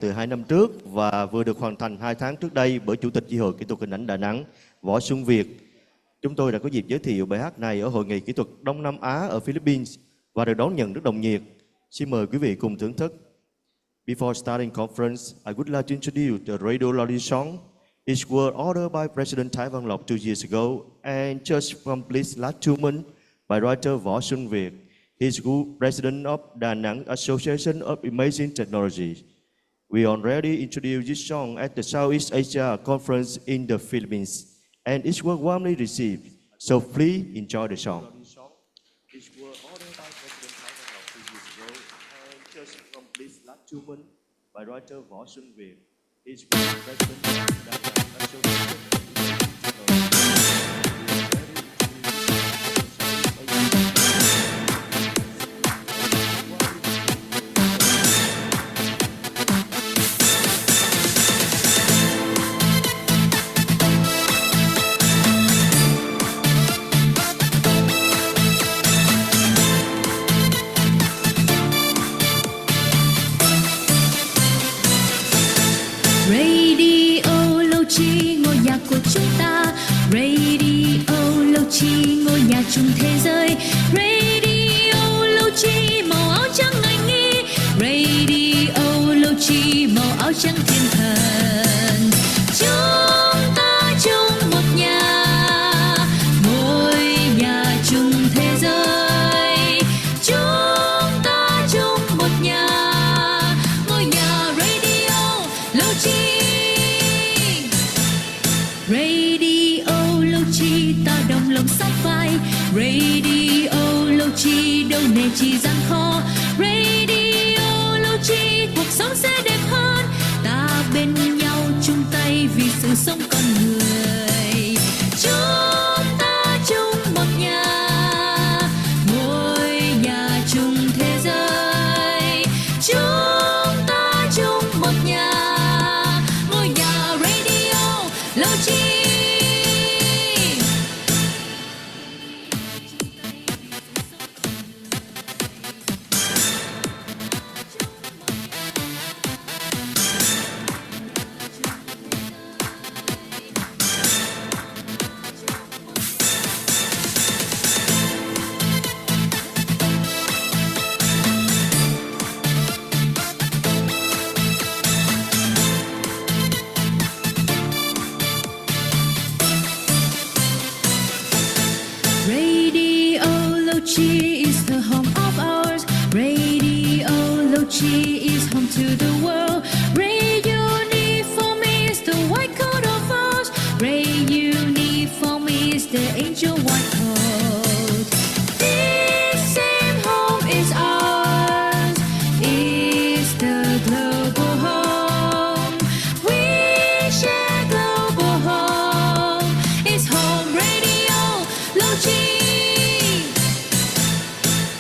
từ 2 năm trước và vừa được hoàn thành 2 tháng trước đây bởi Chủ tịch Chi hội Kỹ thuật Hình ảnh Đà Nẵng Võ Xuân Việt. Chúng tôi đã có dịp giới thiệu bài hát này ở Hội nghị Kỹ thuật Đông Nam Á ở Philippines và được đón nhận rất nồng nhiệt. Xin mời quý vị cùng thưởng thức. Before starting conference, I would like to introduce the Radiological song. It was ordered by President Thái Văn Lộc 2 years ago and just completed last 2 months by writer Võ Xuân Việt. He is President of Đà Nẵng Association of Imaging Technologies. We already introduced this song at the Southeast Asia Conference in the Philippines, and it was warmly received. So please enjoy the song. It was ordered by President Thái Văn Lộc 2 years ago and just completed last 2 months by writer Võ Xuân Việt. He is President of Đà Nẵng Association of Imaging Technologies. Chung thế giới, radio lâu chi màu áo trắng anh nghi, radio lâu chi màu áo trắng thiên thần. Chúng ta chung một nhà, ngôi nhà chung thế giới. Chúng ta chung một nhà, ngôi nhà radio lâu chi. Radio lâu chi ta đồng lòng sát vai. Radio lâu chi đâu nề chi gian khó. Radio lâu chi cuộc sống sẽ đẹp hơn. Ta bên nhau chung tay vì sự sống con người. Chúng ta chung một nhà, ngôi nhà chung thế giới. Chúng ta chung một nhà, ngôi nhà radio lâu chi. Radiology is the home of ours. Radiology is home to the world. Uniform is the white coat of ours. Uniform is the angel white coat. This same home is ours. Is the global home. We share global home. It's home radiology.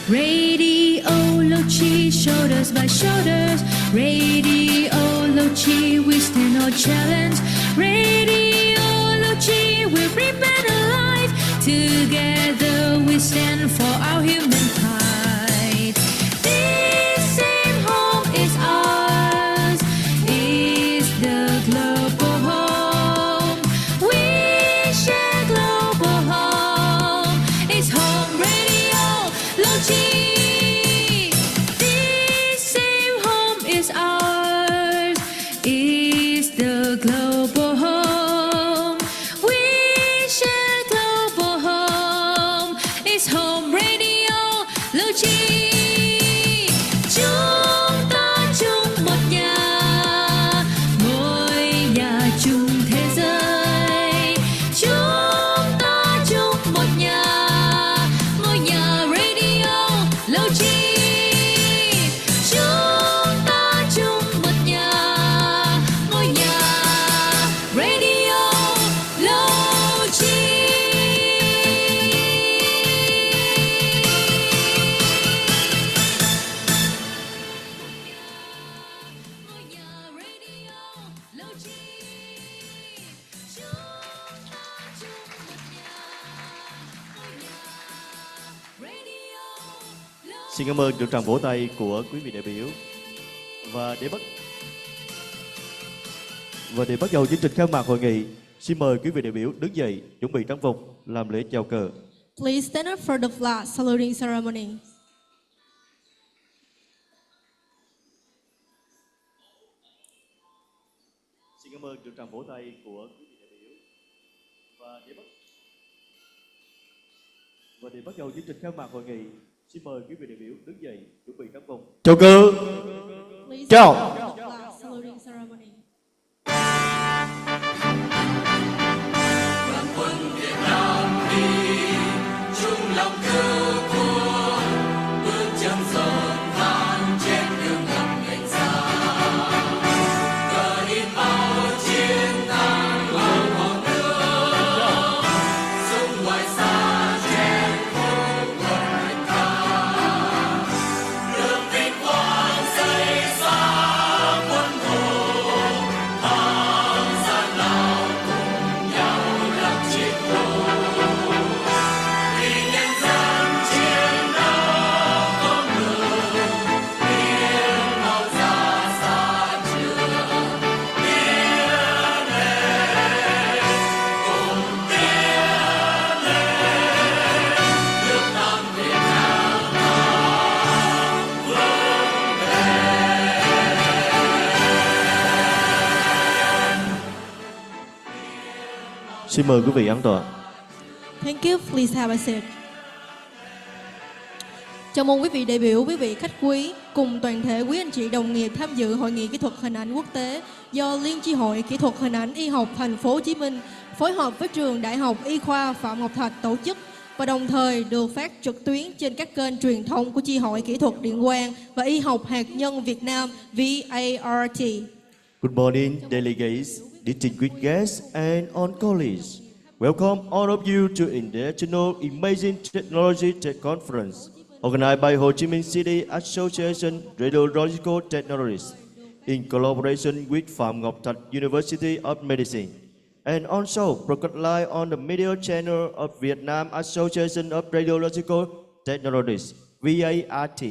Radiology, shoulders by shoulders. Radiology, we stand our challenge. Radiology, we remain alive. Together we stand for our human pride. This same home is ours. Is the global home. We share global home. It's home radiology. Global home, we share global home. It's home radiology. Chúng ta chung một nhà, ngôi nhà chung thế giới. Chúng ta chung một nhà, ngôi nhà radiology. Xin cảm ơn những tràng vỗ tay của quý vị đại biểu. Và để bắt Và để bắt đầu chương trình khai mạc hội nghị, xin mời quý vị đại biểu đứng dậy chuẩn bị trang phục làm lễ chào cờ. Please stand up for the flag saluting ceremony. Xin cảm ơn tràng tràng vỗ tay của quý vị đại biểu. Và để bắt đầu chương trình khai mạc hội nghị, xin mời quý vị đại biểu đứng dậy chuẩn bị trang phục chào cờ. Please Chào. stand up for the flag saluting ceremony. Xin mời quý vị an tọa. Thank you. Please have a seat. Chào mừng quý vị đại biểu, quý vị khách quý cùng toàn thể quý anh chị đồng nghiệp tham dự hội nghị kỹ thuật hình ảnh quốc tế do Liên chi hội kỹ thuật hình ảnh y học thành phố Hồ Chí Minh phối hợp với trường Đại học Y khoa Phạm Ngọc Thạch tổ chức và đồng thời được phát trực tuyến trên các kênh truyền thông của chi hội kỹ thuật điện quang và y học hạt nhân Việt Nam VART. Good morning, delegates, distinguished guests, and on colleagues. Welcome all of you to International Imaging Technology Tech Conference, organized by Ho Chi Minh City Association Radiological Technologists, in collaboration with Phạm Ngọc Thạch University of Medicine, and also broadcast on the media channel of Vietnam Association of Radiological Technologists, VART.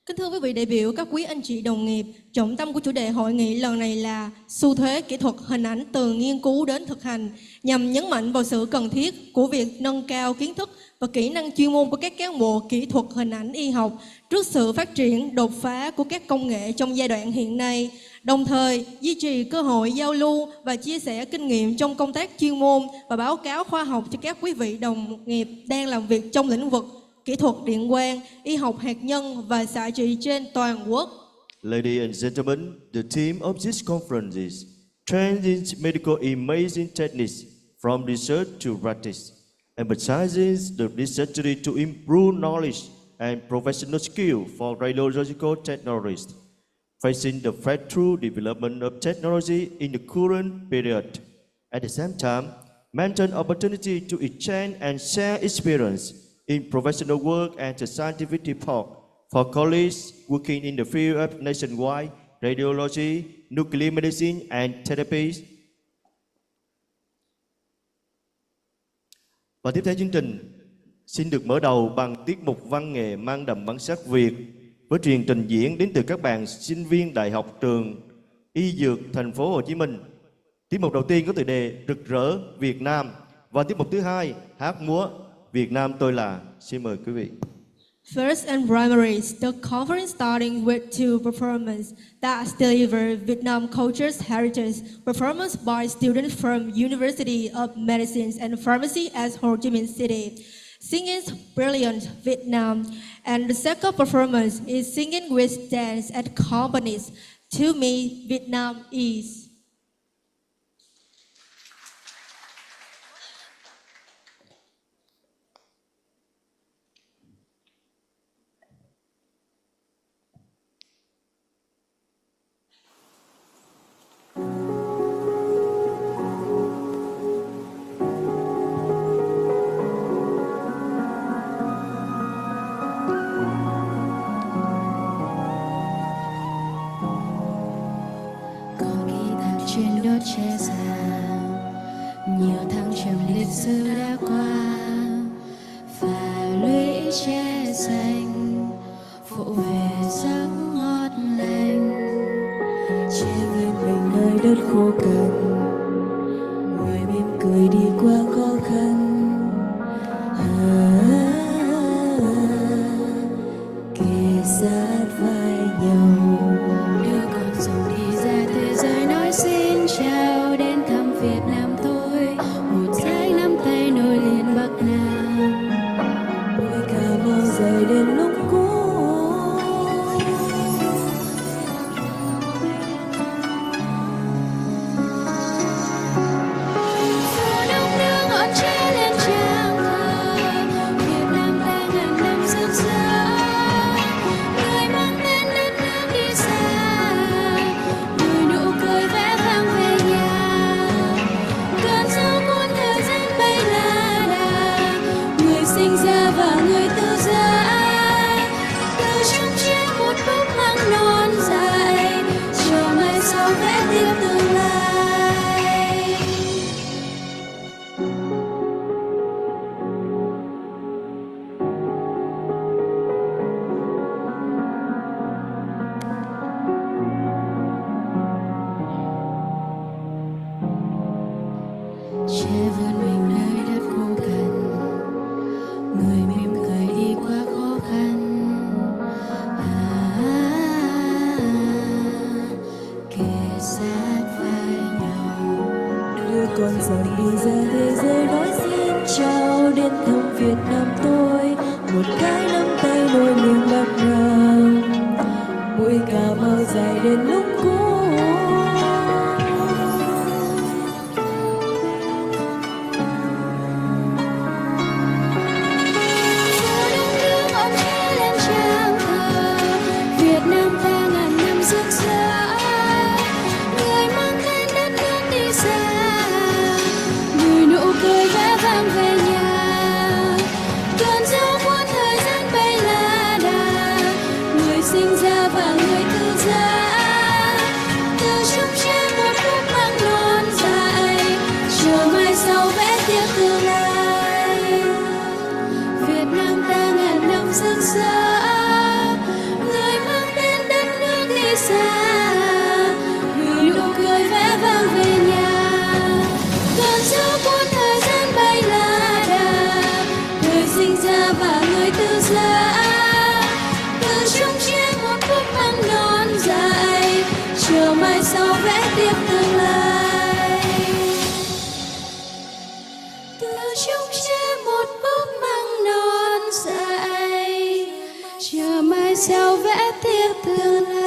Kính thưa quý vị đại biểu, các quý anh chị đồng nghiệp, trọng tâm của chủ đề hội nghị lần này là xu thế kỹ thuật hình ảnh từ nghiên cứu đến thực hành, nhằm nhấn mạnh vào sự cần thiết của việc nâng cao kiến thức và kỹ năng chuyên môn của các cán bộ kỹ thuật hình ảnh y học trước sự phát triển đột phá của các công nghệ trong giai đoạn hiện nay, đồng thời duy trì cơ hội giao lưu và chia sẻ kinh nghiệm trong công tác chuyên môn và báo cáo khoa học cho các quý vị đồng nghiệp đang làm việc trong lĩnh vực kỹ thuật điện quang, y học hạt nhân và xạ trị trên toàn quốc. Ladies and gentlemen, the theme of this conference is Trends in Medical Imaging Techniques from Research to Practice, emphasizing the necessity to improve knowledge and professional skill for radiological technologists, facing the breakthrough development of technology in the current period. At the same time, maintain opportunity to exchange and share experience in professional work and the scientific report for colleagues working in the field of nationwide radiology, nuclear medicine and therapy. Và tiếp theo chương trình xin được mở đầu bằng tiết mục văn nghệ mang đậm bản sắc Việt với truyền trình diễn đến từ các bạn sinh viên Đại học trường Y Dược thành phố Hồ Chí Minh. Tiết mục đầu tiên có tựa đề Rực rỡ Việt Nam và tiết mục thứ hai hát múa Việt Nam tôi là. Xin mời quý vị. First and primaries, the conference starting with two performances that deliver Vietnam culture's heritage, performance by students from University of Medicine and Pharmacy at Ho Chi Minh City, singing Brilliant Vietnam, and the second performance is singing with dance and companies. To me, Vietnam is. Trên đốt che già nhiều thăng trầm lịch sử đã qua và lũy che xanh phụ về giấc ngọt lành che với mình nơi đất khô cằn, người mỉm cười đi qua khó khăn. Kề sát vai nhau, đưa con rồng đi ra thế giới nói xin chào, đến thăm Việt Nam tôi, một dải nắm tay nối liền Bắc Nam. mũi cà mau dày đến lúc cuối. Phố đông đưa ngọn tre lên trang thờ, Việt Nam ta ngàn năm rực rỡ. Người mang tên đất nước đi xa, người nụ cười vẽ vang về nhà. Cơn gió cuốn thời gian bay la đà, người sinh ra và người từ giã. Từ trong tre một búp măng non dài, chờ mai sau vẽ tiếp tương lai. Che vươn mình nơi đất khô cằn, người mỉm cười đi qua khó khăn. Kề sát vai nhau, Đưa con rồng đi ra thế giới nói xin chào, đến thăm Việt Nam tôi, một cái nắm tay nối liền Bắc Nam. Mũi cà mau dài đến lúc cuối. phố đông đưa ngọn tre lên trang thờ, Việt Nam ta ngàn năm rực rỡ. Người mang tên đất nước đi xa, người nụ cười vẽ vang về nhà. Cơn gió cuốn thời gian bay la đà, người sinh ra và người từ giã. Từ trong tre một búp măng non dài, chờ mai sau vẽ tiếp tương lai. Việt Nam ta ngàn năm rực rỡ, người mang tên đất nước đi xa, người nụ cười vẽ vang về nhà. Cơn gió cuốn thời gian bay la đà, người sinh ra và người từ giã. Từ trong tre một búp măng non dài, chờ mai sau vẽ tiếp tương lai. Từ trong tre một búp măng non dài, chờ mai sau vẽ tiếp tương lai.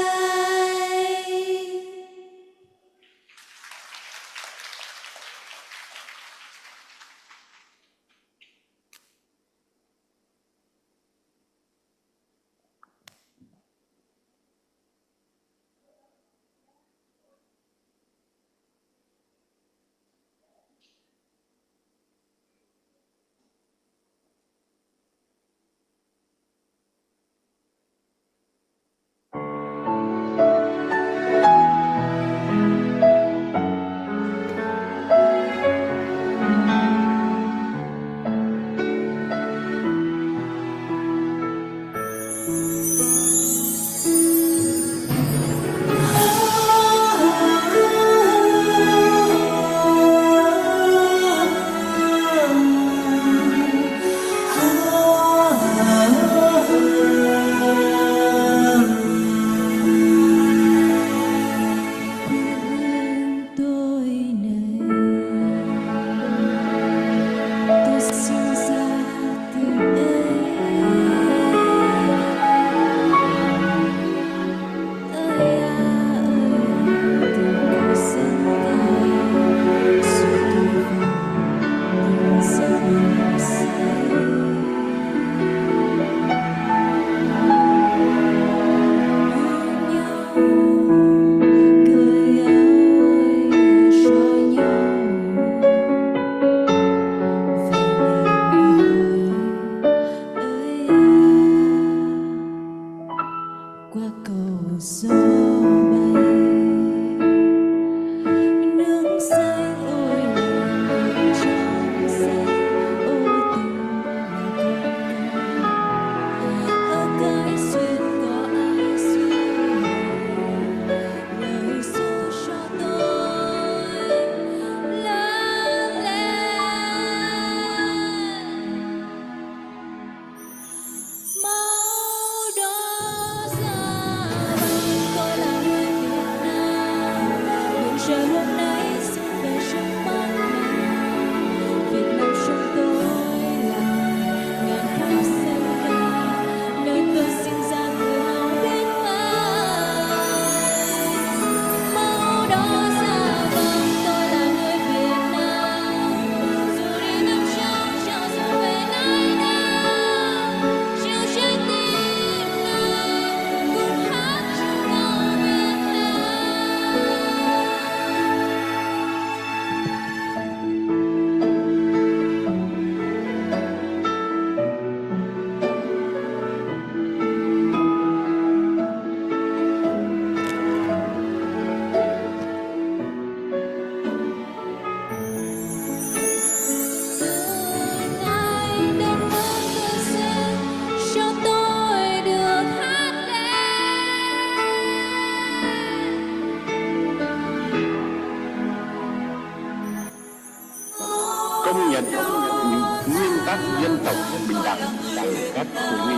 nhận những nguyên tắc dân tộc bình đẳng từ các hội nghị,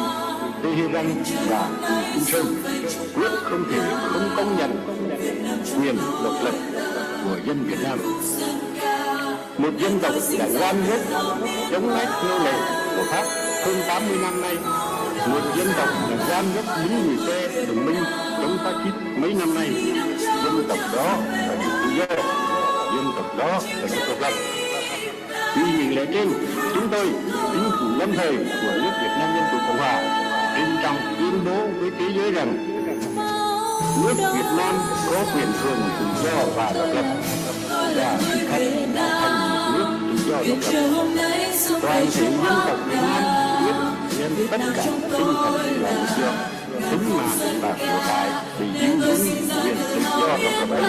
thể hiện rằng là Kim Sơn quyết không thể không công nhận quyền độc lập của dân Việt Nam. Một dân tộc đã oan ức chống lại nô lệ của Pháp hơn 80 năm nay, một dân tộc đã oan ức lính người xe đồng minh chống phát xít mấy năm nay. Dân tộc đó phải được tự do, dân tộc đó phải được độc lập. Vì những lẽ trên, chúng tôi, chính phủ lâm thời của nước Việt Nam Dân Chủ Cộng Hòa, trân trọng tuyên bố với thế giới rằng nước Việt Nam có quyền hưởng tự do và độc lập, và thực hành thành một nước tự do độc lập. Toàn thể dân tộc Việt Nam quyết nhân tất cả tinh thần và lực lượng, tính mạng và của cải để giữ vững quyền tự do độc lập ấy.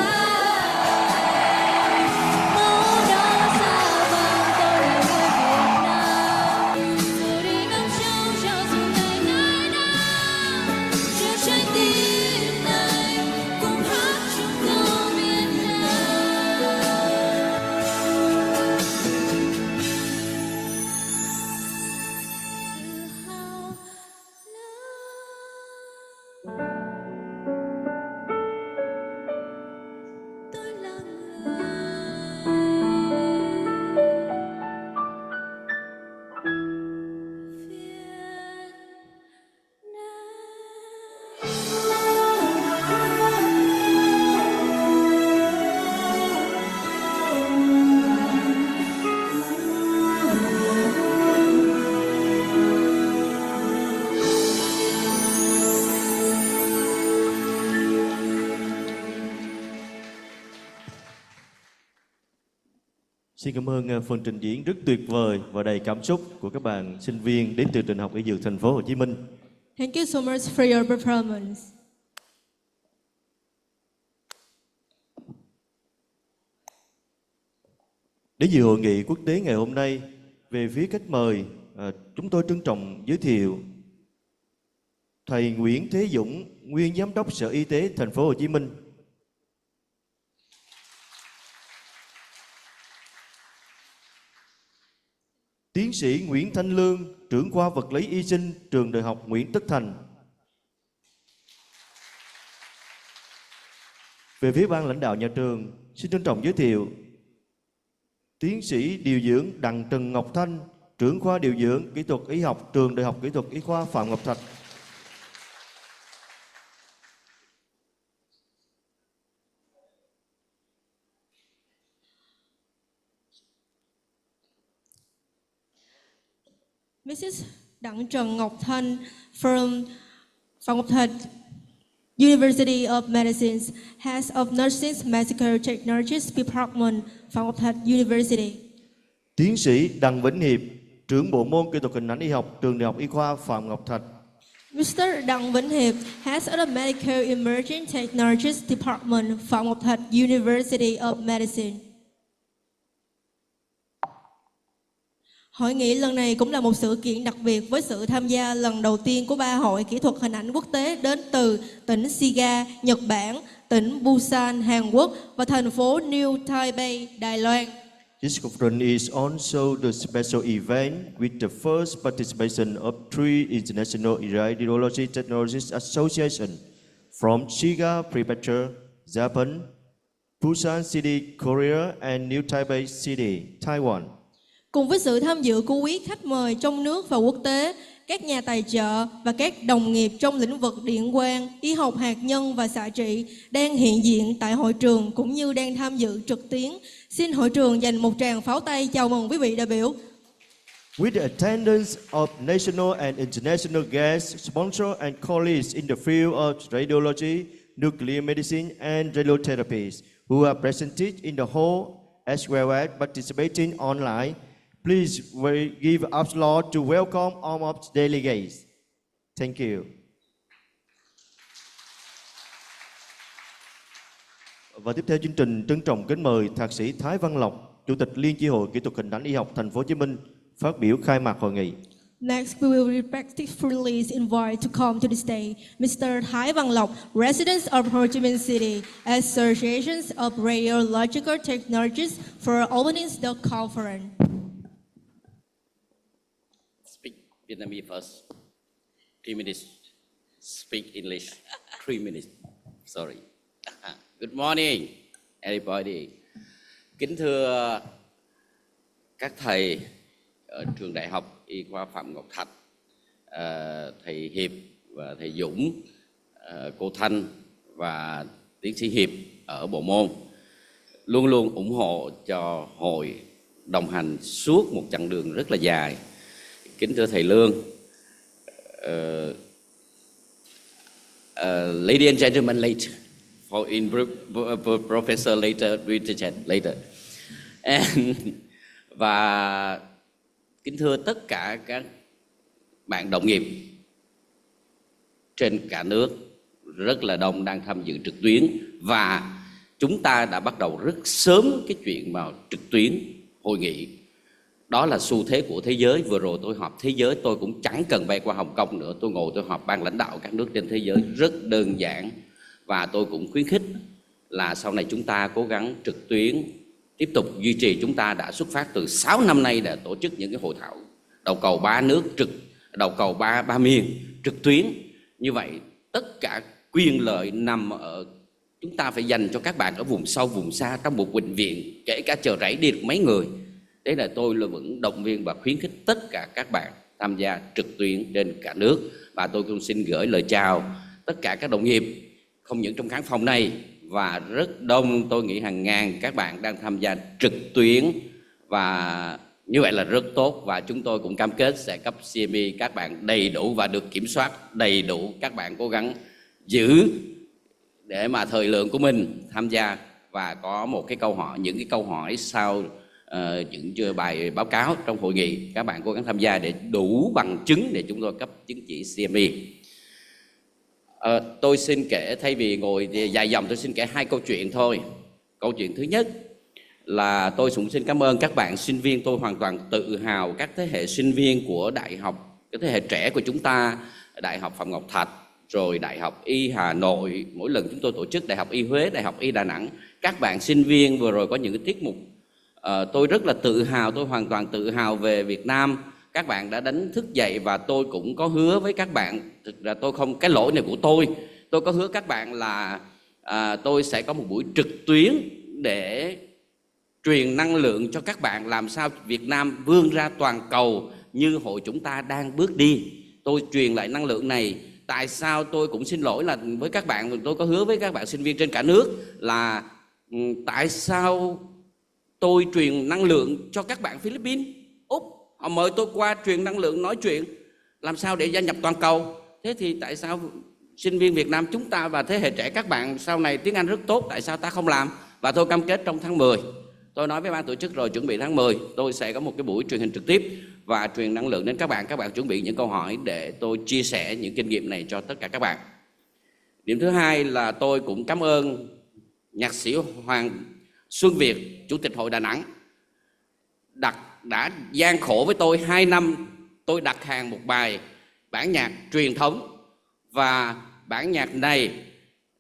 Xin cảm ơn phần trình diễn rất tuyệt vời và đầy cảm xúc của các bạn sinh viên đến từ trường Học Y Dược Thành phố Hồ Chí Minh. Thank you so much for your performance. Đến dự hội nghị quốc tế ngày hôm nay, về phía khách mời, chúng tôi trân trọng giới thiệu thầy Nguyễn Thế Dũng, nguyên giám đốc Sở Y tế Thành phố Hồ Chí Minh. Tiến sĩ Nguyễn Thanh Lương, trưởng khoa vật lý y sinh, trường Đại học Nguyễn Tất Thành. Về phía ban lãnh đạo nhà trường, xin trân trọng giới thiệu tiến sĩ điều dưỡng Đặng Trần Ngọc Thanh, trưởng khoa điều dưỡng kỹ thuật y học, trường Đại học Kỹ thuật Y khoa Phạm Ngọc Thạch. Mrs. Đặng Trần Ngọc Thanh from Phạm Ngọc Thạch University of Medicine, Head of Nursing Medical Technologists Department, Phạm Ngọc Thạch University. Tiến sĩ Đặng Vĩnh Hiệp, trưởng bộ môn kỹ thuật hình ảnh y học, trường Đại học Y khoa Phạm Ngọc Thạch. Mr. Đặng Vĩnh Hiệp, Head of Medical Emerging Technologies Department, Phạm Ngọc Thạch University of Medicine. Hội nghị lần này cũng là một sự kiện đặc biệt với sự tham gia lần đầu tiên của 3 hội kỹ thuật hình ảnh quốc tế đến từ tỉnh Shiga, Nhật Bản, tỉnh Busan, Hàn Quốc và thành phố New Taipei, Đài Loan. This conference is also the special event with the first participation of 3 international Radiological Technologists Association from Shiga Prefecture, Japan, Busan City, Korea, and New Taipei City, Taiwan. Cùng với sự tham dự của quý khách mời trong nước và quốc tế, các nhà tài trợ và các đồng nghiệp trong lĩnh vực điện quang, y học hạt nhân và xạ trị đang hiện diện tại hội trường cũng như đang tham dự trực tuyến. Xin hội trường dành một tràng pháo tay chào mừng quý vị đại biểu. With the attendance of national and international guests, sponsors and colleagues in the field of radiology, nuclear medicine and radiotherapies who are presented in the hall as well as participating online, please give applause to welcome all of the delegates. Thank you. Và tiếp theo chương trình trân trọng kính mời Thạc sĩ Thái Văn Lộc, Chủ tịch Liên chi hội Kỹ thuật hình ảnh y học Thành phố Hồ Chí Minh phát biểu khai mạc hội nghị. Next, we will respectfully invite to come to the stage Mr. Thái Văn Lộc, resident of Ho Chi Minh City, Association of Radiological Technologists for opening the conference. Vietnamese first. 3 minutes. Speak English. 3 minutes. Sorry. Good morning, everybody. Kính thưa các thầy ở trường Đại học Y khoa Phạm Ngọc Thạch, thầy Hiệp và thầy Dũng, cô Thanh và tiến sĩ Hiệp ở bộ môn, luôn luôn ủng hộ cho hội, đồng hành suốt một chặng đường rất là dài. Kính thưa thầy Lương, ladies and gentlemen later, for in professor later, later. Và kính thưa tất cả các bạn đồng nghiệp trên cả nước, rất là đông đang tham dự trực tuyến, và chúng ta đã bắt đầu rất sớm cái chuyện vào trực tuyến hội nghị. Đó là xu thế của thế giới. Vừa rồi tôi họp thế giới, tôi cũng chẳng cần bay qua Hồng Kông nữa, tôi ngồi tôi họp ban lãnh đạo các nước trên thế giới rất đơn giản. Và tôi cũng khuyến khích là sau này chúng ta cố gắng trực tuyến, tiếp tục duy trì. Chúng ta đã xuất phát từ 6 năm nay để tổ chức những cái hội thảo đầu cầu 3 nước đầu cầu 3 miền trực tuyến. Như vậy tất cả quyền lợi nằm ở chúng ta phải dành cho các bạn ở vùng sâu vùng xa, trong một bệnh viện kể cả Chợ Rẫy đi được mấy người. Thế là tôi vẫn động viên và khuyến khích tất cả các bạn tham gia trực tuyến trên cả nước. Và tôi cũng xin gửi lời chào tất cả các đồng nghiệp, không những trong khán phòng này và rất đông, tôi nghĩ hàng ngàn các bạn đang tham gia trực tuyến, và như vậy là rất tốt. Và chúng tôi cũng cam kết sẽ cấp CME các bạn đầy đủ và được kiểm soát đầy đủ. Các bạn cố gắng giữ để mà thời lượng của mình tham gia, và có một cái câu hỏi, những cái câu hỏi sau những bài báo cáo trong hội nghị, các bạn cố gắng tham gia để đủ bằng chứng để chúng tôi cấp chứng chỉ CME. Tôi xin kể, thay vì ngồi dài dòng, tôi xin kể 2 câu chuyện thôi. Câu chuyện thứ nhất là tôi cũng xin cảm ơn các bạn sinh viên. Tôi hoàn toàn tự hào các thế hệ sinh viên của đại học, cái thế hệ trẻ của chúng ta, Đại học Phạm Ngọc Thạch, rồi Đại học Y Hà Nội. Mỗi lần chúng tôi tổ chức Đại học Y Huế, Đại học Y Đà Nẵng, các bạn sinh viên vừa rồi có những cái tiết mục, tôi rất là tự hào, tôi hoàn toàn tự hào về Việt Nam. Các bạn đã đánh thức dậy, và tôi cũng có hứa với các bạn, thực ra tôi không, cái lỗi này của tôi có hứa các bạn là tôi sẽ có một buổi trực tuyến để truyền năng lượng cho các bạn, làm sao Việt Nam vươn ra toàn cầu như hội chúng ta đang bước đi. Tôi truyền lại năng lượng này. Tại sao tôi cũng xin lỗi là với các bạn, tôi có hứa với các bạn sinh viên trên cả nước là tại sao tôi truyền năng lượng cho các bạn Philippines, Úc, họ mời tôi qua truyền năng lượng, nói chuyện làm sao để gia nhập toàn cầu. Thế thì tại sao sinh viên Việt Nam chúng ta và thế hệ trẻ các bạn sau này tiếng Anh rất tốt, tại sao ta không làm? Và tôi cam kết trong tháng 10, tôi nói với ban tổ chức rồi, chuẩn bị tháng 10 tôi sẽ có một cái buổi truyền hình trực tiếp và truyền năng lượng đến các bạn. Các bạn chuẩn bị những câu hỏi để tôi chia sẻ những kinh nghiệm này cho tất cả các bạn. Điểm thứ hai là tôi cũng cảm ơn nhạc sĩ Hoàng Xuân Việt, Chủ tịch Hội Đà Nẵng, đã gian khổ với tôi 2 năm. Tôi đặt hàng một bài bản nhạc truyền thống, và bản nhạc này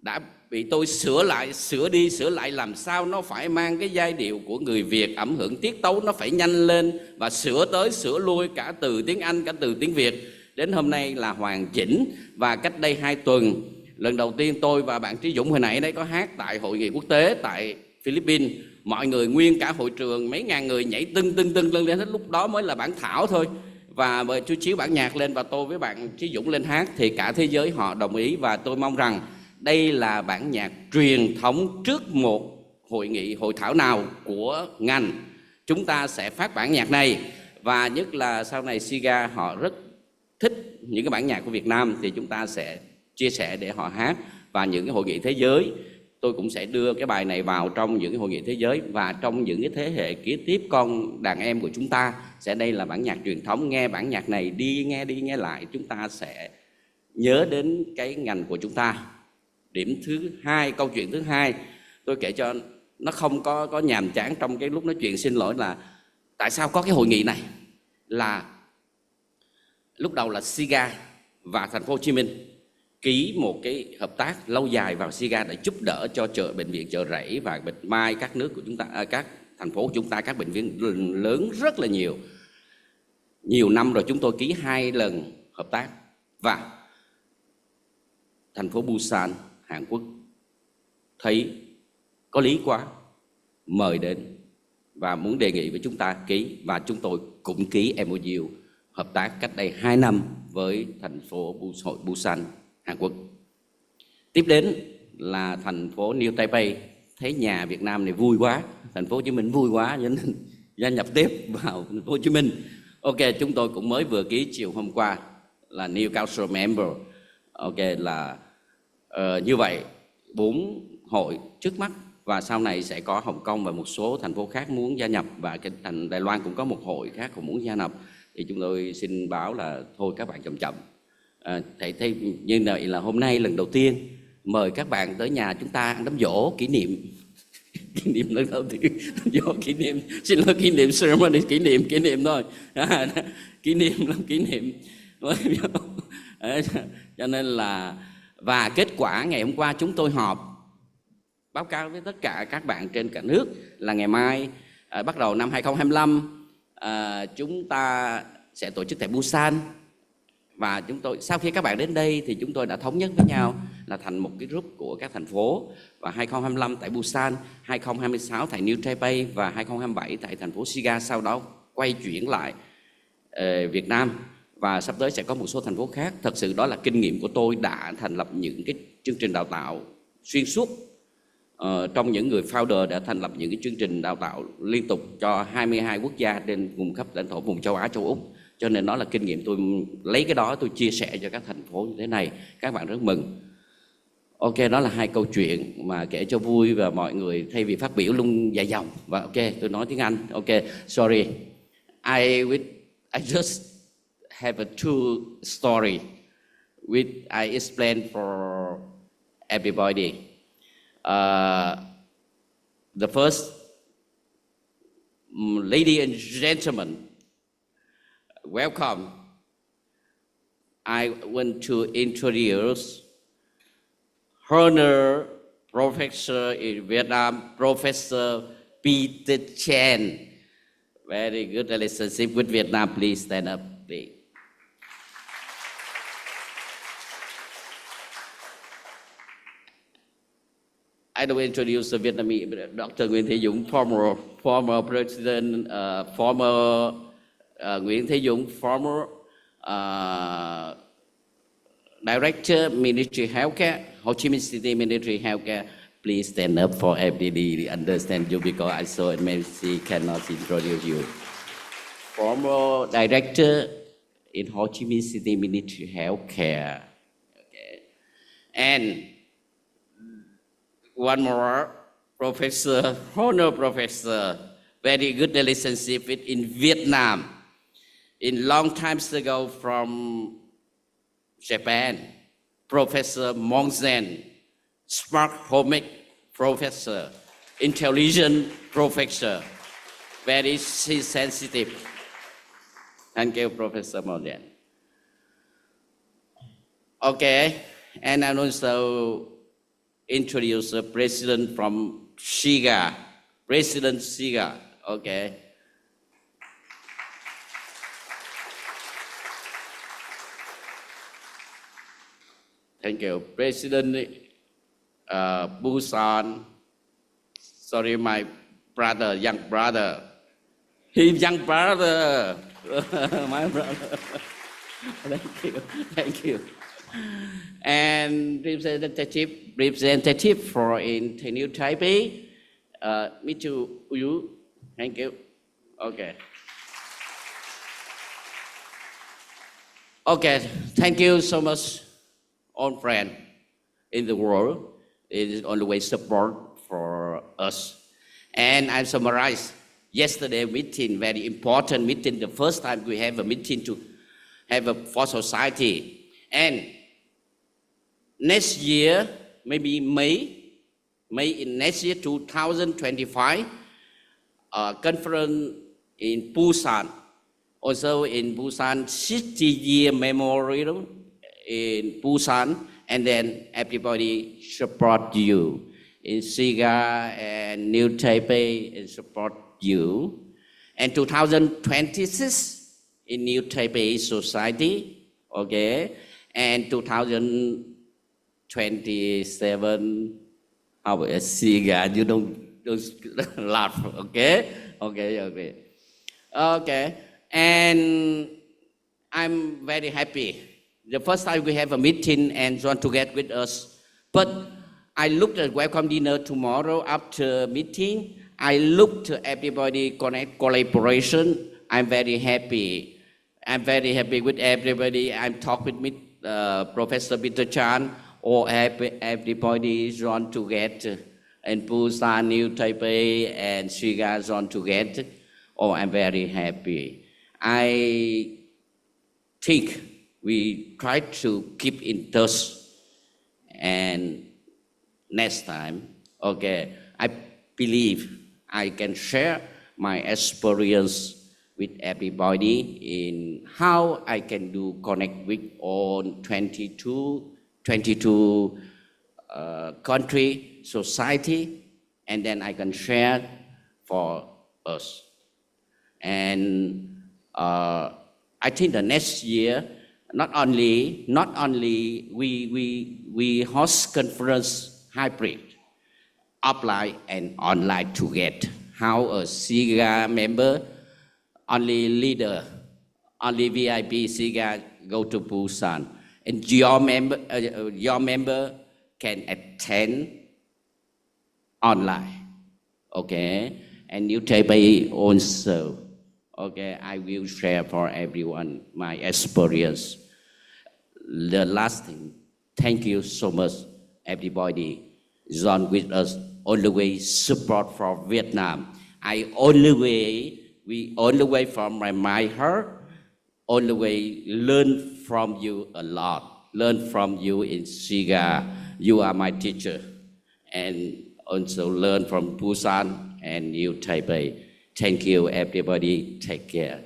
đã bị tôi sửa đi sửa lại làm sao nó phải mang cái giai điệu của người Việt, âm hưởng tiết tấu nó phải nhanh lên, và sửa tới sửa lui cả từ tiếng Anh cả từ tiếng Việt. Đến hôm nay là hoàn chỉnh. Và cách đây 2 tuần, lần đầu tiên tôi và bạn Trí Dũng hồi nãy đấy có hát tại hội nghị quốc tế tại Philippines. Mọi người, nguyên cả hội trường mấy ngàn người nhảy tưng lên hết. Lúc đó mới là bản thảo thôi, và chú chiếu bản nhạc lên và tôi với bạn Trí Dũng lên hát thì cả thế giới họ đồng ý. Và tôi mong rằng đây là bản nhạc truyền thống trước một hội nghị, hội thảo nào của ngành. Chúng ta sẽ phát bản nhạc này, và nhất là sau này SIGA họ rất thích những cái bản nhạc của Việt Nam thì chúng ta sẽ chia sẻ để họ hát. Và những cái hội nghị thế giới tôi cũng sẽ đưa cái bài này vào trong những cái hội nghị thế giới, và trong những cái thế hệ kế tiếp con đàn em của chúng ta sẽ, đây là bản nhạc truyền thống. Nghe bản nhạc này đi nghe lại, chúng ta sẽ nhớ đến cái ngành của chúng ta. Điểm thứ hai, câu chuyện thứ hai tôi kể cho nó không có nhàm chán trong cái lúc nói chuyện, xin lỗi, là tại sao có cái hội nghị này. Là lúc đầu là SIGA và thành phố Hồ Chí Minh ký một cái hợp tác lâu dài vào SIGA để giúp đỡ cho bệnh viện Chợ Rẫy và Bạch Mai, các nước của chúng ta, các thành phố của chúng ta, các bệnh viện lớn rất là nhiều. Nhiều năm rồi chúng tôi ký 2 lần hợp tác, và thành phố Busan, Hàn Quốc thấy có lý quá, mời đến và muốn đề nghị với chúng ta ký, và chúng tôi cũng ký MOU hợp tác cách đây 2 năm với thành phố Busan, Hàn Quốc. Tiếp đến là thành phố New Taipei thấy nhà Việt Nam này vui quá, thành phố Hồ Chí Minh vui quá, cho nên gia nhập tiếp vào thành phố Hồ Chí Minh. Ok, chúng tôi cũng mới vừa ký chiều hôm qua là New Council Member. Ok, là như vậy 4 hội trước mắt, và sau này sẽ có Hồng Kông và một số thành phố khác muốn gia nhập, và cái thành Đài Loan cũng có một hội khác cũng muốn gia nhập. Thì chúng tôi xin báo là thôi các bạn chậm chậm. Thế như vậy là hôm nay lần đầu tiên mời các bạn tới nhà chúng ta ăn đám giỗ kỷ niệm. Kỷ niệm lần đầu tiên, giỗ kỷ niệm, xin lỗi, kỷ niệm ceremony, kỷ niệm thôi. Kỷ niệm. Cho nên là, và kết quả ngày hôm qua chúng tôi họp báo cáo với tất cả các bạn trên cả nước là ngày mai bắt đầu năm 2025 chúng ta sẽ tổ chức tại Busan. Và chúng tôi, sau khi các bạn đến đây thì chúng tôi đã thống nhất với nhau là thành một cái group của các thành phố, và 2025 tại Busan, 2026 tại New Taipei và 2027 tại thành phố Shiga, sau đó quay chuyển lại Việt Nam, và sắp tới sẽ có một số thành phố khác. Thật sự đó là kinh nghiệm của tôi đã thành lập những cái chương trình đào tạo xuyên suốt. Trong những người founder đã thành lập những cái chương trình đào tạo liên tục cho 22 quốc gia trên vùng khắp lãnh thổ vùng châu Á, châu Úc. Cho nên nó là kinh nghiệm, tôi lấy cái đó tôi chia sẻ cho các thành phố như thế này. Các bạn rất mừng. Ok, đó là 2 câu chuyện mà kể cho vui, và mọi người thay vì phát biểu luôn dài dòng. Và ok, tôi nói tiếng Anh. Ok, sorry. I just have a 2 story which I explain for everybody. The first, ladies and gentlemen, welcome. I want to introduce Honor Professor in Vietnam, Professor Peter Chen. Very good relationship with Vietnam. Please stand up, please. I don't introduce the Vietnamese, Dr. Nguyễn Thế Dũng, former president, Nguyễn Thế Dũng, former director, Ministry Healthcare, Ho Chi Minh City Ministry Healthcare. Please stand up for FDD. Understand you because I saw MMC cannot introduce you. Former director in Ho Chi Minh City Ministry Healthcare. Okay. And one more professor, honor professor, very good relationship in Vietnam. In long times ago from Japan, Professor Mong Zen, smart homic professor, intelligent professor, very sensitive. Thank you, Professor Mong Zen. Okay, and I also introduce the president from Shiga, President Shiga. Okay. Thank you. President Busan, sorry, my brother, young brother. His young brother, my brother. Thank you. And representative for in New Taipei, Mr. Yu. Thank you. Okay. Okay, thank you so much, all friends in the world. It is always support for us. And I summarize yesterday meeting, very important meeting, the first time we have a meeting to have a for society. And next year, maybe May in next year, 2025, conference in Busan. Also in Busan, 60-year memorial in Busan, and then everybody support you. In Shiga and New Taipei, and support you. And 2026, in New Taipei Society. Okay, and 2027. How about a cigar? You don't laugh. Okay. And I'm very happy. The first time we have a meeting and want to get with us. But I looked at welcome dinner tomorrow after meeting. I looked at everybody connect collaboration. I'm very happy. I'm very happy with everybody. I'm talking with Professor Peter Chan. Or everybody want to get and Busan, New Taipei, and Shiga want to get. Oh, I'm very happy. I think we try to keep in touch, and next time, okay, I believe I can share my experience with everybody in how I can do connect with all 22 country, society, and then I can share for us. And I think the next year, not only we host conference hybrid, offline and online together. How a SIGA member, only leader, only VIP SIGA go to Busan. And your member can attend online, okay? And New Taipei also, okay? I will share for everyone my experience. The last thing, thank you so much, everybody. John with us, all the way support for Vietnam. We all the way from my heart, all the way learn from you a lot. Learn from you in Shiga. You are my teacher. And also learn from Busan and New Taipei. Thank you, everybody. Take care.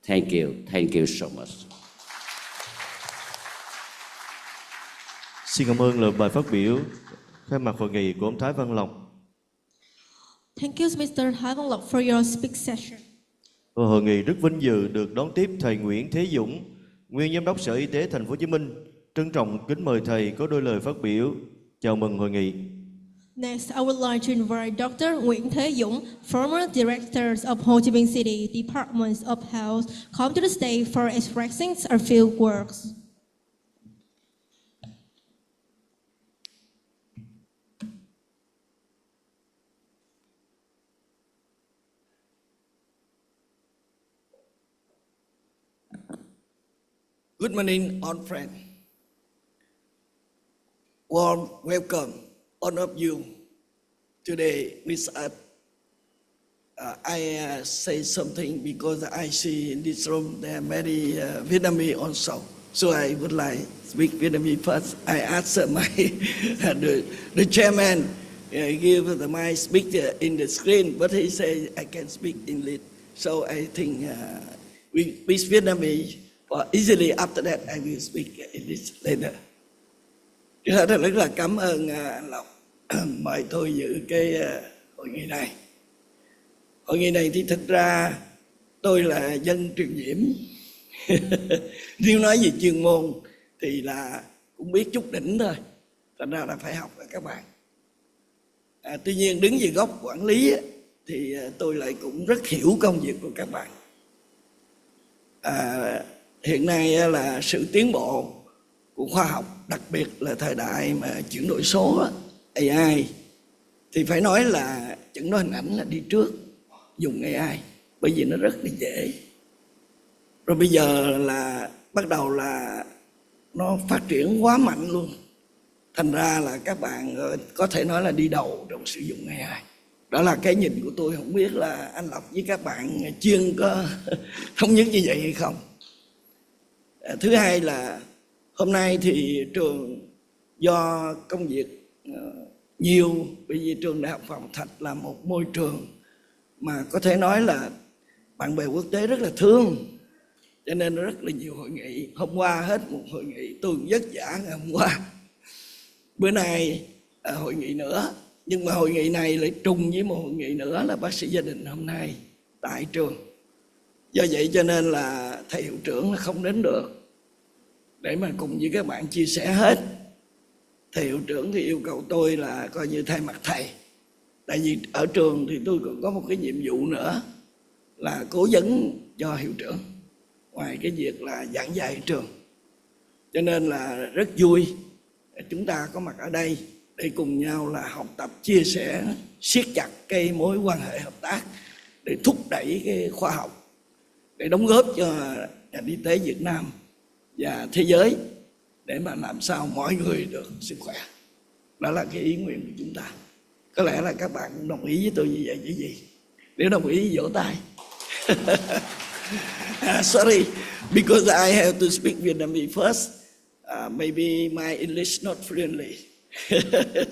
Thank you. Thank you so much. Xin cảm ơn lời bài phát biểu khai mạc hội nghị của ông Thái Văn Lộc. Thank you, Mr. Thái Văn Lộc, for your speak session. Hội nghị rất vinh dự được đón tiếp thầy Nguyễn Thế Dũng, Nguyên Giám đốc Sở Y tế Thành phố Hồ Chí Minh. Trân trọng kính mời thầy có đôi lời phát biểu. Chào mừng hội nghị. Next, I would like to invite Dr. Nguyễn Thế Dũng, former director of Ho Chi Minh City Department of Health, come to the stage for expressing a few words. Good morning, all friends. Warm welcome, all of you. Today, with us, I say something because I see in this room there are many Vietnamese also. So I would like to speak Vietnamese first. I ask the chairman give the mic speak in the screen, but he says I can speak English. So I think we speak Vietnamese. Easily after that I will speak in this later. Rất là cảm ơn anh Lộc mời tôi dự cái hội nghị này. Hội nghị này thì thực ra tôi là dân truyền nhiễm. Nếu nói về chuyên môn thì là cũng biết chút đỉnh thôi. Thành ra là phải học với các bạn. Tuy nhiên đứng về góc quản lý thì tôi lại cũng rất hiểu công việc của các bạn. Hiện nay là sự tiến bộ của khoa học, đặc biệt là thời đại mà chuyển đổi số, AI, thì phải nói là chẩn đoán hình ảnh là đi trước dùng AI, bởi vì nó rất là dễ. Rồi bây giờ là bắt đầu là nó phát triển quá mạnh luôn. Thành ra là các bạn có thể nói là đi đầu trong sử dụng AI. Đó là cái nhìn của tôi, không biết là anh Lộc với các bạn chuyên có thống nhất như vậy hay không. Thứ hai là hôm nay thì trường do công việc nhiều, bởi vì trường Đại học Phạm Ngọc Thạch là một môi trường mà có thể nói là bạn bè quốc tế rất là thương, cho nên rất là nhiều hội nghị. Hôm qua hết một hội nghị, tôi cũng vất vả ngày hôm qua. Bữa nay hội nghị nữa, nhưng mà hội nghị này lại trùng với một hội nghị nữa là bác sĩ gia đình hôm nay tại trường. Do vậy cho nên là thầy hiệu trưởng là không đến được để mà cùng với các bạn chia sẻ hết. Thầy hiệu trưởng thì yêu cầu tôi là coi như thay mặt thầy. Tại vì ở trường thì tôi còn có một cái nhiệm vụ nữa là cố vấn cho hiệu trưởng, ngoài cái việc là giảng dạy trường. Cho nên là rất vui chúng ta có mặt ở đây để cùng nhau là học tập, chia sẻ, siết chặt cái mối quan hệ hợp tác để thúc đẩy cái khoa học, để đóng góp cho ngành y tế Việt Nam và thế giới, để mà làm sao mọi người được sức khỏe. Đó là cái ý nguyện của chúng ta. Có lẽ là các bạn cũng đồng ý với tôi như vậy chứ gì? Nếu đồng ý vỗ tay. Sorry, because I have to speak Vietnamese first. Maybe my English not fluently.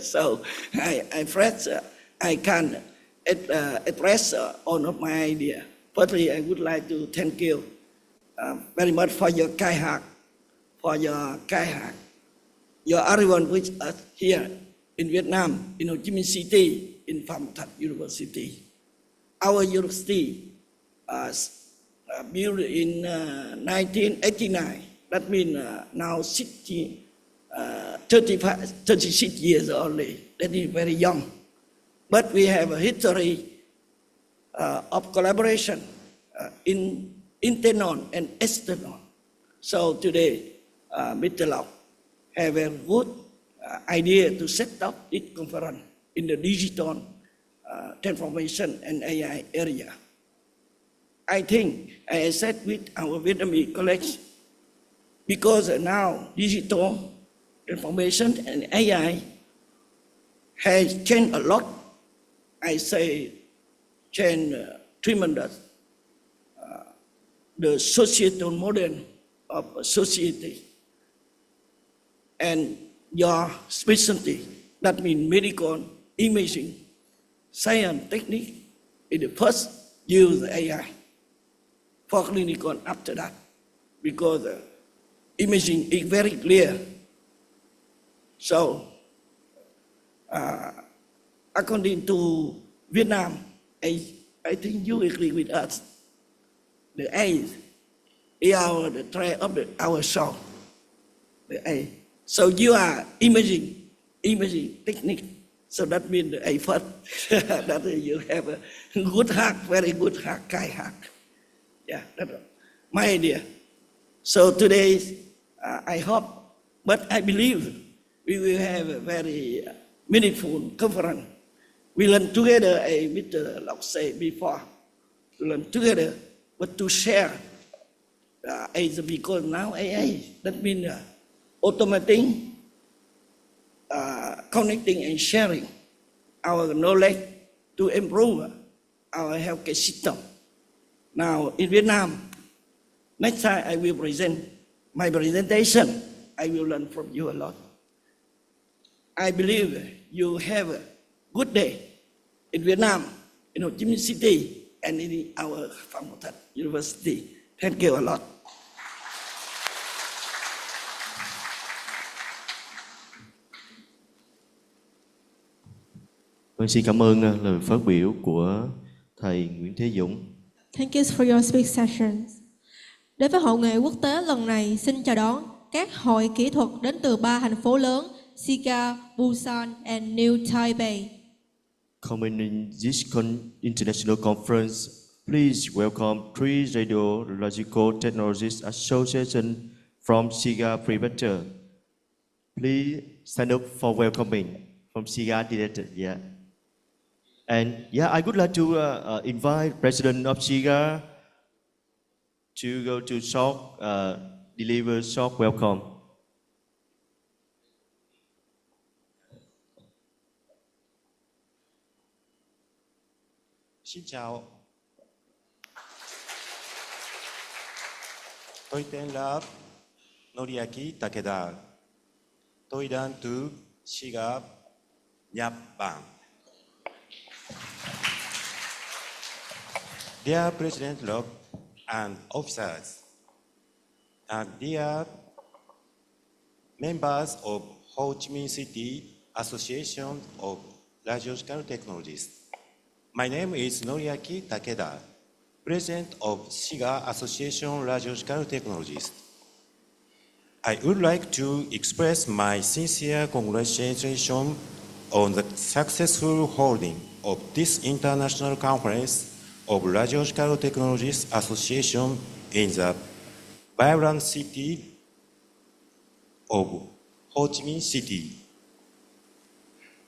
So I afraid I can't address all of my idea. Firstly, I would like to thank you very much for your kind heart, your everyone with us here in Vietnam, in Ho Chi Minh City, in Hart-Sart-Brta University. Our university built in 1989. That means now 36 years only. That is very young. But we have a history of collaboration in internal and external. So today, Mr. Lộc have a good idea to set up this conference in the digital transformation and AI area. I think, I said with our Vietnamese colleagues, because now digital transformation and AI has changed a lot. I say changed tremendous the societal model of society. And your specialty, that means medical, imaging, science, technique, is the first use AI for clinical after that, because imaging is very clear. So, according to Vietnam, I think you agree with us. The A is the tray of our soul. The A. So you are imaging technique. So that means the A first. That you have a good heart, very good heart, kind heart. Yeah, that's my idea. So today, I hope, but I believe we will have a very meaningful conference. We learn together, as Mr. Lộc said before, to learn together, but to share. Because now AI, that means automating, connecting and sharing our knowledge to improve our healthcare system. Now in Vietnam, next time I will present my presentation, I will learn from you a lot. I believe you have a good day in Vietnam, in Ho Chi Minh City, and in our Hart-Sart-Brta University. Thank you a lot. Vâng, xin cảm ơn lời phát biểu của thầy Nguyễn Thế Dũng. Thank you for your speak sessions. Đến với hội nghị quốc tế lần này, xin chào đón các hội kỹ thuật đến từ 3 thành phố lớn Sika, Busan and New Taipei. Coming in this international conference, please welcome 3 Radiological Technologists Association from Sika Prefecture. Please stand up for welcoming from Sika Director. Yeah. And yeah, I would like to invite President of Sika to go to deliver short welcome. Xin chào. Tôi tên là Noriaki Takeda. Tôi đến từ Shiga, Nhật Bản. Dear President Lộc and officers, and dear members of Ho Chi Minh City Association of Radiological Technologists, my name is Noriaki Takeda. President of SIGA Association Radiological Technologists. I would like to express my sincere congratulations on the successful holding of this international conference of Radiological Technologists Association in the vibrant city of Ho Chi Minh City.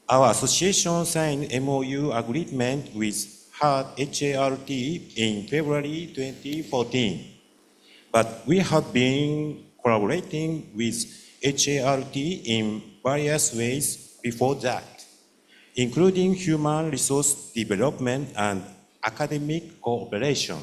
Our association signed MOU agreement with Hart in February 2014, but we have been collaborating with HART in various ways before that, including human resource development and academic cooperation.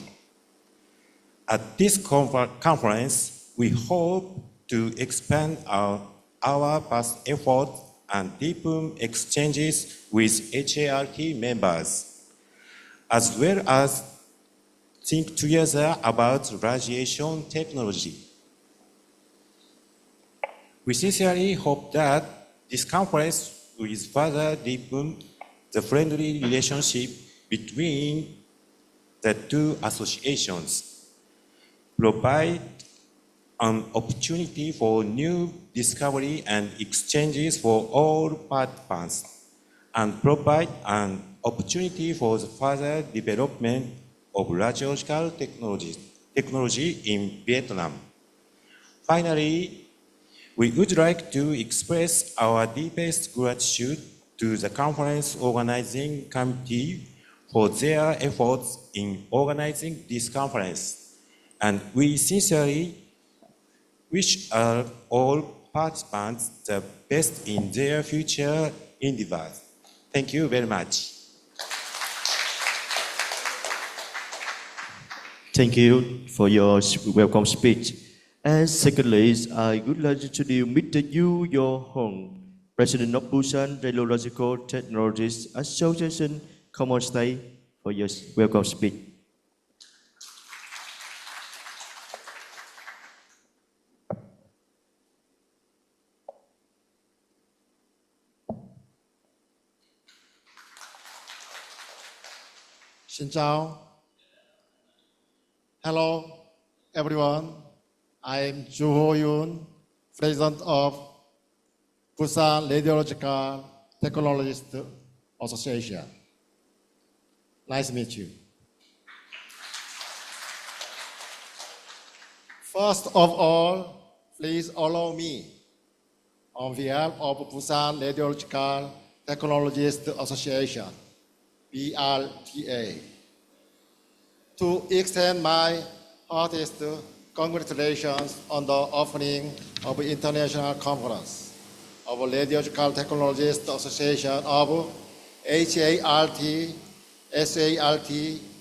At this conference, we hope to expand our past efforts and deepen exchanges with HART members, as well as think together about radiation technology. We sincerely hope that this conference will further deepen the friendly relationship between the two associations, provide an opportunity for new discovery and exchanges for all participants, and provide an opportunity for the further development of radiological technology in Vietnam. Finally, we would like to express our deepest gratitude to the conference organizing committee for their efforts in organizing this conference, and we sincerely wish all participants the best in their future endeavors. Thank you very much. Thank you for your welcome speech. And secondly, I would like to introduce Mr. Yu Yo-hong, President of Busan Radiological Technologists Association. Come on stage for your welcome speech. Xin chào. Hello, everyone. I'm Ju Ho-yoon, President of Busan Radiological Technologists Association. Nice to meet you. First of all, please allow me, on behalf of Busan Radiological Technologists Association, BRTA, to extend my heartiest congratulations on the opening of the International Conference of Radiological Technologists Association of HART, SART,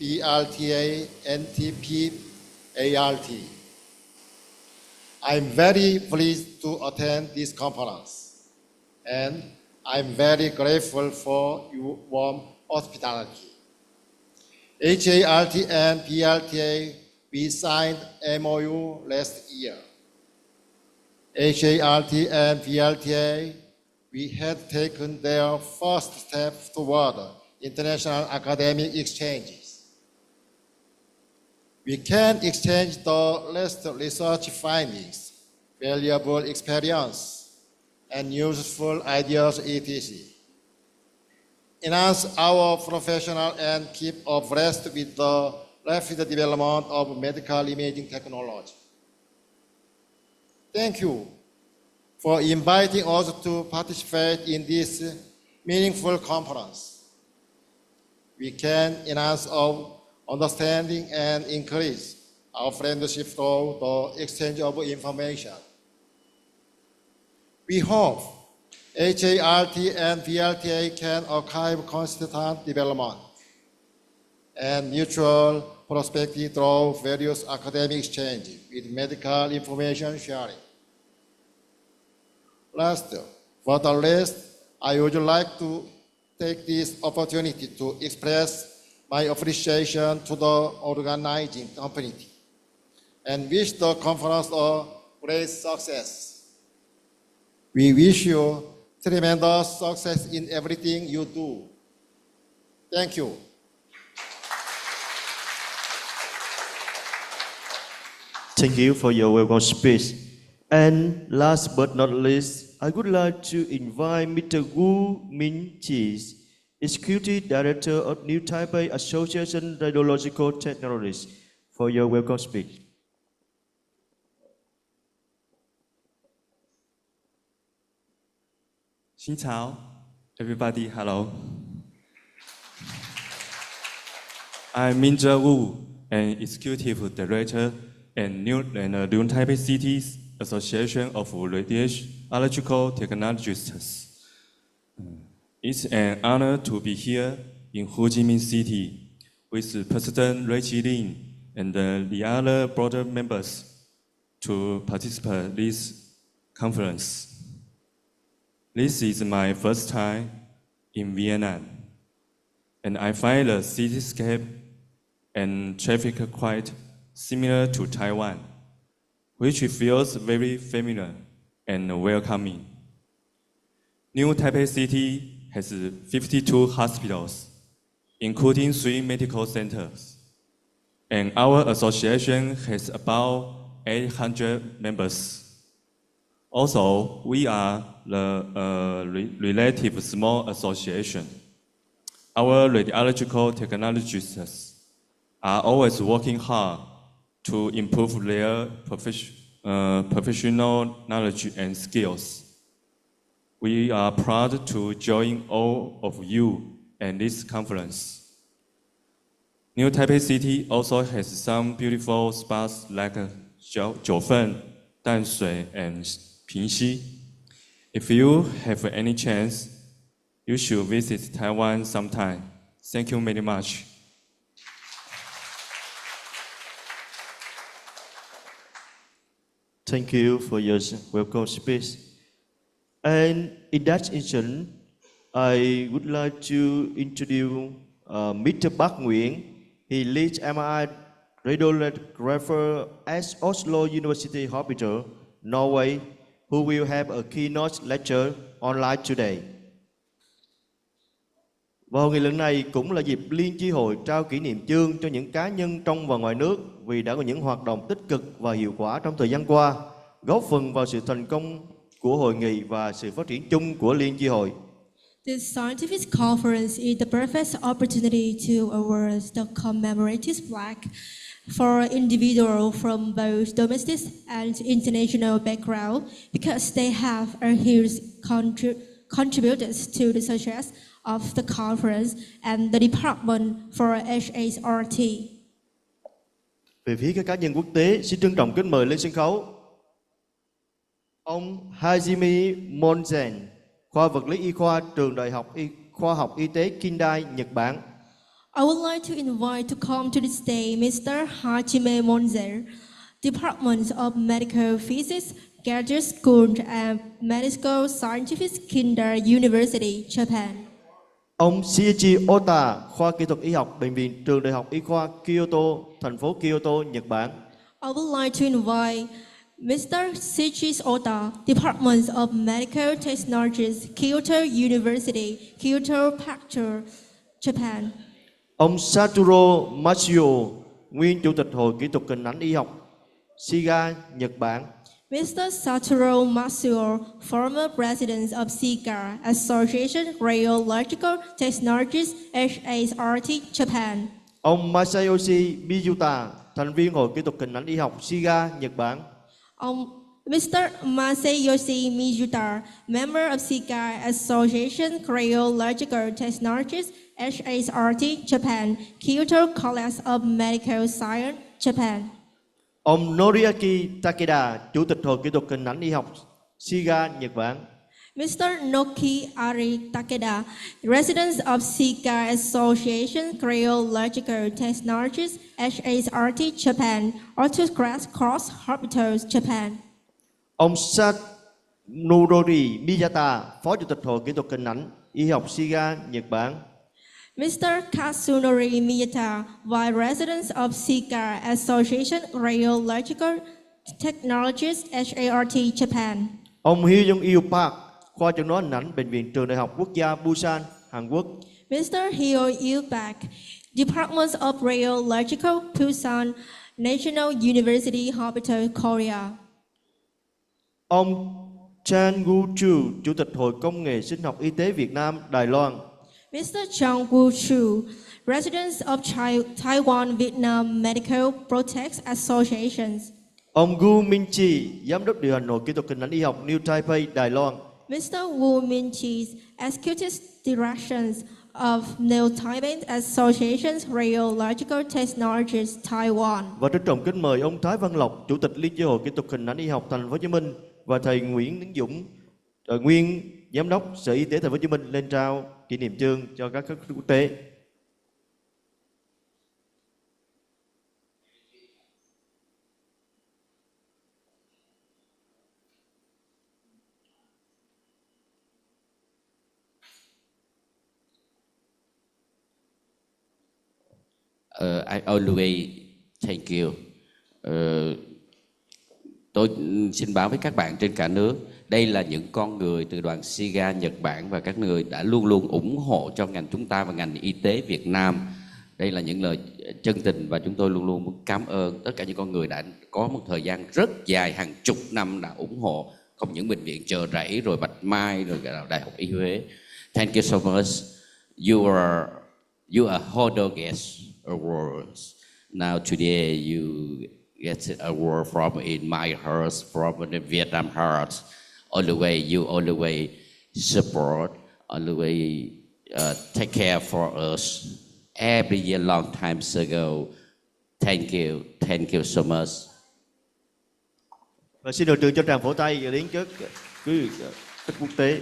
BRTA, Ntpart. I'm very pleased to attend this conference, and I'm very grateful for your warm hospitality. HART and BRTA, we signed MOU last year. HART and BRTA, we had taken their first step toward international academic exchanges. We can exchange the latest research findings, valuable experience, and useful ideas, etc. Enhance our professional and keep abreast with the rapid development of medical imaging technology. Thank you for inviting us to participate in this meaningful conference. We can enhance our understanding and increase our friendship through the exchange of information. We hope HART and BRTA can archive constant development and mutual prosperity through various academic exchanges with medical information sharing. Last but not least, I would like to take this opportunity to express my appreciation to the organizing community and wish the conference a great success. We wish you tremendous success in everything you do. Thank you. Thank you for your welcome speech. And last but not least, I would like to invite Mr. Wu Min-chi, Executive Director of New Taipei Association Radiological Technologists, for your welcome speech. Xin chào, everybody, hello. I'm Minzhe Wu, an Executive Director and New Taipei City's Association of Radiological Technologists. It's an honor to be here in Ho Chi Minh City with President Reggie Lin and the other board members to participate in this conference. This is my first time in Vietnam, and I find the cityscape and traffic quite similar to Taiwan, which feels very familiar and welcoming. New Taipei City has 52 hospitals, including 3 medical centers, and our association has about 800 members. Also, we are the relative small association. Our radiological technologists are always working hard to improve their professional knowledge and skills. We are proud to join all of you at this conference. New Taipei City also has some beautiful spots like Jiufen, Danshui, and Pingxi. If you have any chance, you should visit Taiwan sometime. Thank you very much. Thank you for your welcome speech. And in that instant, I would like to introduce Mr. Park Nguyen. He leads MRI radiographer at Oslo University Hospital, Norway, who will have a keynote lecture online today. Và hội nghị lần này cũng là dịp Liên chi hội trao kỷ niệm chương cho những cá nhân trong và ngoài nước vì đã có những hoạt động tích cực và hiệu quả trong thời gian qua, góp phần vào sự thành công của hội nghị và sự phát triển chung của Liên chi hội. This scientific conference is the perfect opportunity to award the commemorative plaque for individuals from both domestic and international background because they have a huge contributed to the success of the conference and the department for Hart-Sart. Về phía các cá nhân quốc tế, xin trân trọng kính mời lên sân khấu ông Hajime Monzen, khoa vật lý y khoa trường Đại học Khoa học Y tế Kindai, Nhật Bản. I would like to invite to come to this day Mr. Hajime Monzen, Department of Medical Physics, Graduate School and Medical Scientific Kindai University, Japan. Ông Shiichi Ota, khoa kỹ thuật y học bệnh viện trường Đại học Y khoa Kyoto, thành phố Kyoto, Nhật Bản. I would like to invite Mr. Shiichi Ota, Department of Medical Technologies, Kyoto University, Kyoto Prefecture, Japan. Ông Satoru Matsuo, nguyên chủ tịch Hội Kỹ thuật Hình ảnh Y học SIGA, Nhật Bản. Mr. Satoru Matsuo, former president of SIGA, Association Radiological Technologists, Hart-Sart, Japan. Ông Masayoshi Mizuta, thành viên Hội Kỹ thuật Hình ảnh Y học SIGA, Nhật Bản. Mr. Masayoshi Mizuta, member of SIGA, Association Radiological Technologists, Hart-Sart, Japan, Kyoto College of Medical Science, Japan. Ông Noriaki Takeda, chủ tịch Hội Kỹ thuật Hình ảnh Y học SIGA, Nhật Bản. Mr. Nokiari Takeda, resident of SIGA Association Radiological Technologies, Hart-Sart, Japan, Autograph Cross Hospitals, Japan. Ông Sanurori Miyata, phó chủ tịch Hội Kỹ thuật Hình ảnh Y học SIGA, Nhật Bản. Mr. Katsunori Miyata, Vice President of SIGA Association Radiological Technologies, Hart-Sart, Japan. Ông Hyung-il Park, khoa chẩn đoán hình ảnh bệnh viện trường Đại học Quốc gia Busan, Hàn Quốc. Mr. Hyo Il Park, Department of Radiological, Busan National University Hospital, Korea. Ông Chan Gu-chu, Chủ tịch Hội Công nghệ Sinh học Y tế Việt Nam, Đài Loan. Mr. Chang Wu-chu, Resident of Taiwan Vietnam Medical Protect Association. Ông Gu Minh-chi, Giám đốc điều hành Hội Kỹ thuật Hình ảnh Y học New Taipei, Đài Loan. Mr. Wu Min-chi, Executive Director of New Taipei Association Radiological Technologists, Taiwan. Và trân trọng kính mời ông Thái Văn Lộc, Chủ tịch Liên chi hội Kỹ thuật Hình ảnh Y học Thành phố Hồ Chí Minh và thầy Nguyễn Tiến Dũng, nguyên Giám đốc Sở Y tế Thành phố Hồ Chí Minh lên trao kỷ niệm chương cho các khách quốc tế. I always thank you. Tôi xin báo với các bạn trên cả nước, đây là những con người từ đoàn SIGA Nhật Bản và các người đã luôn luôn ủng hộ cho ngành chúng ta và ngành y tế Việt Nam. Đây là những lời chân tình và chúng tôi luôn luôn muốn cảm ơn tất cả những con người đã có một thời gian rất dài, hàng chục năm đã ủng hộ, không những bệnh viện Chợ Rẫy rồi Bạch Mai rồi Đại học Y Huế. Thank you so much. You are honor guest awards. Now today you get an award from in my heart, from the Vietnam heart. Always you always support, always take care for us. Every year, long time ago. Thank you so much. Và xin được trường cho tràng phổ tay đến trước quý khách quốc tế.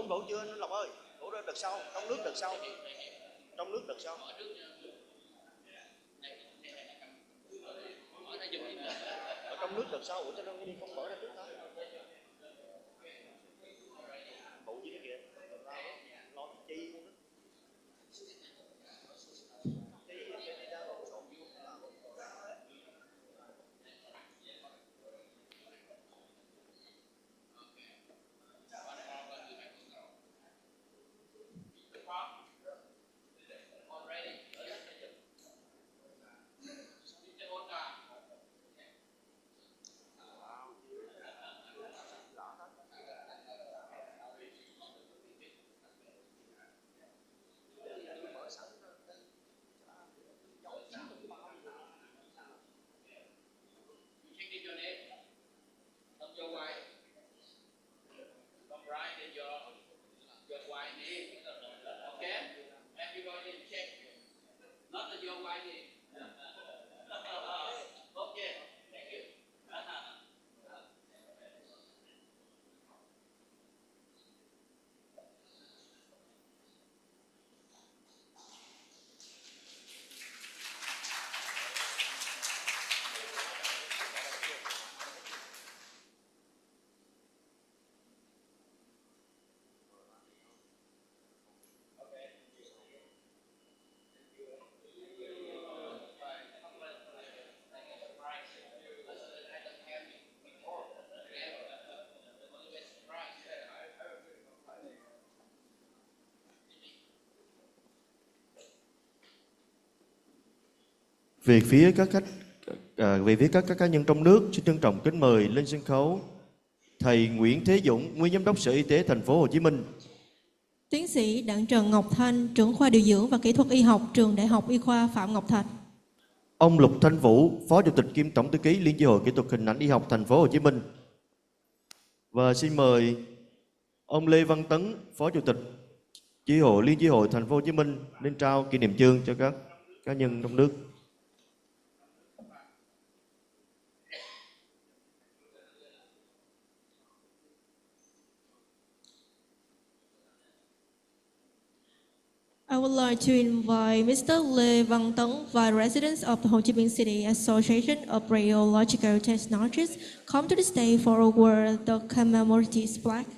Đủ chưa anh Lộc ơi? Đủ rồi, đợt sau, trong nước đợt sau. Trong nước đợt sau. Ở trong nước đợt sau, cho nên đi không mở ra trước đó. Đủ gì kìa. Lo chi luôn đó. Về phía các cá nhân trong nước, xin trân trọng kính mời lên sân khấu thầy Nguyễn Thế Dũng, nguyên giám đốc Sở Y tế Thành phố Hồ Chí Minh. Tiến sĩ Đặng Trần Ngọc Thanh, trưởng khoa điều dưỡng và kỹ thuật y học, trường Đại học Y khoa Phạm Ngọc Thạch. Ông Lục Thanh Vũ, Phó Chủ tịch kiêm Tổng thư ký Liên chi hội Kỹ thuật Hình ảnh Y học Thành phố Hồ Chí Minh. Và xin mời ông Lê Văn Tấn, Phó Chủ tịch Liên chi hội Thành phố Hồ Chí Minh lên trao kỷ niệm chương cho các cá nhân trong nước. I would like to invite Mr. Lê Văn Tấn, Vice President of the Ho Chi Minh City Association of Radiological Technologists, come to the stage for a word the commemorative plaque.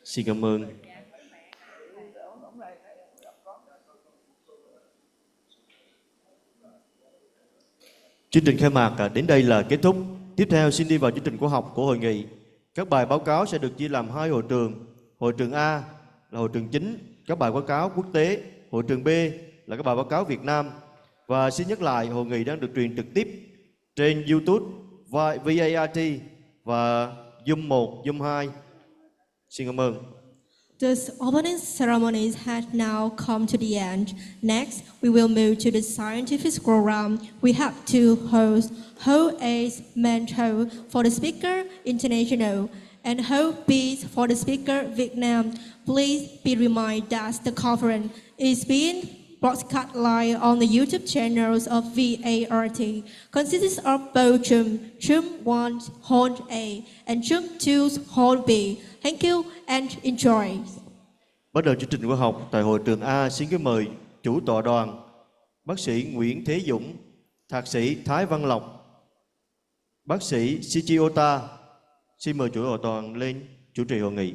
Xin cảm ơn. Chương trình khai mạc đến đây là kết thúc. Tiếp theo xin đi vào chương trình khoa học của hội nghị. Các bài báo cáo sẽ được chia làm hai hội trường. Hội trường A là hội trường chính, các bài báo cáo quốc tế. Hội trường B là các bài báo cáo Việt Nam. Và xin nhắc lại, hội nghị đang được truyền trực tiếp trên YouTube, VART và Zoom 1, Zoom 2. Xin cảm ơn. This opening ceremonies has now come to the end. Next, we will move to the scientific program. We have two hosts, host A mentor for the speaker international and host B for the speaker Vietnam. Please be reminded that the conference is being broadcast live on the YouTube channels of VART, consists of both Zoom 1 Hall A and Zoom 2 Hall B. Thank you and enjoy. Bắt đầu chương trình khoa học tại hội trường A, xin kính mời chủ tọa đoàn, bác sĩ Nguyễn Thế Dũng, thạc sĩ Thái Văn Lộc, bác sĩ Shichiota. Xin mời chủ tọa đoàn lên chủ trì hội nghị.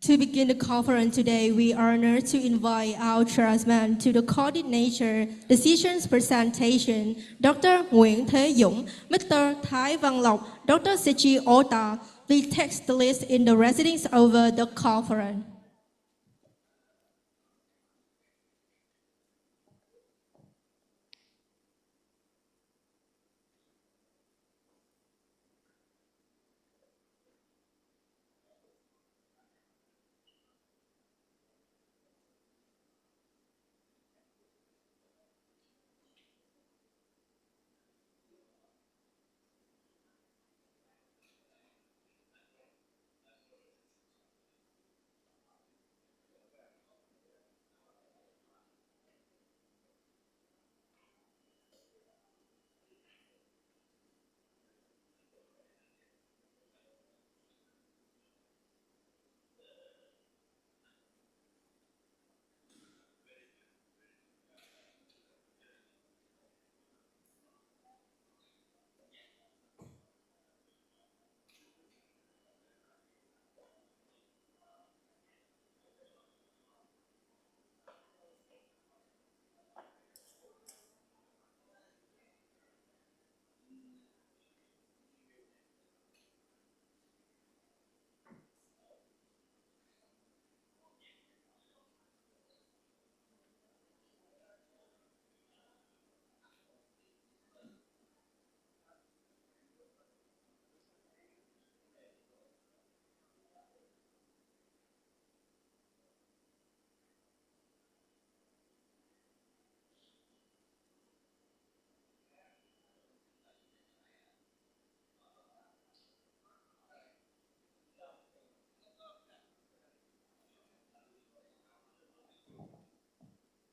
To begin the conference today, we are honored to invite our chairman to the coordinator decisions presentation, Dr. Nguyễn Thế Dũng, Mr. Thái Văn Lộc, Dr. Seiji Ota. Please take the list in the residence over the conference.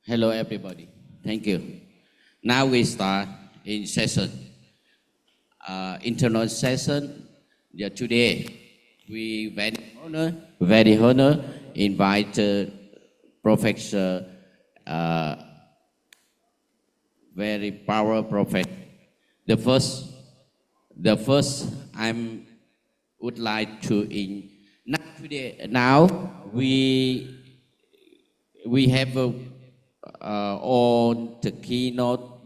Hello, everybody. Thank you. Now we start in session, internal session. Yeah, today we very honor invite Professor, very power professor. The first I would like to now we have on the keynote,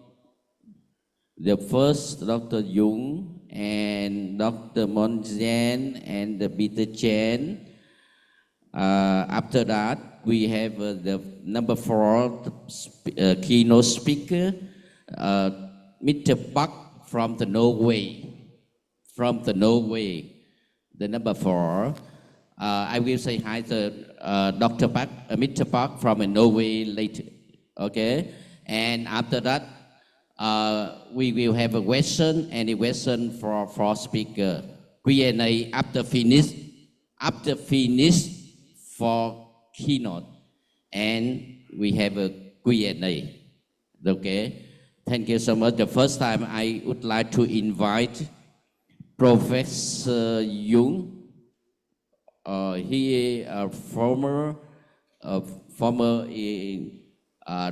the first Dr. Jung and Dr. Monjan and the Peter Chen. After that, we have the number 4 keynote speaker, Mr. Park from the Norway. The number 4. I will say hi to Dr. Park, Mr. Park from Norway later. Okay, and after that, we will have a question, any question for speaker. Q&A after finish for keynote, and we have a Q&A. Okay, thank you so much. The first time I would like to invite Professor Jung. He is a former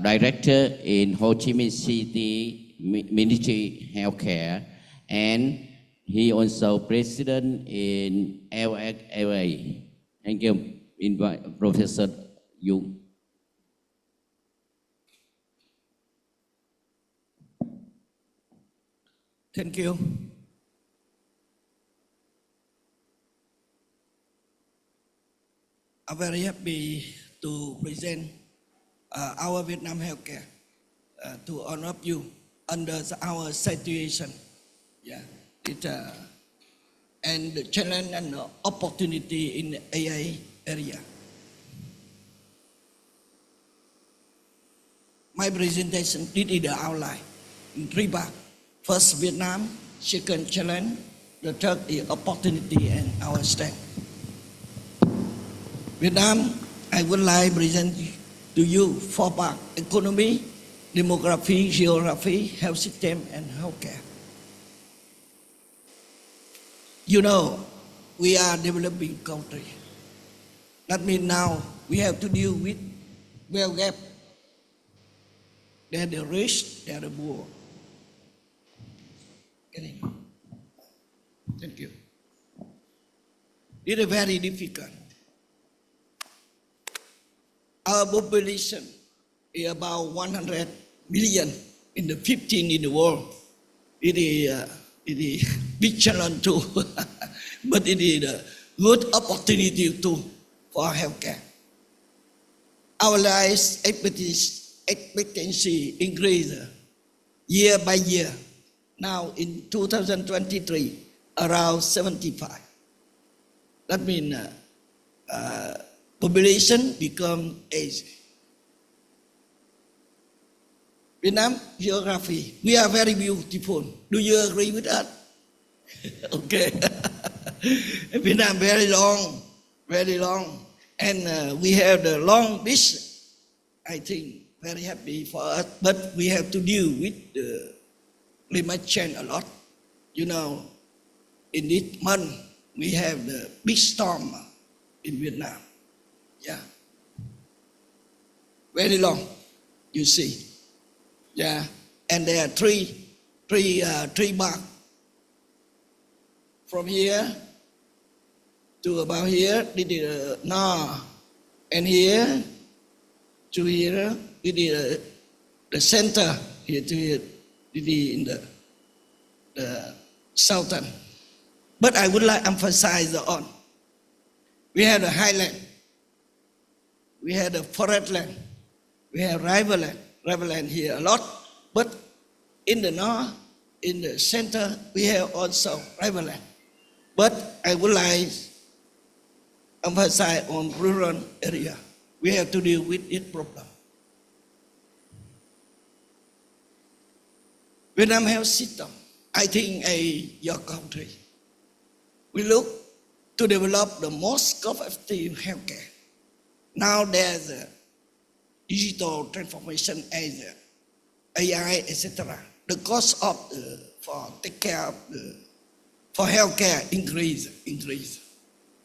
director in Ho Chi Minh City Ministry Healthcare, and he also president in LA. Thank you. Invite Professor Jung. Thank you. I'm very happy to present our Vietnam healthcare to all of you under our situation. Yeah, and the challenge and the opportunity in the AI area. My presentation did the outline in 3 parts. First, Vietnam. Second, challenge. The third is opportunity and our strength. Vietnam, I would like to present to you 4 parts: economy, demography, geography, health system, and healthcare. You know, we are a developing country. That means now we have to deal with wealth gap. They're the rich, they're the poor. Thank you. It is very difficult. Our population is about 100 million in the 15 in the world. It is big challenge too, but it is a good opportunity too for healthcare. Our life expectancy increase year by year. Now in 2023, around 75. That means population become aged. Vietnam geography, we are very beautiful. Do you agree with that? Okay. Vietnam very long, and we have the long beach. I think very happy for us, but we have to deal with the climate change a lot. You know, in this month we have the big storm in Vietnam. Yeah, very long, you see. Yeah, and there are three marks from here to about here. This is north, and here to here. This is the center. Here to here. This is in the southern. But I would like to emphasize on. We have the highland. We have the forest land. We have riverland here a lot. But in the north, in the center, we have also riverland. But I would like to emphasize on rural area. We have to deal with this problem. Vietnam health system, I think your country, we look to develop the most cost-effective healthcare. Now there's digital transformation as AI, etc. The cost of for take care of for healthcare increase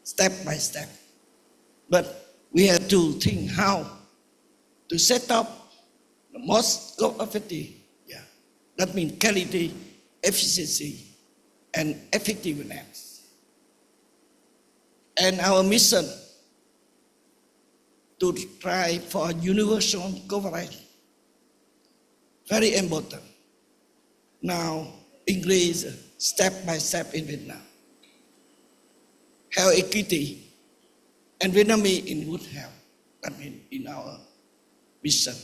step by step. But we have to think how to set up the most cost-effective. Yeah, that means quality, efficiency, and effectiveness. And our mission to try for universal coverage, very important. Now, increase step by step in Vietnam. Health equity and Vietnamese in good health. That means in our mission.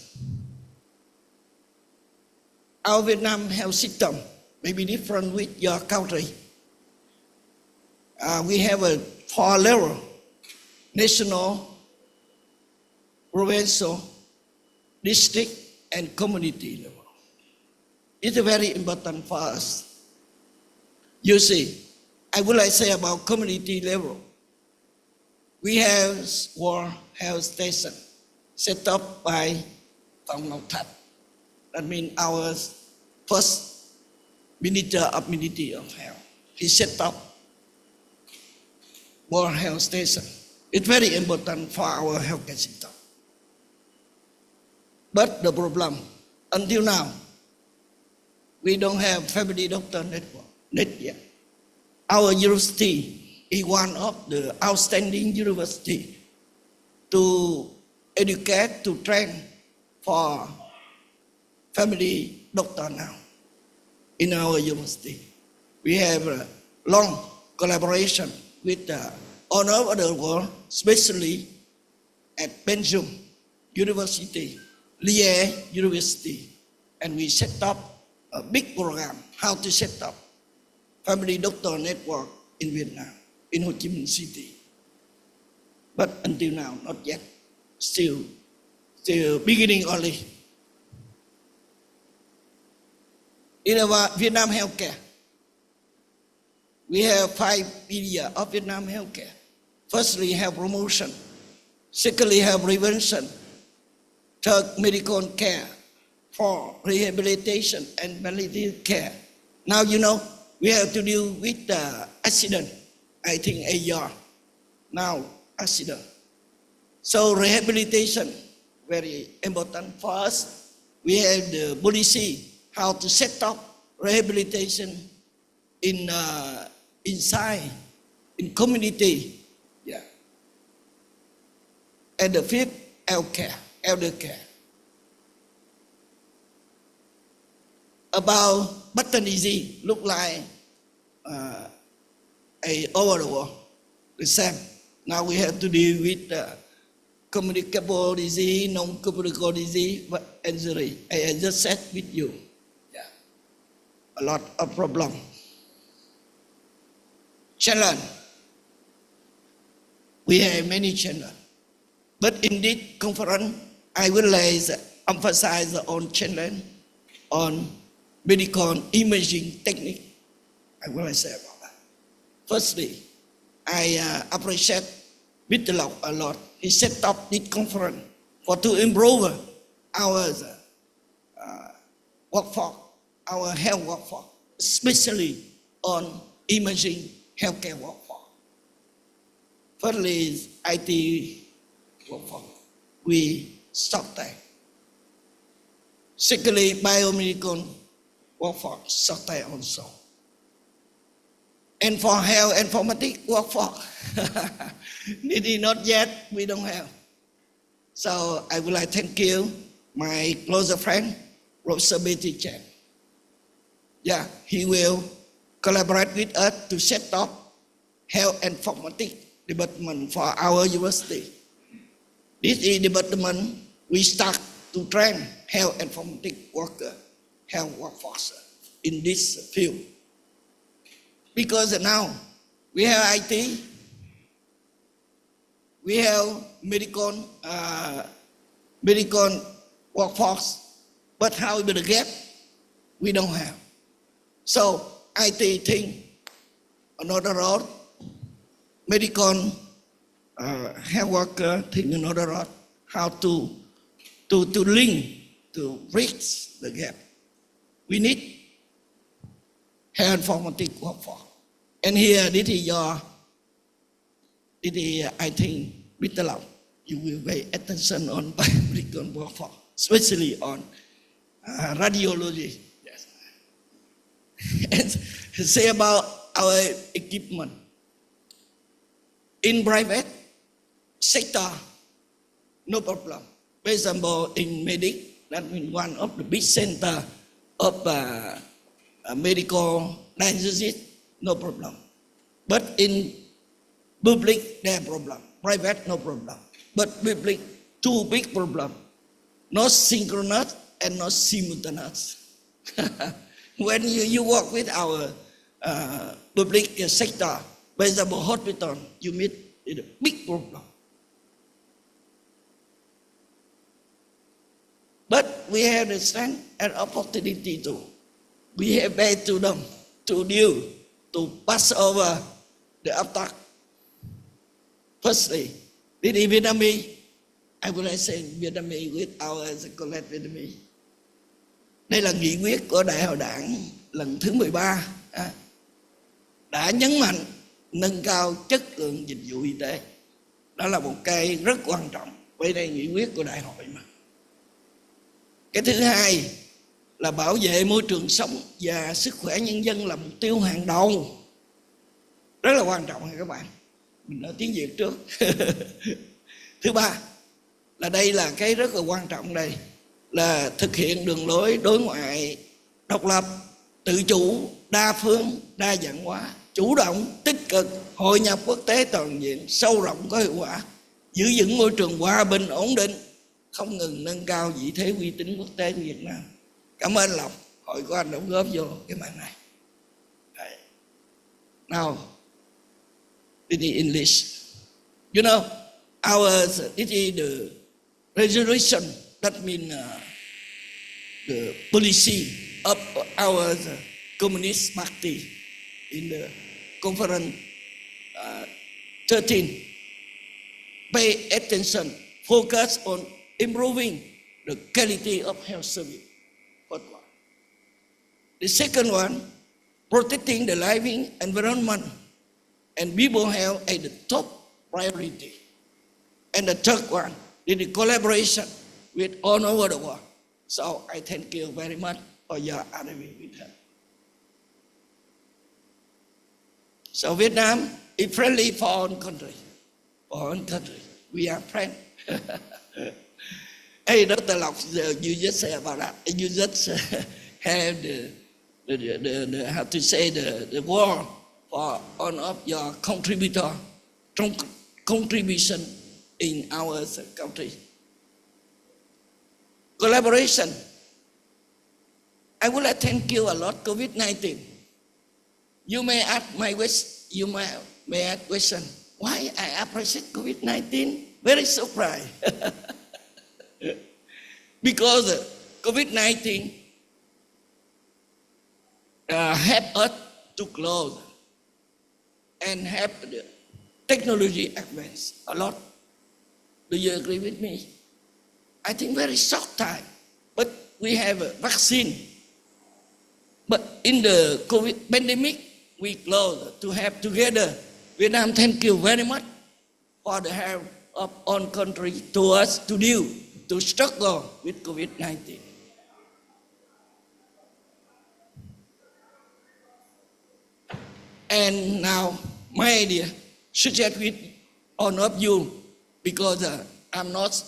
Our Vietnam health system may be different with your country. We have a 4 level: national, provincial, district, and community level. It's very important for us. You see, I would like to say about community level. We have World Health Station set up by Pham Ngọc Thạch. That means our first Minister of Health. He set up World Health Station. It's very important for our healthcare system. But the problem, until now, we don't have family doctor network yet. Our university is one of the outstanding university to educate, to train for family doctor now in our university. We have a long collaboration with all over the world, especially at Belgium University, Liège University, and we set up a big program how to set up family doctor network in Vietnam, in Ho Chi Minh City. But until now, not yet. Still beginning only. In our Vietnam healthcare, we have 5 pillars of Vietnam healthcare. Firstly, health promotion. Secondly, health prevention. Third, medical care. 4, rehabilitation and palliative care. Now, you know, we have to deal with accident. I think a year. Now, accident. So rehabilitation, very important for us. We have the policy, how to set up rehabilitation in inside, in community. Yeah. And the 5th, elder care. About Button disease, look like over the world, the same. Now we have to deal with communicable disease, non-communicable disease, but injury. I just said with you. Yeah. A lot of problem. Challenge. We have many challenges. But in this conference, I will emphasize on challenge, on medical imaging technique. I will say about that. Firstly, I appreciate Mr. Lộc a lot. He set up this conference to improve our workforce, our health workforce, especially on imaging healthcare workforce. Firstly, is IT workforce. We stop there. Secondly, biomedical workforce, stop there also. And for health informatics workforce, maybe not yet, we don't have. So I would like to thank you, my closer friend, Professor Betty Chen. Yeah, he will collaborate with us to set up health informatics department for our university. This is department we start to train health informatics worker, health workforce in this field. Because now we have IT, we have medical workforce, but how we will get, we don't have. So IT think another road, medical health worker think another road, how to to link, to bridge the gap. We need health informatics workforce. And here, this is I think, Mr. Long, you will pay attention on biomedical workforce, especially on radiology. Yes. And say about our equipment. In private sector, no problem. For example, in medic, that means one of the big center of medical diagnosis, no problem. But in public, there are problem. Private, no problem. But public, two big problem. Not synchronous and not simultaneous. When you work with our public sector, for example, hospital, you meet with a big problem. But we have the strength and opportunity to. We have made to them to deal, to pass over the attack. Firstly, this is Vietnamese. I would like to say Vietnamese with our collect Vietnamese. Đây là nghị quyết của Đại hội Đảng lần thứ 13 đã nhấn mạnh nâng cao chất lượng dịch vụ y tế. Đó là một cái rất quan trọng. Bởi đây nghị quyết của đại hội mà. Cái thứ hai là bảo vệ môi trường sống và sức khỏe nhân dân là mục tiêu hàng đầu. Rất là quan trọng các bạn. Mình nói tiếng Việt trước. Thứ ba là đây là cái rất là quan trọng đây, là thực hiện đường lối đối ngoại độc lập, tự chủ, đa phương, đa dạng hóa, chủ động, tích cực, hội nhập quốc tế toàn diện, sâu rộng có hiệu quả, giữ vững môi trường hòa bình ổn định, không ngừng nâng cao vị thế uy tín quốc tế của Việt Nam. Cảm ơn Lộc, hội của anh đóng góp vô cái màn này. Now, this is English. You know, this is the resolution, that means the policy of our Communist Party in the conference 13. Pay attention, focus on improving the quality of health service. First one. The second one, protecting the living environment and people health as the top priority. And the third one is the collaboration with all over the world. So I thank you very much for your attending with her. So Vietnam is friendly for all countries. For all countries, we are friends. Hey, Dr. Lộc, you just say about that. You just have the how to say the word for all of your contribution in our country. Collaboration. I would like to thank you a lot. COVID-19. You may ask may ask question. Why I appreciate COVID-19? Very surprised. Because COVID-19 helped us to close and help the technology advance a lot. Do you agree with me? I think very short time, but we have a vaccine. But in the COVID pandemic, we close to have together. Vietnam, thank you very much for the help of all countries to us to deal, to struggle with COVID-19. And now, my idea, suggest with all of you, because I'm not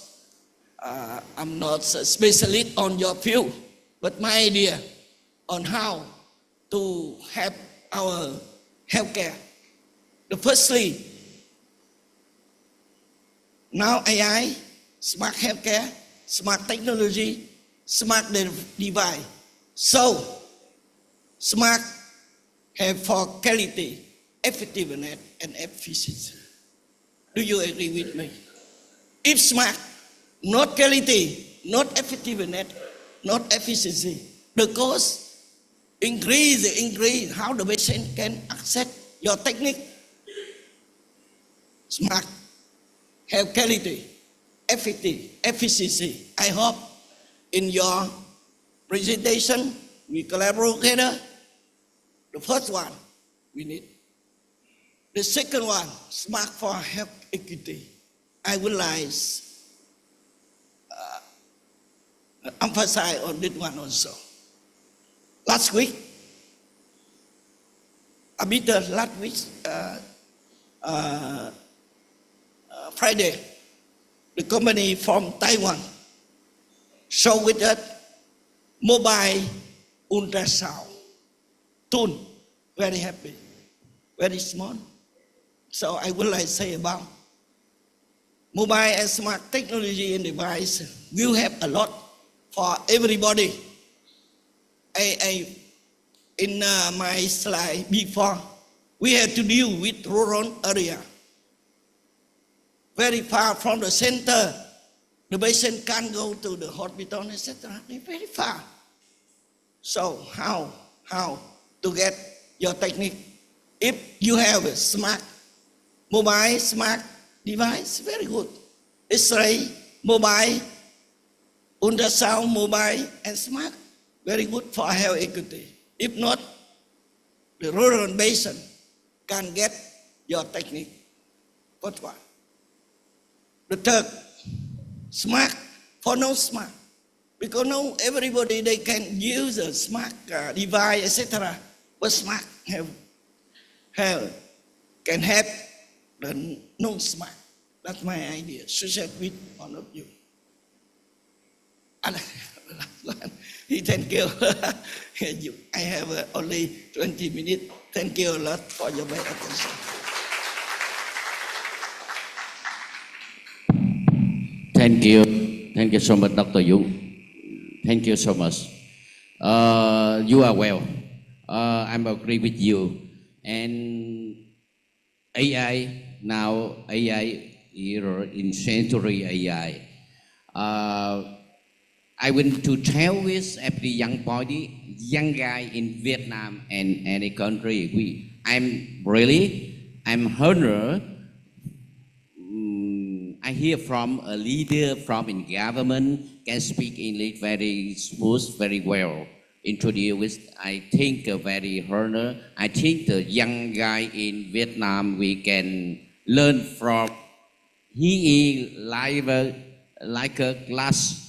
a specialist on your field, but my idea on how to help our healthcare. The firstly, now AI, smart healthcare, smart technology, smart device. So, smart have for quality, effectiveness, and efficiency. Do you agree with me? If smart, not quality, not effectiveness, not efficiency, the cost increase, how the patient can access your technique. Smart, have quality, efficiency. I hope in your presentation we collaborate together. The first one we need. The second one, smart for health equity. I would like emphasize on this one also. Last week, Friday, the company from Taiwan showed with us mobile ultrasound tool. Very happy, very small. So I would like to say about mobile and smart technology and device will have a lot for everybody. In my slide before, we had to deal with rural area. Very far from the center, the patient can't go to the hospital, etc. They're very far. So how to get your technique? If you have a smart mobile, smart device, very good. X-ray, mobile, ultrasound, mobile, and smart, very good for health equity. If not, the rural patient can get your technique. First one. The third, smart for no smart. Because now everybody, they can use a smart device, etc. But smart can help the non-smart. That's my idea. Share with all of you. And thank you. I have only 20 minutes. Thank you a lot for your very attention. Thank you so much, Dr. Dung. Thank you so much. You are well. I'm agree with you. And AI now, AI in century AI. I want to tell with every young body, young guy in Vietnam and any country. I'm honored. I hear from a leader from in government can speak English very smooth, very well. Introduce, I think very honored. I think the young guy in Vietnam we can learn from. He is like a glass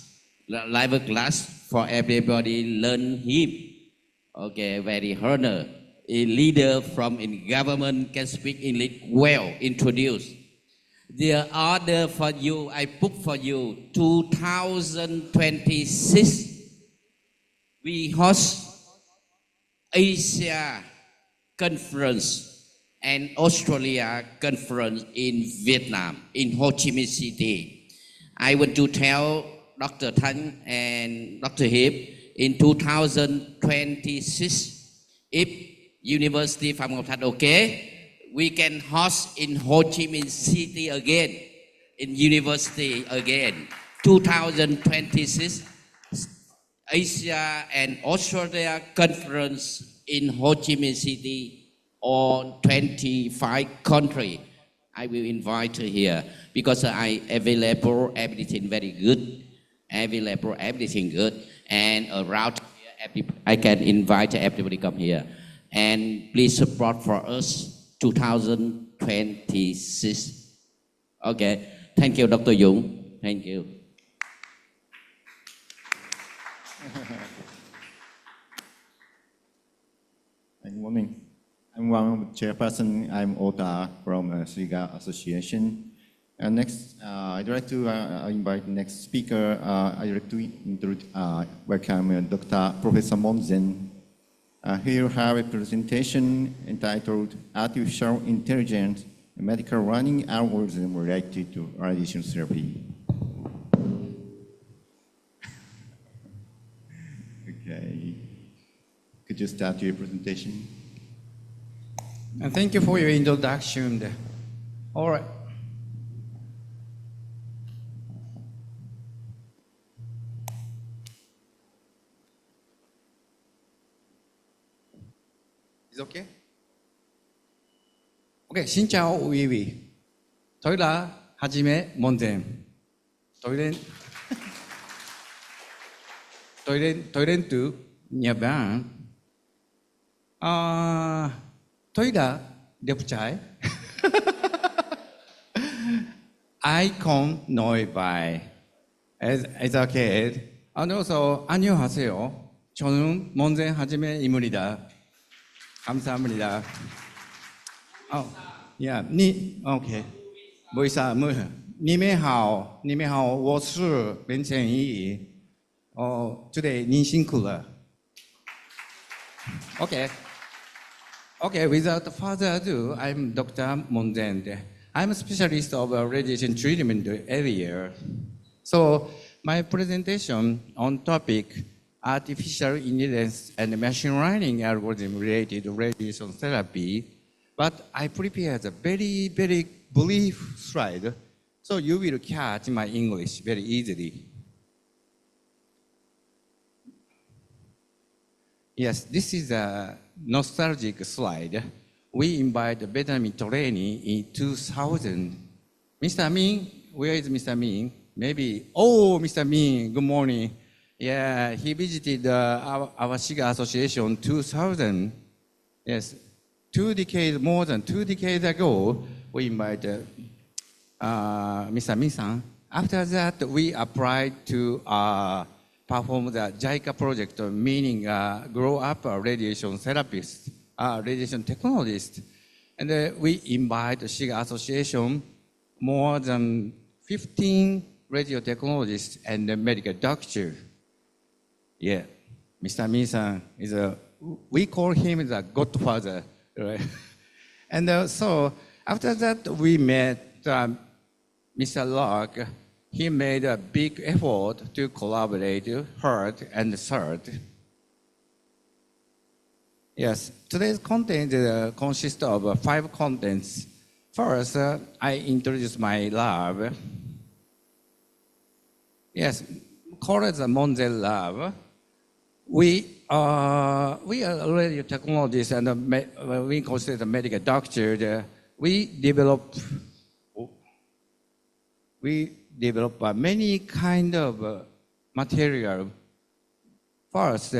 for everybody learn him. Okay, very honored. A leader from in government can speak English well. Introduce. The order for you, I book for you 2026. We host Asia Conference and Australia Conference in Vietnam, in Ho Chi Minh City. I want to tell Dr. Thanh and Dr. Hiệp in 2026, if University Phạm Ngọc Thạch okay, we can host in Ho Chi Minh City again, in university again. 2026, Asia and Australia Conference in Ho Chi Minh City on 25 countries. I will invite her here because I available everything very good, available everything good, and around here I can invite everybody come here. And please support for us 2026. Okay, thank you, Dr. Dung. Thank you. Good morning. I'm one of the chairperson. I'm Ota from Sriga Association. And next, I'd like to invite the next speaker. I'd like to welcome Dr. Professor Monzen. Here you have a presentation entitled Artificial Intelligence, a Medical Learning Algorithm Related to Radiation Therapy. Okay. Could you start your presentation? And thank you for your introduction. All right. Is it okay? Okay, xin chào quý vị. Tôi là Hajime Monzen. tôi đến từ Nhật Bản. Tôi đã đẹp trai. I không nói bài as a kid. And also, 안녕하세요. 저는 먼저 하지메입니다. 감사합니다. Yeah, okay. 不好意思啊，你们好，我是林晨毅。today 您辛苦了。Okay, without further ado, I'm Dr. Mondend. I'm a specialist of radiation treatment area. So my presentation on topic artificial intelligence and machine learning algorithm related to radiation therapy. But I prepared a very, very brief slide, so you will catch my English very easily. Yes, this is a nostalgic slide. We invited Vietnamese training in 2000. Mr. Min, where is Mr. Min? Maybe, Mr. Min, good morning. Yeah, he visited our SIGA Association 2000. Yes, more than 2 decades ago, we invited Mr. Min-san. After that, we applied to perform the JICA project, meaning grow up radiation therapists, radiation technologists. And we invite the SIGA Association more than 15 radio technologists and medical doctors. Yeah, Mr. Min-san is we call him the godfather, right? And so after that, we met Mr. Locke. He made a big effort to collaborate Hart-Sart-Brta-Ntpart. Yes, today's content consists of 5 contents. First, I introduce my lab. Yes, called the Monzel Lab. We are radio technologists and we consider the medical doctor. We develop many kind of material. First,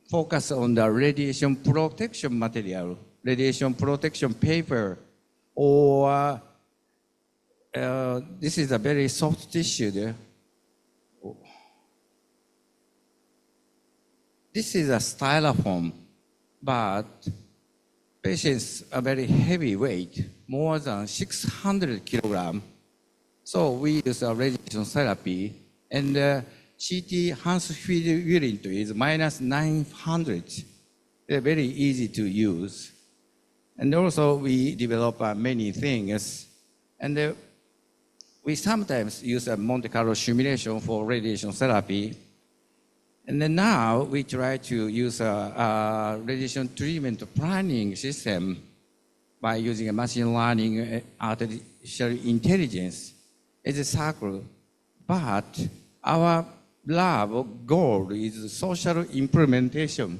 focus on the radiation protection material, radiation protection paper, or this is a very soft tissue. This is a styrofoam, but patients are very heavy weight, more than 600 kilograms. So we use a radiation therapy, and CT Hans-Field unit is minus 900. They're very easy to use. And also we develop many things. And we sometimes use a Monte Carlo simulation for radiation therapy. And then now we try to use a radiation treatment planning system by using a machine learning, artificial intelligence. It's a circle, but our lab goal is social implementation.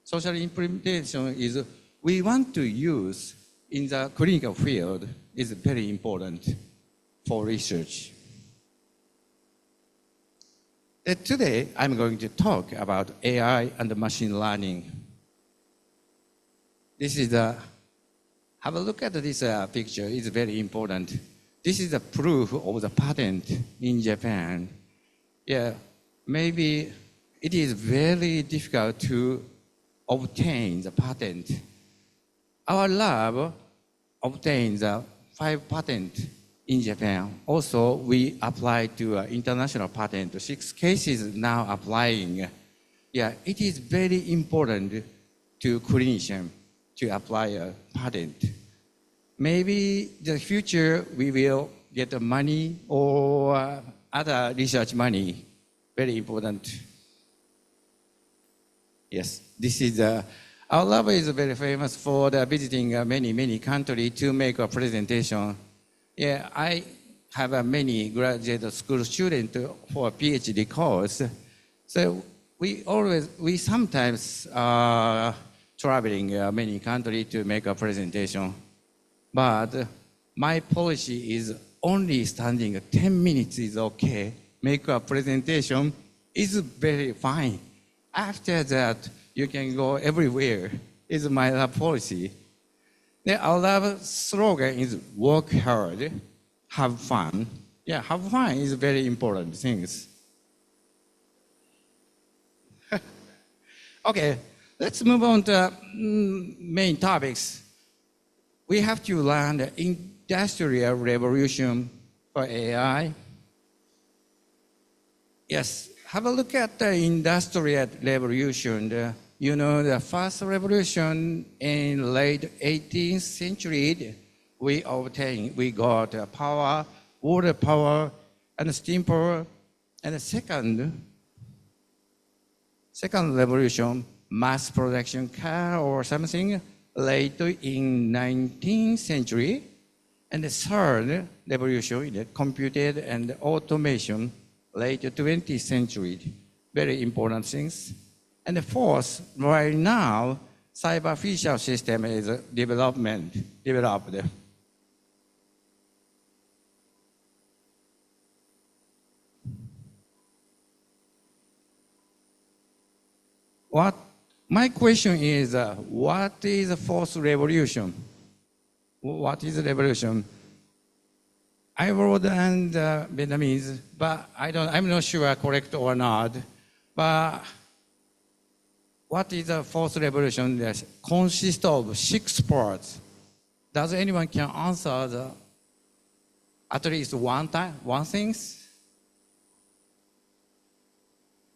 Social implementation is we want to use in the clinical field is very important for research. Today, I'm going to talk about AI and machine learning. This is have a look at this picture, it's very important. This is a proof of the patent in Japan. Yeah, maybe it is very difficult to obtain the patent. Our lab obtained 5 patents in Japan. Also, we applied to international patent, 6 cases now applying. Yeah, it is very important to clinicians to apply a patent. Maybe in the future we will get the money or other research money. Very important. Yes, this is our lab is very famous for visiting many countries to make a presentation. Yeah, I have many graduate school students for a PhD course. So we sometimes traveling many countries to make a presentation. But my policy is only standing 10 minutes is okay. Make a presentation is very fine. After that, you can go everywhere. Is my lab policy. Then our lab slogan is work hard, have fun. Yeah, have fun is very important things. Okay, let's move on to main topics. We have to learn the industrial revolution for AI. Yes, have a look at the industrial revolution. The first revolution in late 18th century, we got power, water power, and steam power. And the second revolution, mass production car or something, later in 19th century. And the third revolution, the computer and automation, later 20th century. Very important things. And the fourth, right now, cyber physical system is developed. My question is, what is the fourth revolution? What is the revolution? I wrote in Vietnamese, but I'm not sure correct or not. But what is the fourth revolution that consists of 6 parts? Does anyone can answer at least one thing?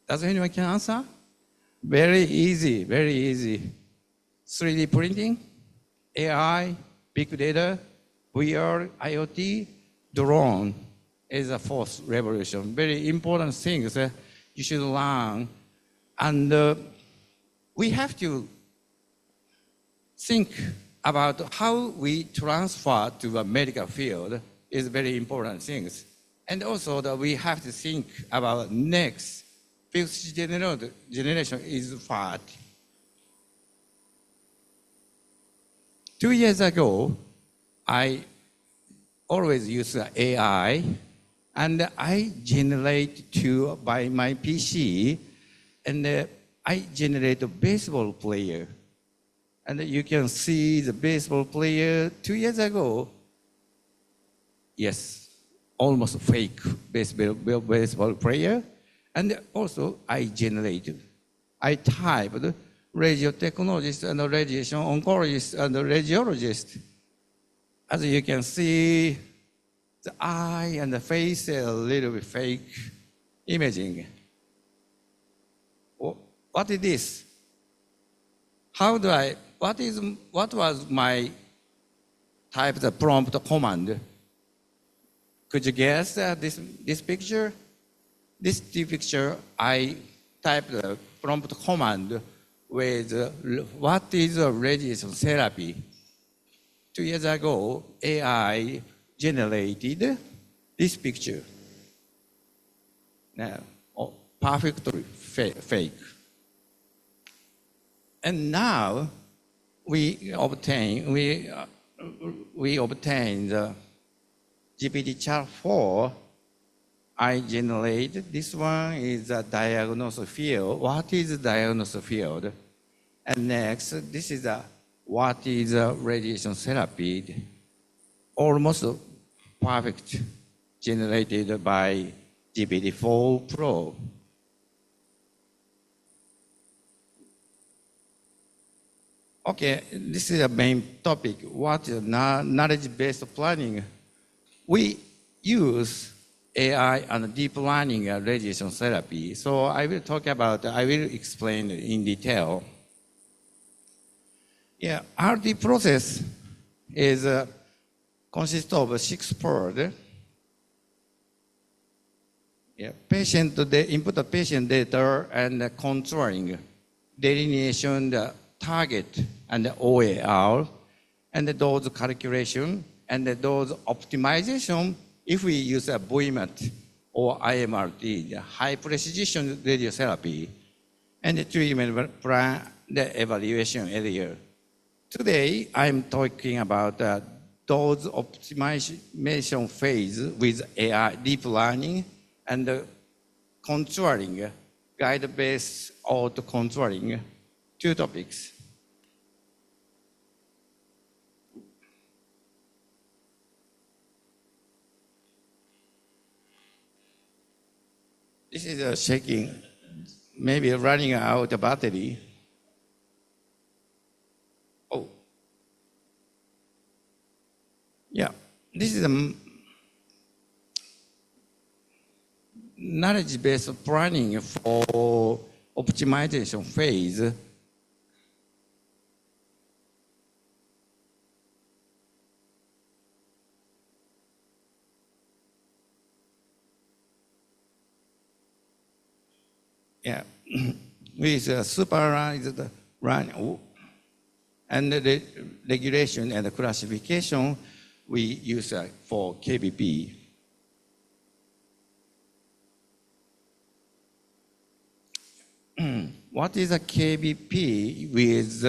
Does anyone can answer? Very easy, very easy. 3D printing, AI, big data, VR, IoT, drone is the fourth revolution. Very important things you should learn. And we have to think about how we transfer to a medical field is very important things. And also that we have to think about next fifth generation is what? 2 years ago, I always use AI, and I generate by my PC, and I generate a baseball player. And you can see the baseball player 2 years ago. Yes, almost fake baseball player. And also I typed radiotechnologist and radiation oncologist and radiologist. As you can see, the eye and the face are a little bit fake imaging. What is this? What was my type the prompt command? Could you guess this picture? This picture, I typed the prompt command with what is radiation therapy. 2 years ago, AI generated this picture. Now, perfectly fake. And now we obtain the GPT-4. I generated this one is a diagnosis field. What is a diagnosis field? And next, this is what is radiation therapy. Almost perfect, generated by GPT-4 Pro. Okay, this is the main topic. What is knowledge-based planning? We use AI and deep learning radiation therapy. So I will explain in detail. Yeah, RD process consists of 6 parts. Yeah, input the patient data and controlling, delineation, the target and the OAR, and the dose calculation, and the dose optimization if we use a BOIMAT or IMRT, the high precision radiotherapy, and the treatment plan, the evaluation area. Today, I'm talking about dose optimization phase with AI, deep learning, and contouring, guide-based auto contouring, two topics. This is shaking, maybe running out of battery. Oh, yeah, this is a knowledge-based planning for optimization phase. Yeah, with supervised run and the regulation and the classification we use for KBP. What is a KBP with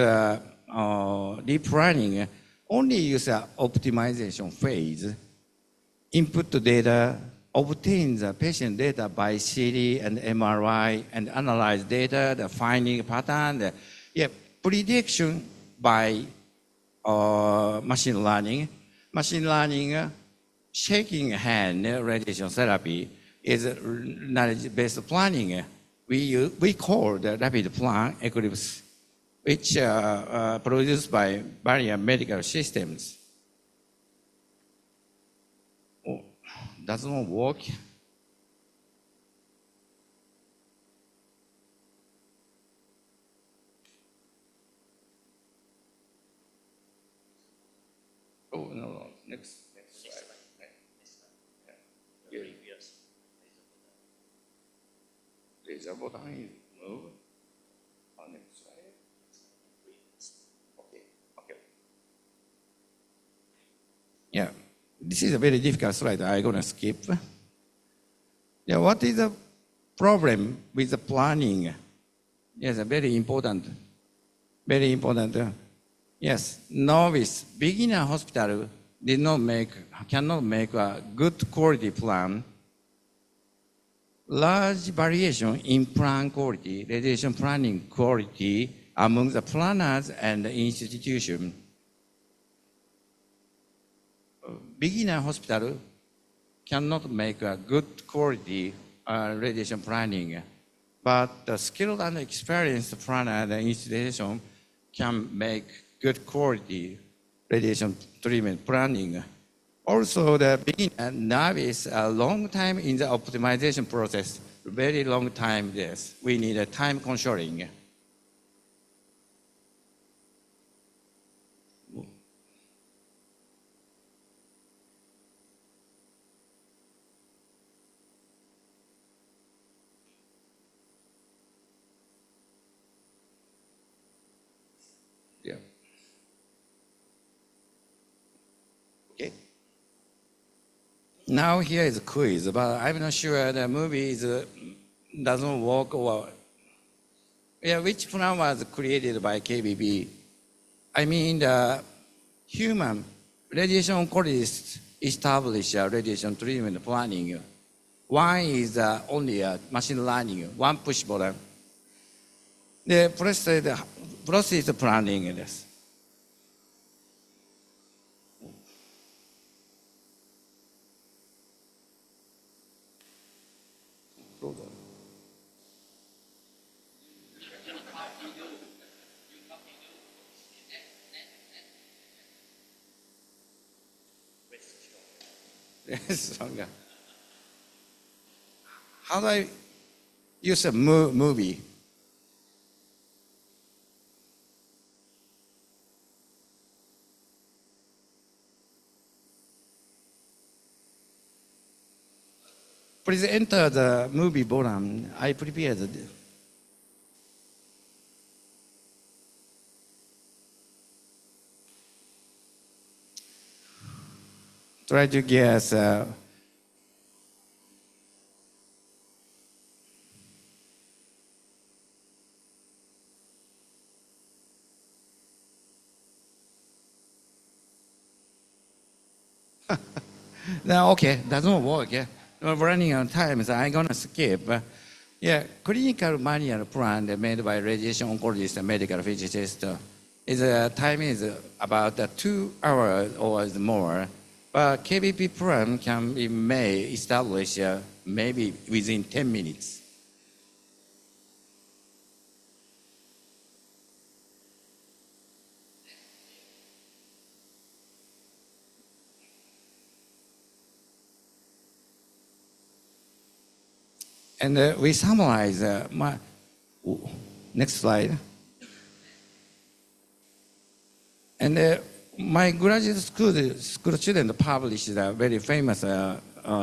deep learning? Only use optimization phase. Input data, obtain the patient data by CT and MRI, and analyze data, the finding pattern, prediction by machine learning. Machine learning, shaking hand radiation therapy is knowledge-based planning. We call the rapid plan Eclipse, which produced by Barrier Medical Systems. Oh, does not work. Oh, no, next slide. Laser button is moved. Next slide. Okay. Yeah, this is a very difficult slide. I'm going to skip. Yeah, what is the problem with the planning? Yes, very important. Very important. Yes, novice, beginner hospital cannot make a good quality plan. Large variation in plan quality, radiation planning quality among the planners and the institution. Beginner hospital cannot make a good quality radiation planning, but the skilled and experienced planner and the institution can make good quality radiation treatment planning. Also, the beginner novice a long time in the optimization process, very long time, yes. We need a time controlling. Yeah. Okay. Now here is a quiz, but I'm not sure the movie doesn't work or which plan was created by KBP. I mean the human radiation oncologists establish radiation treatment planning. One is only machine learning, one push button. The process planning is. How do I use a movie? Please enter the movie button. I prepared. Try to guess. Now, okay, doesn't work. Yeah, we're running out of time, so I'm gonna skip. Yeah, clinical manual plan made by radiation oncologist and medical physicist time is about 2 hours or more. But KBP plan can be made established maybe within 10 minutes. And we summarize next slide. And my graduate school student published a very famous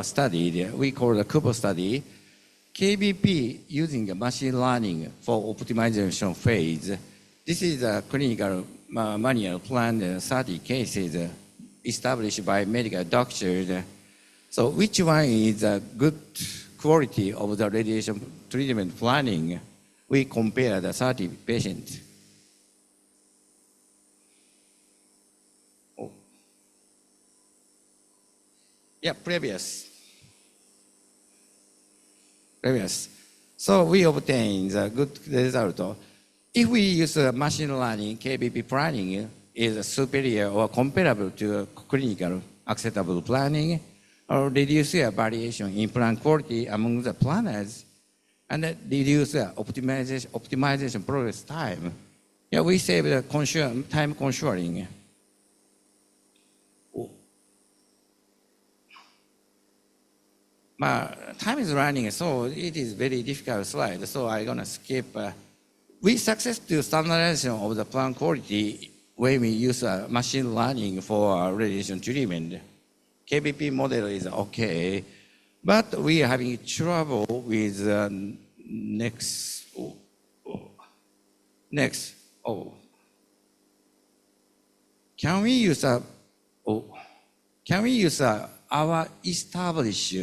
study we call the Cooper study, KBP using machine learning for optimization phase. This is a clinical manual plan, 30 cases established by medical doctors. So which one is a good quality of the radiation treatment planning? We compare the 30 patients. Oh. Yeah, previous. So we obtain a good result. If we use machine learning, KBP planning is superior or comparable to clinical acceptable planning, or reduce variation in plan quality among the planners, and reduce optimization progress time. Yeah, we save the time consuring. Time is running, so it is very difficult slide, so I'm gonna skip. We success to standardization of the plan quality when we use machine learning for radiation treatment. KBP model is okay, but we are having trouble with next. Can we use our established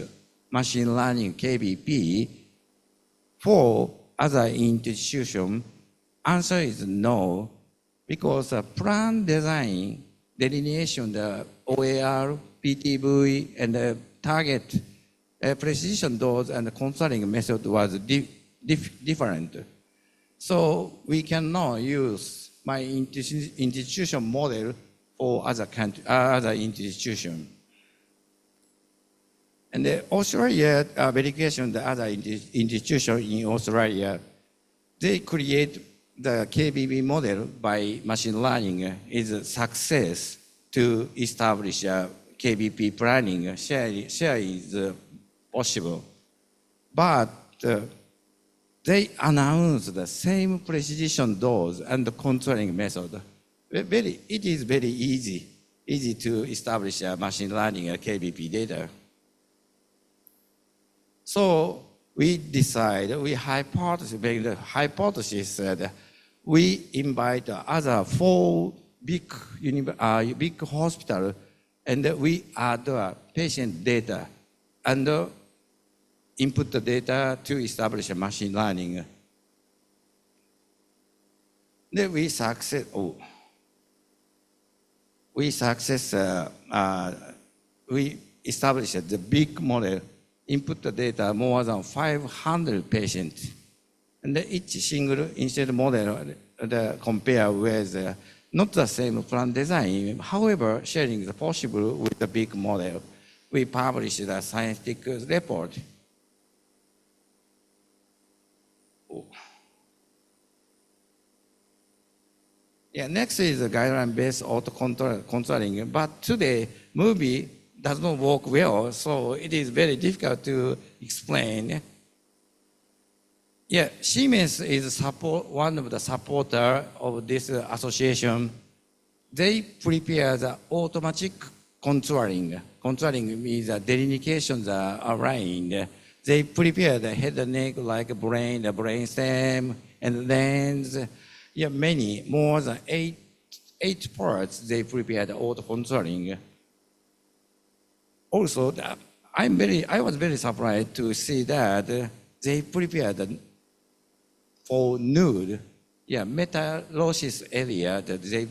machine learning KBP for other institutions? Answer is no, because plan design, delineation, the OAR, PTV, and the target precision dose and the controlling method was different. So we cannot use my institution model for other institution. And Australia verification, the other institution in Australia, they create the KBP model by machine learning is a success to establish KBP planning. Share is possible, but they announce the same precision dose and the controlling method. It is very easy to establish machine learning KBP data. So we hypothesis that we invite other 4 big hospitals, and we add patient data and input the data to establish a machine learning. Then we established the big model, input the data more than 500 patients. And each single instead model compare with not the same plan design. However, sharing is possible with the big model. We published a scientific report. Yeah, next is the guideline-based auto-controlling. But today, movie does not work well, so it is very difficult to explain. Yeah, Siemens is one of the supporters of this association. They prepare the automatic controlling. Controlling means the delineations are aligned. They prepare the head and neck like brain, the brain stem, and lens. Yeah, more than eight parts they prepare the auto-controlling. Also, I was very surprised to see that they prepared for nude, meta-losses area that they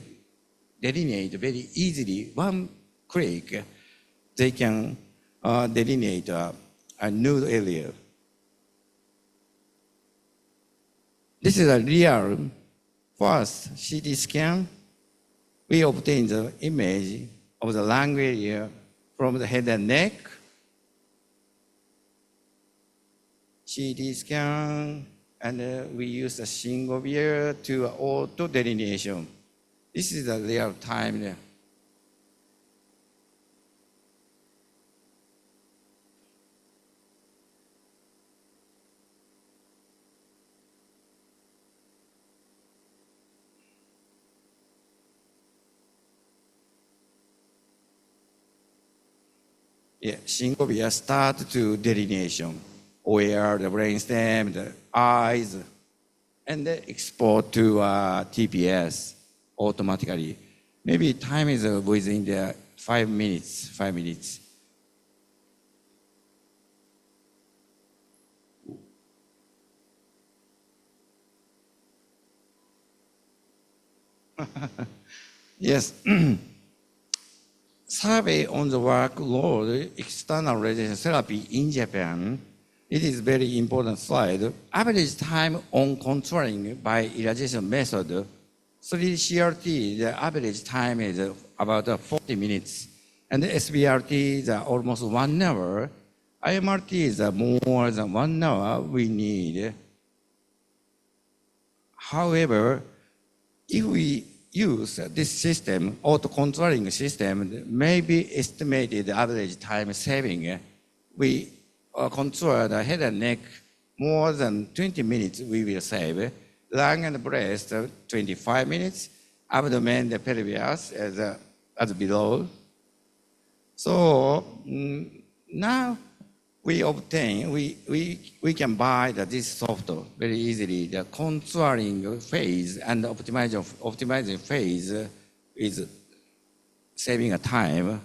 delineate very easily, one click. they can delineate a new area. This is a real first CT scan. We obtain the image of the lung area from the head and neck. CT scan, and we use a single view to auto delineation. This is the real time there. Yeah, single view start to delineation, where the brainstem, the eyes, and then export to TPS automatically. Maybe time is within the 5 minutes, 5 minutes. Yes. Survey on the workload, external radiation therapy in Japan. It is very important slide. Average time on contouring by irradiation method, 3CRT, the average time is about 40 minutes. And the SBRT is almost 1 hour. IMRT is more than 1 hour we need. However, if we use this system, auto-contouring system, maybe estimated average time saving. We contour the head and neck more than 20 minutes we will save. Lung and breast, 25 minutes. Abdomen, the pelvis, as below. So now we obtain, we can buy this software very easily. The contouring phase and the optimizing phase is saving a time.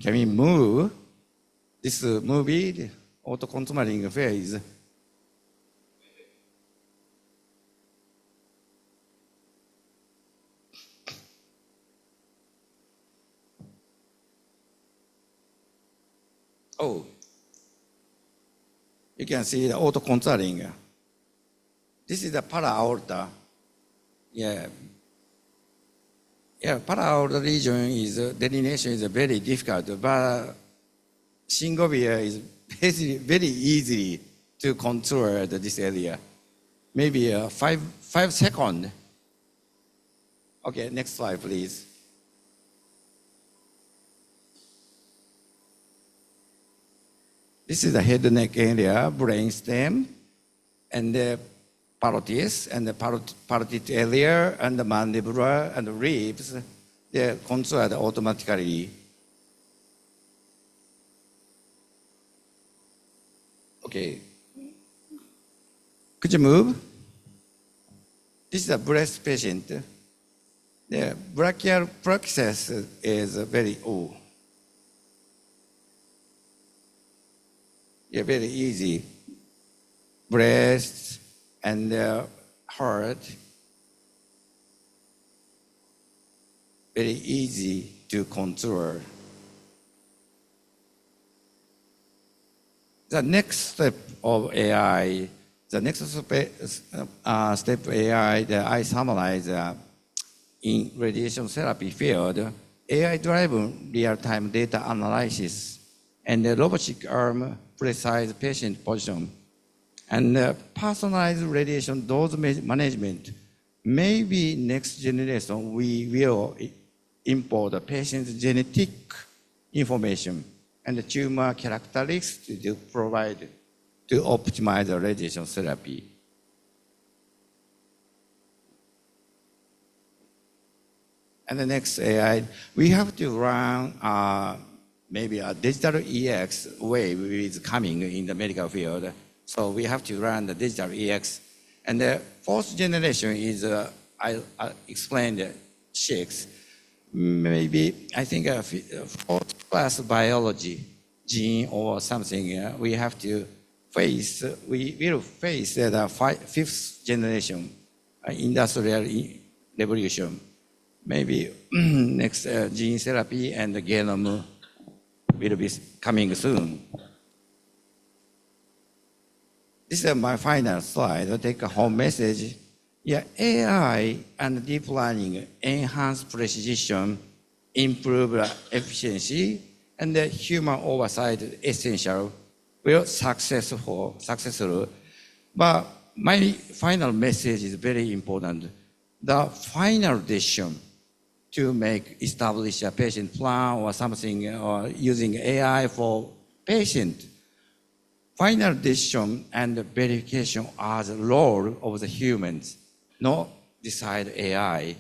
Can we move this movie, auto contouring phase? Oh, you can see the auto contouring. This is the para-aorta. Yeah, para-aorta region is delineation is very difficult, but single view is very easy to contour this area. Maybe 5 seconds. Okay, next slide, please. This is the head and neck area, brainstem, and the parotis, and the parotid area, and the mandibular, and the ribs. They're contoured automatically. Okay. Could you move? This is a breast patient. The brachial plexus is very old. Yeah, very easy. Breast and heart, very easy to contour. The next step of AI, step of AI that I summarize in radiation therapy field, AI-driven real-time data analysis and the robotic arm precise patient position, and personalized radiation dose management. Maybe next generation we will import the patient's genetic information and the tumor characteristics to provide to optimize the radiation therapy. And the next AI, we have to run maybe a digital EX wave is coming in the medical field. So we have to run the digital EX. And the fourth generation is, I explained 6. Maybe, I think, fourth class biology, gene or something, we have to face, we will face the fifth generation industrial revolution. Maybe next gene therapy and the genome will be coming soon. This is my final slide. I'll take a home message. Yeah, AI and deep learning enhance precision, improve efficiency, and the human oversight is essential. Well, successful. But my final message is very important. The final decision to establish a patient plan or something, or using AI for patient, final decision and verification are the role of the humans, not decide AI.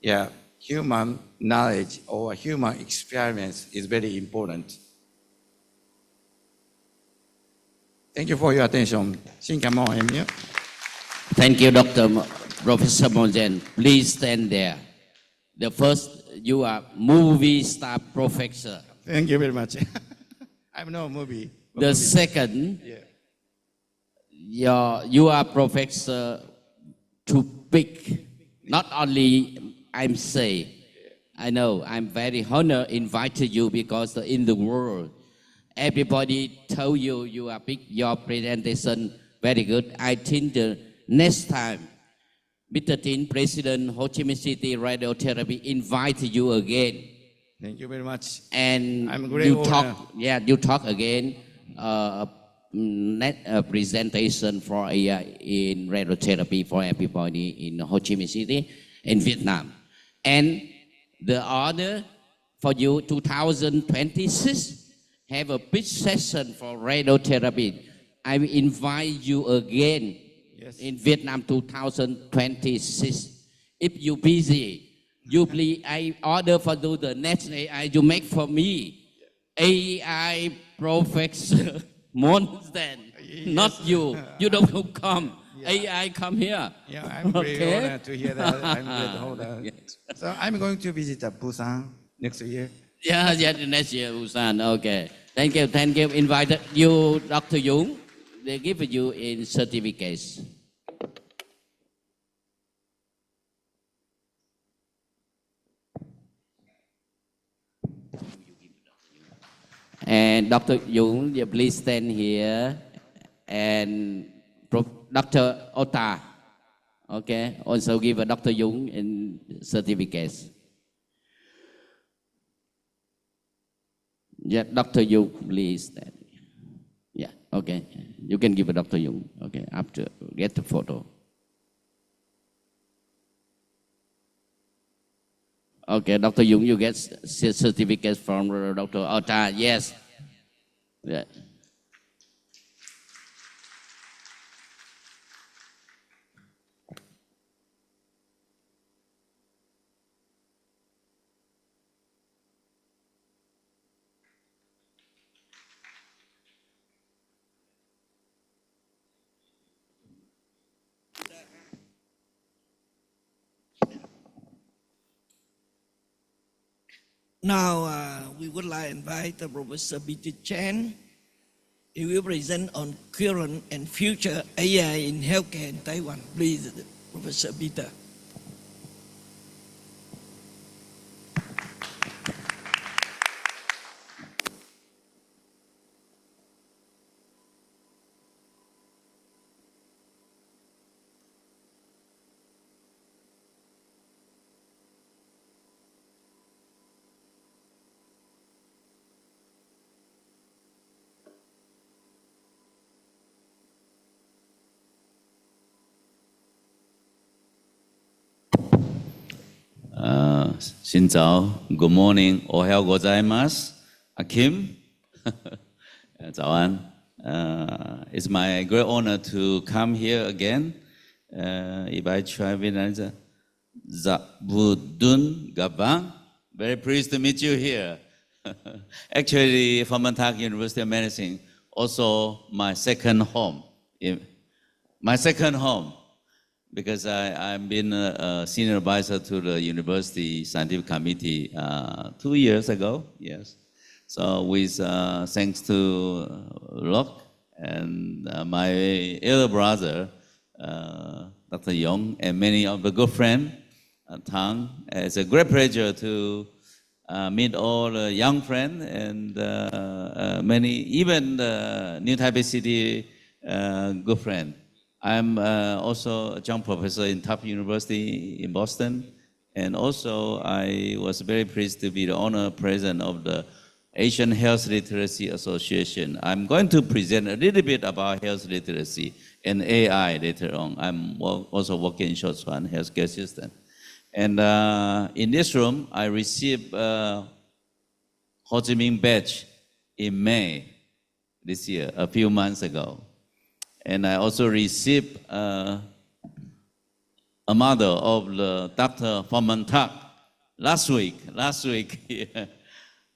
Yeah, human knowledge or human experience is very important. Thank you for your attention. Xin cảm ơn em nhé. Thank you, Professor Mongen. Please stand there. The first, you are movie star professor. Thank you very much. I'm no movie. The second, you are professor to pick. Not only I'm say, I know I'm very honored invited you because in the world, everybody told you are big. Your presentation very good. I think the next time, Mr. Tin, President Ho Chi Minh City Radiotherapy invite you again. Thank you very much. And I'm a great honor. you talk again. Presentation for AI in radiotherapy for everybody in Ho Chi Minh City in Vietnam. And the honor for you 2026 have a big session for radiotherapy. I will invite you again in Vietnam 2026. If you busy, you please, I order for you the next AI you make for me. AI Professor Monsten, not you. You don't come. AI come here. Yeah, I'm very honored to hear that. I'm very honored. Yes. So I'm going to visit Busan next year. Yeah, next year, Busan. Okay. Thank you. Invited you, Dr. Jung. They give you in certificates. And Dr. Jung, please stand here. And Dr. Ota, okay, also give a Dr. Jung in certificates. Yeah, Dr. Jung, please stand. Yeah, okay. You can give a Dr. Jung, okay, after get the photo. Okay, Dr. Jung, you get certificates from Dr. Ota, yes. Yeah. Now, we would like to invite Professor B.T. Chen. He will present on current and future AI in healthcare in Taiwan. Please, Professor B.T. Xin chào, good morning, ohayou gozaimasu, Kim. 早安. It's my great honor to come here again. If I try Vietnamese, Zabudun Gabang. Very pleased to meet you here. Actually, Phan University of Medicine, also my second home. My second home. Because I've been a senior advisor to the university scientific committee 2 years ago, yes. So with thanks to Locke and my elder brother, Dr. Yong, and many of the good friends, Thang. It's a great pleasure to meet all young friends and many, even New Taipei City good friend. I'm also a young professor in Tufts University in Boston, and also I was very pleased to be the honor president of the Asian Health Literacy Association. I'm going to present a little bit about health literacy and AI later on. I'm also working in Sichuan healthcare system. And in this room, I received Ho Chi Minh badge in May this year, a few months ago. And I also received a medal of the Dr. Pha last week.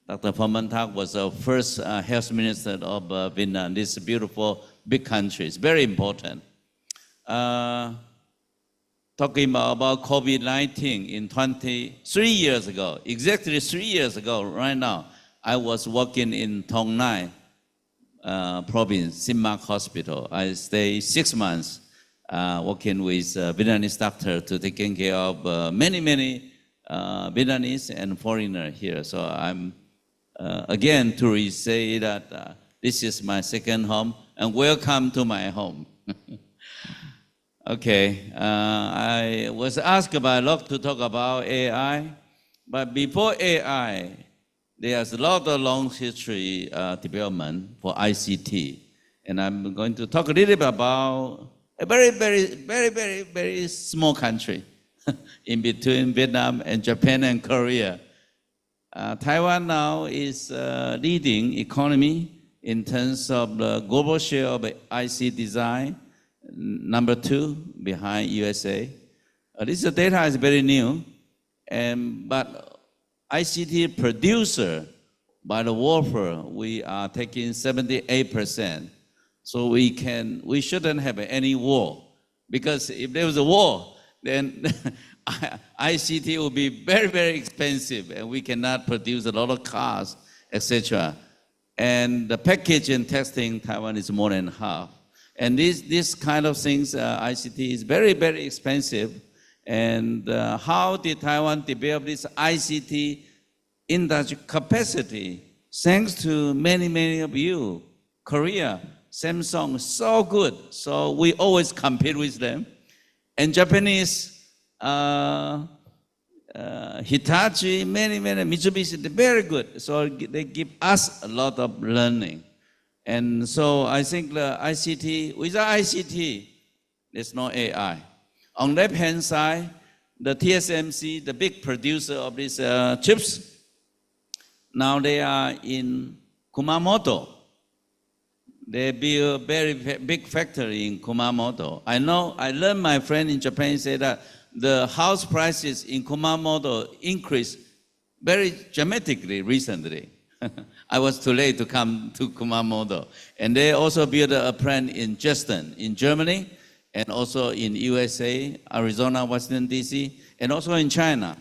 Dr. Pha was the first health minister of Vietnam, this beautiful big country. It's very important. Talking about COVID-19 in 3 years ago, exactly 3 years ago, right now, I was working in Thong Nai province, Sim Mak Hospital. I stayed 6 months working with Vietnamese doctor to taking care of many Vietnamese and foreigners here. So I'm again to say that this is my second home and welcome to my home. Okay, I was asked by Locke to talk about AI, but before AI, there's a lot of long history development for ICT, and I'm going to talk a little bit about a very small country in between Vietnam and Japan and Korea. Taiwan now is leading economy in terms of the global share of IC design, number 2 behind USA. This data is very new, but ICT producer by the wafer, we are taking 78%. So we shouldn't have any war, because if there was a war, then ICT will be very expensive, and we cannot produce a lot of cars, etc. And the package and testing, Taiwan is more than half. And this kind of things, ICT is very expensive. And how did Taiwan develop this ICT industry capacity? Thanks to many of you. Korea, Samsung, so good. So we always compete with them. And Japanese, Hitachi, many, Mitsubishi, they're very good. So they give us a lot of learning. And so I think the ICT, without ICT, there's no AI. On the left-hand side, the TSMC, the big producer of these chips, now they are in Kumamoto. They build a very big factory in Kumamoto. I learned my friend in Japan say that the house prices in Kumamoto increased very dramatically recently. I was too late to come to Kumamoto. And they also built a plant in Justin, in Germany, and also in USA, Arizona, Washington, D.C., and also in China.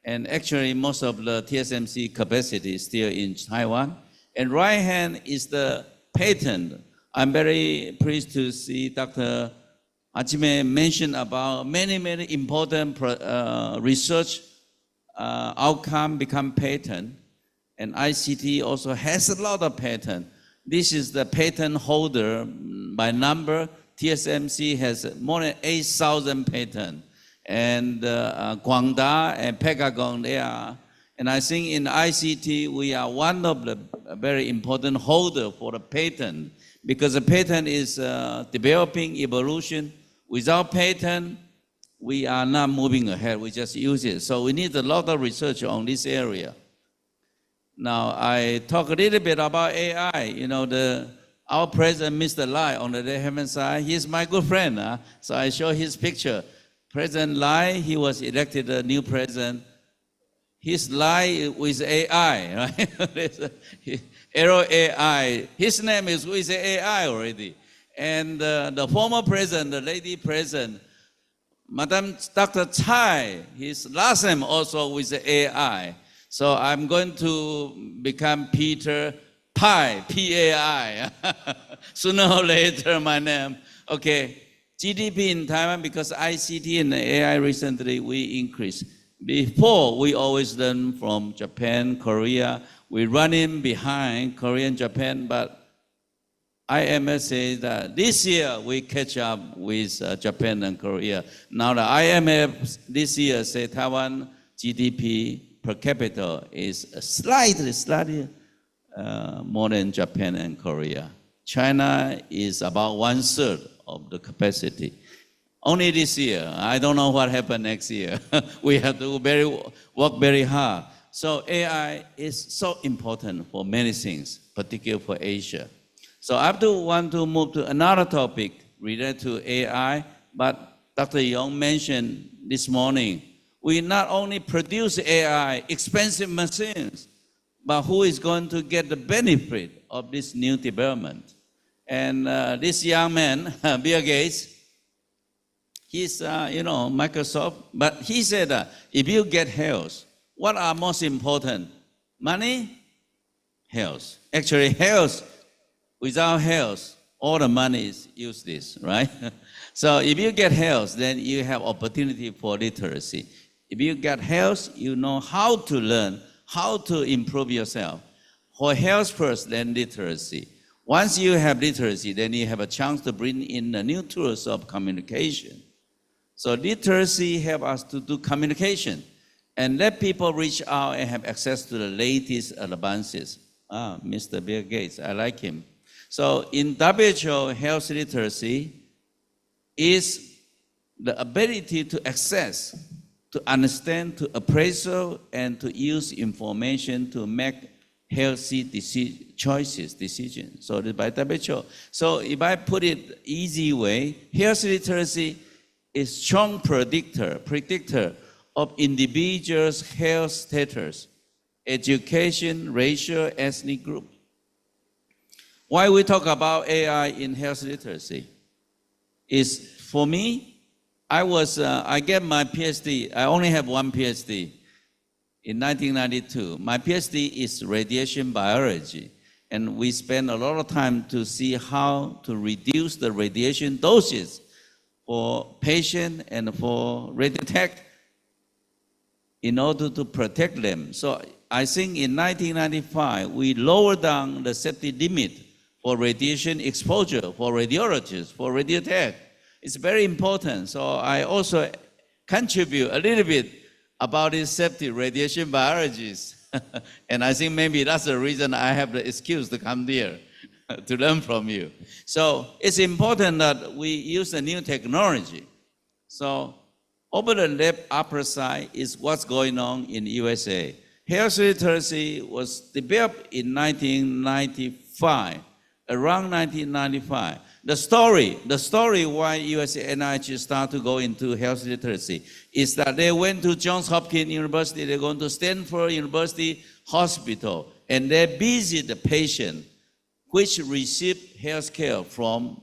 And actually, most of the TSMC capacity is still in Taiwan. And right hand is the patent. I'm very pleased to see Dr. Hachime mention about many important research outcome become patent. And ICT also has a lot of patent. This is the patent holder by number. TSMC has more than 8,000 patents. And Guangda and Pentagon, they are. And I think in ICT, we are one of the very important holder for the patent, because the patent is developing evolution. Without patent, we are not moving ahead. We just use it. So we need a lot of research on this area. Now, I talk a little bit about AI. You know, our president, Mr. Lai, on the left-hand side, he's my good friend. So I show his picture. President Lai, he was elected a new president. His Lai with AI, right? Aero AI. His name is with AI already. And the former president, the lady president, Madam Dr. Tsai, his last name also with AI. So I'm going to become Peter Pai, P-A-I. Sooner or later, my name. Okay. GDP in Taiwan, because ICT and AI recently, we increased. Before, we always learn from Japan, Korea. We're running behind Korea and Japan, but IMF says that this year we catch up with Japan and Korea. Now the IMF this year say Taiwan GDP per capita is slightly more than Japan and Korea. China is about 1/3 of the capacity. Only this year. I don't know what happened next year. We have to work very hard. So AI is so important for many things, particularly for Asia. So I want to move to another topic related to AI, but Dr. Yong mentioned this morning, we not only produce AI, expensive machines, but who is going to get the benefit of this new development? And this young man, Bill Gates, he's, Microsoft, but he said, if you get health, what are most important? Money? Health. Actually, health, without health, all the money is useless, right? So if you get health, then you have opportunity for literacy. If you get health, you know how to learn, how to improve yourself. For health first, then literacy. Once you have literacy, then you have a chance to bring in the new tools of communication. So literacy helps us to do communication and let people reach out and have access to the latest advances. Mr. Bill Gates, I like him. So in WHO, health literacy is the ability to access, to understand, to appraisal, and to use information to make healthy decisions. So by WHO. So if I put it easy way, health literacy is strong predictor of individuals' health status, education, racial, ethnic group. Why we talk about AI in health literacy is, for me, I get my PhD. I only have one PhD in 1992. My PhD is radiation biology, and we spend a lot of time to see how to reduce the radiation doses for patient and for radiotech in order to protect them. So I think in 1995, we lowered down the safety limit for radiation exposure, for radiologists, for radiotech. It's very important. So I also contribute a little bit about this safety, radiation biologists. And I think maybe that's the reason I have the excuse to come here to learn from you. So it's important that we use the new technology. So over the left upper side is what's going on in USA. Health literacy was developed in 1995, around 1995. The story why USA NIH started to go into health literacy is that they went to Johns Hopkins University, they're going to Stanford University Hospital, and they visit the patient which received health care from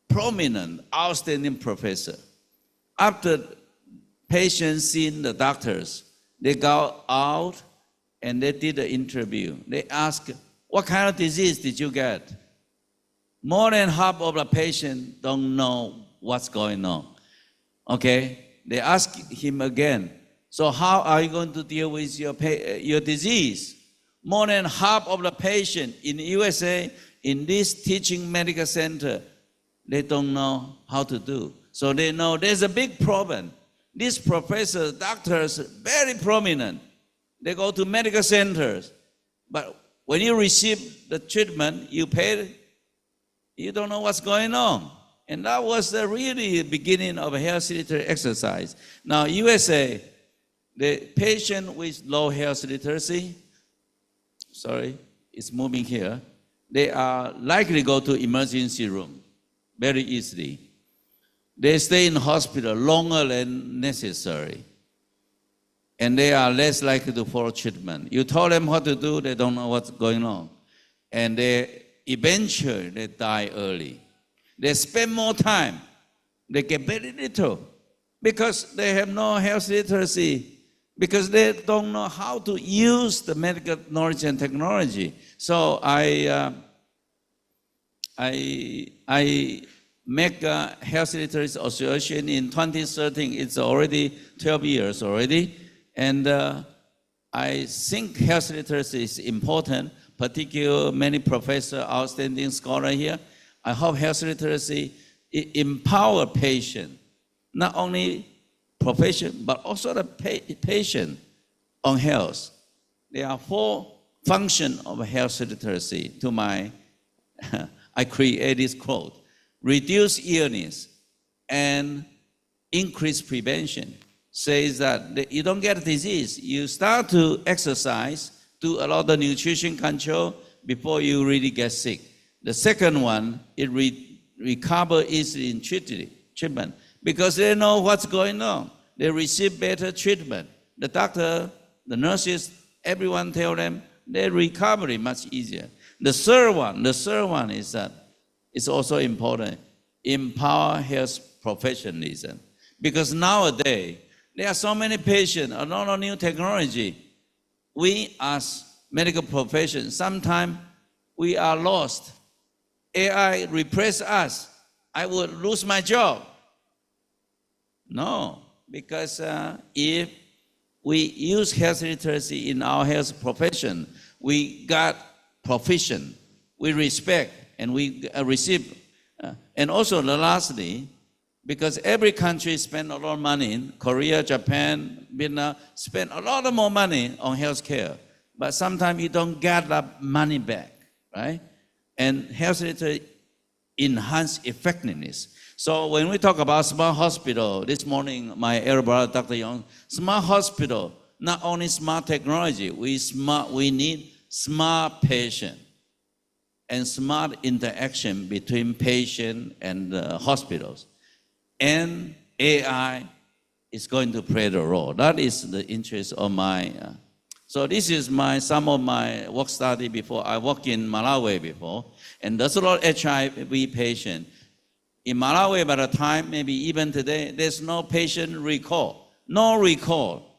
prominent, outstanding professor. After patients seen the doctors, they go out and they did an interview. They asked, what kind of disease did you get? More than half of the patients don't know what's going on. Okay? They ask him again, so how are you going to deal with your disease? More than half of the patients in the USA, in this teaching medical center, they don't know how to do. So they know there's a big problem. These professors, doctors, very prominent. They go to medical centers. But when you receive the treatment, you pay, you don't know what's going on. And that was the really beginning of a health literacy exercise. Now, USA, the patient with low health literacy, it's moving here, they are likely to go to emergency room very easily. They stay in hospital longer than necessary. And they are less likely to follow treatment. You tell them what to do, they don't know what's going on. And they eventually die early. They spend more time. They get very little because they have no health literacy, because they don't know how to use the medical knowledge and technology. So make a Health Literacy Association in 2013. It's already 12 years already. And I think health literacy is important, particularly many professors, outstanding scholars here. I hope health literacy empower patient, not only profession, but also the patient on health. There are 4 functions of health literacy to my, I create this quote: reduce illness and increase prevention. Says that you don't get a disease, you start to exercise, do a lot of nutrition control before you really get sick. The second one, it recover easily in treatment because they know what's going on. They receive better treatment. The doctor, the nurses, everyone tell them their recovery much easier. The third one is that it's also important, empower health professionalism. Because nowadays, there are so many patients, a lot of new technology. We as medical professions, sometimes we are lost. AI replace us. I would lose my job. No, because if we use health literacy in our health profession, we got proficient, we respect, and we receive. And also, lastly, because every country spend a lot of money, Korea, Japan, Vietnam, spend a lot of more money on healthcare, but sometimes you don't get that money back, right? And health literacy enhance effectiveness. So when we talk about smart hospital, this morning my elder brother, Dr. Young, smart hospital, not only smart technology, we need smart patient and smart interaction between patient and hospitals. And AI is going to play the role. That is the interest of my, so this is some of my work study before. I worked in Malawi before, and there's a lot of HIV patient. In Malawi, by the time, maybe even today, there's no patient recall, no recall.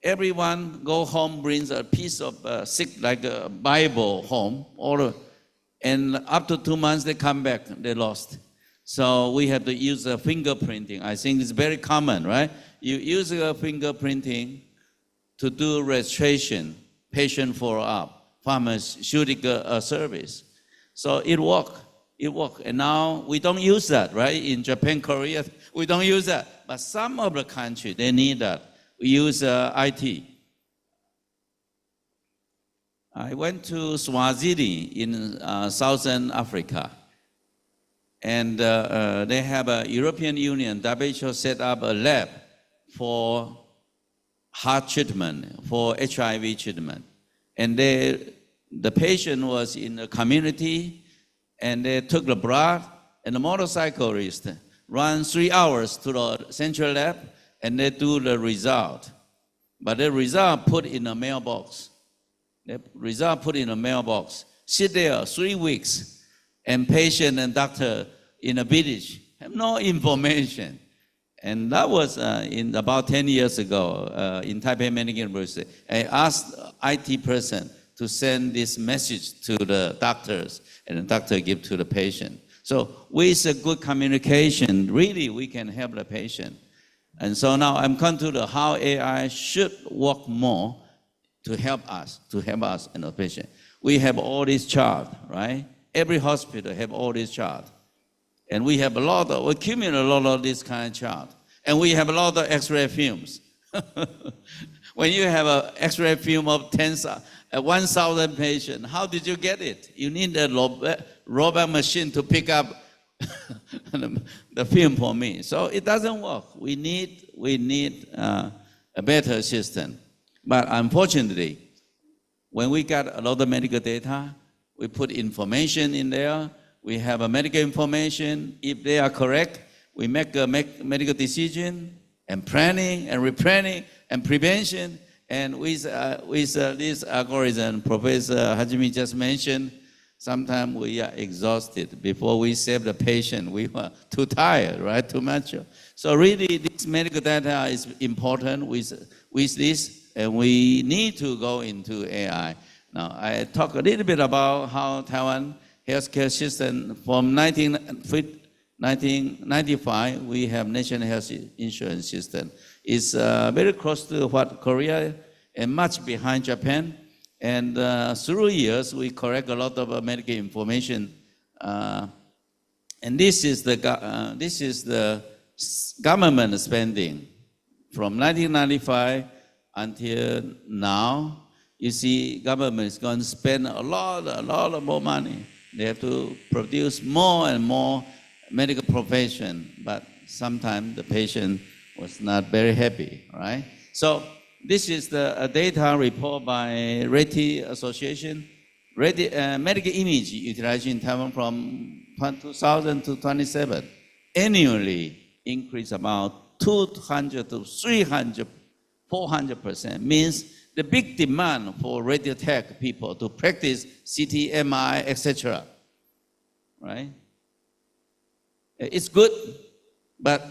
Everyone go home, brings a piece of sick, like a Bible home, and up to 2 months they come back, they lost. So we have to use fingerprinting. I think it's very common, right? You use fingerprinting to do registration, patient follow-up, pharmaceutical service. So it worked. And now we don't use that, right? In Japan, Korea, we don't use that. But some of the countries, they need that. We use IT. I went to Swaziland in Southern Africa. And they have a European Union, WHO set up a lab for heart treatment, for HIV treatment. And the patient was in the community, and they took the blood, and the motorcyclist ran 3 hours to the central lab, and they do the result. But the result put in a mailbox. The result put in a mailbox. Sit there 3 weeks. And patient and doctor in a village have no information. And that was in about 10 years ago in Taipei Medical University. I asked IT person to send this message to the doctors, and the doctor give to the patient. So with a good communication, really we can help the patient. And so now I'm come to how AI should work more to help us and the patient. We have all these charts, right? Every hospital have all these charts. And we have we accumulate a lot of this kind of chart. And we have a lot of X-ray films. When you have an X-ray film of 1,000 patients, how did you get it? You need a robot machine to pick up the film for me. So it doesn't work. We need a better system. But unfortunately, when we got a lot of medical data, we put information in there. We have a medical information. If they are correct, we make a medical decision and planning and replanning and prevention. And with this algorithm, Professor Hajime just mentioned, sometimes we are exhausted. Before we save the patient, we were too tired, right? Too much. So really, this medical data is important with this, and we need to go into AI. Now, I talk a little bit about how Taiwan healthcare system from 1995, we have national health insurance system. It's very close to what Korea and much behind Japan. And through years, we collect a lot of medical information. And this is the government spending from 1995 until now. You see, government is going to spend a lot of more money. They have to produce more and more medical profession, but sometimes the patient was not very happy, right? So this is the data report by Reti Association. Medical image utilization in Taiwan from 2000 to 27 annually increase about 200 to 300, 400%. Means the big demand for radiotech people to practice CT, MRI, etc. Right? It's good, but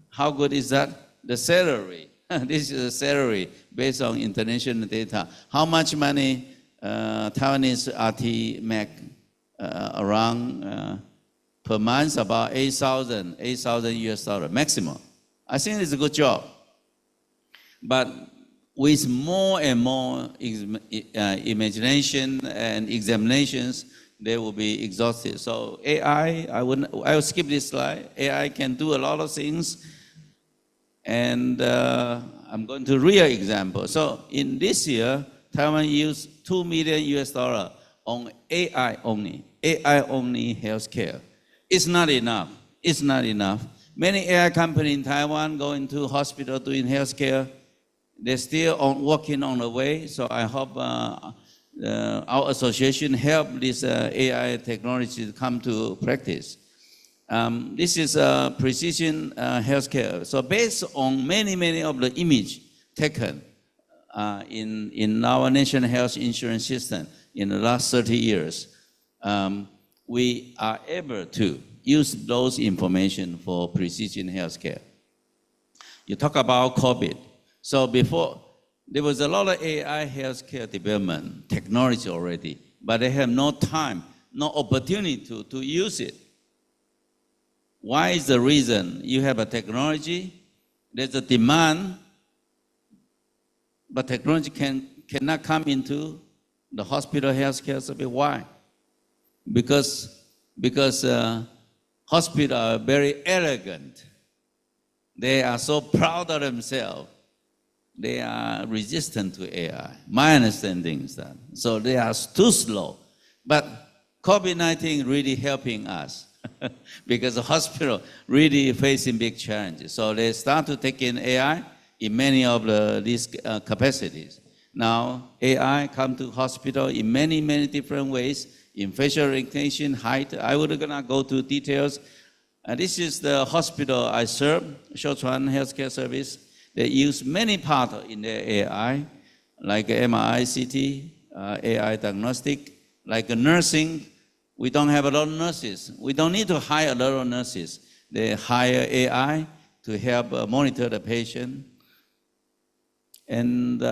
how good is that? The salary. This is a salary based on international data. How much money Taiwanese RT make around per month? About 8,000 US dollar maximum. I think it's a good job. But with more and more imagination and examinations, they will be exhausted. So AI, I will skip this slide. AI can do a lot of things. And I'm going to real example. So in this year, Taiwan used $2 million US on AI only healthcare. It's not enough. It's not enough. Many AI companies in Taiwan go into hospital doing healthcare. They're still working on the way. So I hope our association help this AI technology to come to practice. This is precision healthcare. So based on many of the image taken in our national health insurance system in the last 30 years, we are able to use those information for precision healthcare. You talk about COVID. So before, there was a lot of AI healthcare development technology already, but they have no time, no opportunity to use it. Why is the reason? You have a technology, there's a demand, but technology cannot come into the hospital healthcare service. Why? Because hospitals are very arrogant. They are so proud of themselves. They are resistant to AI. My understanding is that. So they are too slow. But COVID-19 really helping us because the hospital really facing big challenges. So they start to take in AI in many of these capacities. Now, AI come to hospital in many different ways, in facial recognition, height. I would not go to details. This is the hospital I serve, Shouchuan Healthcare Service. They use many parts in their AI, like MRI, CT, AI diagnostic, like nursing. We don't have a lot of nurses. We don't need to hire a lot of nurses. They hire AI to help monitor the patient. And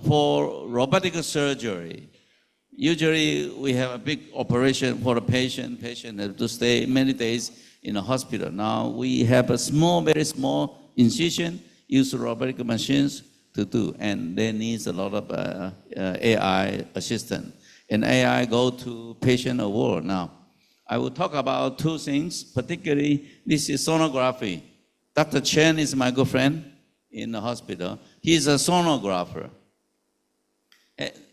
for robotic surgery, usually we have a big operation for the patient. Patient has to stay many days in a hospital. Now we have a very small incision, use robotic machines to do, and they need a lot of AI assistance. And AI go to patient award. Now, I will talk about two things, particularly this is sonography. Dr. Chen is my good friend in the hospital. He's a sonographer.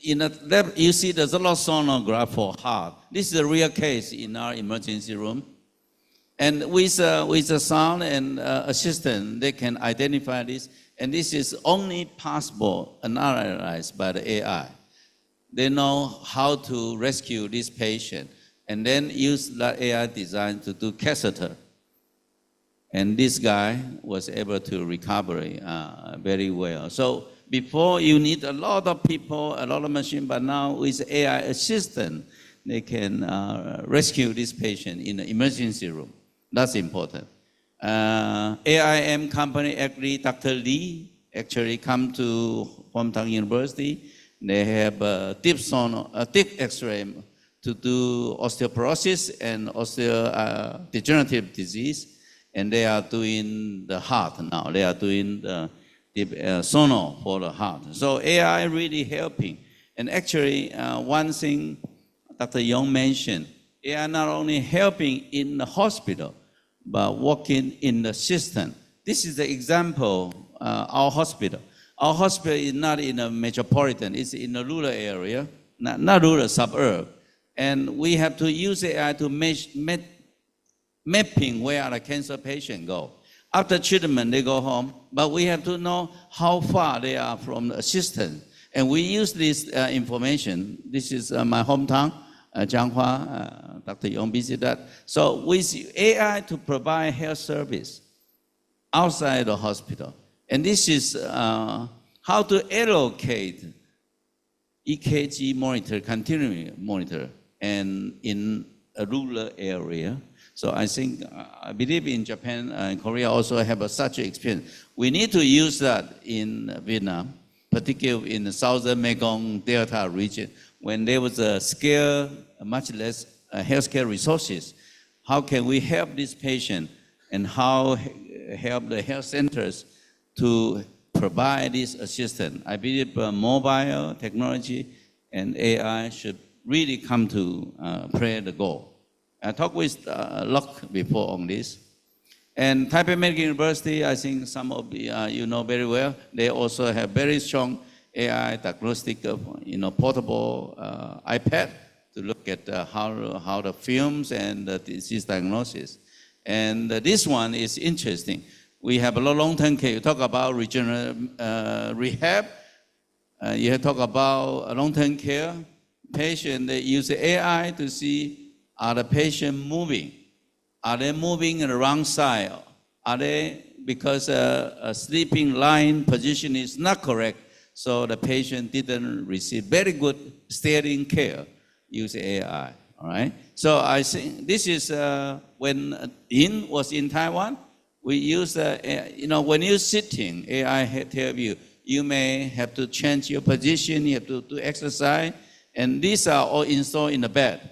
In the lab, you see there's a lot of sonograph for heart. This is a real case in our emergency room. And with the sound and assistant, they can identify this. And this is only possible analyzed by the AI. They know how to rescue this patient and then use that AI design to do catheter. And this guy was able to recover very well. So before you need a lot of people, a lot of machine, but now with AI assistant, they can rescue this patient in the emergency room. That's important. AIM company, actually, Dr. Lee actually come to Hong Kong University. They have a deep X-ray to do osteoporosis and osteodegenerative disease, and they are doing the heart now. They are doing the sono for the heart. So AI really helping. And actually, one thing Dr. Yong mentioned, AI not only helping in the hospital, but working in the system. This is the example, our hospital. Our hospital is not in a metropolitan, it's in a rural area, not rural, suburb. And we have to use AI to mapping where the cancer patient go. After treatment, they go home, but we have to know how far they are from the assistant. And we use this information. This is my hometown, Jianghua, Dr. Yong visited that. So we use AI to provide health service outside the hospital. And this is how to allocate EKG monitor, continuing monitor, and in a rural area. So I think, I believe in Japan and Korea also have such an experience. We need to use that in Vietnam, particularly in the southern Mekong Delta region, when there was a scale, much less healthcare resources. How can we help this patient, and how help the health centers to provide this assistance? I believe mobile technology and AI should really come to play the goal. I talked with Locke before on this. And Taipei Medical University, I think some of you know very well, they also have very strong AI diagnostic, portable iPad to look at how the films and the disease diagnosis. And this one is interesting. We have a long-term care. You talk about regenerative rehab. You talk about long-term care. Patient, they use AI to see, are the patient moving? Are they moving in the wrong side? Are they, because a sleeping lying position is not correct, so the patient didn't receive very good steering care, use AI, all right? So I think this is, when Yin was in Taiwan, we use, when you're sitting, AI tell you, you may have to change your position, you have to do exercise, and these are all installed in the bed.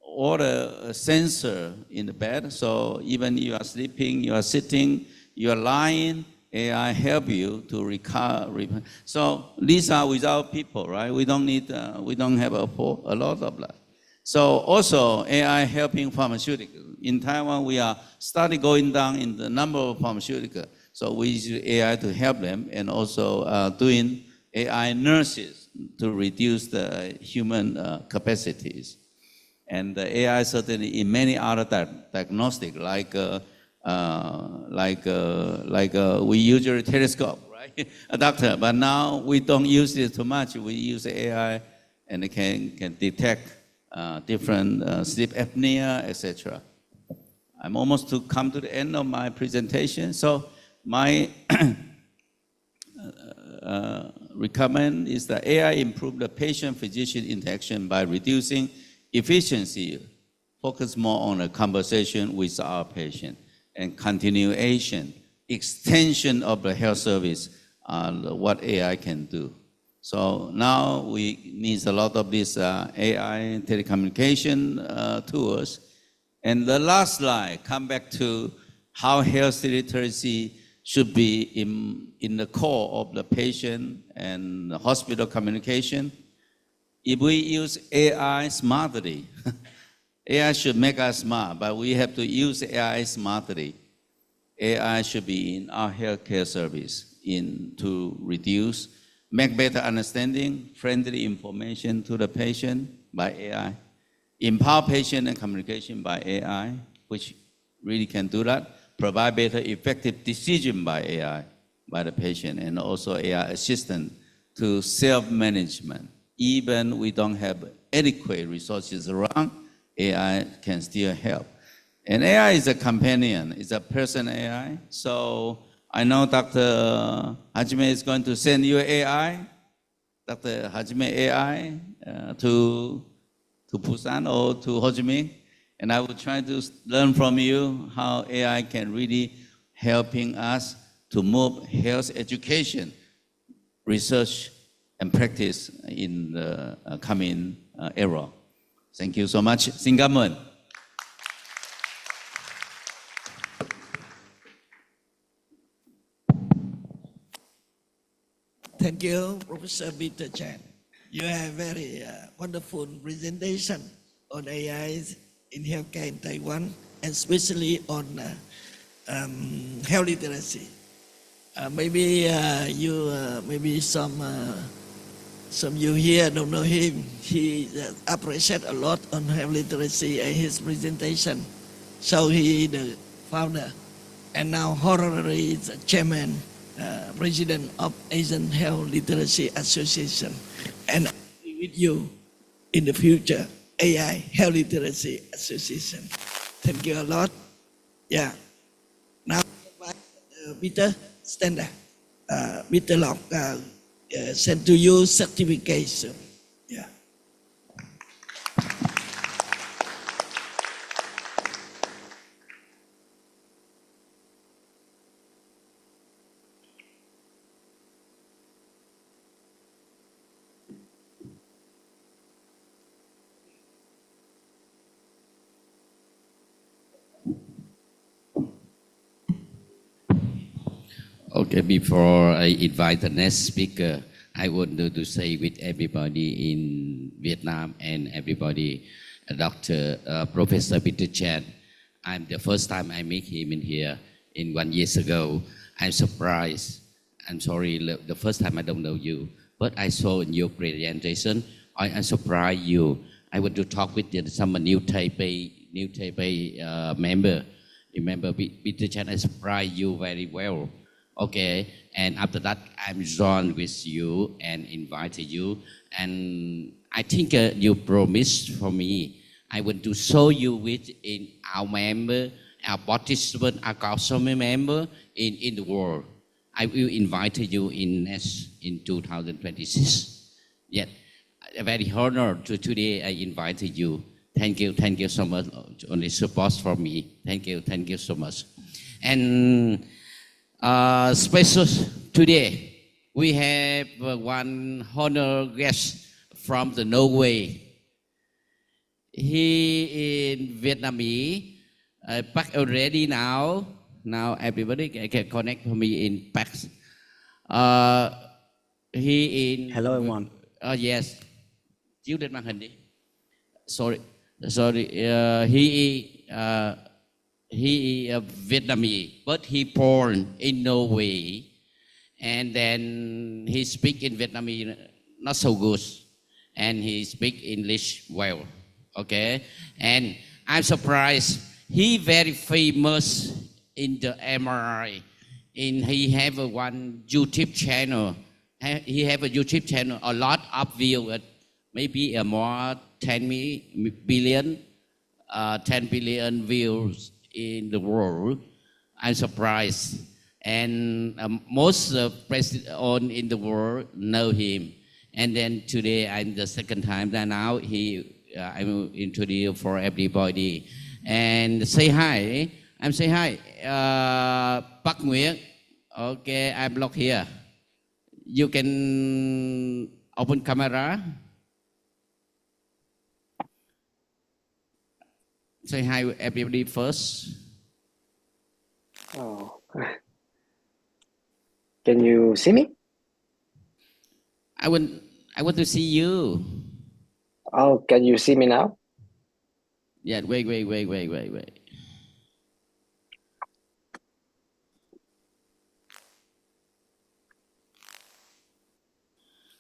Or a sensor in the bed, so even you are sleeping, you are sitting, you are lying, AI help you to recover. So these are without people, right? We don't need, we don't have a lot of that. So also AI helping pharmaceutical. In Taiwan, we are starting going down in the number of pharmaceutical. So we use AI to help them, and also doing AI nurses to reduce the human capacities. And the AI certainly in many other diagnostic, like we usually telescope, right? A doctor, but now we don't use it too much. We use AI, and it can detect different sleep apnea, etc. I'm almost to come to the end of my presentation. So my recommend is that AI improve the patient-physician interaction by reducing efficiency, focus more on a conversation with our patient, and continuation, extension of the health service, what AI can do. So now we need a lot of this AI telecommunication tools. And the last slide, come back to how health literacy should be in the core of the patient and the hospital communication. If we use AI smartly, AI should make us smart, but we have to use AI smartly. AI should be in our healthcare service to reduce, make better understanding, friendly information to the patient by AI, empower patient and communication by AI, which really can do that, provide better effective decision by AI, by the patient, and also AI assistant to self-management. Even we don't have adequate resources around, AI can still help. And AI is a companion, it's a person AI. So I know Dr. Hajime is going to send you AI, Dr. Hajime AI, to Busan or to Ho Chi Minh. And I will try to learn from you how AI can really helping us to move health education, research, and practice in the coming era. Thank you so much. Xin cảm ơn. Thank you, Professor Peter Chan. You have very wonderful presentation on AI in healthcare in Taiwan, and especially on health literacy. Maybe some you here don't know him. He appreciate a lot on health literacy and his presentation. So he the founder and now honorary chairman, president of Asian Health Literacy Association, and I'll be with you in the future, AI Health Literacy Association. Thank you a lot. Yeah. Now, Peter, stand there. Peter Locke send to you certification. Yeah. Okay, before I invite the next speaker, I want to say with everybody in Vietnam and everybody, Dr. Professor Peter Chan. I'm the first time I meet him in here in 1 year ago. I'm surprised. I'm sorry, the first time I don't know you, but I saw in your presentation, I surprised you. I want to talk with some new Taipei member. Remember, Peter Chan, I surprised you very well. Okay, and after that, I'm joined with you and invited you. And I think you promised for me, I want to show you with in our member, our participant, our customer member in the world. I will invite you in 2026. Yet, very honored to today I invited you. Thank you so much on the support for me. Thank you so much. And special today, we have one honor guest from the Norway. He in Vietnamese, pack already now. Now everybody can connect for me in packs. He in. Hello everyone. Yes. Chiếu lên màn hình đi. Sorry. He Vietnamese, but he born in Norway, and then he speak in Vietnamese not so good, and he speak English well. Okay, and I'm surprised he very famous in the MRI, and he have one YouTube channel. He have a YouTube channel, a lot of views, maybe more 10 billion views in the world. I'm surprised, and most presidents in the world know him. And then today I'm the second time that now I will introduce for everybody and say hi. I'm say hi, Park Nguyễn. Okay, I'm blocked here. You can open camera. Say hi with everybody first. Oh. Can you see me? I want to see you. Oh, can you see me now? Yeah, wait.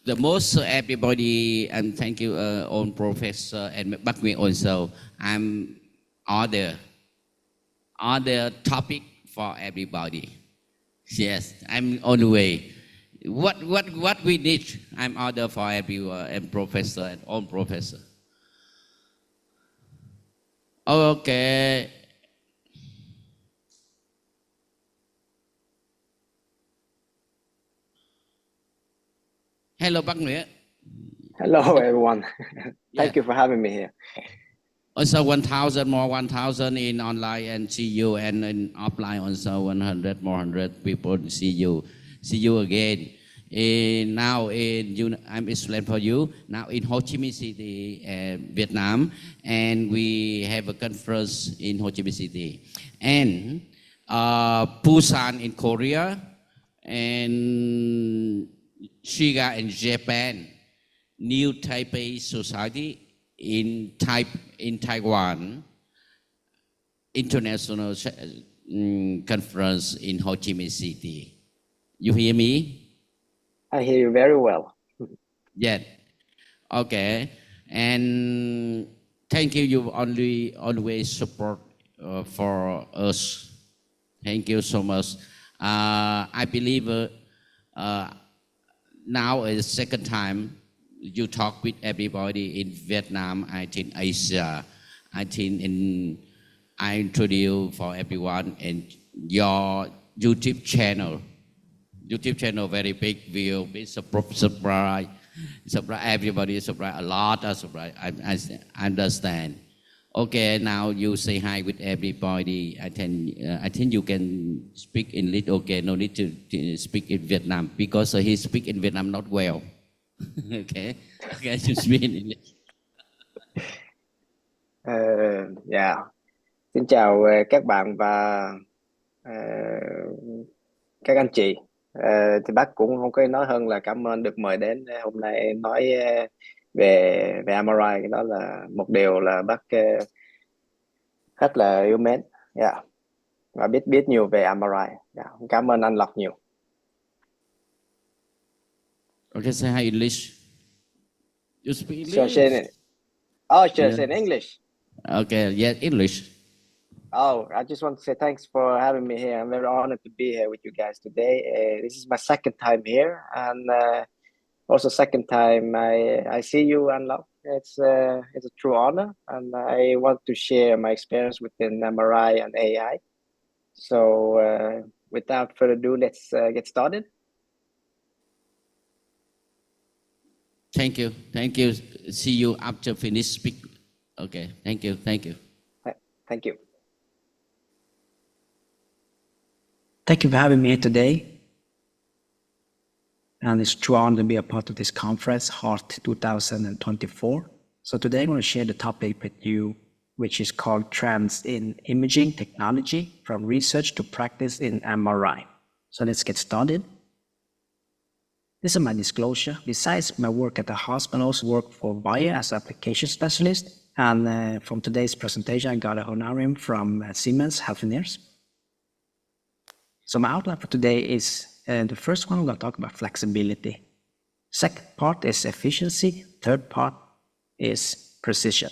The most everybody, and thank you on Professor and Bắc Nguyễn also. I'm other topic for everybody. Yes, I'm on the way. What we need, I'm order for everyone and professor and all professor. Okay. Hello, Bắc Nguyễn. Hello, everyone. Thank you for having me here. Also 1,000 in online and see you, and in offline also 100 more 100 people see you again. I'm explaining for you now in Ho Chi Minh City, Vietnam, and we have a conference in Ho Chi Minh City, and Busan in Korea, and Shiga in Japan, New Taipei Society in Taiwan, international conference in Ho Chi Minh City. You hear me? I hear you very well. Yeah. Okay. And thank you. You always support for us. Thank you so much. I believe now is the second time you talk with everybody in Vietnam. I think Asia. I think I introduce for everyone and your YouTube channel. YouTube channel very big, will be surprise. Everybody surprised, a lot of surprise. I understand. Okay, now you say hi with everybody. I think you can speak English. Okay, no need to speak in Vietnam because he speak in Vietnam not well. Okay, you speak in English. Yeah. Xin chào các bạn và các anh chị. Thì bác cũng không có nói hơn là cảm ơn được mời đến hôm nay nói về MRI. Cái đó là một điều là bác rất là yêu mến, và biết nhiều về MRI. Cảm ơn anh Lộc nhiều. Okay, say hi English. You speak English? Sure, in English. Okay, yeah, English. I just want to say thanks for having me here. I'm very honored to be here with you guys today. This is my second time here, and also second time I see you, Anlok. It's a true honor, and I want to share my experience within MRI and AI. So without further ado, let's get started. Thank you. See you after finish speak. Okay, thank you. Thank you. Thank you for having me here today. And it's a true honor to be a part of this conference, Heart 2024. So today I'm going to share the topic with you, which is called Trends in Imaging Technology from Research to Practice in MRI. So let's get started. This is my disclosure. Besides my work at the hospital, I also work for VIA as an application specialist. And from today's presentation, I got a honorarium from Siemens Healthineers. So my outline for today is the first one, we're going to talk about flexibility. Second part is efficiency. Third part is precision.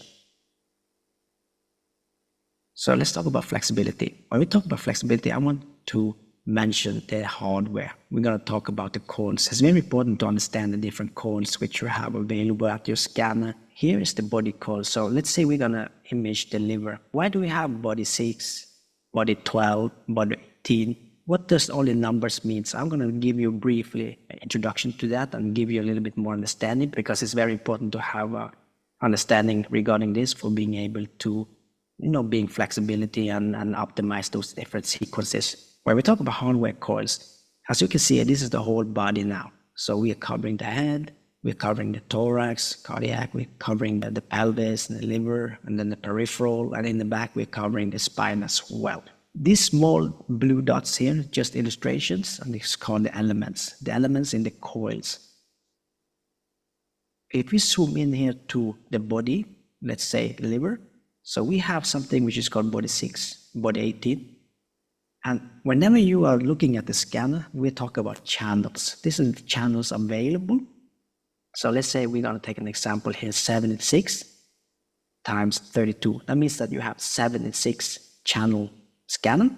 So let's talk about flexibility. When we talk about flexibility, I want to mention the hardware. We're going to talk about the cones. It's very important to understand the different cones which you have available at your scanner. Here is the body cone. So let's say we're going to image the liver. Why do we have body 6, body 12, body 18? What does all the numbers mean? So I'm going to give you briefly an introduction to that and give you a little bit more understanding, because it's very important to have a understanding regarding this for being able to, being flexibility and optimize those different sequences. When we talk about hardware coils, as you can see, this is the whole body now. So we are covering the head, we're covering the thorax, cardiac, we're covering the pelvis, and the liver, and then the peripheral, and in the back, we're covering the spine as well. These small blue dots here, just illustrations, and it's called the elements in the coils. If we zoom in here to the body, let's say liver, so we have something which is called body 6, body 18. And whenever you are looking at the scanner, we talk about channels. These are the channels available. So let's say we're going to take an example here, 76 times 32. That means that you have 76 channel scanner,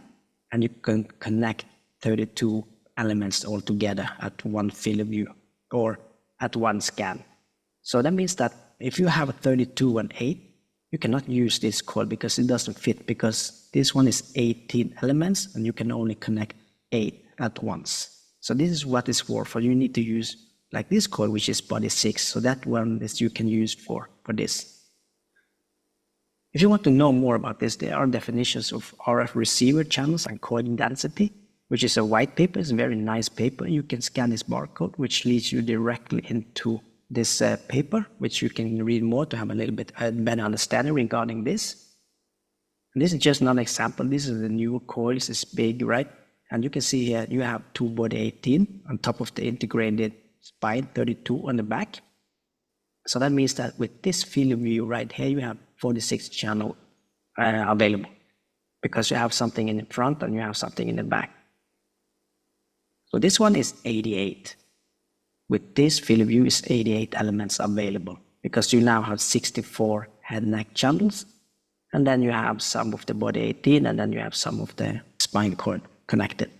and you can connect 32 elements all together at one field of view or at one scan. So that means that if you have a 32 and 8, you cannot use this coil because it doesn't fit, because this one is 18 elements and you can only connect 8 at once. So this is what it's for. You need to use like this coil, which is body 6. So that one is you can use for this. If you want to know more about this, there are definitions of RF receiver channels and coil density. which is a white paper. It's a very nice paper. You can scan this barcode, which leads you directly into this paper, which you can read more to have a little bit better understanding regarding this. And this is just another example. This is the new coils. It's big, right? And you can see here you have two body 18 on top of the integrated spine 32 on the back. So that means that with this field of view right here, you have 46 channel available, because you have something in the front and you have something in the back. So this one is 88. With this field of view is 88 elements available, because you now have 64 head and neck channels, and then you have some of the body 18, and then you have some of the spine cord connected.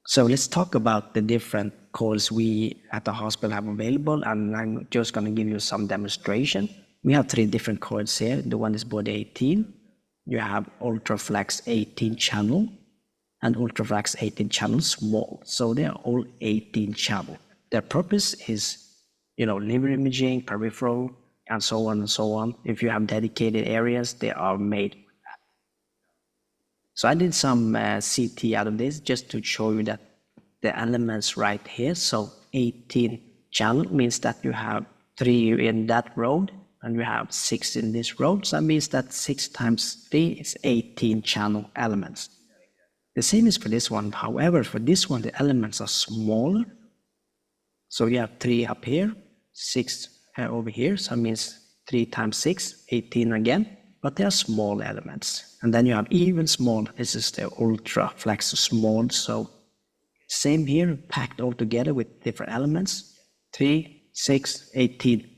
So let's talk about the different coils we at the hospital have available, and I'm just going to give you some demonstration. We have 3 different coils here. The one is body 18. You have UltraFlex 18 channel and UltraFlex 18 channel small. So they are all 18 channel. Their purpose is, liver imaging, peripheral, and so on and so on. If you have dedicated areas, they are made. So I did some CT out of this just to show you that the elements right here. So 18 channel means that you have 3 in that road and you have 6 in this road. So that means that 6 times 3 is 18 channel elements. The same is for this one. However, for this one, the elements are smaller. So you have 3 up here, 6 over here. So that means 3 times 6, 18 again. But they are small elements. And then you have even smaller. This is the UltraFlex small. So same here, packed all together with different elements. 3, 6, 18.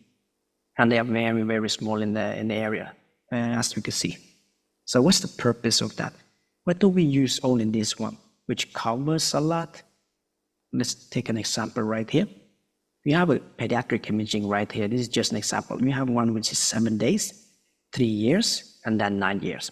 And they are very, very small in the area, as you can see. So what's the purpose of that? What do we use only this one, which covers a lot? Let's take an example right here. We have a pediatric imaging right here. This is just an example. We have one which is 7 days, 3 years, and then 9 years.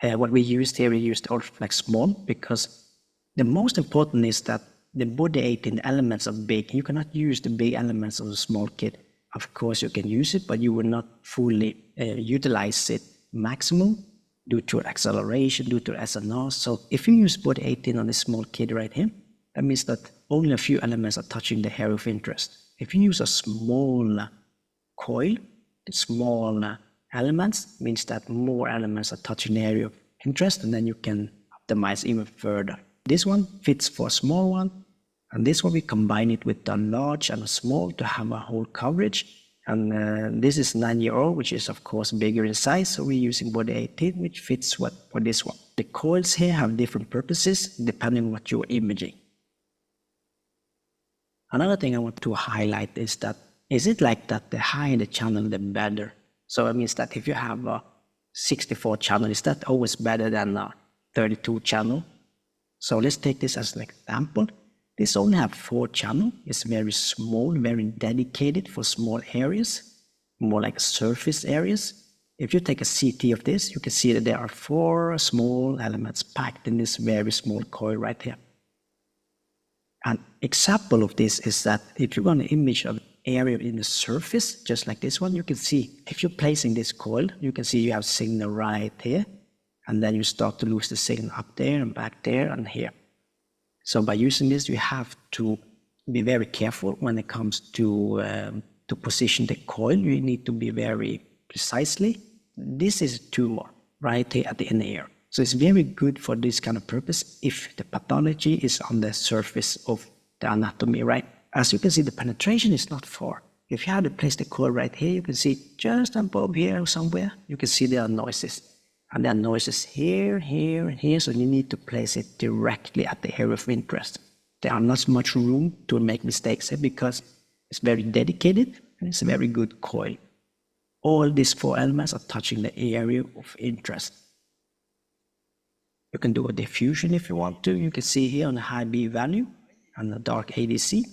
What we used here, we used UltraFlex small, because the most important is that the body 18 elements are big. You cannot use the big elements of the small kit. Of course, you can use it, but you will not fully utilize it maximum due to acceleration, due to SNR. So if you use body 18 on this small kit right here, that means that only a few elements are touching the area of interest. If you use a small coil, the small elements means that more elements are touching the area of interest, and then you can optimize even further. This one fits for a small one, and this one we combine it with a large and a small to have a whole coverage. And this is 9-year-old, which is of course bigger in size, so we're using body 18, which fits for this one. The coils here have different purposes depending on what you're imaging. Another thing I want to highlight is that, is it like that the higher the channel, the better? So it means that if you have a 64 channel, is that always better than a 32 channel? So let's take this as an example. This only have 4 channel. It's very small, very dedicated for small areas, more like surface areas. If you take a CT of this, you can see that there are 4 small elements packed in this very small coil right here. An example of this is that if you're going to image an area in the surface, just like this one, you can see if you're placing this coil, you can see you have signal right here, and then you start to lose the signal up there and back there and here. So by using this, you have to be very careful when it comes to position the coil. You need to be very precisely. This is a tumor right here at the inner ear. So it's very good for this kind of purpose if the pathology is on the surface of the anatomy, right? As you can see, the penetration is not far. If you had to place the coil right here, you can see just above here somewhere, you can see there are noises. And there are noises here, here, and here, so you need to place it directly at the area of interest. There are not much room to make mistakes here because it's very dedicated and it's a very good coil. All these 4 elements are touching the area of interest. You can do a diffusion if you want to. You can see here on the high B value and the dark ADC.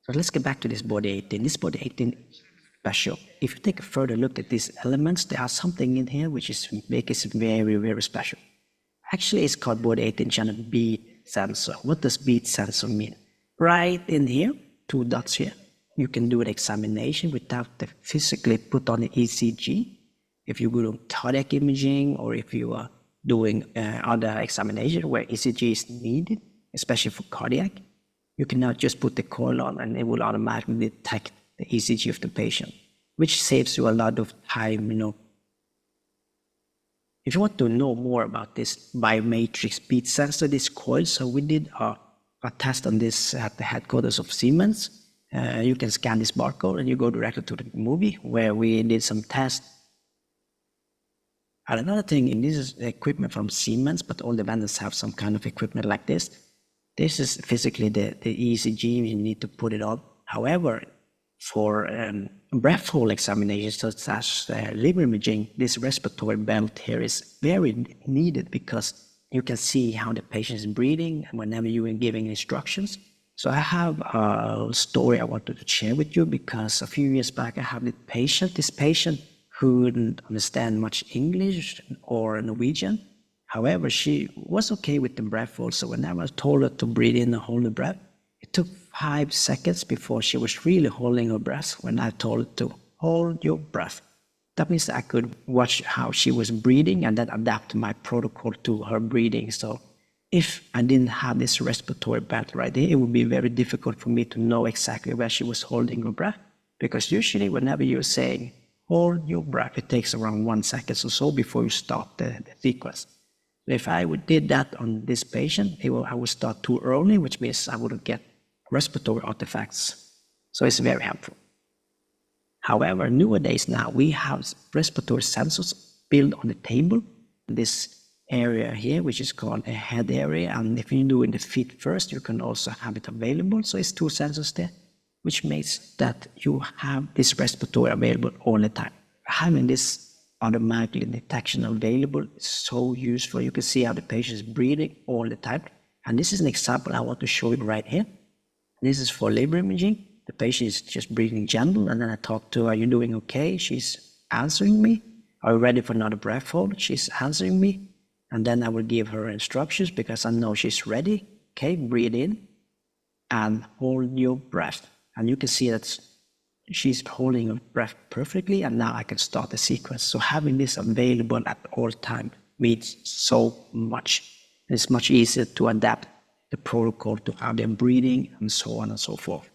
So let's get back to this body 18. This body 18 is special. If you take a further look at these elements, there are something in here which makes it very, very special. Actually, it's called body 18 channel beat sensor. What does beat sensor mean? Right in here, 2 dots here, you can do an examination without the physically put on the ECG. If you go to cardiac imaging or if you doing other examination where ECG is needed, especially for cardiac, you can now just put the coil on and it will automatically detect the ECG of the patient, which saves you a lot of time, If you want to know more about this biomatrix beat sensor, this coil, so we did a test on this at the headquarters of Siemens. You can scan this barcode and you go directly to the movie where we did some tests. And another thing, and this is equipment from Siemens, but all the vendors have some kind of equipment like this. This is physically the ECG, you need to put it on. However, for breath hole examinations such as liver imaging, this respiratory belt here is very needed because you can see how the patient is breathing whenever you are giving instructions. So I have a story I wanted to share with you because a few years back I have this patient who didn't understand much English or Norwegian. However, she was okay with the breath hold, so whenever I told her to breathe in and hold the breath, it took 5 seconds before she was really holding her breath when I told her to hold your breath. That means I could watch how she was breathing and then adapt my protocol to her breathing. So if I didn't have this respiratory belt right here, it would be very difficult for me to know exactly where she was holding her breath. Because usually whenever you're saying, hold your breath, it takes around 1 second or so before you start the sequence. If I did that on this patient, I would start too early, which means I wouldn't get respiratory artifacts. So it's very helpful. However, nowadays now we have respiratory sensors built on the table. This area here, which is called a head area, and if you do in the feet first, you can also have it available. So it's 2 sensors there, which makes that you have this respiratory available all the time. Having this automatically detection available is so useful. You can see how the patient is breathing all the time. And this is an example I want to show you right here. This is for liver imaging. The patient is just breathing gentle, and then I talk to her, are you doing okay? She's answering me. Are you ready for another breath hold? She's answering me. And then I will give her instructions because I know she's ready. Okay, breathe in and hold your breath. And you can see that she's holding her breath perfectly, and now I can start the sequence. So having this available at all time means so much. It's much easier to adapt the protocol to how they're breathing and so on and so forth.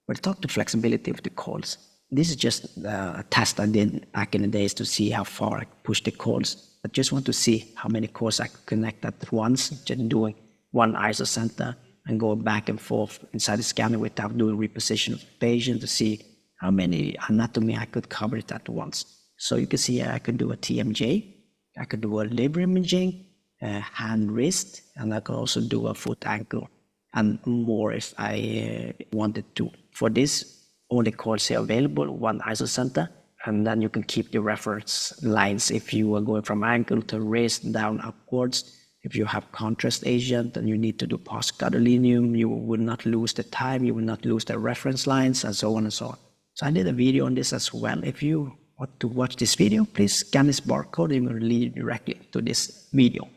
We'll talk to flexibility of the calls. This is just a test I did back in the days to see how far I could push the calls. I just want to see how many calls I could connect at once, just doing one ISO center and go back and forth inside the scanner without doing reposition of the patient to see how many anatomy I could cover it at once. So you can see I could do a TMJ, I could do a liver imaging, hand wrist, and I could also do a foot ankle and more if I wanted to. For this, all the calls are available, one ISO center, and then you can keep your reference lines if you are going from ankle to wrist, down, upwards. If you have contrast agent and you need to do post-gadolinium, you will not lose the time, you will not lose the reference lines, and so on and so on. So I did a video on this as well. If you want to watch this video, please scan this barcode, it will lead you directly to this video.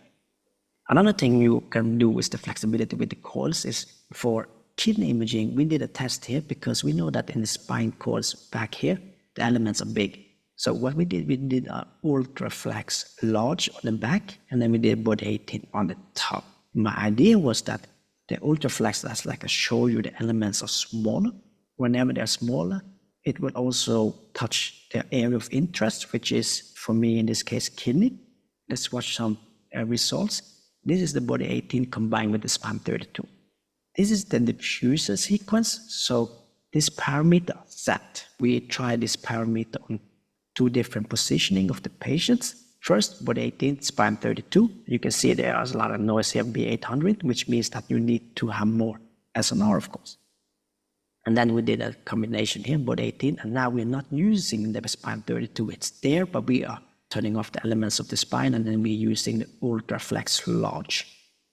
Another thing you can do with the flexibility with the coils is for kidney imaging. We did a test here because we know that in the spine coils back here, the elements are big. So what we did an ultraflex large on the back, and then we did body 18 on the top. My idea was that the ultraflex, that's like I show you the elements are smaller. Whenever they're smaller, it will also touch the area of interest, which is, for me in this case, kidney. Let's watch some results. This is the body 18 combined with the spine 32. This is the diffuser sequence. So this parameter set, we tried this parameter on 2 different positioning of the patients. First, body 18, spine 32. You can see there's a lot of noise here, B800, which means that you need to have more SNR, of course. And then we did a combination here, body 18, and now we're not using the spine 32. It's there, but we are turning off the elements of the spine, and then we're using the ultraflex large.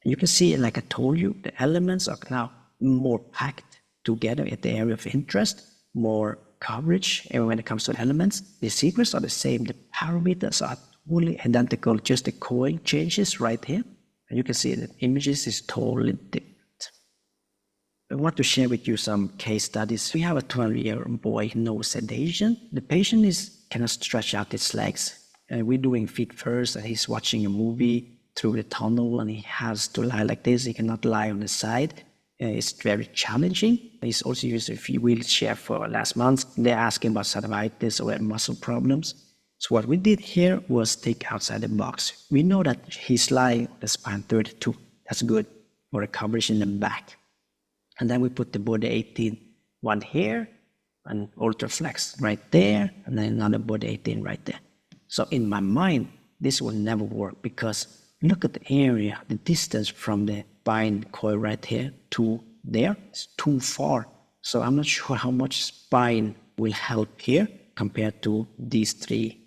And you can see, like I told you, the elements are now more packed together at the area of interest, more coverage. And when it comes to elements, the secrets are the same. The parameters are totally identical, just the coil changes right here. And you can see that images is totally different. I want to share with you some case studies. We have a 12-year-old boy, no sedation. The patient cannot stretch out his legs. We're doing feet first, and he's watching a movie through the tunnel, and he has to lie like this. He cannot lie on the side. It's very challenging. He's also used a wheelchair for last month. They're asking about arthritis or muscle problems. So what we did here was think outside the box. We know that he's lying on the spine 32. That's good for a coverage in the back. And then we put the body 18, one here, and ultraflex right there, and then another body 18 right there. So in my mind, this will never work because look at the area, the distance from the spine coil right here to there is too far. So I'm not sure how much spine will help here compared to these three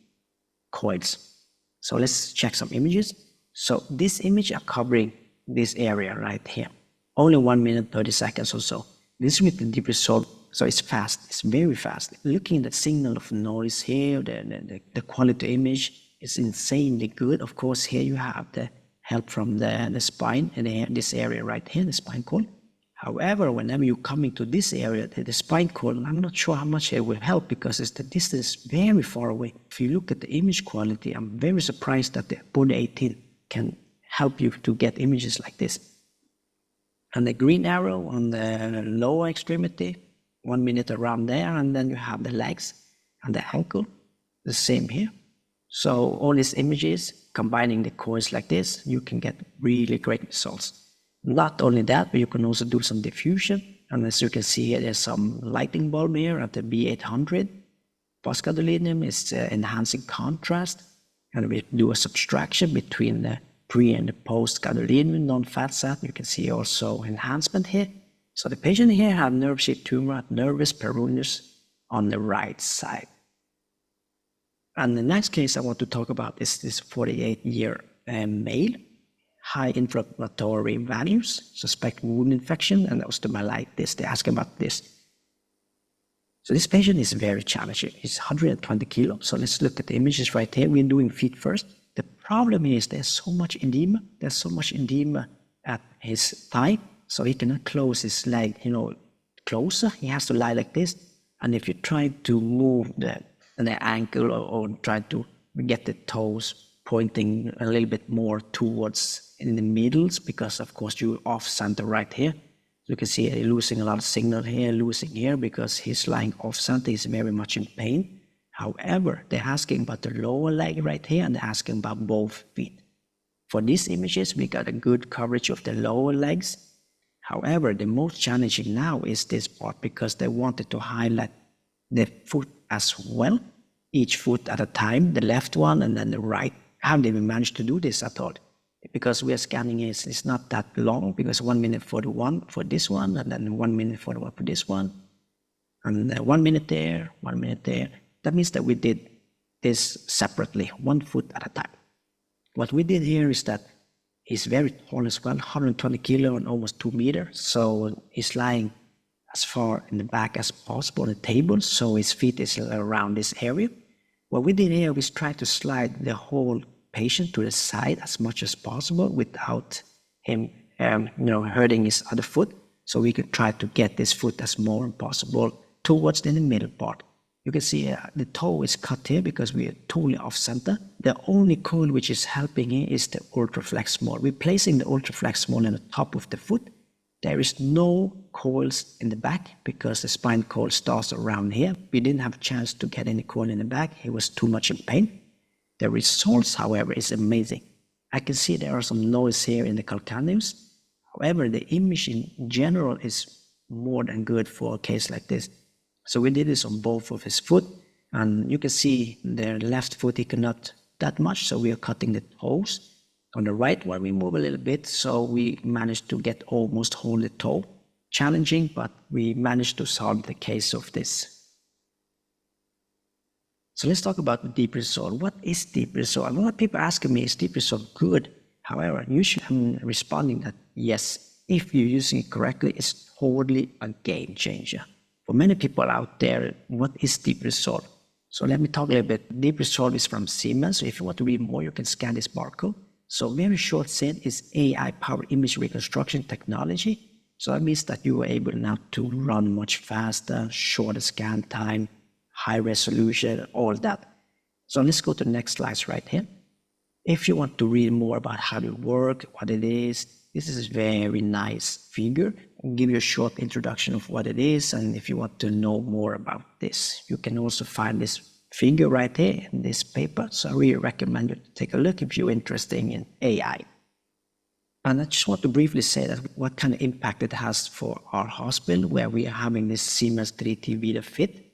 coils. So let's check some images. So this image are covering this area right here. Only 1 minute, 30 seconds or so. This is with the deep result, so it's fast, it's very fast. Looking at the signal of noise here, the quality image is insanely good. Of course, here you have the help from the spine and this area right here, the spine cord. However, whenever you're coming to this area, the spine cord, I'm not sure how much it will help because the distance is very far away. If you look at the image quality, I'm very surprised that the body 18 can help you to get images like this. And the green arrow on the lower extremity, 1 minute around there, and then you have the legs and the ankle, the same here. So all these images, combining the coils like this, you can get really great results. Not only that, but you can also do some diffusion. And as you can see here, there's some lighting bulb here at the B800. Post-gadolinium is enhancing contrast. And we do a subtraction between the pre and the post-gadolinium non-fat sat. You can see also enhancement here. So the patient here had nerve sheath tumor at nervus peroneus on the right side. And the next case I want to talk about is this 48-year male, high inflammatory values, suspect wound infection, and osteomyelitis. They ask about this. So this patient is very challenging. He's 120 kilos. So let's look at the images right here. We're doing feet first. The problem is there's so much edema. There's so much edema at his thigh, so he cannot close his leg, closer. He has to lie like this. And if you try to move the ankle or try to get the toes pointing a little bit more towards in the middles, because of course you're off center right here. You can see he's losing a lot of signal here, losing here because he's lying off center. He's very much in pain. However, they're asking about the lower leg right here and they're asking about both feet. For these images, we got a good coverage of the lower legs. However, the most challenging now is this part because they wanted to highlight the foot as well, each foot at a time, the left one and then the right. How did we manage to do this, I thought? Because we are scanning it, it's not that long because 1 minute 41 for this one and then 1 minute 41 for this one. And 1 minute there, 1 minute there. That means that we did this separately, 1 foot at a time. What we did here is that he's very tall as well, 120 kilo and almost 2 meters. So he's lying as far in the back as possible on the table. So his feet is around this area. What we did here was try to slide the whole patient to the side as much as possible without him hurting his other foot. So we could try to get this foot as more possible towards the middle part. You can see the toe is cut here because we are totally off center. The only coil which is helping here is the ultraflex small. We're placing the ultraflex small on the top of the foot. There is no coils in the back because the spine coil starts around here. We didn't have a chance to get any coil in the back. He was too much in pain. The results, however, is amazing. I can see there are some noise here in the calcaneus. However, the image in general is more than good for a case like this. So we did this on both of his foot, and you can see the left foot he cannot that much, so we are cutting the toes. On the right one we move a little bit, so we managed to get almost hold the toe. Challenging, but we managed to solve the case of this. So let's talk about the deep result. What is deep result? A lot of people asking me, is deep result good? However, usually I'm responding that yes, if you're using it correctly, it's totally a game changer. For many people out there, what is deep result? So let me talk a little bit. Deep result is from Siemens. So if you want to read more, you can scan this barcode. So very short said is AI-powered image reconstruction technology. So that means that you are able now to run much faster, shorter scan time, high resolution, all that. So let's go to the next slides right here. If you want to read more about how it works, what it is, this is a very nice figure. I'll give you a short introduction of what it is, and if you want to know more about this, you can also find this figure right here in this paper. So I really recommend you to take a look if you're interested in AI. And I just want to briefly say that what kind of impact it has for our hospital, where we are having this Siemens 3T Vida Fit.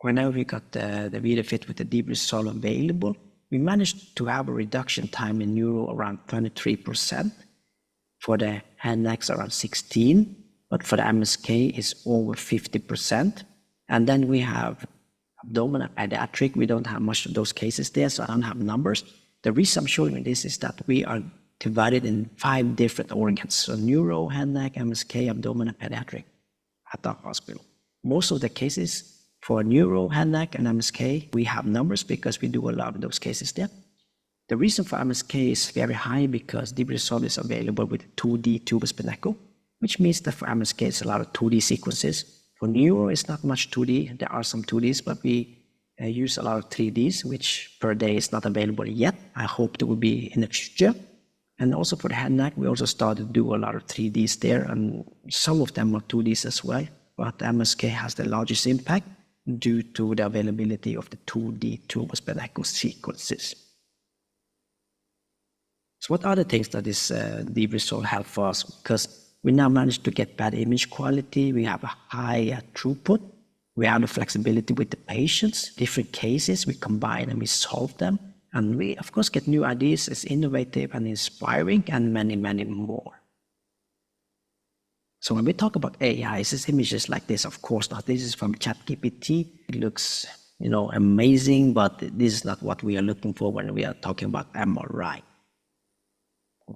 Whenever we got the Vida Fit with the Deep Resolve available, we managed to have a reduction time in neuro around 23%. For the head necks around 16%, but for the MSK it's over 50%. And then we have abdominal pediatric. We don't have much of those cases there, so I don't have numbers. The reason I'm showing you this is that we are divided in 5 different organs. So neuro, head neck, MSK, abdominal, pediatric at the hospital. Most of the cases for neuro, head neck, and MSK, we have numbers because we do a lot of those cases there. The reason for MSK is very high because Deep Resolve is available with 2D tubus per echo, which means that for MSK it's a lot of 2D sequences. For neuro it's not much 2D, there are some 2Ds, but we use a lot of 3Ds, which per day is not available yet. I hope there will be in the future. And also for the head neck, we also started to do a lot of 3Ds there, and some of them are 2Ds as well, but MSK has the largest impact due to the availability of the 2D tubus per echo sequences. So what are the things that this Deep Resolve have for us? Because we now managed to get better image quality, we have a higher throughput, we have the flexibility with the patients, different cases, we combine and we solve them, and we of course get new ideas. It's innovative and inspiring, and many, many more. So when we talk about AI, it's images like this, of course not. This is from ChatGPT. It looks, amazing, but this is not what we are looking for when we are talking about MRI.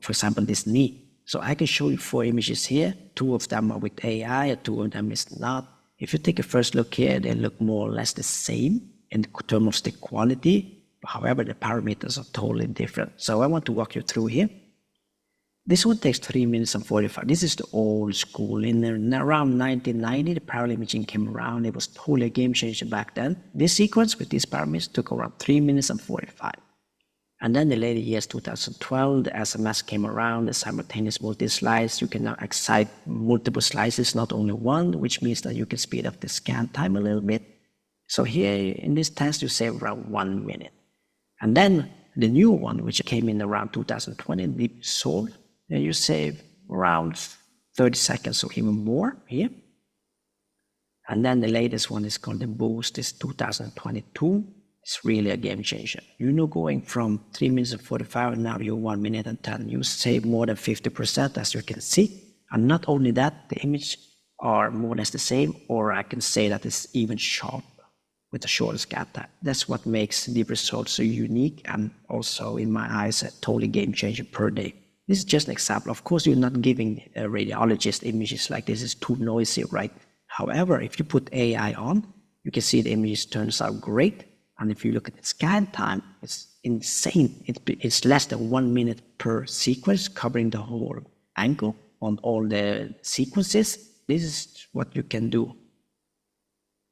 For example, this knee. So I can show you 4 images here. 2 of them are with AI, and 2 of them is not. If you take a first look here, they look more or less the same in terms of stick quality. However, the parameters are totally different. So I want to walk you through here. This one takes 3 minutes and 45. This is the old school. In around 1990, the parallel imaging came around. It was totally a game changer back then. This sequence with these parameters took around 3 minutes and 45. And then the later years, 2012, the SMS came around, the simultaneous multi-slice. You can now excite multiple slices, not only one, which means that you can speed up the scan time a little bit. So here in this test, you save around 1 minute. And then the new one, which came in around 2020, Deep Resolve, then you save around 30 seconds or even more here. And then the latest one is called the Boost, is 2022. It's really a game changer. Going from 3 minutes and 45, and now you're 1 minute and 10. You save more than 50%, as you can see. And not only that, the image are more or less the same, or I can say that it's even sharper with a shorter scan time. That's what makes Deep Resolve so unique, and also, in my eyes, a totally game changer per day. This is just an example. Of course, you're not giving a radiologist images like this. It's too noisy, right? However, if you put AI on, you can see the images turns out great. And if you look at the scan time, it's insane. It's less than 1 minute per sequence, covering the whole ankle on all the sequences. This is what you can do.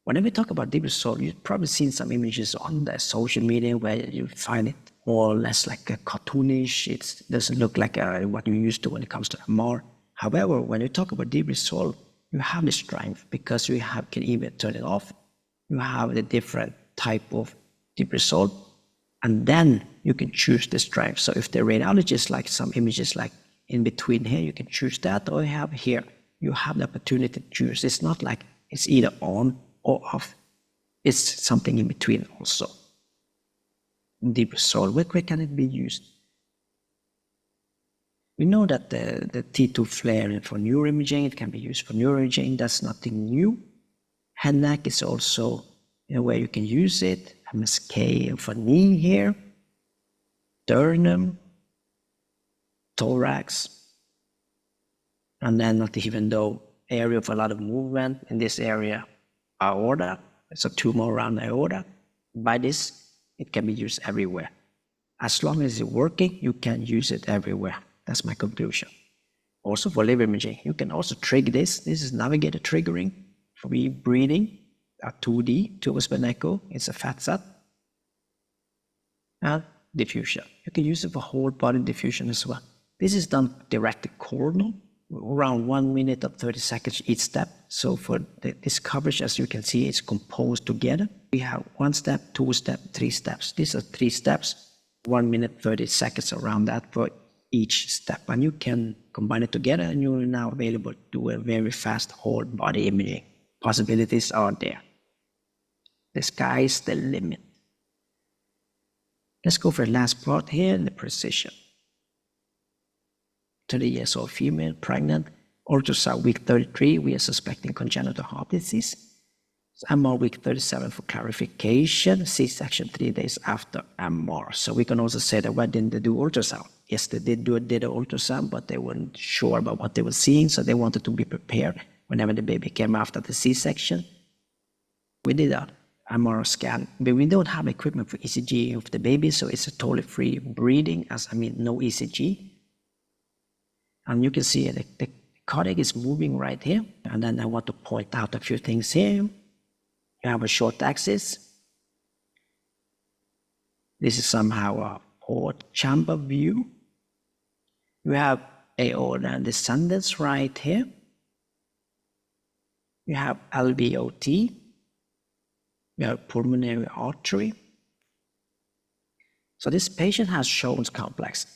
Whenever we talk about Deep Resolve, you've probably seen some images on the social media where you find it more or less like a cartoonish. It doesn't look like what you're used to when it comes to MR. However, when you talk about Deep Resolve, you have the strength because you can even turn it off. You have the different type of Deep Resolve, and then you can choose the strength. So if the radiologist like some images like in between here, you can choose that, or you have here, you have the opportunity to choose. It's not like it's either on or off. It's something in between also. Deep Resolve, where can it be used? We know that the T2 flare for neuroimaging, it can be used for neuroimaging. That's nothing new. Head neck is also where you can use it. MSK for knee here, sternum, thorax, and then not even though area of a lot of movement in this area, aorta. So tumor around the aorta. By this, it can be used everywhere. As long as it's working, you can use it everywhere. That's my conclusion. Also for liver imaging, you can also trigger this. This is navigator triggering for breathing. A 2D tubus per echo. It's a fat set. and diffusion. You can use it for whole body diffusion as well. This is done directly coronal, around 1 minute or 30 seconds each step. So for this coverage, as you can see, it's composed together. We have 1 step, 2 step, 3 steps. These are 3 steps, 1 minute, 30 seconds around that for each step. And you can combine it together and you're now available to do a very fast whole body imaging. Possibilities are there. The sky's the limit. Let's go for the last part here, the precision. 30 years old female, pregnant, ultrasound week 33, we are suspecting congenital heart disease. MR week 37 for clarification, C-section 3 days after MR. So we can also say that why didn't they do ultrasound? Yes, they did an ultrasound, but they weren't sure about what they were seeing, so they wanted to be prepared whenever the baby came after the C-section. We did a MR scan, but we don't have equipment for ECG of the baby, so it's a totally free breathing, no ECG. And you can see the cardiac is moving right here. And then I want to point out a few things here. You have a short axis. This is somehow a port chamber view. You have aorta and descendants right here. You have LVOT. You have pulmonary artery. So this patient has Shone's complex.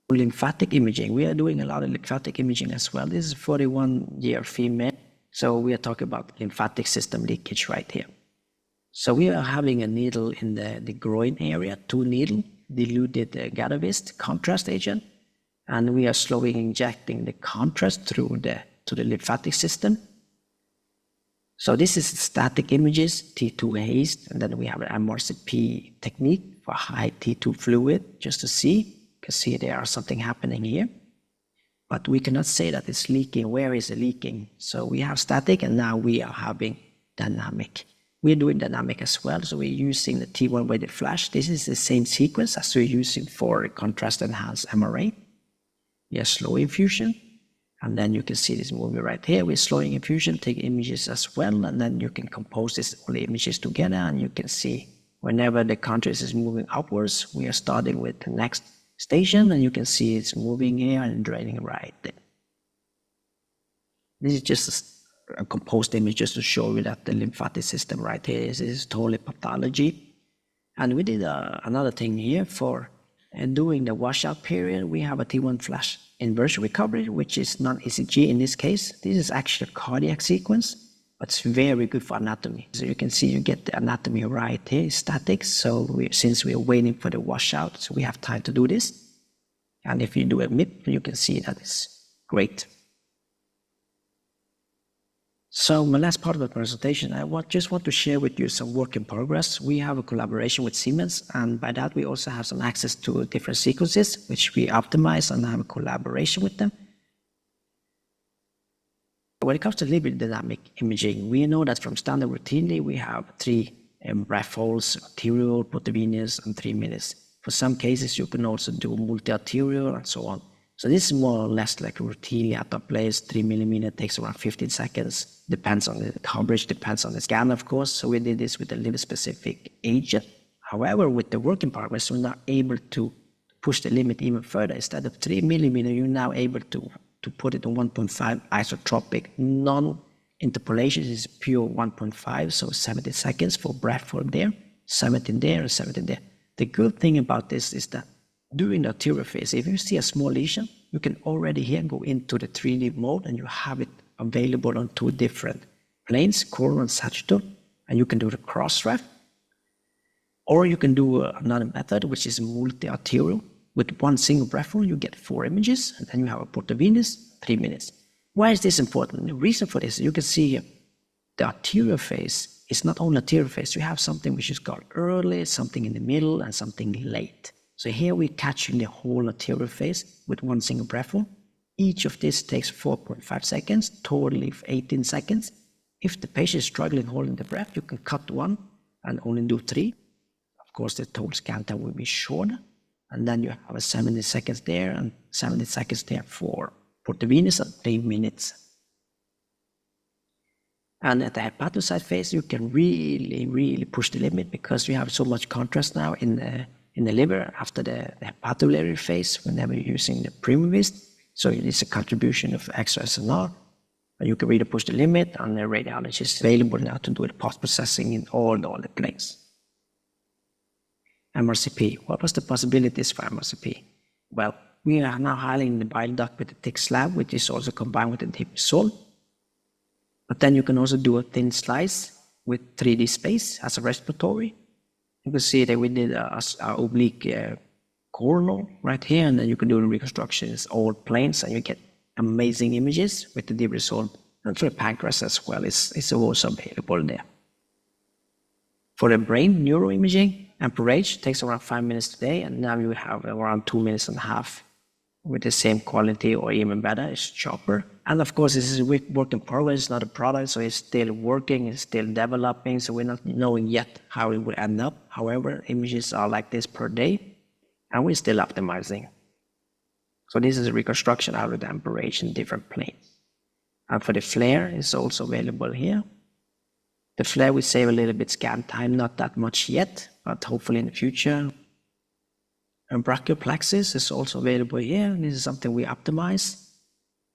Lymphatic imaging. We are doing a lot of lymphatic imaging as well. This is a 41-year female. So we are talking about lymphatic system leakage right here. So we are having a needle in the groin area, 2 needles, diluted Gadovist contrast agent, and we are slowly injecting the contrast to the lymphatic system. So this is static images, T2 haze, and then we have an MRCP technique for high T2 fluid, just to see. You can see there is something happening here, but we cannot say that it's leaking. Where is it leaking? So we have static, and now we are having dynamic. We're doing dynamic as well, so we're using the T1 weighted flash. This is the same sequence as we're using for contrast enhanced MRA. We have slow infusion, and then you can see this movie right here. We're slowing infusion, take images as well, and then you can compose all the images together, and you can see whenever the contrast is moving upwards, we are starting with the next station, and you can see it's moving here and draining right there. This is just a composed image just to show you that the lymphatic system right here is totally pathology. And we did another thing here for during the washout period. We have a T1 flash inversion recovery, which is non-ECG in this case. This is actually a cardiac sequence, but it's very good for anatomy. So you can see you get the anatomy right here, static. So since we're waiting for the washout, so we have time to do this. And if you do a MIP, you can see that it's great. So my last part of the presentation, I just want to share with you some work in progress. We have a collaboration with Siemens, and by that we also have some access to different sequences, which we optimize and have a collaboration with them. When it comes to liquid dynamic imaging, we know that from standard routinely, we have 3 breath holds, arterial, portovenous, and 3 minutes. For some cases, you can also do multi-arterial and so on. So this is more or less like routinely at a place. 3 millimeter takes around 15 seconds. Depends on the coverage, depends on the scan, of course. So we did this with a limit-specific agent. However, with the work in progress, we're now able to push the limit even further. Instead of 3 millimeter, you're now able to put it on 1.5 isotropic. Non-interpolation is pure 1.5, so 70 seconds for breath hold there, 17 there, and 17 there. The good thing about this is that during the arterial phase, if you see a small lesion, you can already here go into the 3D mode and you have it available on 2 different planes, coronal and sagittal, and you can do the cross-ref. Or you can do another method, which is multi-arterial. With 1 single breath hold, you get 4 images, and then you have a portovenous, 3 minutes. Why is this important? The reason for this, you can see the arterial phase is not only arterial phase. You have something which is called early, something in the middle, and something late. So here we're catching the whole arterial phase with 1 single breath hold. Each of this takes 4.5 seconds, totally 18 seconds. If the patient is struggling holding the breath, you can cut 1 and only do 3. Of course, the total scan time will be shorter. And then you have a 70 seconds there and 70 seconds there for portovenous and 3 minutes. And at the hepatocyte phase, you can really push the limit because you have so much contrast now in the liver after the hepatobiliary phase whenever you're using the Primavist. So it is a contribution of extra SNR. And you can really push the limit, and the radiologist is available now to do the post-processing in all the planes. MRCP. What was the possibilities for MRCP? Well, we are now highlighting the bile duct with a thick slab, which is also combined with a deep salt. But then you can also do a thin slice with 3D space as a respiratory. You can see that we did a oblique coronal right here, and then you can do the reconstructions, all planes, and you get amazing images with the deep result. And for the pancreas as well, it's also available there. For the brain neuroimaging, MPRH takes around 5 minutes today, and now you have around 2.5 minutes with the same quality or even better. It's sharper. And of course, this is a work in progress, it's not a product, so it's still working, it's still developing, so we're not knowing yet how it will end up. However, images are like this per day, and we're still optimizing. So this is a reconstruction out of the MPRH in different planes. And for the flare, it's also available here. The flare will save a little bit scan time, not that much yet, but hopefully in the future. And brachioplexus is also available here. This is something we optimize.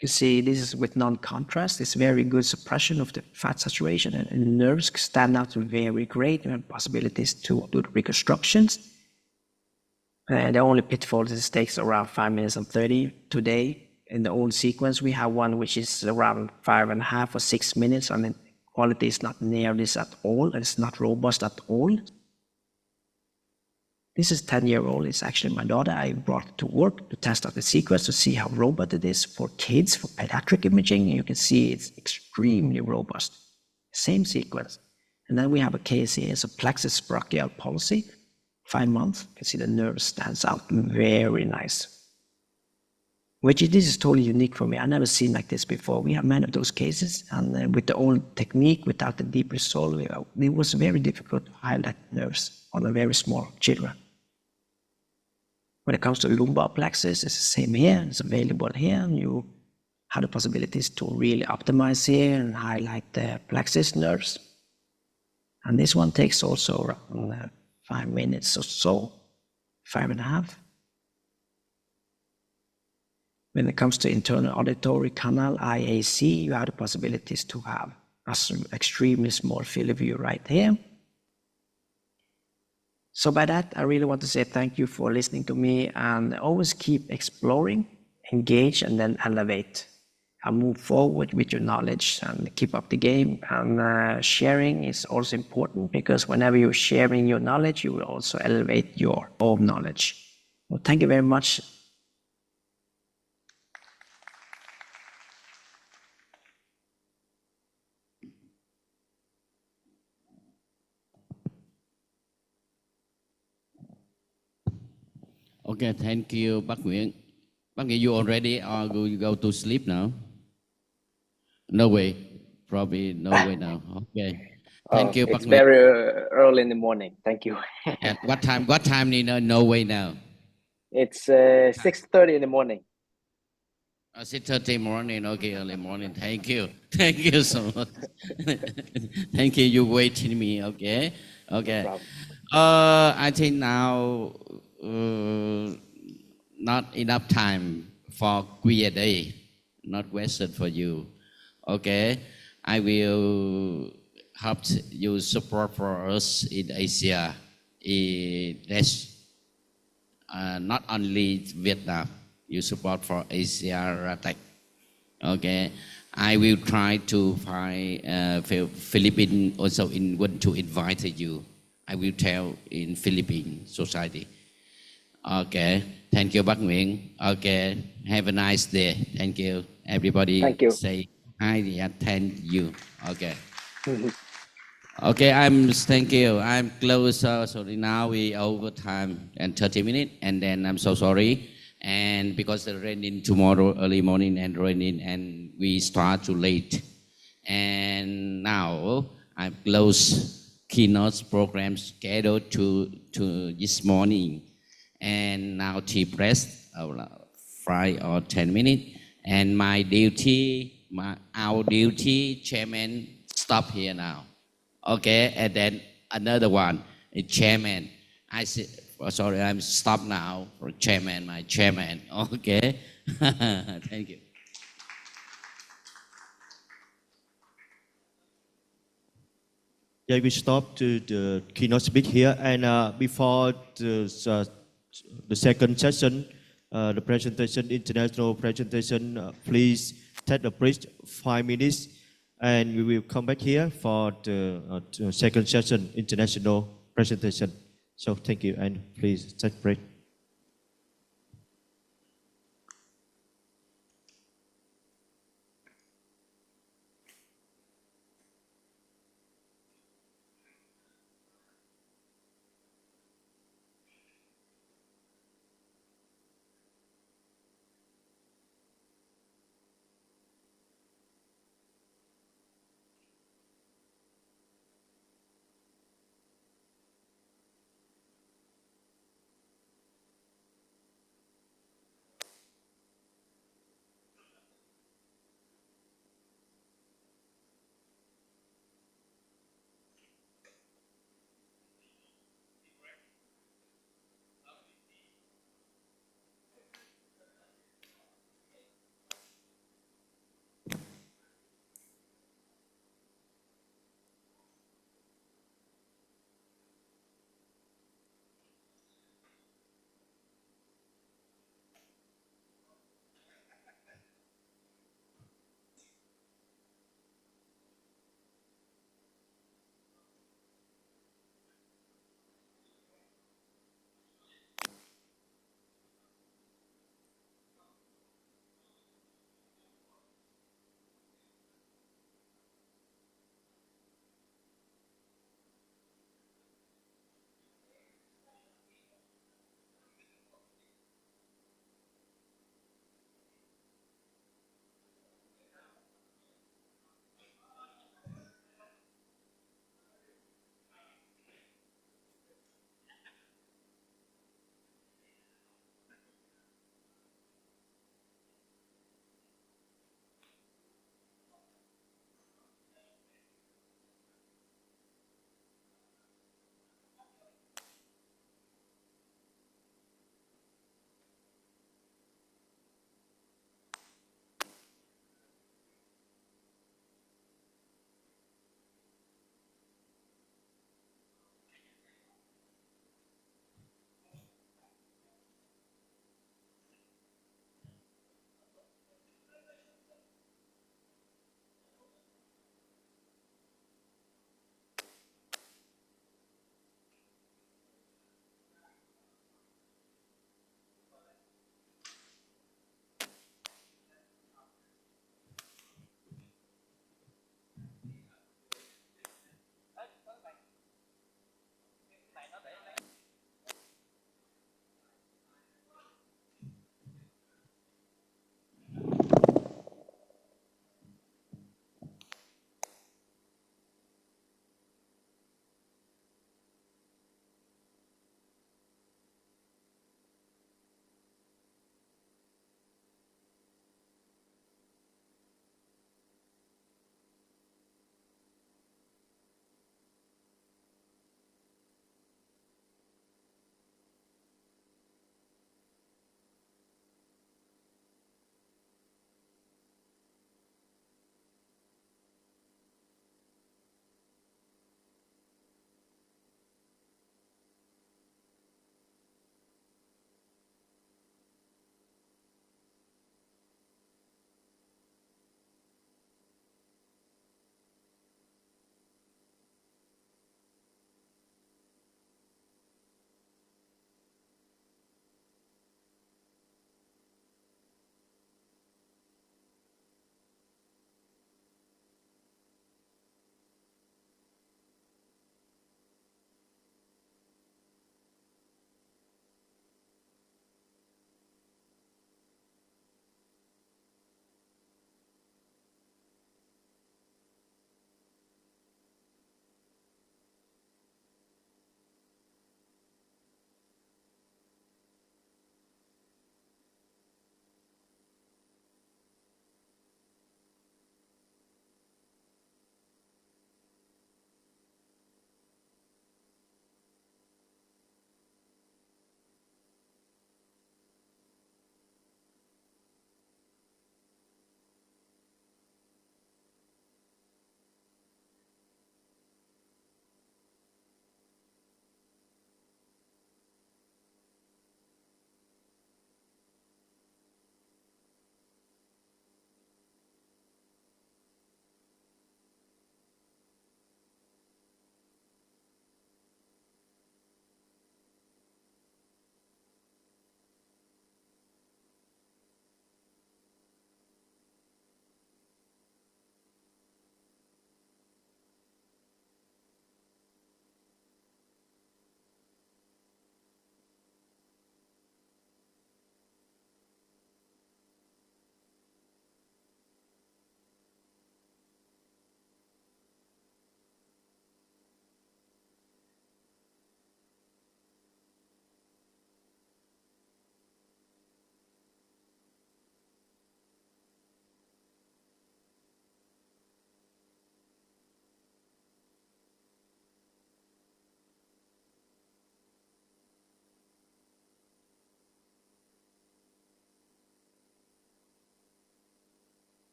You see, this is with non-contrast. It's very good suppression of the fat saturation, and the nerves stand out very great. You have possibilities to do the reconstructions. The only pitfall is it takes around 5 minutes and 30 today. In the old sequence, we have one which is around 5.5 or 6 minutes, and the quality is not near this at all. It's not robust at all. This is 10-year-old. It's actually my daughter. I brought it to work to test out the sequence to see how robust it is for kids, for pediatric imaging. You can see it's extremely robust. Same sequence. And then we have a case here. It's a plexus brachial palsy, 5 months. You can see the nerve stands out very nice. Which this is totally unique for me. I've never seen like this before. We have many of those cases, and with the old technique, without the deep result, it was very difficult to highlight nerves on a very small children. When it comes to lumbar plexus, it's the same here. It's available here, and you have the possibilities to really optimize here and highlight the plexus nerves. And this one takes also around 5 minutes or so, 5.5. When it comes to internal auditory canal, IAC, you have the possibilities to have an extremely small field of view right here. So by that, I really want to say thank you for listening to me, and always keep exploring, engage, and then elevate. And move forward with your knowledge and keep up the game. And sharing is also important, because whenever you're sharing your knowledge, you will also elevate your own knowledge. Well, thank you very much. Okay, thank you, Bác Nguyễn. Bác Nguyễn, you already or you go to sleep now? No way, probably no way now. Okay, thank you, Bác It's Nguyễn. very early in the morning. Thank you. At what time? What time in Norway now? It's 6:30 in the morning. 6:30 morning. Okay, early morning. Thank you. Thank you so much. Thank you. You waiting me. Okay. Okay. No I think now not enough time for Q&A. Not question for you. Okay. I will help you support for us in Asia. Not only Vietnam. You support for Asia-Pacific. Okay. I will try to find Philippines also want to invite you. I will tell in Philippine society. Okay. Thank you, Bác Nguyễn. Okay. Have a nice day. Thank you. Everybody Thank you. Say hi. Thank you. Okay. Okay, thank you. I'm close. Sorry, now we over time and 30 minutes, and then I'm so sorry. And because it's raining tomorrow early morning and raining, and we start too late. And now I've closed Keynote program scheduled to this morning. And now tea press, 5 or 10 minutes. And our duty, Chairman stop here now. Okay, and then another one, a chairman. I said, oh, sorry, I'm stop now for chairman, my chairman. Okay, thank you. Yeah, we stop to the keynote speak here, and before the second session, the presentation, international presentation, please take a break 5 minutes, and we will come back here for the second session, international presentation. So thank you, and please take a break.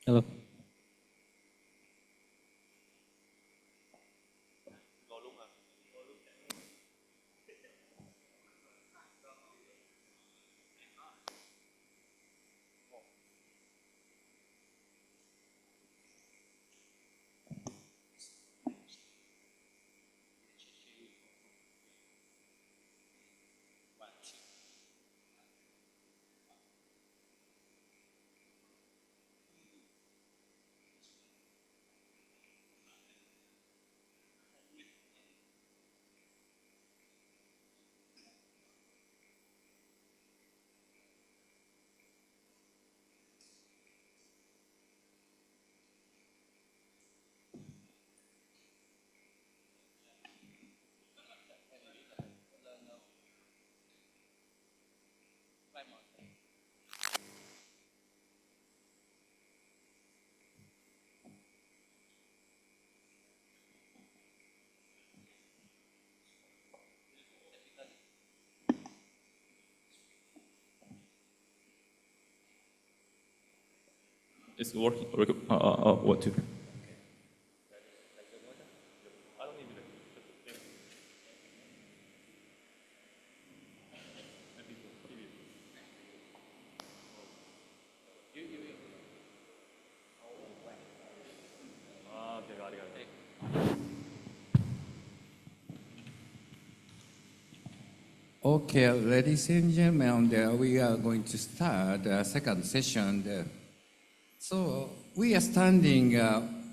Hello. It's working. What to? Okay, ladies and gentlemen, we are going to start the second session. So we are standing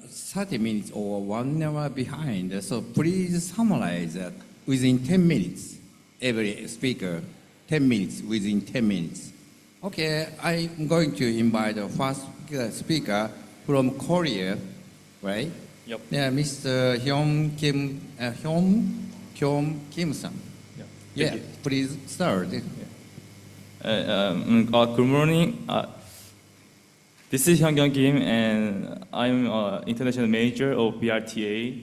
30 minutes or 1 hour behind. So please summarize that within 10 minutes. Every speaker, 10 minutes, within 10 minutes. Okay, I'm going to invite the first speaker from Korea, right? Yep. Yeah, Mr. Hyun Kim-san. Yeah, please start. Good morning. This is Hyun Kim, and I'm an international manager of BRTA,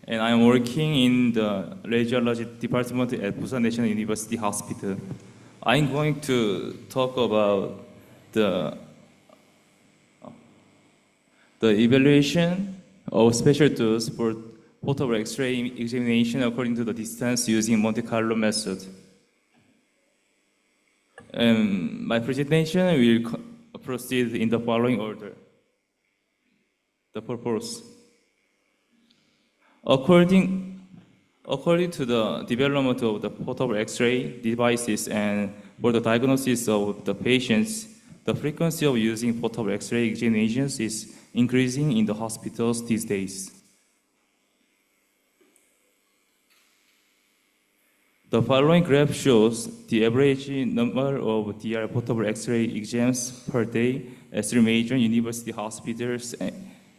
and I'm working in the Radiological department at Busan National University Hospital. I'm going to talk about the evaluation of special tools for portable X-ray examination according to the distance using Monte Carlo method. My presentation will proceed in the following order. The purpose. According to the development of the portable X-ray devices and for the diagnosis of the patients, the frequency of using portable X-ray examinations is increasing in the hospitals these days. The following graph shows the average number of DR portable X-ray exams per day at 3 major university hospitals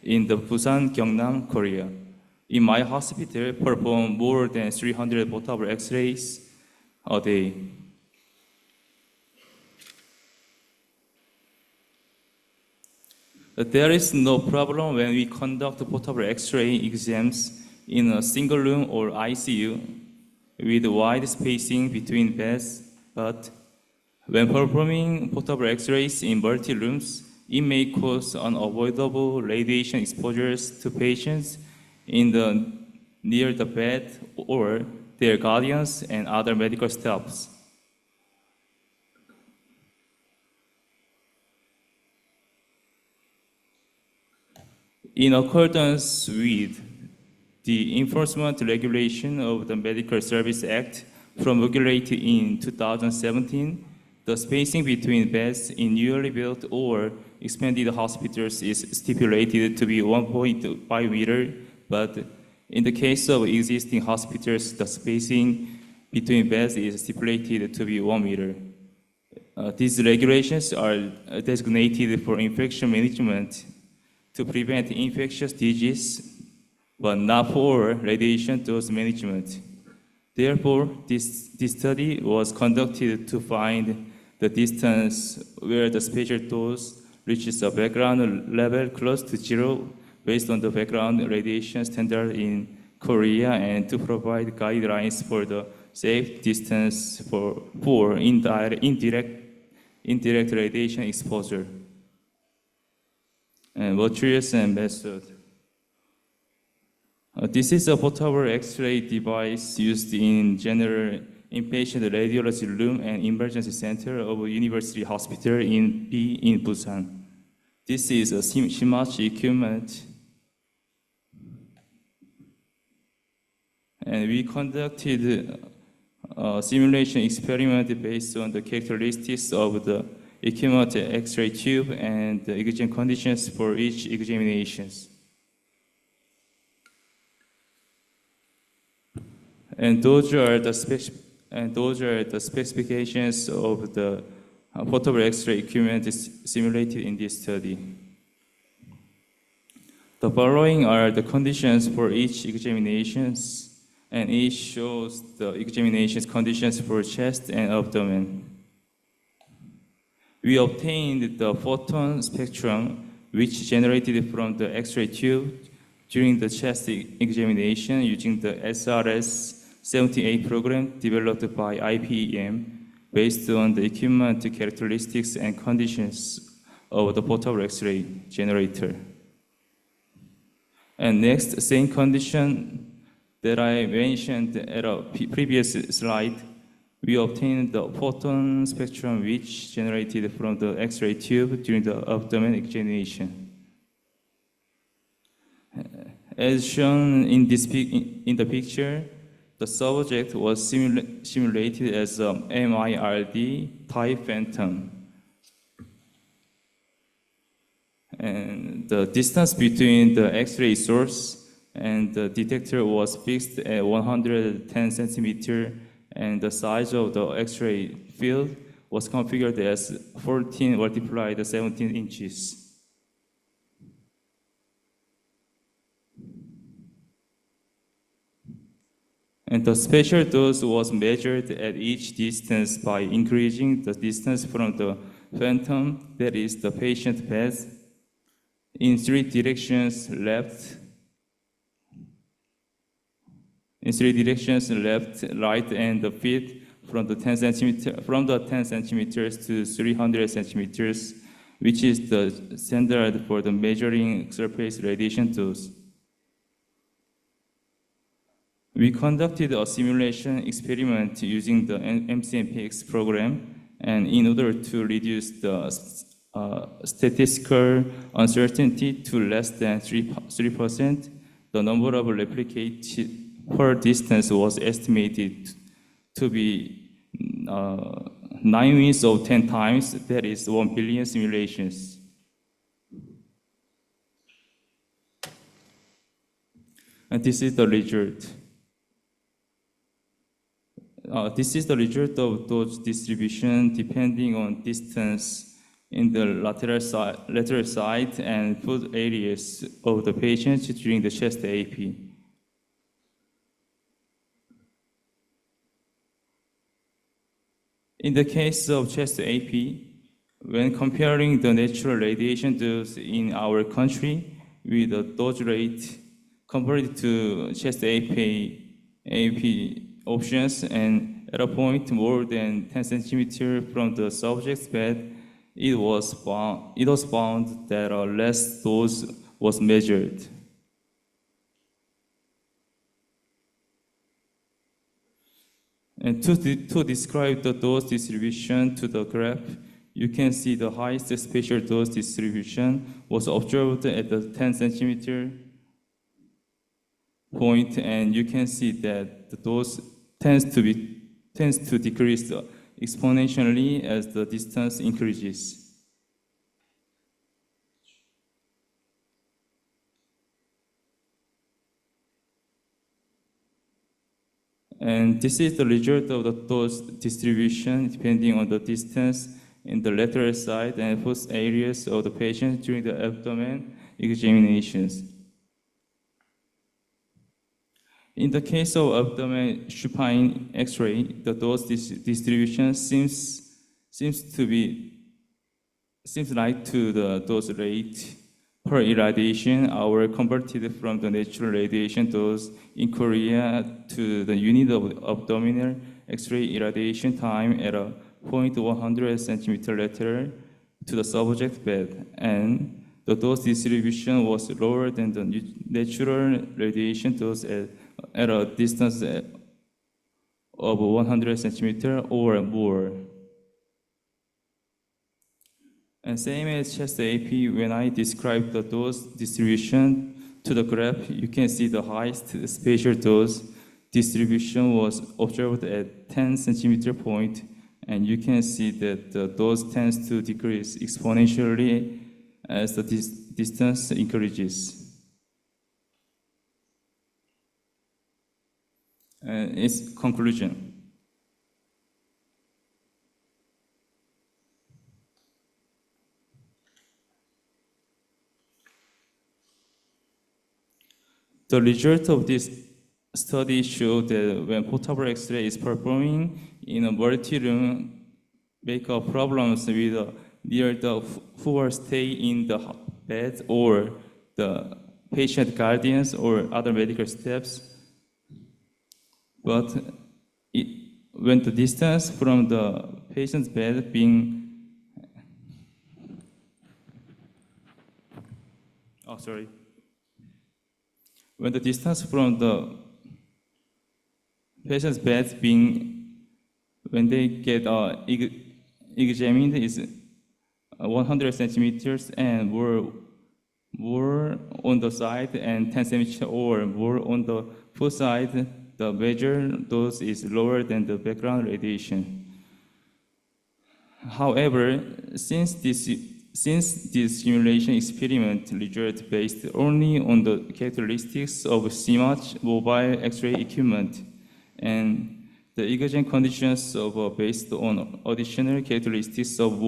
in the Busan, Gyeongnam, Korea. In my hospital, perform more than 300 portable X-rays a day. There is no problem when we conduct portable X-ray exams in a single room or ICU with wide spacing between beds, but when performing portable X-rays in multi-rooms, it may cause unavoidable radiation exposures to patients near the bed or their guardians and other medical staffs. In accordance with the enforcement regulation of the Medical Service Act promulgated in 2017, the spacing between beds in newly built or expanded hospitals is stipulated to be 1.5 meters, but in the case of existing hospitals, the spacing between beds is stipulated to be 1 meter. These regulations are designated for infection management to prevent infectious disease, but not for radiation dose management. Therefore, this study was conducted to find the distance where the spatial dose reaches a background level close to zero based on the background radiation standard in Korea and to provide guidelines for the safe distance for indirect radiation exposure. and materials and method. This is a portable X-ray device used in general inpatient radiology room and emergency center of University Hospital in Busan. This is a SIMACH equipment, and we conducted a simulation experiment based on the characteristics of the equipment X-ray tube and the exam conditions for each examinations. And those are the specifications of the portable X-ray equipment simulated in this study. The following are the conditions for each examinations, and each shows the examinations conditions for chest and abdomen. We obtained the photon spectrum, which generated from the X-ray tube during the chest examination using the SRS-78 program developed by IPEM based on the equipment characteristics and conditions of the portable X-ray generator. And next, same condition that I mentioned at a previous slide, we obtained the photon spectrum which generated from the X-ray tube during the abdomen examination. As shown in the picture, the subject was simulated as a MIRD type phantom. And the distance between the X-ray source and the detector was fixed at 110 centimeters, and the size of the X-ray field was configured as 14 multiplied 17 inches. And the spatial dose was measured at each distance by increasing the distance from the phantom, that is the patient bed, in three directions: left, right, and the feet from the 10 centimeters to 300 centimeters, which is the standard for the measuring surface radiation dose. We conducted a simulation experiment using the MCMPX program, and in order to reduce the statistical uncertainty to less than 3%, the number of replicates per distance was estimated to be 9 means of 10 times, that is 1 billion simulations. And this is the result. This is the result of dose distribution depending on distance in the lateral side and foot areas of the patient during the chest AP. In the case of chest AP, when comparing the natural radiation dose in our country with the dose rate compared to chest AP options, and at a point more than 10 centimeters from the subject's bed, it was found that a less dose was measured. And to describe the dose distribution to the graph, you can see the highest spatial dose distribution was observed at the 10 centimeter point, and you can see that the dose tends to decrease exponentially as the distance increases. And this is the result of the dose distribution depending on the distance in the lateral side and foot areas of the patient during the abdomen examinations. In the case of abdomen supine X-ray, the dose distribution seems like to the dose rate per irradiation hour converted from the natural radiation dose in Korea to the unit of abdominal X-ray irradiation time at a 0.100 centimeter lateral to the subject bed, and the dose distribution was lower than the natural radiation dose at a distance of 100 centimeters or more. And same as chest AP, when I describe the dose distribution to the graph, you can see the highest spatial dose distribution was observed at 10 centimeter point, and you can see that the dose tends to decrease exponentially as the distance increases. And its conclusion. The result of this study showed that when portable X-ray is performing in a multi-room, make up problems with near the who stay in the bed or the patient guardians or other medical staffs. But when the distance from the patient's bed being when the distance from the patient's bed being, when they get examined is 100 centimeters and more on the side and 10 centimeters or more on the foot side, the measured dose is lower than the background radiation. However, since this simulation experiment result based only on the characteristics of CMACH mobile X-ray equipment, and the exam conditions of based on additional characteristics of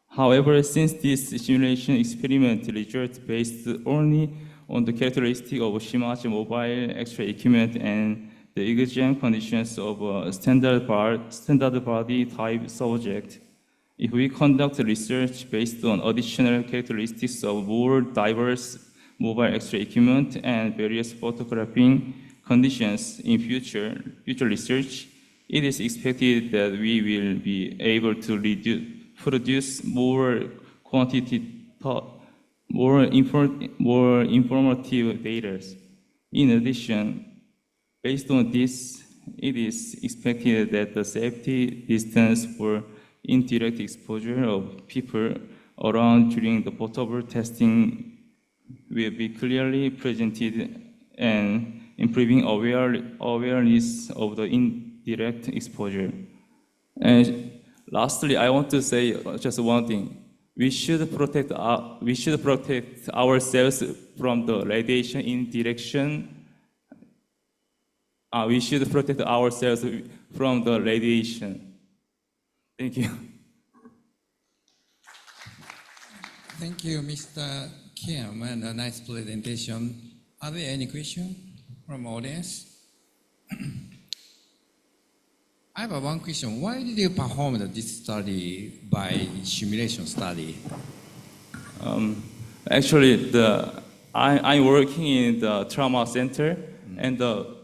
However, since this simulation experiment result based only on the characteristic of CMACH mobile X-ray equipment and the exam conditions of a standard body type subject, if we conduct research based on additional characteristics of more diverse mobile X-ray equipment and various photographing conditions in future research, it is expected that we will be able to produce more informative data. In addition, based on this, it is expected that the safety distance for indirect exposure of people around during the portable testing will be clearly presented and improving awareness of the indirect exposure. And lastly, I want to say just one thing. We should protect ourselves from the radiation in direction. We should protect ourselves from the radiation. Thank you. Thank you, Mr. Kim, and a nice presentation. Are there any questions from audience? I have one question. Why did you perform this study by simulation study? Actually, I'm working in the trauma center, and the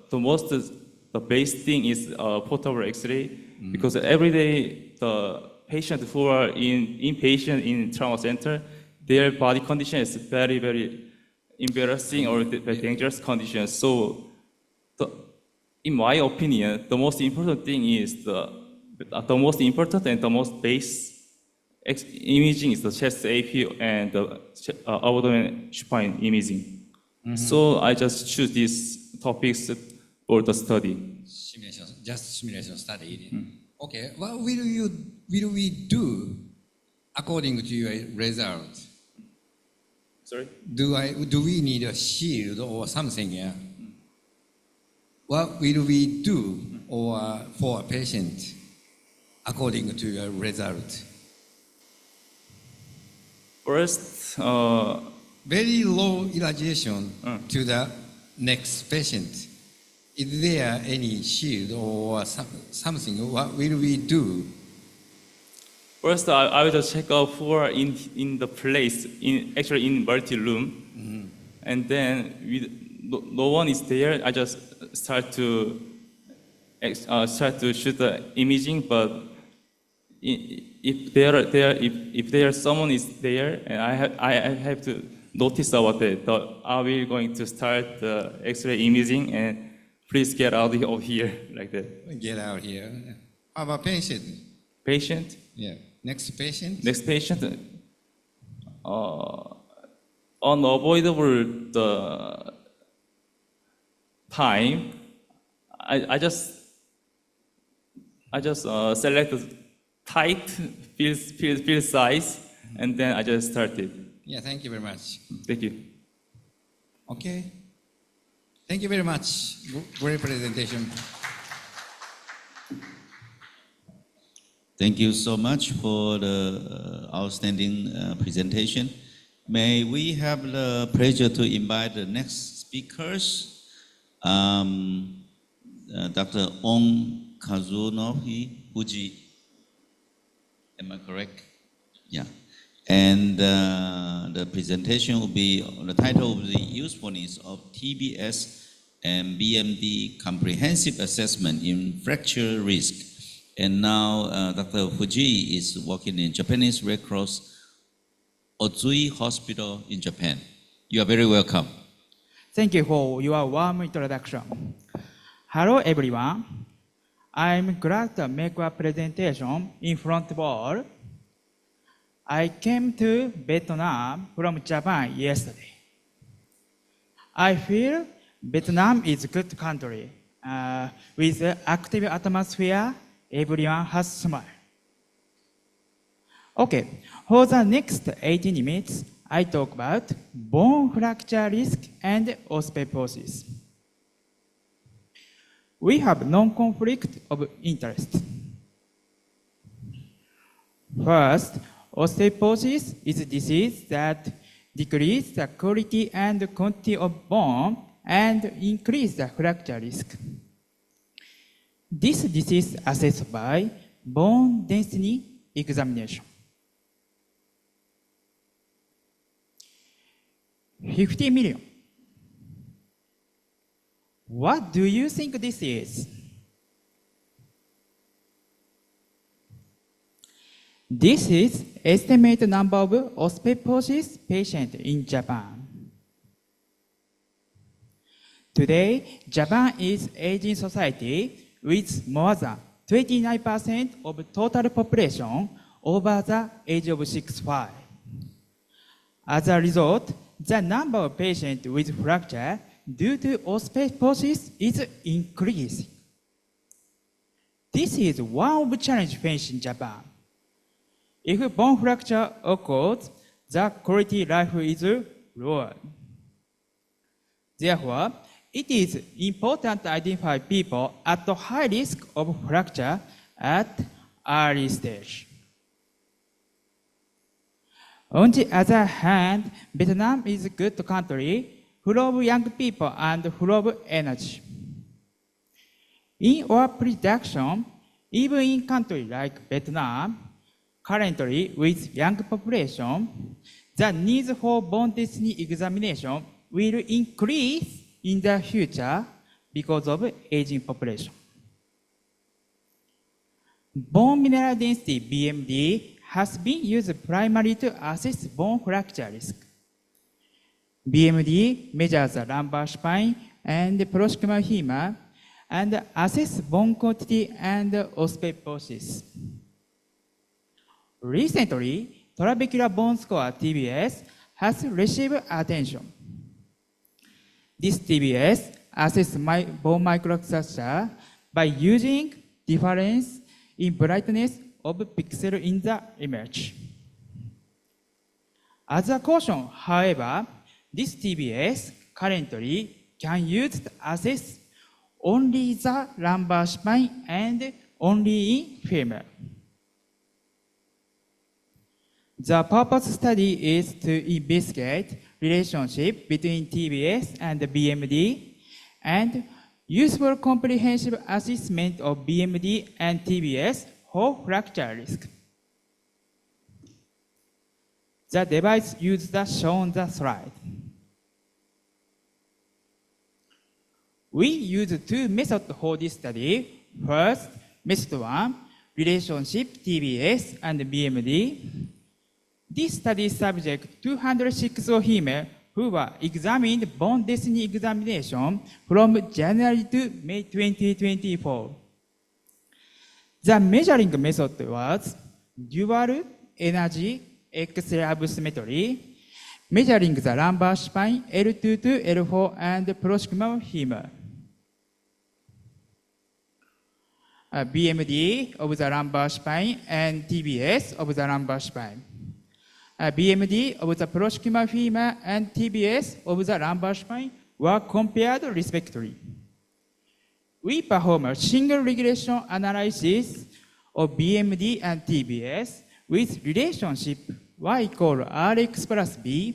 base thing is portable X-ray, because every day the patients who are inpatient in trauma center, their body condition is very, very embarrassing or dangerous condition. So, in my opinion, the most important thing is the most important and the most base imaging is the chest AP and the abdomen supine imaging. So I just choose these topics for the study. Simulation, just simulation study. Okay, what will we do according to your result? Sorry? Do we need a shield or something? Yeah. What will we do for a patient according to your result? First, very low irradiation to the next patient. Is there any shield or something? What will we do? First, I will just check out who are in the place, actually in multi-room, and then no one is there. I just start to start to shoot the imaging, but if someone is there, and I have to notice about it, are we going to start the X-ray imaging, and please get out of here, like that. Get out here. How about patient? Patient? Yeah. Next patient? Next patient? Unavoidable the time. I just select the tight field size, and then I just started. Yeah, thank you very much. Thank you. Okay. Thank you very much. Great presentation. Thank you so much for the outstanding presentation. May we have the pleasure to invite the next speakers, Dr. Ong Kazunohi Fuji. Am I correct? Yeah. And the presentation will be, the title will be Usefulness of TBS and BMD Comprehensive Assessment in Fracture Risk. And now Dr. Fuji is working in Japanese Red Cross Otsui Hospital in Japan. You are very welcome. Thank you for your warm introduction. Hello everyone. I'm glad to make a presentation in front of all. I came to Vietnam from Japan yesterday. I feel Vietnam is a good country. With an active atmosphere, everyone has smile. Okay, for the next 18 minutes, I talk about bone fracture risk and osteoporosis. We have non-conflict of interest. First, osteoporosis is a disease that decreases the quality and quantity of bone and increases the fracture risk. This disease is assessed by bone density examination. 50 million. What do you think this is? This is estimated number of osteoporosis patients in Japan. Today, Japan is aging society with more than 29% of total population over the age of 65. As a result, the number of patients with fracture due to osteoporosis is increasing. This is one of the challenges facing Japan. If bone fracture occurs, the quality of life is lower. Therefore, it is important to identify people at high risk of fracture at early stage. On the other hand, Vietnam is a good country full of young people and full of energy. In our prediction, even in countries like Vietnam, currently with young population, the need for bone density examination will increase in the future because of aging population. Bone mineral density BMD has been used primarily to assess bone fracture risk. BMD measures the lumbar spine and the proximal femur and assess bone quantity and osteoporosis. Recently, trabecular bone score TBS has received attention. This TBS assesses bone microstructure by using difference in brightness of pixel in the image. As a caution, however, this TBS currently can use to assess only the lumbar spine and only in femur. The purpose study is to investigate relationship between TBS and BMD and useful comprehensive assessment of BMD and TBS for fracture risk. The device used as shown on the slide. We use two methods for this study. First, method 1, relationship TBS and BMD. This study subject 206 female who were examined bone density examination from January to May 2024. The measuring method was dual energy X-ray absymmetry, measuring the lumbar spine L2 to L4 and proximal femur. BMD of the lumbar spine and TBS of the lumbar spine. BMD of the proximal femur and TBS of the lumbar spine were compared respectively. We perform a single regression analysis of BMD and TBS with relationship y equal Rx plus B,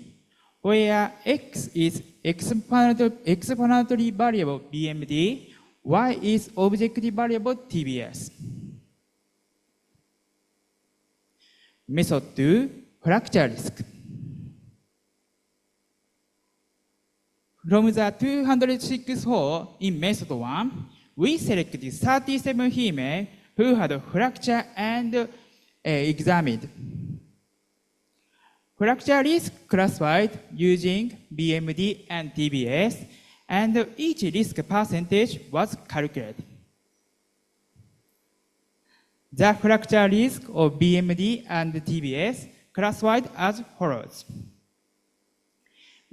where X is exponentially variable BMD, Y is objective variable TBS. Method 2, fracture risk. From the 206 hole in method 1, we selected 37 female who had fracture and examined. Fracture risk classified using BMD and TBS, and each risk percentage was calculated. The fracture risk of BMD and TBS classified as follows.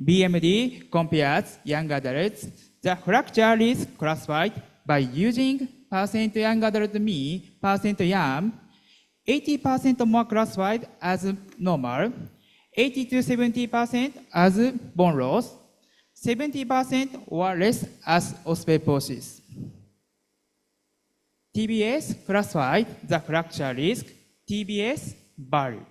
BMD compares young adults. The fracture risk classified by using percent young adult mean, percent young, 80% more classified as normal, 80 to 70% as bone loss, 70% or less as osteoporosis. TBS classified the fracture risk, TBS value.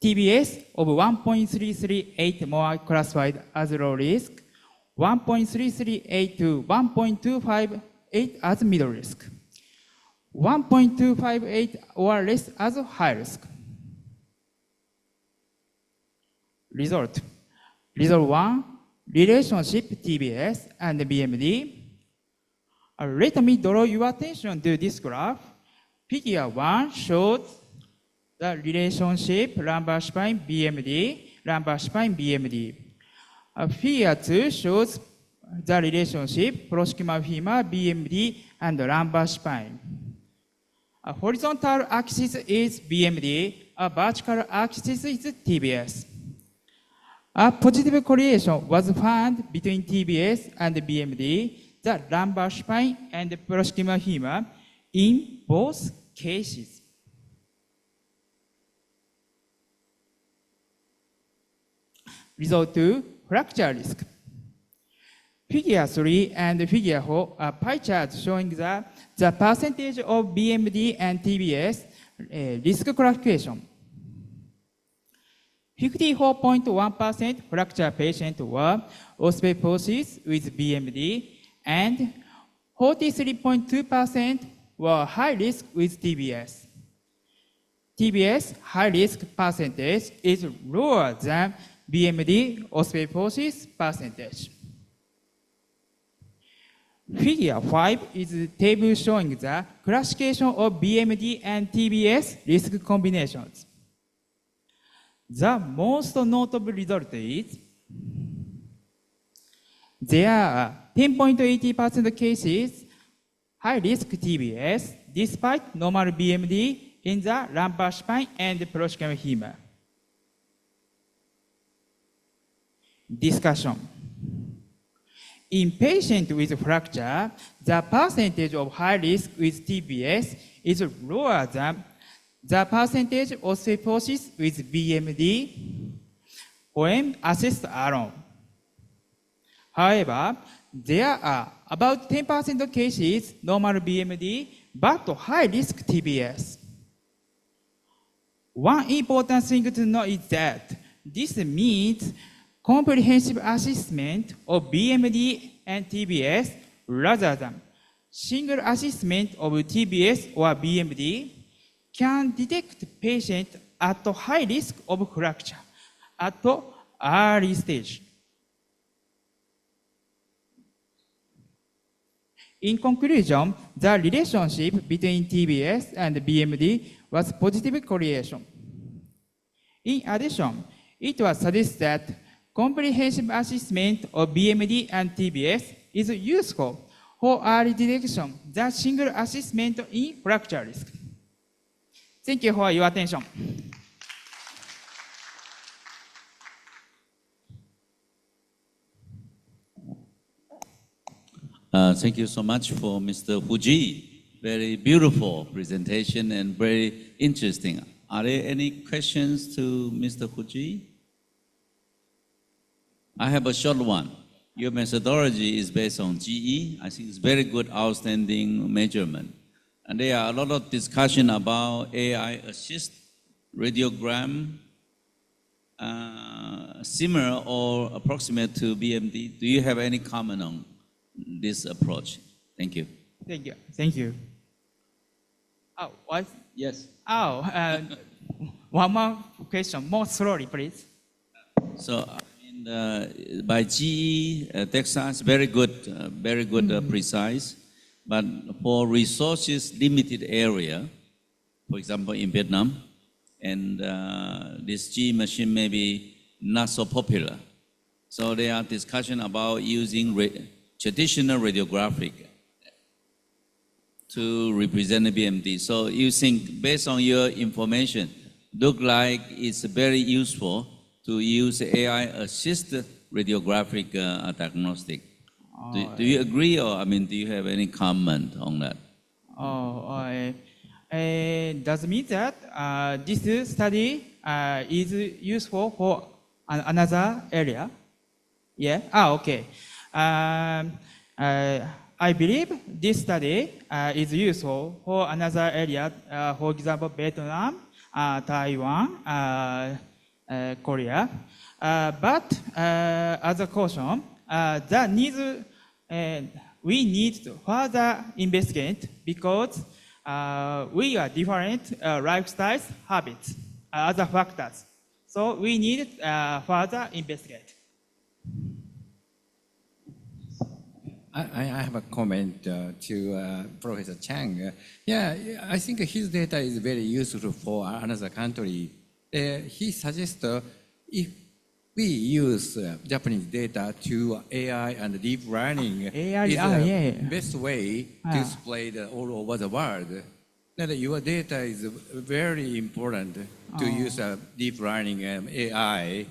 TBS of 1.338 more classified as low risk, 1.338 to 1.258 as middle risk, 1.258 or less as high risk. Result. Result 1, relationship TBS and BMD. Let me draw your attention to this graph. Figure 1 shows the relationship lumbar spine BMD, lumbar spine BMD. Figure 2 shows the relationship proximal femur BMD and lumbar spine. A horizontal axis is BMD, a vertical axis is TBS. A positive correlation was found between TBS and BMD, the lumbar spine and proximal femur in both cases. Result 2, fracture risk. Figure 3 and figure 4 are pie charts showing the percentage of BMD and TBS risk classification. 54.1% fracture patients were osteoporosis with BMD, and 43.2% were high risk with TBS. TBS high risk percentage is lower than BMD osteoporosis percentage. Figure 5 is a table showing the classification of BMD and TBS risk combinations. The most notable result is there are 10.80% cases high risk TBS despite normal BMD in the lumbar spine and proximal femur. Discussion. In patients with fracture, the percentage of high risk with TBS is lower than the percentage of osteoporosis with BMD when assessed alone. However, there are about 10% of cases normal BMD but high risk TBS. One important thing to know is that this means comprehensive assessment of BMD and TBS rather than single assessment of TBS or BMD can detect patients at high risk of fracture at early stage. In conclusion, the relationship between TBS and BMD was positive correlation. In addition, it was suggested that comprehensive assessment of BMD and TBS is useful for early detection than single assessment in fracture risk. Thank you for your attention. Thank you so much for Mr. Fuji. Very beautiful presentation and very interesting. Are there any questions to Mr. Fuji? I have a short one. Your methodology is based on GE. I think it's very good, outstanding measurement. And there are a lot of discussion about AI assist radiogram, similar or approximate to BMD. Do you have any comment on this approach? Thank you. Thank you. Thank you. Oh, what? Yes. Oh, one more question, more slowly, please. So, by GE, Texas, very good, precise. But for resources limited area, for example, in Vietnam, and this GE machine may be not so popular. So there are discussion about using traditional radiographic to represent the BMD. So you think, based on your information, look like it's very useful to use AI-assisted radiographic diagnostic. Do you agree, or do you have any comment on that? Does mean that this study is useful for another area? Yeah. Okay. I believe this study is useful for another area, for example, Vietnam, Taiwan, Korea. But as a caution, we need to further investigate because we are different lifestyles, habits, other factors. So we need further investigate. I have a comment to Professor Chang. I think his data is very useful for another country. He suggests if we use Japanese data to AI and deep learning is the best way to spread all over the world. That your data is very important to use deep learning and AI.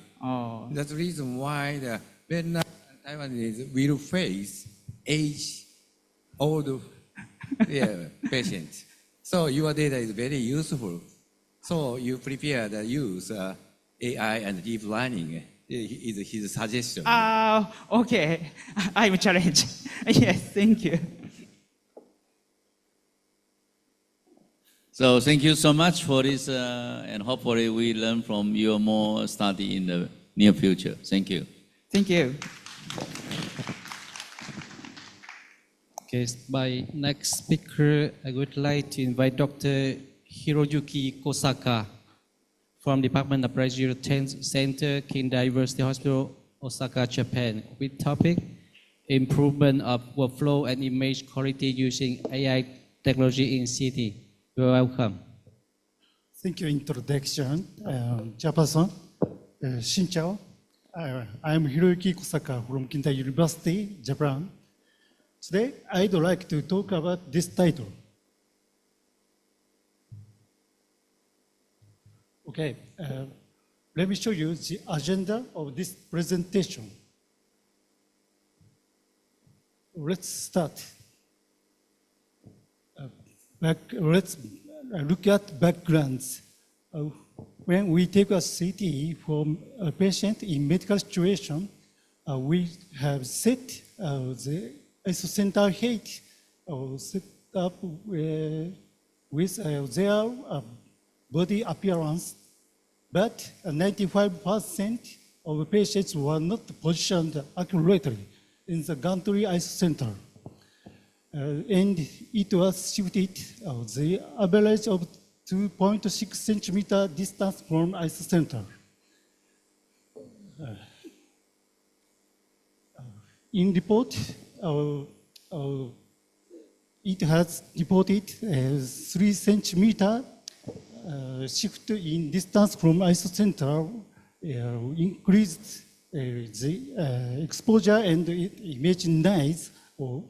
That's the reason why the Vietnam and Taiwanese will face age-old patients. So your data is very useful. So you prepare the use AI and deep learning is his suggestion. Okay, I'm challenged. Yes, thank you. So thank you so much for this, and hopefully we learn from your more study in the near future. Thank you. Thank you. Okay, by next speaker, I would like to invite Dr. Hiroyuki Kosaka from Department of Radiological Center, King University Hospital, Osaka, Japan, with topic improvement of workflow and image quality using AI technology in CT. You're welcome. Thank you. Introduction, Chairperson. Shinchao. I'm Hiroyuki Kosaka from Kinta University, Japan. Today, I'd like to talk about this title. Okay, let me show you the agenda of this presentation. Let's start. Let's look at backgrounds. When we take a CT from a patient in medical situation, we have set the isocenter height set up with their body appearance, but 95% of patients were not positioned accurately in the gantry isocenter. And it was shifted the average of 2.6 centimeter distance from isocenter. In report, it has reported a 3 centimeter shift in distance from isocenter, increased the exposure and image noise of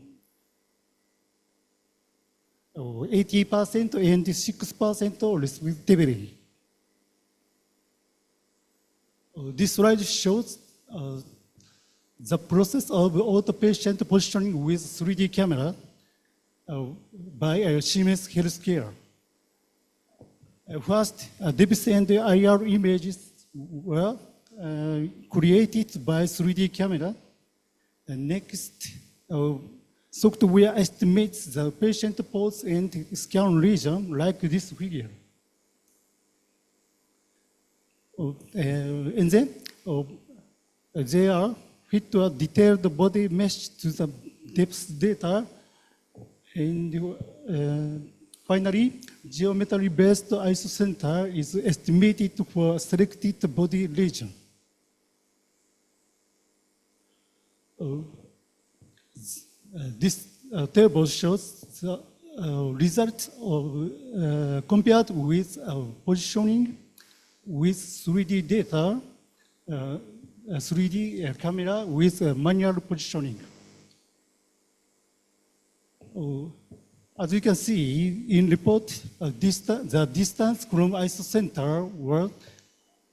80% and 6% respectively. This slide shows the process of outpatient positioning with 3D camera by Siemens Healthcare. First, depth and IR images were created by 3D camera. Next, software estimates the patient pose and scan region like this figure. And then they are fit to a detailed body mesh to the depth data. And finally, geometry-based isocenter is estimated for selected body region. This table shows the results of compared with positioning with 3D data, 3D camera with manual positioning. As you can see in report, the distance from isocenter was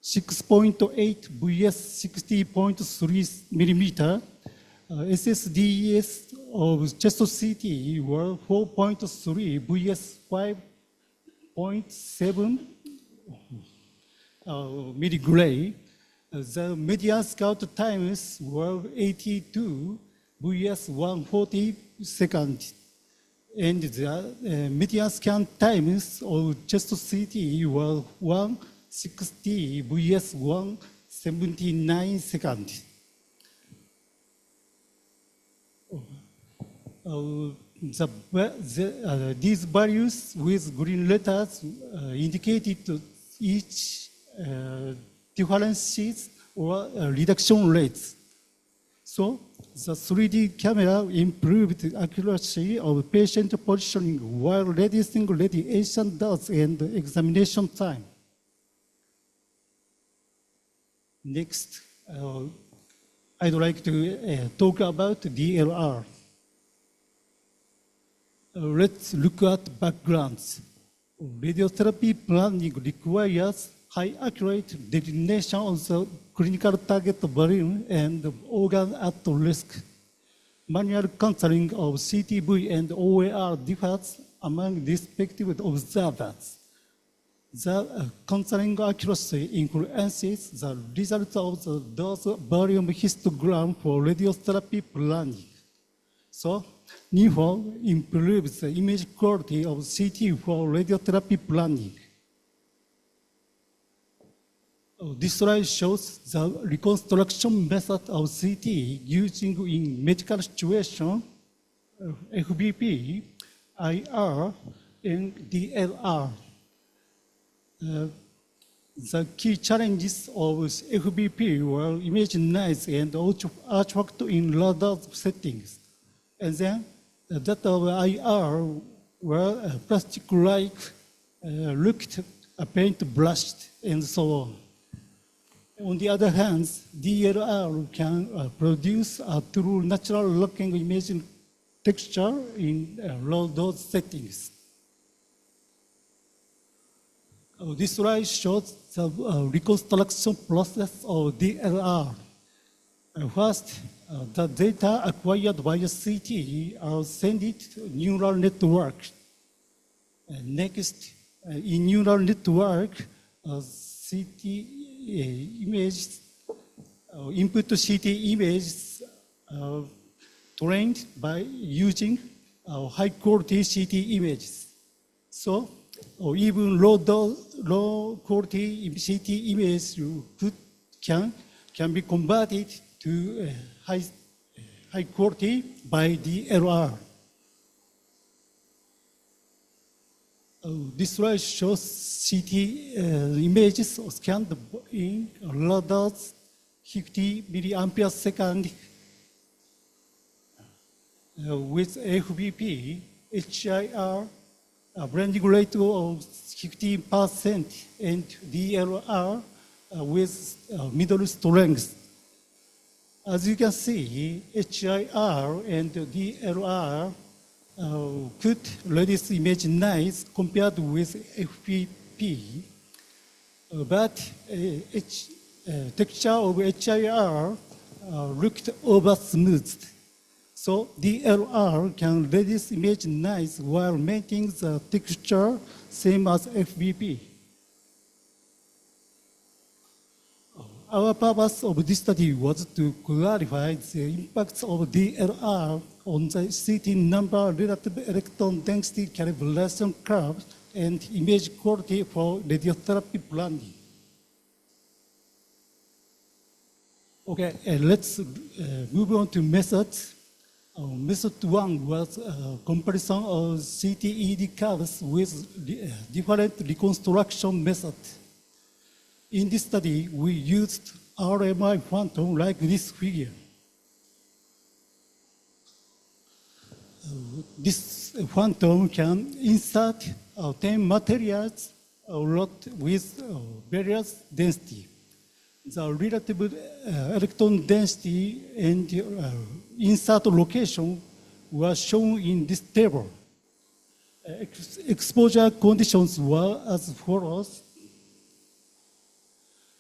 6.8 vs 60.3 millimeter. SSDES of chest CT were 4.3 vs 5.7 milligray. The median scout times were 82 vs 140 seconds. And the median scan times of chest CT were 160 vs 179 seconds. These values with green letters indicated each differences or reduction rates. So the 3D camera improved the accuracy of patient positioning while reducing radiation dose and examination time. Next, I'd like to talk about DLR. Let's look at backgrounds. Radiotherapy planning requires high accurate delineation of the clinical target volume and organ at risk. Manual counseling of CTV and OAR differs among respective observers. The counseling accuracy influences the result of the dose volume histogram for radiotherapy planning. So, NIFO improves the image quality of CT for radiotherapy planning. This slide shows the reconstruction method of CT using in medical situation, FBP, IR, and DLR. The key challenges of FBP were image noise and artifact in radar settings. And then that of IR were plastic-like, looked paint brushed, and so on. On the other hand, DLR can produce a true natural looking image texture in low dose settings. This slide shows the reconstruction process of DLR. First, the data acquired by the CT are sent to neural network. Next, in neural network, CT images, input CT images trained by using high quality CT images. So, even low quality CT images can be converted to high quality by DLR. This slide shows CT images scanned in radars 50 milliampere second with FBP HIR blending rate of 15% and DLR with middle strength. As you can see, HIR and DLR could reduce image noise compared with FPP, but texture of HIR looked over smooth. So DLR can reduce image noise while maintaining the texture same as FBP. Our purpose of this study was to clarify the impacts of DLR on the CT number, relative electron density calibration curve, and image quality for radiotherapy planning. Okay, let's move on to methods. Method 1 was comparison of CTED curves with different reconstruction methods. In this study, we used RMI phantom like this figure. This phantom can insert 10 materials lot with various density. The relative electron density and insert location were shown in this table. Exposure conditions were as follows.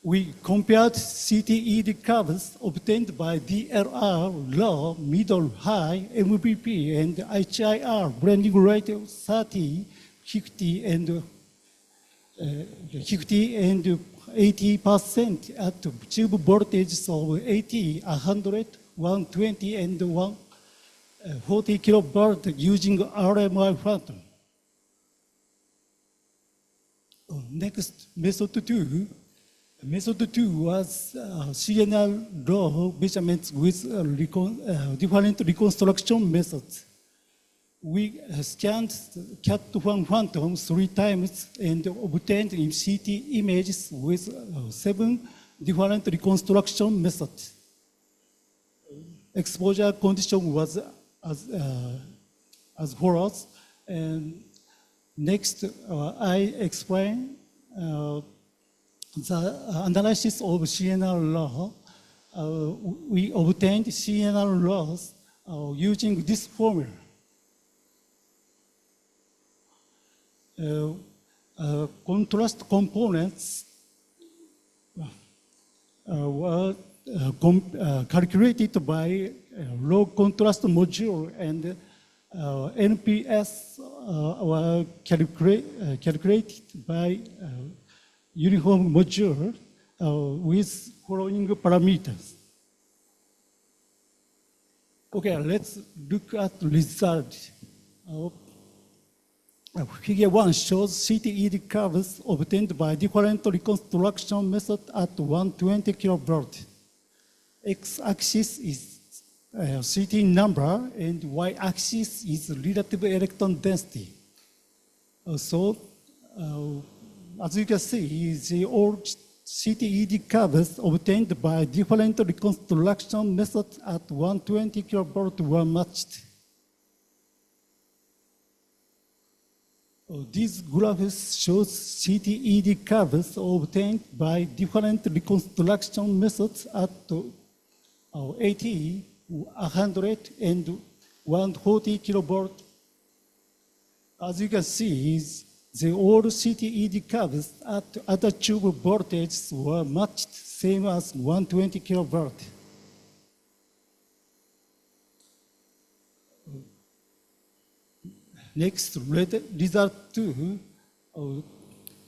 We compared CTED curves obtained by DLR, low, middle, high, MVP, and HIR blending rate of 30, 50, and 80% at tube voltages of 80, 100, 120, and 140 kilovolt using RMI phantom. Next, method 2. Method 2 was CNR raw measurements with different reconstruction methods. We scanned CAT1 phantom 3 times and obtained in CT images with 7 different reconstruction methods. Exposure condition was as follows. And next, I explain the analysis of CNR law. We obtained CNR laws using this formula. Contrast components were calculated by low contrast module, and NPS were calculated by uniform module with following parameters. Okay, let's look at the result. Figure 1 shows CTED curves obtained by different reconstruction method at 120 kilovolt. X-axis is CT number and Y-axis is relative electron density. As you can see, the old CTED curves obtained by different reconstruction methods at 120 kilovolt were matched. These graphs show CTED curves obtained by different reconstruction methods at 80, 100, and 140 kilovolt. As you can see, the old CTED curves at other tube voltages were matched, same as 120 kilovolt. Next, result 2.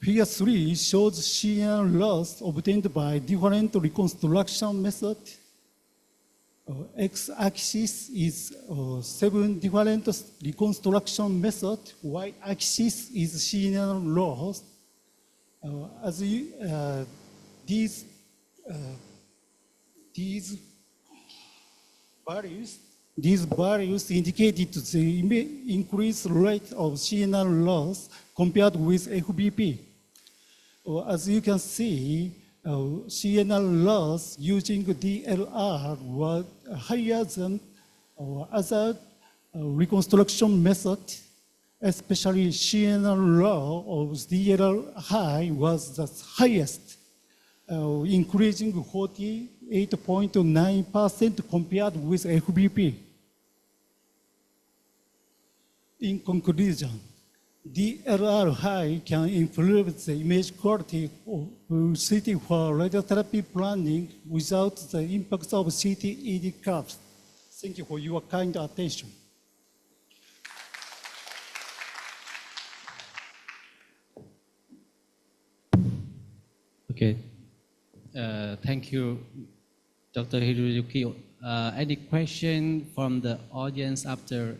Figure 3 shows CNR loss obtained by different reconstruction methods. X-axis is 7 different reconstruction methods. Y-axis is CNR loss. These values indicated the increased rate of CNR loss compared with FBP. As you can see, CNR loss using DLR was higher than other reconstruction methods, especially CNN low of DLR high was the highest, increasing 48.9% compared with FBP. In conclusion, DLR high can improve the image quality of CT for radiotherapy planning without the impact of CT-ED curves. Thank you for your kind attention. Okay. Thank you, Dr. Hiroyuki. Any question from the audience after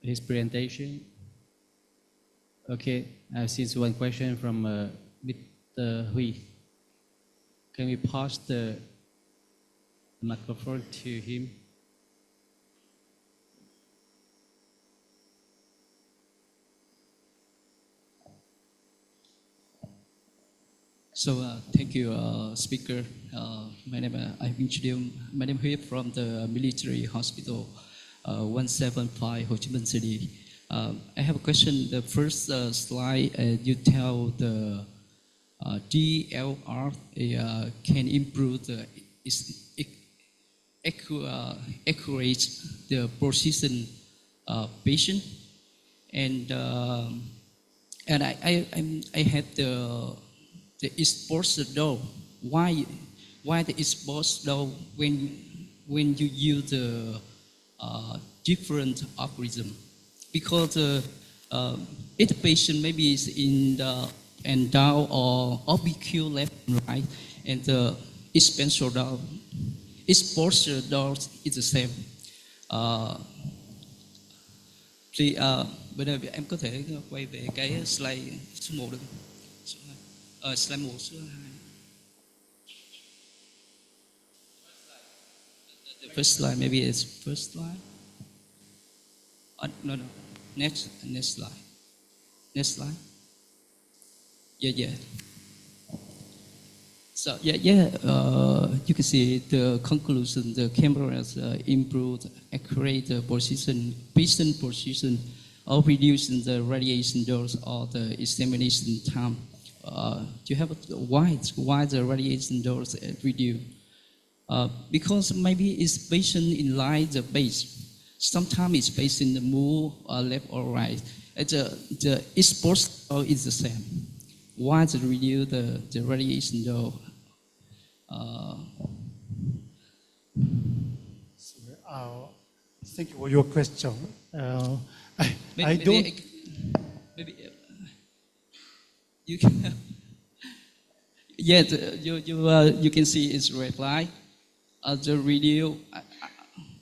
his presentation? Okay, I've seen one question from Mr. Hui. Can we pass the microphone to him? So thank you, speaker. My name is Hui from the military hospital 175 Ho Chi Minh City. I have a question. The first slide, you tell the DLR can improve the accurate the precision patient, and I had the exposure dose. Why the exposure dose when you use the different algorithm? Because if the patient maybe is in the and down or OBQ left and right, and the exposure dose is the same. Thì bây giờ em có thể quay về cái slide số 1 được không? Slide 1, số 2. The first slide, maybe it's first slide. No. Next slide. Next slide. Yeah. So you can see the conclusion. The cameras improved accurate position, patient position, or reducing the radiation dose or the examination time. You have why the radiation dose reduced? Because maybe it's patient in line the base. Sometimes it's patient the move left or right. The exposure is the same. Why to reduce the radiation dose? Thank you for your question. Maybe you can. Yes, you can see it's red light. The radio,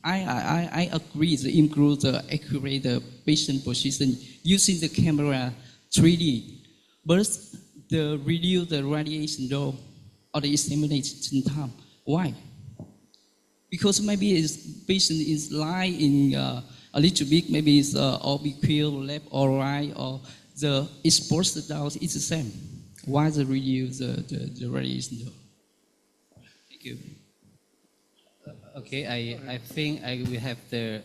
I agree to improve the accurate patient position using the camera 3D, but the reduce the radiation dose or the examination time. Why? Because maybe his patient is lying in a little bit, maybe it's OBQ left or right, or the exposure dose is the same. Why the reduce the radiation dose? Thank you. Okay, I think I will have the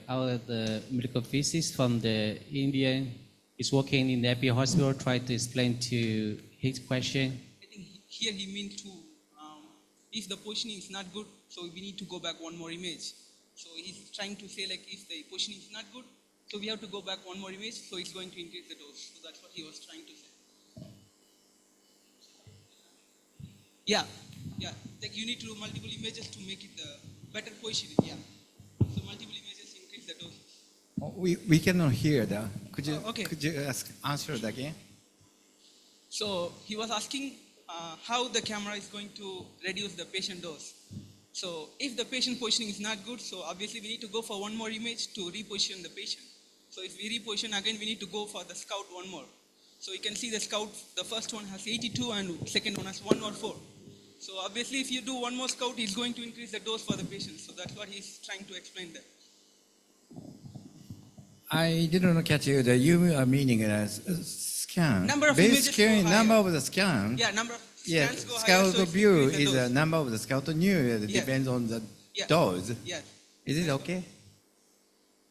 medical physicist from the Indian is working in the AP hospital try to explain to his question. I think here he meant to, if the positioning is not good, so we need to go back one more image. So he's trying to say like if the positioning is not good, so we have to go back one more image, so it's going to increase the dose. So that's what he was trying to say. Yeah. Like you need to do multiple images to make it better positioning. Yeah. So multiple images increase the dose. We cannot hear that. Could you okay. Could you answer it again? So he was asking how the camera is going to reduce the patient dose. So if the patient positioning is not good, so obviously we need to go for one more image to reposition the patient. So if we reposition again, we need to go for the scout one more. So you can see the scout, the first one has 82 and second one has 104. So obviously if you do one more scout, it's going to increase the dose for the patient. So that's what he's trying to explain there. I didn't catch you. You are meaning scan. Number of Base images scan, go number higher. of the scan. Yeah, number of Yeah, scans go higher, scout so it view increase the is the dose. number of the scout new. It Yes. depends on the Yes. dose. Yes. Is it okay?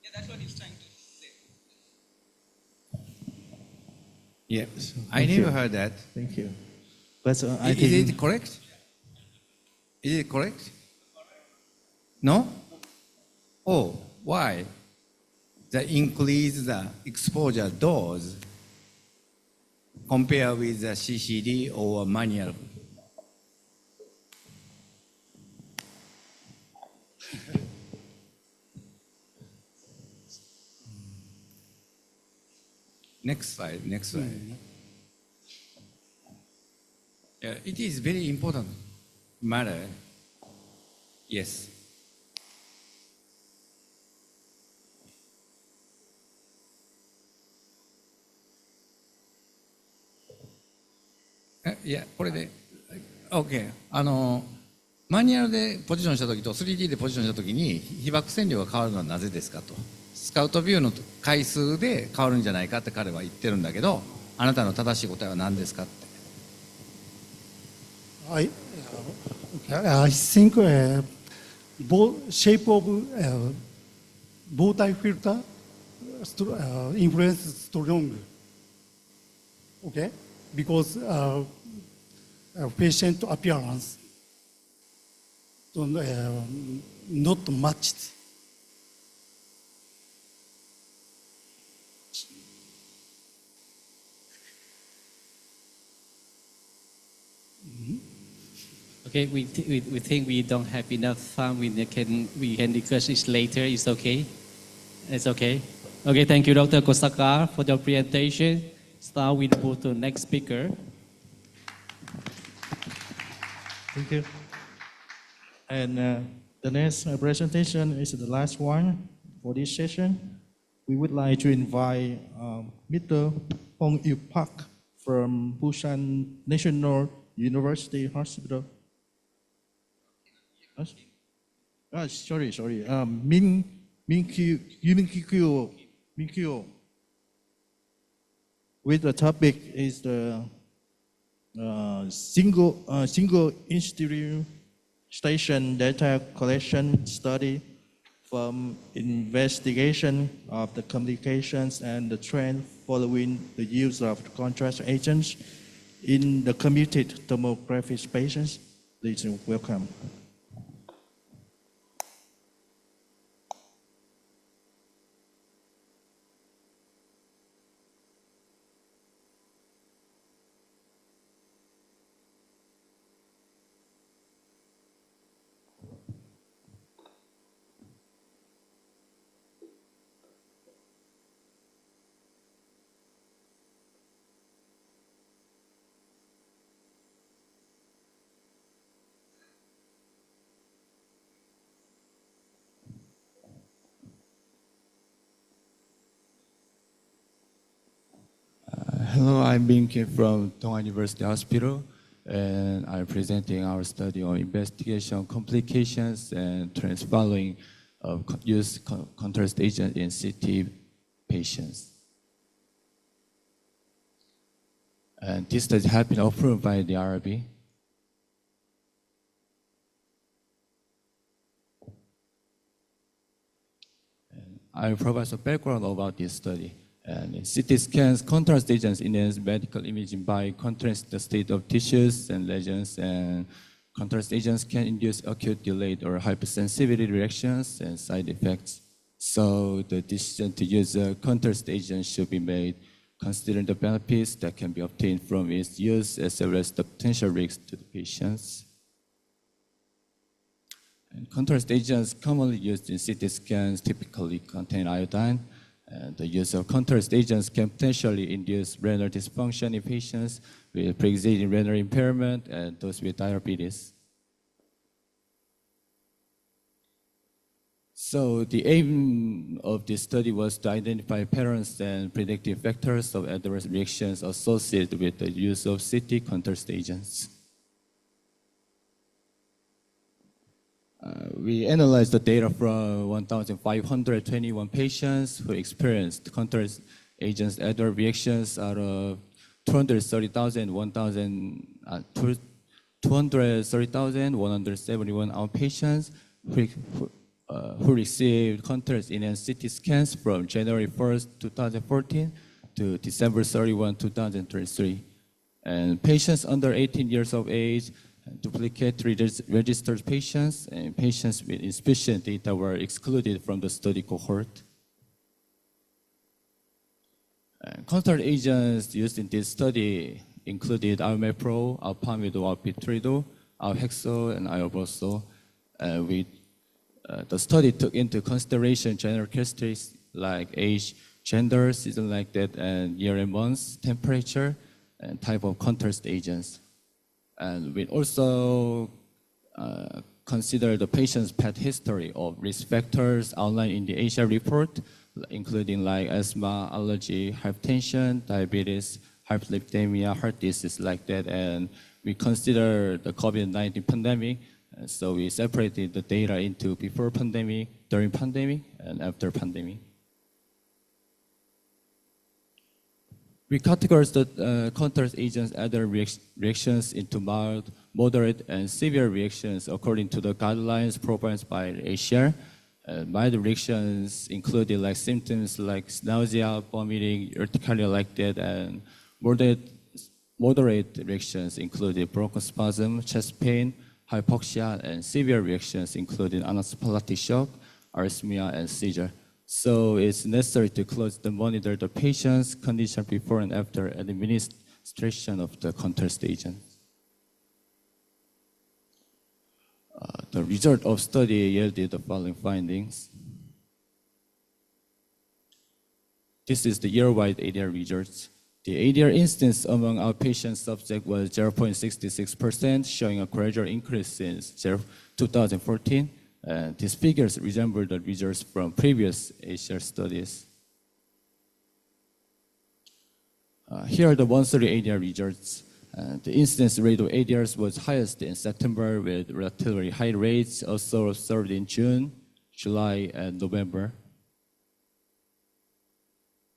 Yeah, that's what he's trying to say. Yes, I never heard that. Thank you. But I Is think it correct? Is it correct? No? Oh, why? The increase the exposure dose compare with the CCD or manual. Next slide, next slide. Yeah, it is very important matter. Yes.いや、これで、OK。マニュアルでポジションしたときと 3D でポジションしたときに被曝線量が変わるのはなぜですかと。スカウトビューの回数で変わるんじゃないかって彼は言ってるんだけど、あなたの正しい答えは何ですかって。I think shape of bow tie filter influence strong. Okay, because patient appearance not matched. Okay, we think we don't have enough time. We can discuss this later. It's okay. It's okay. Okay, thank you, Dr. Kosaka, for your presentation. Now we move to the next speaker. thank you. And the next presentation is the last one for this session. We would like to invite Mr. Hong Yu Park from Busan National University Hospital. Sorry. Min Kyo. With the topic is the single institute station data collection study from investigation of the communications and the trend following the use of contrast agents in the commuted tomography patients. Please welcome. Hello, I'm Bin Kim from Tonghua University Hospital, and I'm presenting our study on investigation complications and trends following use contrast agent in CT patients. And this study has been approved by the RB. I will provide some background about this study. And in CT scans, contrast agents enhance medical imaging by contrasting the state of tissues and lesions, and contrast agents can induce acute delayed or hypersensitivity reactions and side effects. So the decision to use a contrast agent should be made considering the benefits that can be obtained from its use as well as the potential risks to the patients. And contrast agents commonly used in CT scans typically contain iodine. And the use of contrast agents can potentially induce renal dysfunction in patients with pre-existing renal impairment and those with diabetes. So the aim of this study was to identify patterns and predictive factors of adverse reactions associated with the use of CT contrast agents. We analyzed the data from 1,521 patients who experienced contrast agents adverse reactions out of 230,171 outpatients who received contrast enhanced CT scans from January 1st, 2014 to December 31, 2023. And patients under 18 years of age, duplicate registered patients, and patients with insufficient data were excluded from the study cohort. Contrast agents used in this study included Almepro, Alpamido, Alpitrido, Alhexo, and Ioboso. The study took into consideration general characteristics like age, gender, season like that, and year and months, temperature, and type of contrast agents. And we also consider the patient's past history of risk factors outlined in the Asia report, including like asthma, allergy, hypertension, diabetes, hyperlipidemia, heart disease like that. And we consider the COVID-19 pandemic. So we separated the data into before pandemic, during pandemic, and after pandemic. We categorize the contrast agents' other reactions into mild, moderate, and severe reactions according to the guidelines provided by ACR. Mild reactions included like symptoms like nausea, vomiting, urticaria like that, and moderate reactions included bronchospasm, chest pain, hypoxia, and severe reactions including anaphylactic shock, arrhythmia, and seizure. So it's necessary to closely monitor the patient's condition before and after administration of the contrast agent. The result of study yielded the following findings. This is the year-wide ADR results. The ADR incidence among outpatient subjects was 0.66%, showing a gradual increase since 2014. These figures resemble the results from previous ACR studies. Here are the monthly ADR results. The incidence rate of ADRs was highest in September with relatively high rates, also observed in June, July, and November.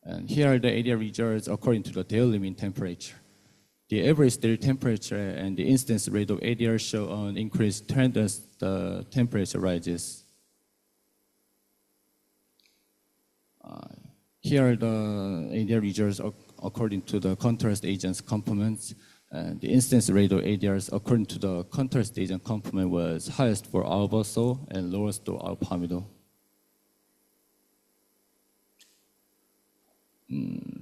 And here are the ADR results according to the daily mean temperature. The average daily temperature and the incidence rate of ADR show an increased trend as the temperature rises. Here are the ADR results according to the contrast agents complements. The incidence rate of ADRs according to the contrast agent complement was highest for Alboso and lowest for Alpamido.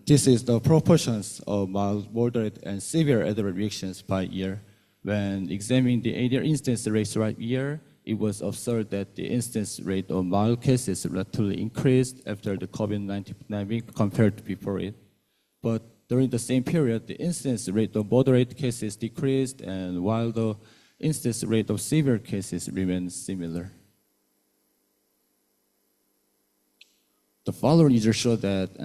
This is the proportions of mild, moderate, and severe adverse reactions by year. When examining the ADR incidence rates by year, it was observed that the incidence rate of mild cases relatively increased after the COVID-19 pandemic compared to before it. But during the same period, the incidence rate of moderate cases decreased, and while the incidence rate of severe cases remained similar. The following results show that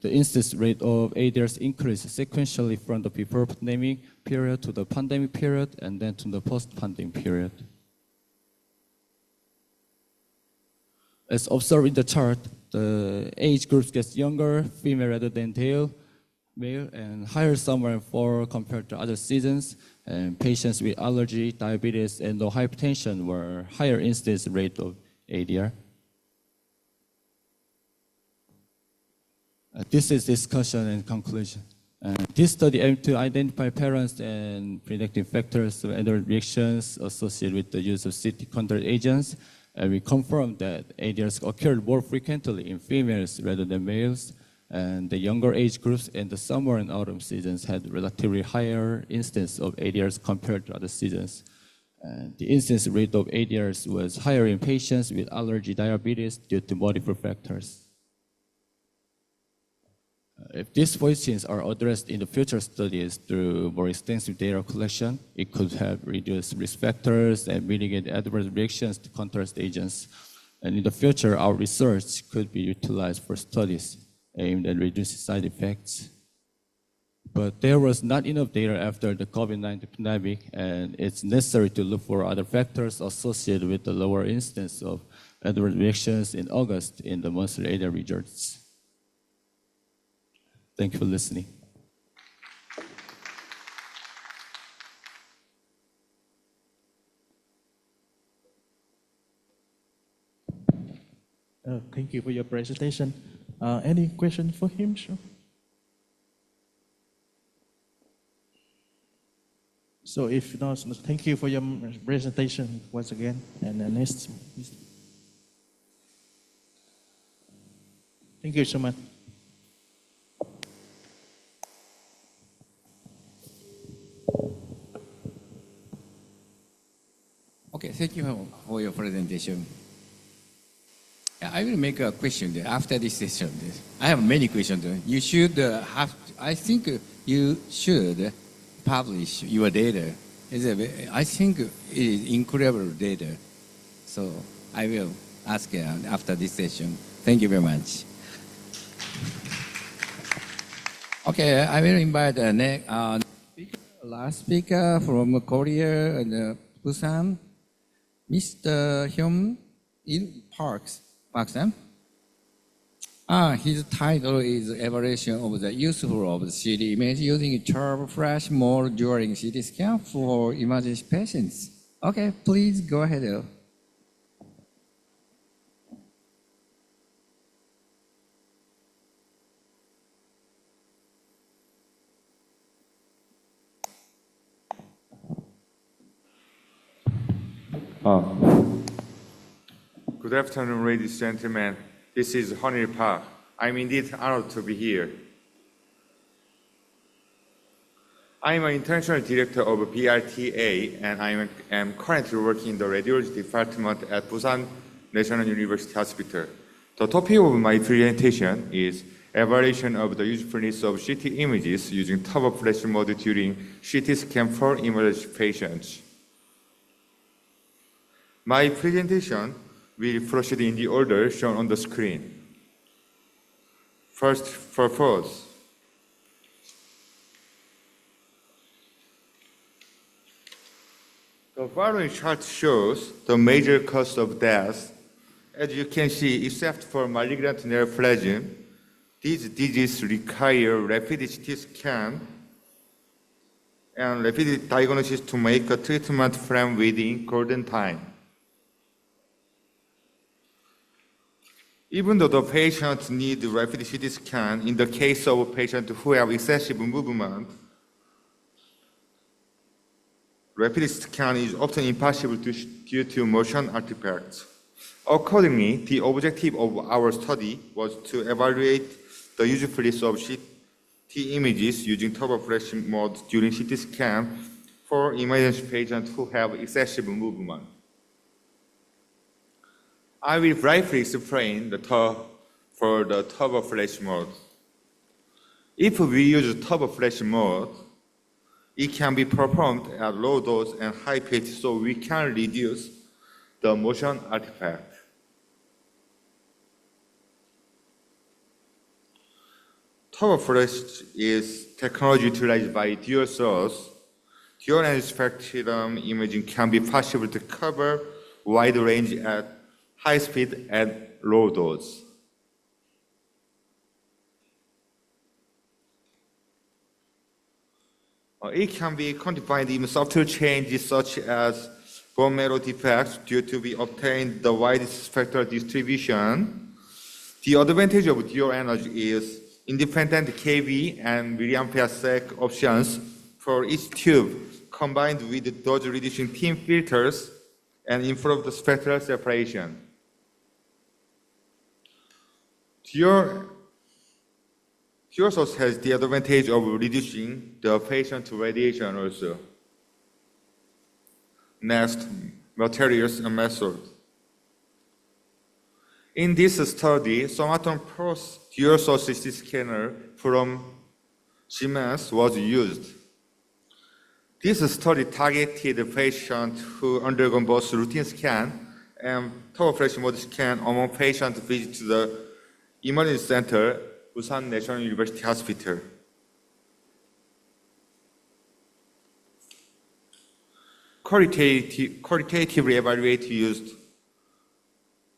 the incidence rate of ADRs increased sequentially from the before pandemic period to the pandemic period and then to the post-pandemic period. As observed in the chart, the age groups get younger, female rather than male, and higher summer and fall compared to other seasons. And patients with allergy, diabetes, and low hypertension were higher incidence rate of ADR. This is discussion and conclusion. This study aimed to identify patterns and predictive factors of adverse reactions associated with the use of CT contrast agents. And we confirmed that ADRs occurred more frequently in females rather than males. And the younger age groups in the summer and autumn seasons had relatively higher incidence of ADRs compared to other seasons. And the incidence rate of ADRs was higher in patients with allergy, diabetes due to multiple factors. If these questions are addressed in the future studies through more extensive data collection, it could help reduce risk factors and mitigate adverse reactions to contrast agents. And in the future, our research could be utilized for studies aimed at reducing side effects. But there was not enough data after the COVID-19 pandemic, and it's necessary to look for other factors associated with the lower incidence of adverse reactions in August in the monthly ADR results. Thank you for listening. Thank you for your presentation. Any question for him? Sure. So if not, thank you for your presentation once again. And next, thank you so much. Okay, thank you for your presentation. I will make a question after this session. I have many questions. You should I think you should publish your data. I think it is incredible data. So I will ask after this session. Thank you very much. Okay, I will invite the next last speaker from Korea and Busan, Mr. Hyun Il Parks. His title is Evaluation of the Useful of the CT image using turbo flash mode during CT scan for emergency patients. Okay, please go ahead. Good afternoon, ladies and gentlemen. This is Honey Park. I'm indeed honored to be here. I'm an international director of BRTA, and I am currently working in the Radiology Department at Busan National University Hospital. The topic of my presentation is evaluation of the usefulness of CT images using turbo flash mode during CT scan for emergency patients. My presentation will proceed in the order shown on the screen. First, purpose. The following chart shows the major cause of death. As you can see, except for malignant neoplasm, these diseases require rapid CT scan and rapid diagnosis to make a treatment plan within golden time. Even though the patient needs rapid CT scan, in the case of a patient who have excessive movement, rapid scan is often impossible due to motion artifacts. Accordingly, the objective of our study was to evaluate the usefulness of CT images using turbo flash mode during CT scan for emergency patients who have excessive movement. I will briefly explain for the turbo flash mode. If we use turbo flash mode, it can be performed at low dose and high pitch, so we can reduce the motion artifact. Turbo flash is technology utilized by dual source. Dual and spectrum imaging can be possible to cover wide range at high speed and low dose. It can be quantified in subtle changes such as bone marrow defects due to be obtained the wide spectral distribution. The advantage of dual energy is independent kV and milliampere sec options for each tube, combined with dose reducing thin filters and improve the spectral separation. Dual source has the advantage of reducing the patient radiation also. Next, materials and method. In this study, Somaton Pro's dual source CT scanner from Siemens was used. This study targeted patients who undergone both routine scan and turbo flash mode scan among patients visited to the emergency center, Busan National University Hospital. Qualitatively evaluate used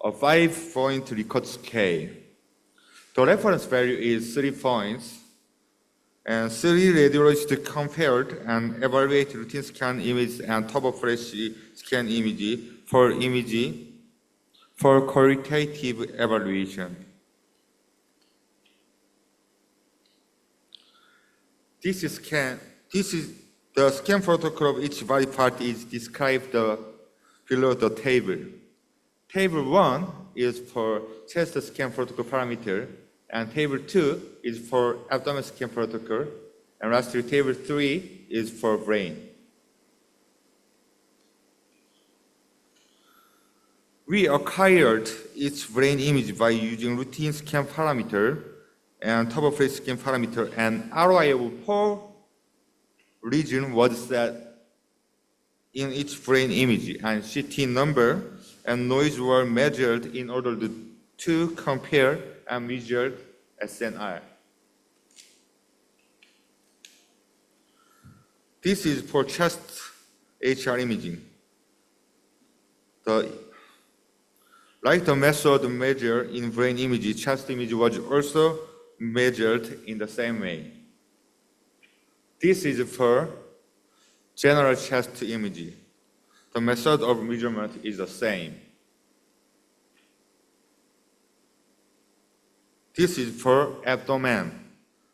a 5-point Likert scale. The reference value is 3 points, and 3 radiologists compared and evaluate routine scan image and turbo flash scan image for qualitative evaluation. This The scan protocol of each body part is described below the table. Table 1 is for chest scan protocol parameter, and table 2 is for abdomen scan protocol, and lastly, table 3 is for brain. We acquired each brain image by using routine scan parameter and top-of-plate scan parameter, and ROI of 4 region was set in each brain image, and CT number and noise were measured in order to compare and measure SNR. This is for chest HR imaging. Like the method measured in brain image, chest image was also measured in the same way. This is for general chest image. The method of measurement is the same. This is for abdomen.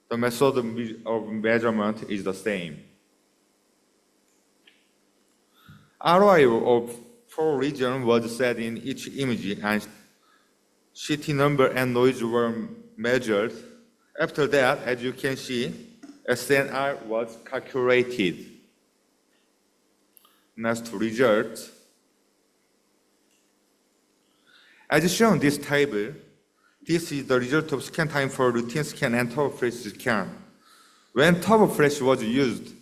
The method of measurement is the same. ROI of 4 regions was set in each image, and CT number and noise were measured. After that, as you can see, SNR was calculated. Next result. As shown in this table, this is the result of scan time for routine scan and top-of-flash scan. When top-of-flash was used,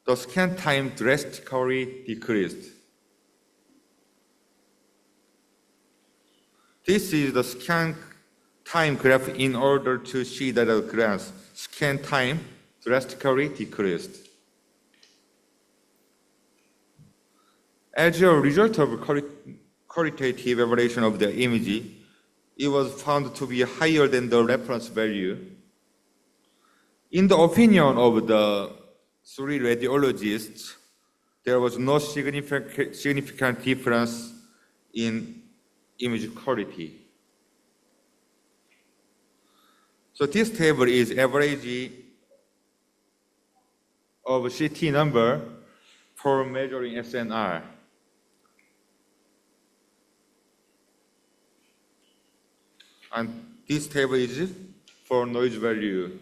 the scan time drastically decreased. This is the scan time graph in order to see that at a glance, scan time drastically decreased. As a result of qualitative evaluation of the image, it was found to be higher than the reference value. In the opinion of the 3 radiologists, there was no significant difference in image quality. So this table is average of CT number for measuring SNR. And this table is for noise value.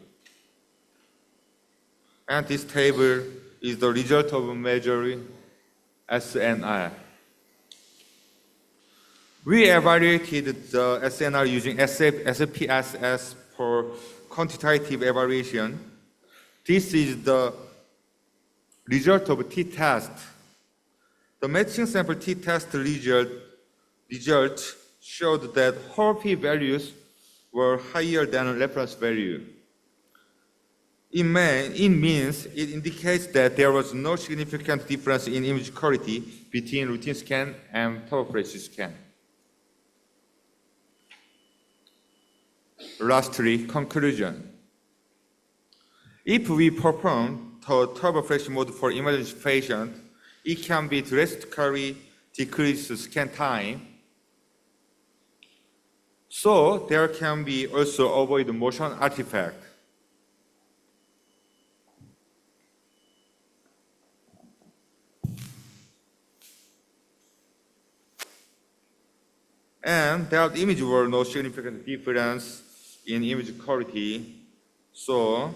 And this table is the result of measuring SNR. We evaluated the SNR using SPSS for quantitative evaluation. This is the result of t-test. The matching sample t-test result showed that whole p-values were higher than reference value. It means it indicates that there was no significant difference in image quality between routine scan and top-of-flash scan. Lastly, conclusion. If we perform the top-of-flash mode for emergency patient, it can be drastically decrease scan time. So there can be also avoid motion artifact. And there image were no significant difference in image quality. So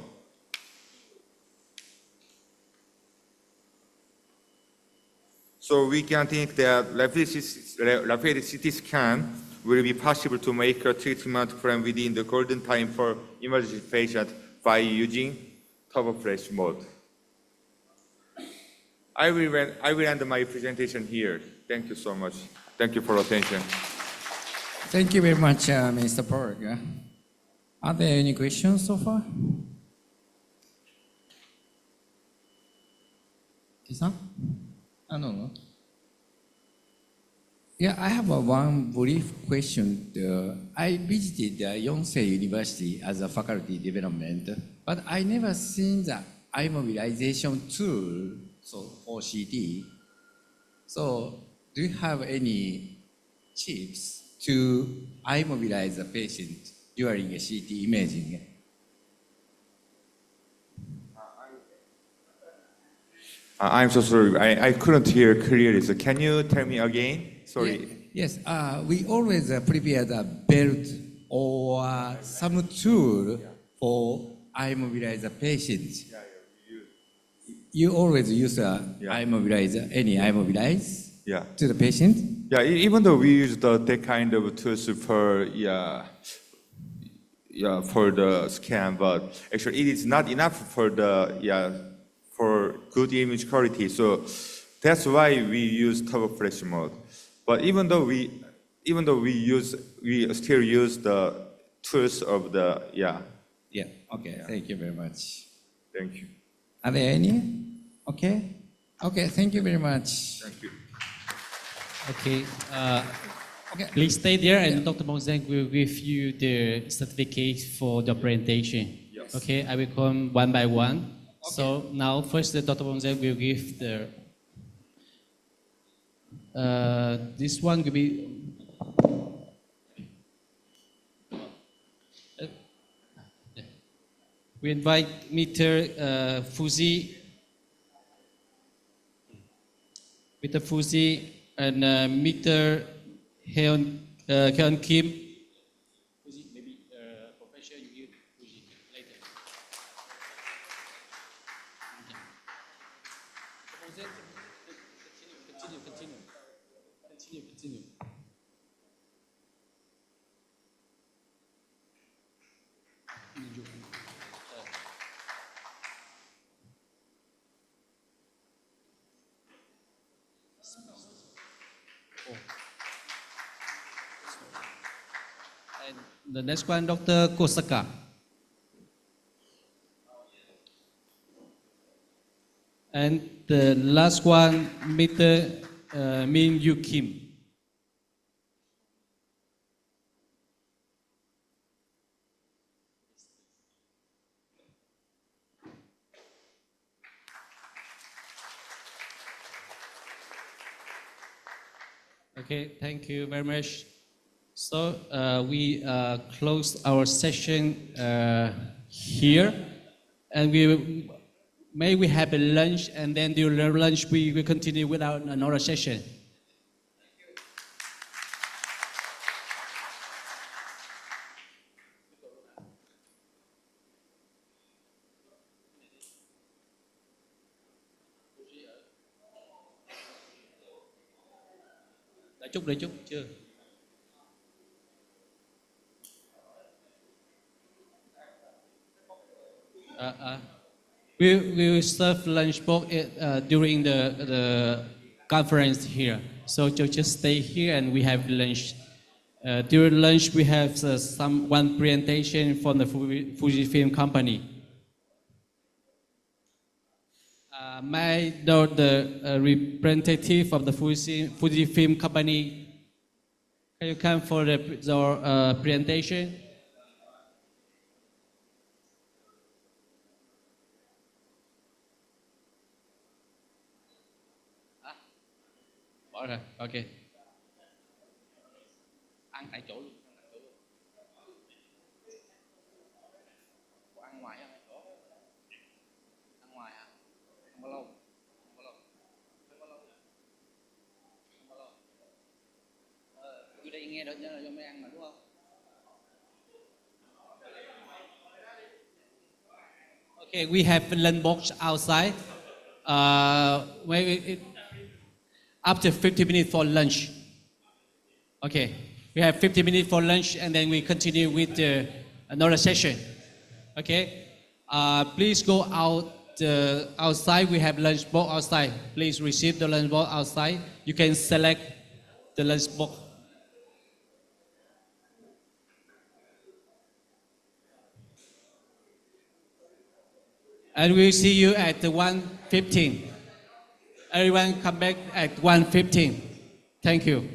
we can think that rapid CT scan will be possible to make a treatment plan within the golden time for emergency patient by using top-of-flash mode. I will end my presentation here. Thank you so much. Thank you for attention. Thank you very much, Mr. Park. Are there any questions so far? Kisan? No. Yeah, I have one brief question. I visited Yonsei University as a faculty development, but I never seen the eye mobilization tool for CT. So, do you have any tips to eye mobilize a patient during a CT imaging? I'm so sorry. I couldn't hear clearly. So can you tell me again? Sorry. Yes, we always prepare the belt or some tool for immobilize patients. You always use immobilizer, any immobilize to the patient? Yeah, even though we use that kind of tools for for the scan, but actually it is not enough for for good image quality. So that's why we use turbo flash mode. But even though we still use the tools of the Yeah. Okay. Thank you very much. Thank you. Are there any? Okay. Okay. Thank you very much. Thank you. Okay. Please stay there, and Dr. Mongzeng will give you the certificate for the presentation. Yes. Okay, I will come one by one. So now, first, Dr. Mongzeng will give the. This one will be. We invite Mr. Fuji, and Mr. Hyun Kim. Fuji, maybe Professor, you give Fuji later. Continue. And the next one, Dr. Kosaka. And the last one, Mr. Min Yu Kim. Okay, thank you very much. So we close our session here, and we have a lunch, and then during the lunch we will continue with another session. Đợi chút chưa? We will serve lunch box during the conference here. So just stay here and we have lunch. During lunch we have one presentation from the Fujifilm company. May I know the representative of the Fujifilm company? Can you come for the presentation? Okay. Ăn tại chỗ luôn. Ăn ngoài á? Ăn ngoài hả? Không có lâu. Tôi đây nghe được là do mấy ăn mà đúng không? Okay, we have a lunch box outside. After 50 minutes for lunch. Okay, we have 50 minutes for lunch and then we continue with another session. Okay, please go out outside. We have lunch box outside. Please receive the lunch box outside. You can select the lunch box. And we'll see you at 1:15. Everyone come back at 1:15. Thank you.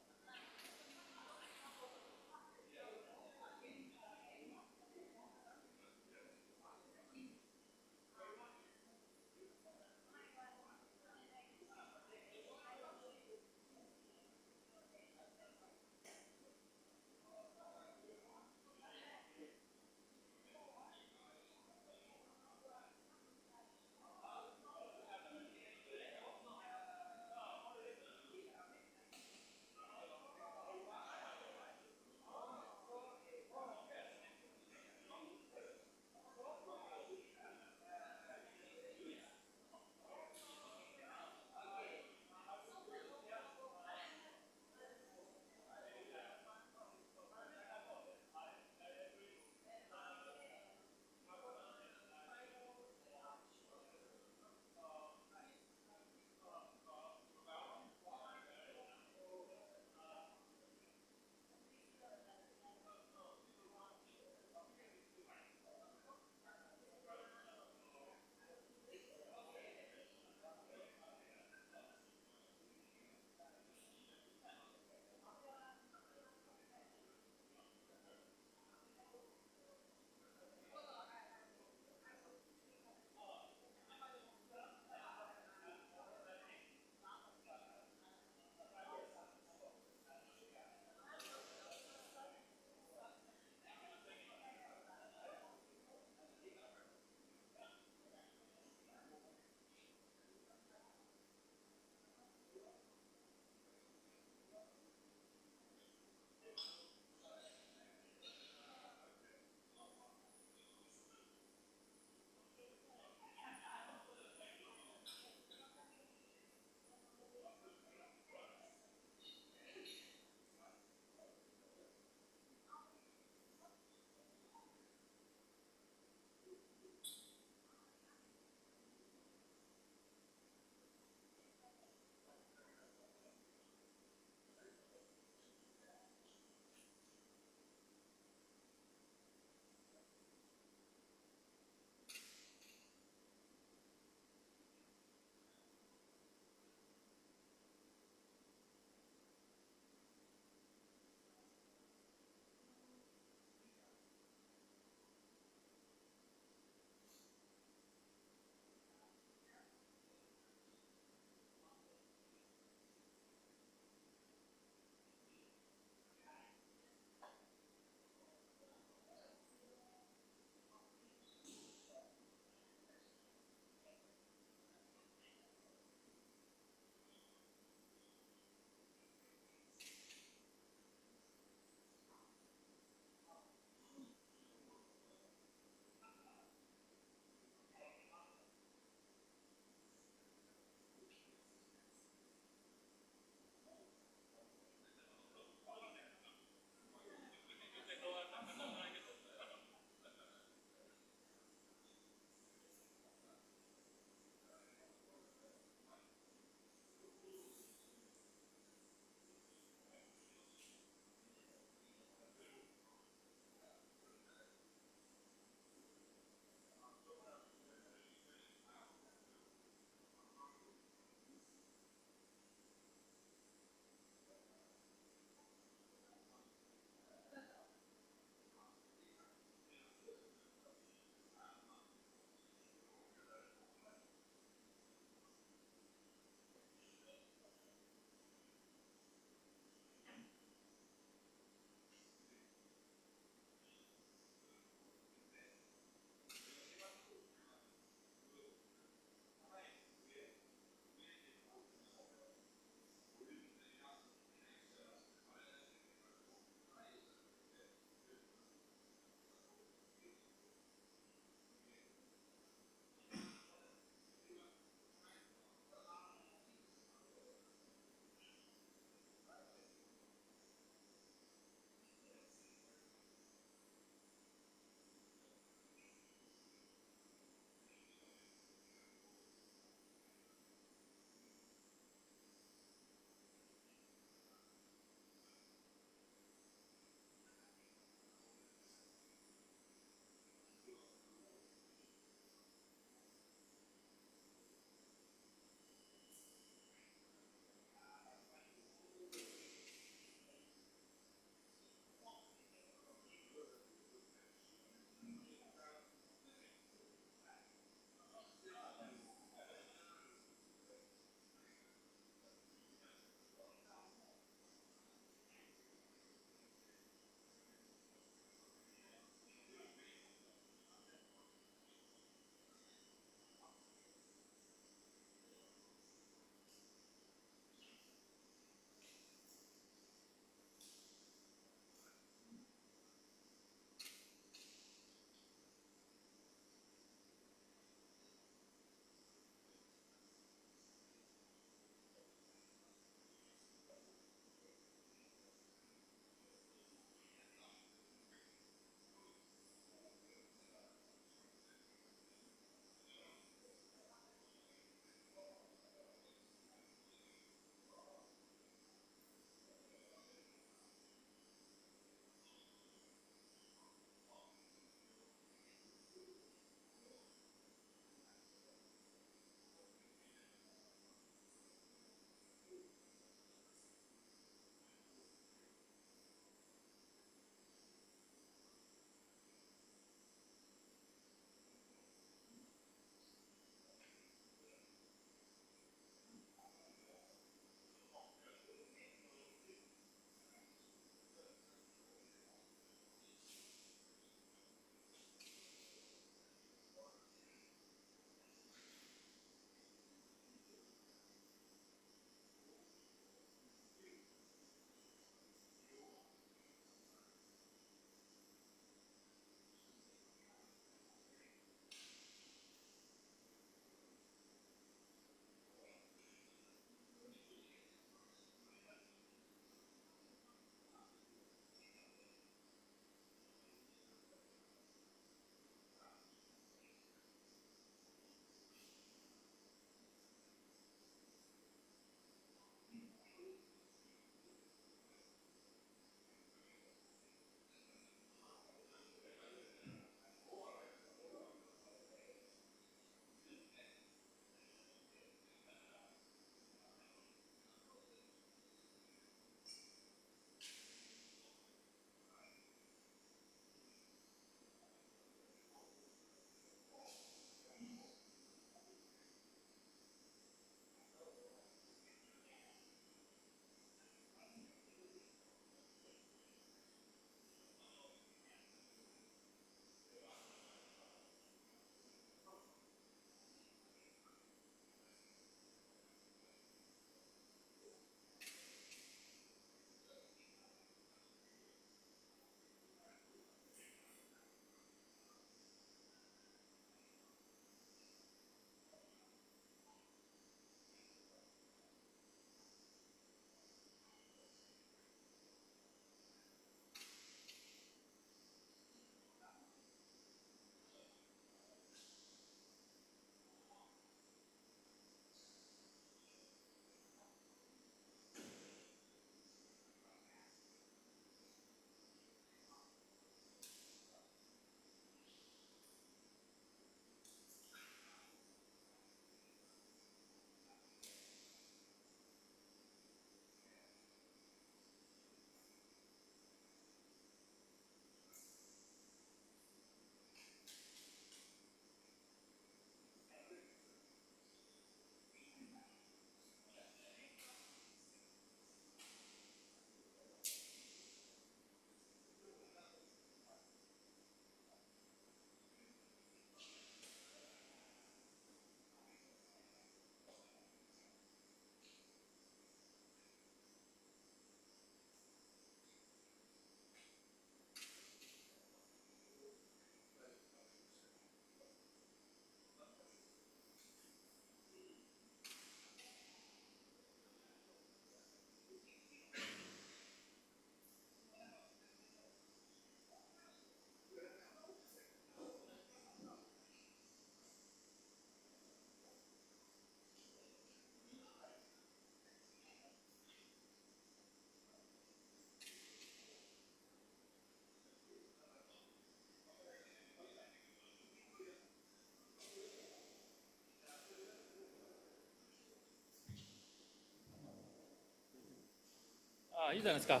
いいじゃないですか。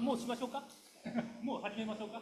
もうしましょうか。もう始めましょうか。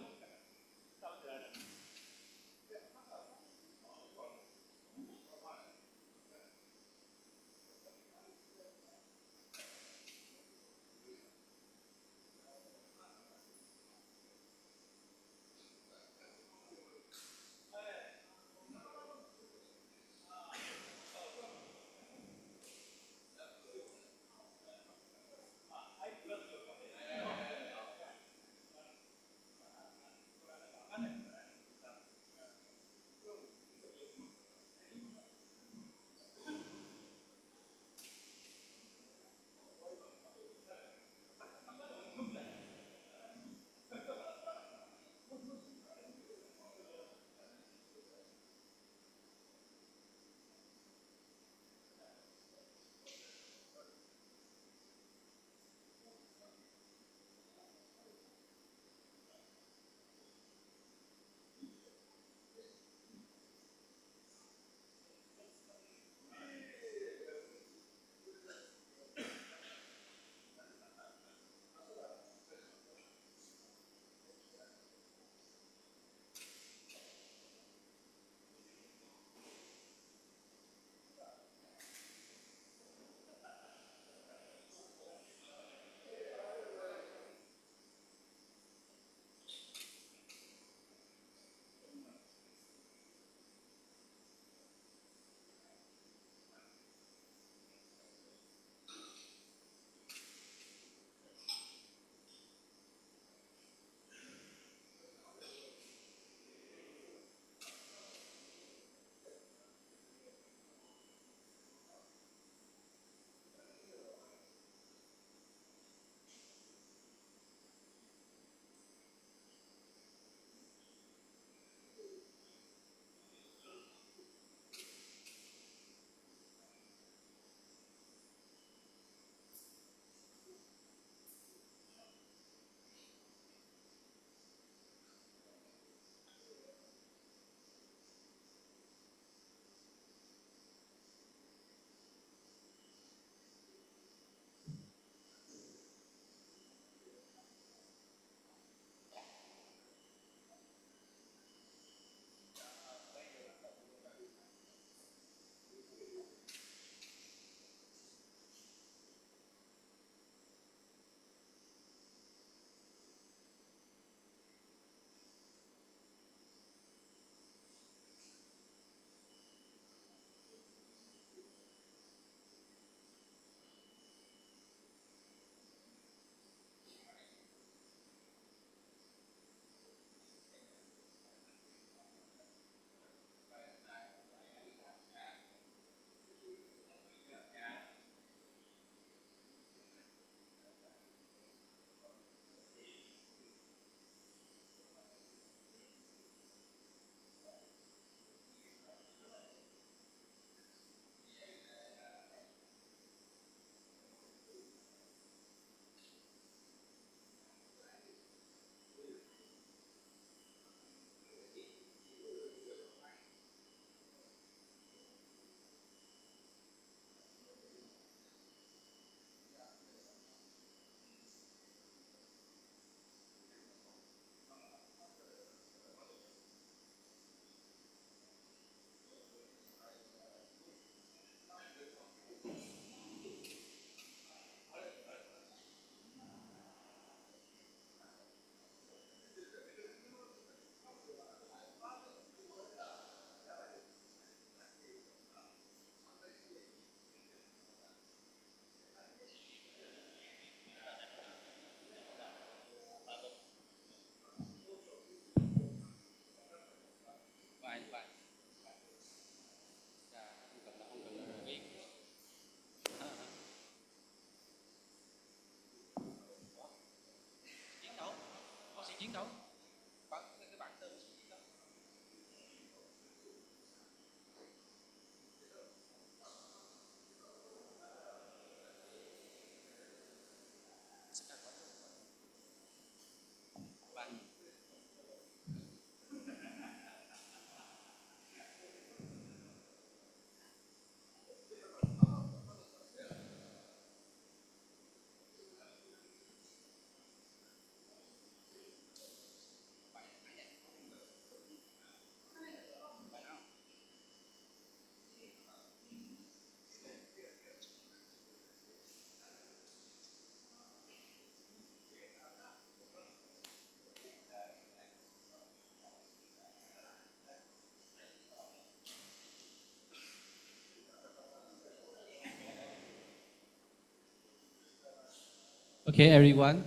Okay, everyone.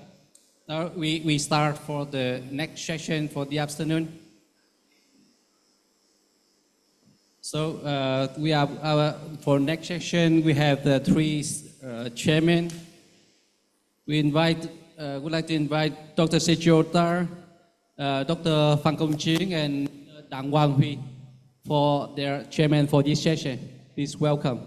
Now we start for the next session for the afternoon. So we have for next session we have the three chairmen. We would like to invite Dr. Sejota, Dr. Phan Công Chiến, and Đặng Quang Huy for their chairman for this session. Please welcome.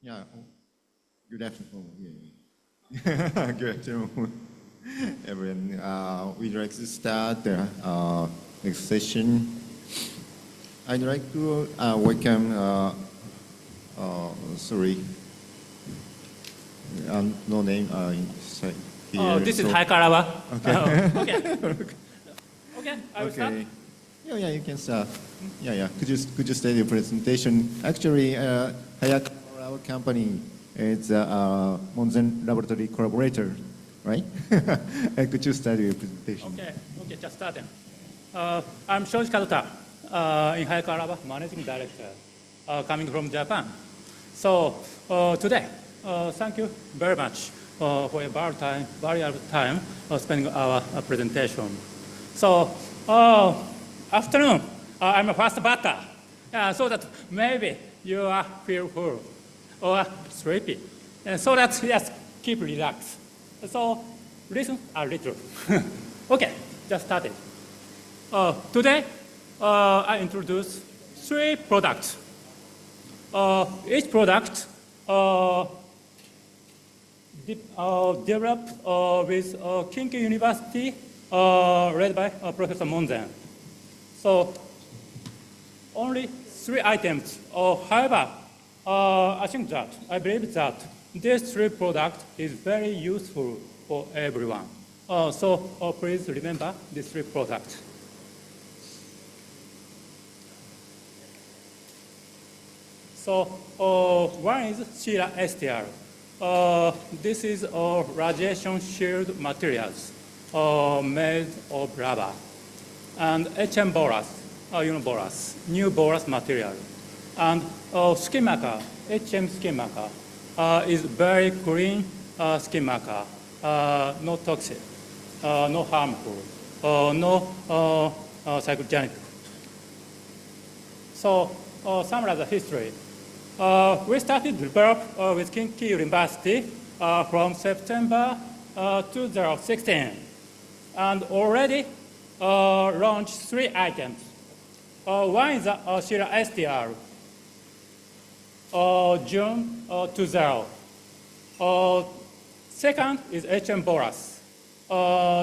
Yeah. Good afternoon. Yeah. Good afternoon, everyone. We'd like to start the next session. I'd like to welcome. Sorry. No name. Inside here. This is Hayakawa. Okay. Okay. Okay. I will start. Yeah, you can start. Yeah. Could you start your presentation? Actually, Hayakawa, our company, is Monzen laboratory collaborator, right? Could you start your presentation? Okay, just starting. I'm Shoji Kazuta, in Hayakawa, managing director, coming from Japan. So today, thank you very much for a valuable time spending our presentation. So afternoon, I'm a fast butter, so that maybe you feel full or sleepy, and so that just keep relaxed. So listen a little. Okay, just started. Today, I introduce 3 products. Each product developed with Kinki University, led by Professor Monzen. So only 3 items. However, I believe that this 3 product is very useful for everyone. So please remember these 3 products. So one is Sheila STR. This is radiation shield materials made of rubber. And HM Boras, Boras, new Boras material. And skin marker, HM skin marker, is very clean skin marker, no toxic, no harmful, no psychogenic. So summarize the history. We started to develop with Kinki University from September 2016, and already launched 3 items. One is Sheila STR, June 20. Second is HM Boras.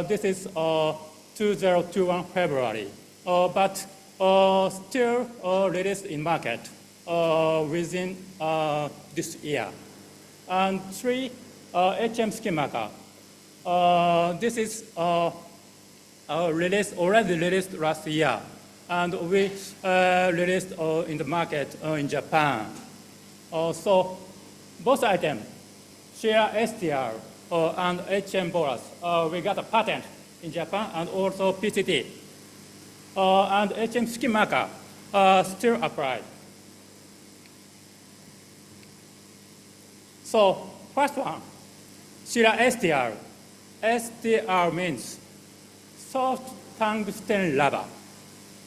This is 2021 February, but still released in market within this year. And 3, HM skin marker. This is already released last year, and we released in the market in Japan. So both items, Sheila STR and HM Boras, we got a patent in Japan and also PCT. And HM skin marker still applied. So first one, Sheila STR. STR means soft tungsten rubber.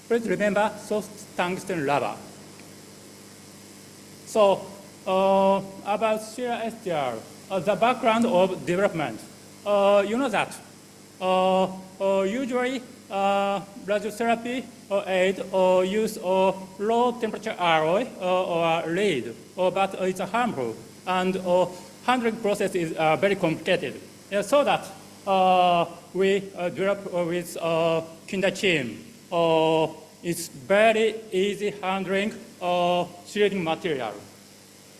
Please remember soft tungsten rubber. So about Sheila STR, the background of development. You know that Usually, radiotherapy aid use low temperature alloy or lead, but it's harmful, and handling process is very complicated. So that we develop with Kindachim. It's very easy handling shielding material.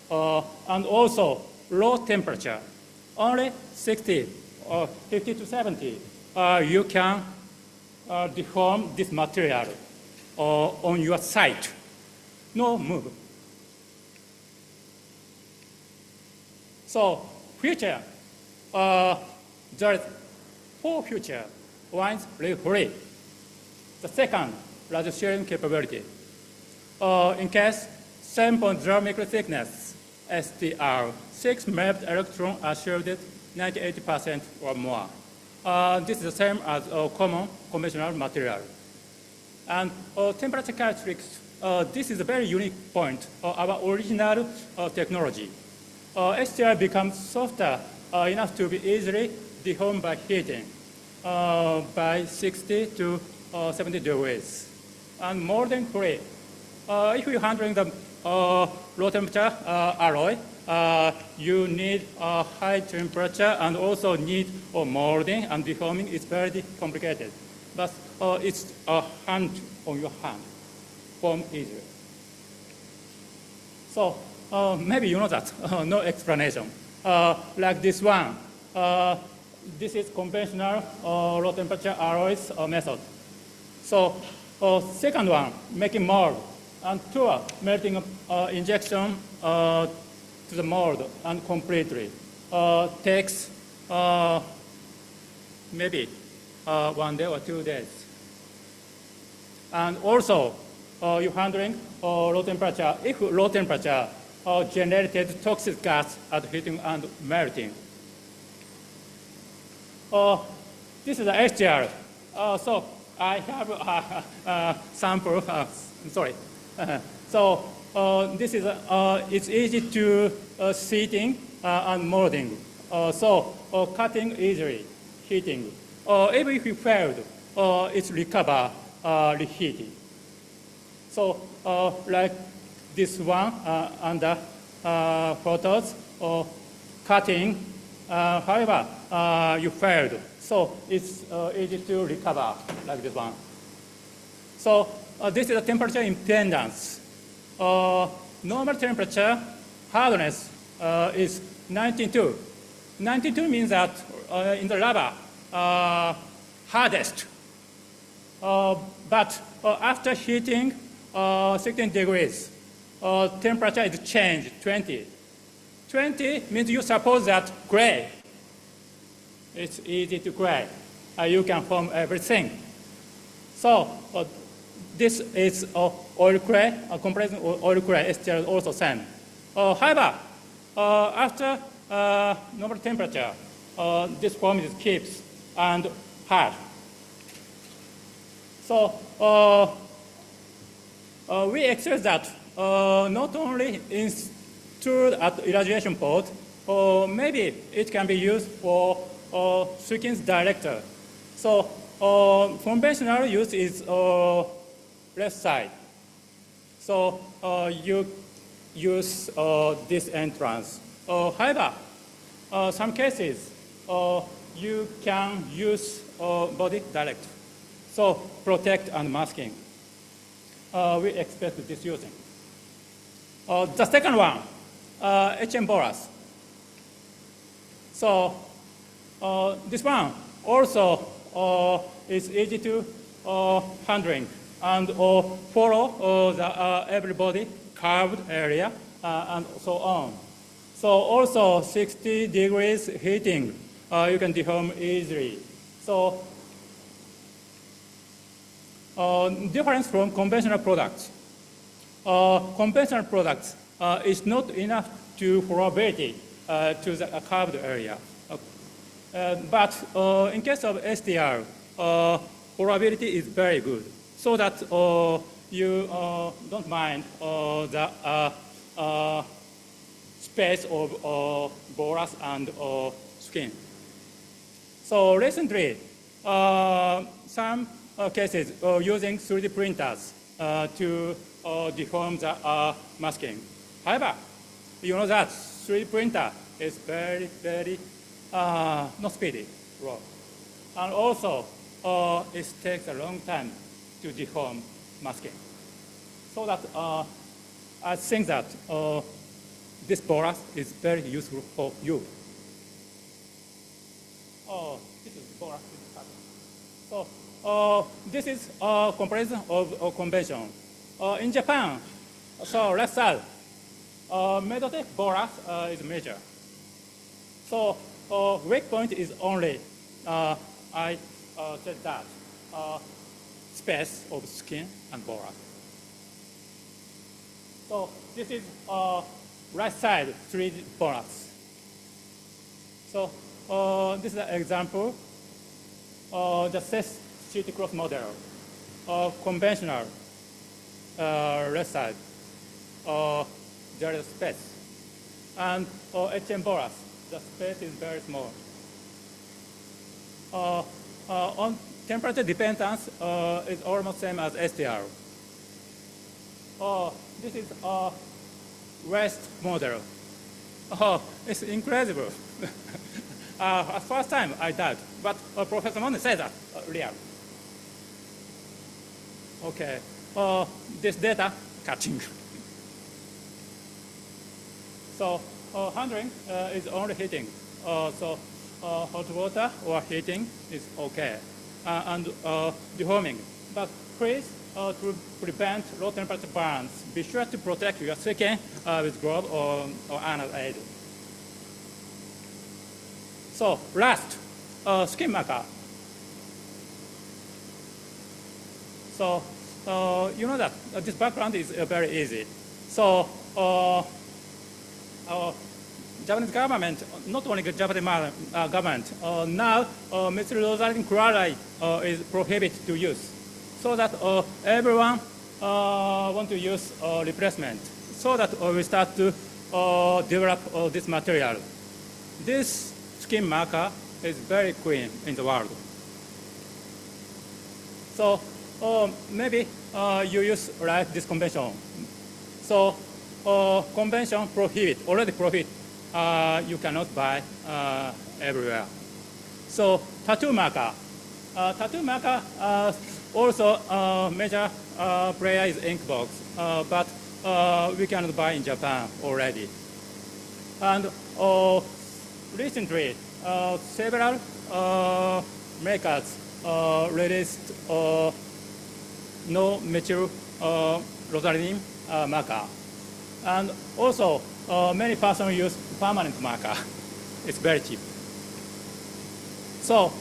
And also low temperature, only 60 or 50 to 70, you can deform this material on your site. No move. So future, there is 4 future. One is free. The second, radio sharing capability. In case 7.0 micro thickness, STR, 6 mapped electrons are shielded 98% or more. This is the same as common conventional material. And temperature characteristics, this is a very unique point of our original technology. STR becomes softer enough to be easily deformed by heating by 60 to 70 degrees. And more than free. If you're handling the low temperature alloy, you need a high temperature and also need molding and deforming. It's very complicated. But it's a hand on your hand, form easier. So maybe you know that, no explanation. Like this one, this is conventional low temperature alloys method. So second one, making mold, and tour, melting injection to the mold and completely takes maybe 1 day or 2 days. And also, you're handling low temperature. If low temperature generated toxic gas at heating and melting. This is the HDR. So I have a sample. Sorry. So this is it's easy to seating and molding. So cutting easily, heating. Even if you failed, it's recover reheating. So like this one under photos cutting. However, you failed. So it's easy to recover like this one. So this is the temperature impedance. Normal temperature hardness is 92. 92 means that in the lava, hardest. But after heating 16 degrees, temperature is changed 20. 20 means you suppose that gray. It's easy to gray. You can form everything. So this is oil gray, compressed oil gray. STR is also same. However, after normal temperature, this form is keeps and hard. So we expect that not only installed at irradiation port, maybe it can be used for Sukins director. So conventional use is left side. So you use this entrance. However, some cases you can use body direct. So protect and masking. We expect this using. The second one, HM boras. So this one also is easy to handling and follow the everybody curved area and so on. So also 60 degrees heating, you can deform easily. So difference from conventional products. Conventional products is not enough to probability to the curved area. But in case of STR, probability is very good, so that you don't mind the space of boras and skin. So recently, some cases using 3D printers to deform the masking. However, you know that 3D printer is very, very not speedy, raw. And also, it takes a long time to deform masking. So that I think that this borax is very useful for you. This is borax. So this is a comparison of convention. In Japan, so left side, Medotech borax is major. So weak point is only, I said that, space of skin and borax. So this is right side 3D borax. So this is an example. The CES CT cross model, conventional left side, there is space. And HM borax, the space is very small. On temperature dependence is almost same as STR. This is a West model. It's incredible. First time I doubt, but Professor Mone said that real. Okay, this data catching. So handling is only heating. So hot water or heating is okay, and deforming. But please, to prevent low temperature burns, be sure to protect your skin with glove or another aid. So last, skin marker. So you know that this background is very easy. So Japanese government, not only the Japanese government, now methyl rosarine chloride is prohibited to use, so that everyone want to use replacement, so that we start to develop this material. This skin marker is very clean in the world. So maybe you use like this convention. So convention prohibit, already prohibit, you cannot buy everywhere. So tattoo marker. Tattoo marker also major player is Inkbox, but we cannot buy in Japan already. And recently, several makers released no methyl rosarine marker. And also, many persons use permanent marker. It's very cheap. So,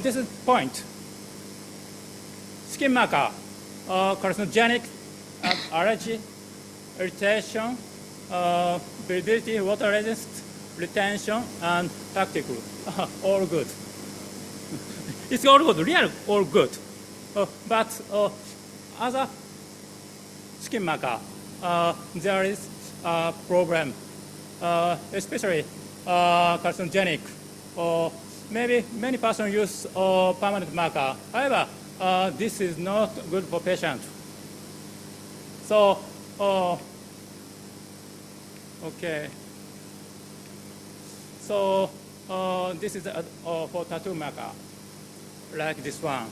this is point. Skin marker, carcinogenic, allergy, irritation, virility, water resist, retention, and tactical. All good. It's all good, really all good. But other skin marker, there is a problem, especially carcinogenic. Maybe many persons use permanent marker. However, this is not good for patient. So, okay. So this is for tattoo marker, like this one.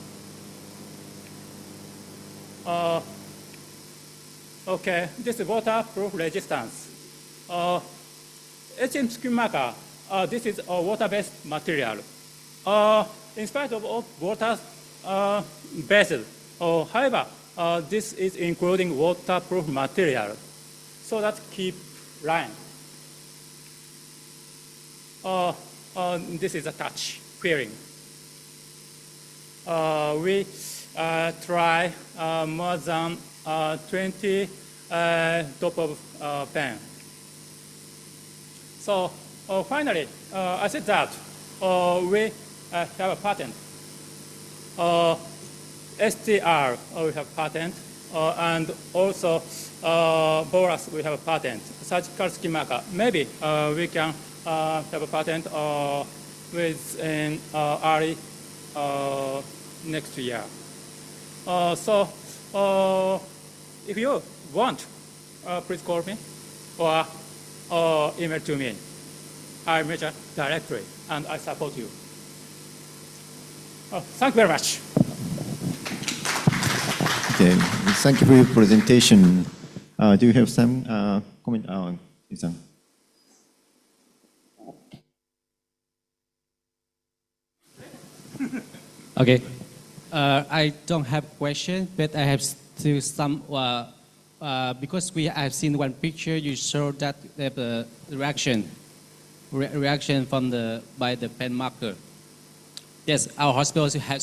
Okay, this is waterproof resistance. HM skin marker, this is a water-based material. In spite of water-based, however, this is including waterproof material, so that keep line. This is a touch querying. We try more than 20 top of pen. So finally, I said that we have a patent. STR, we have patent, and also borax, we have a patent. Surgical skin marker, maybe we can have a patent within early next year. So if you want, please call me or email to me. I measure directly and I support you. Thank you very much. Okay, thank you for your presentation. Do you have some comment? Isang? Okay. I don't have question, but I have still some, because I've seen one picture, you showed that the reaction from by the pen marker. Yes, our hospitals have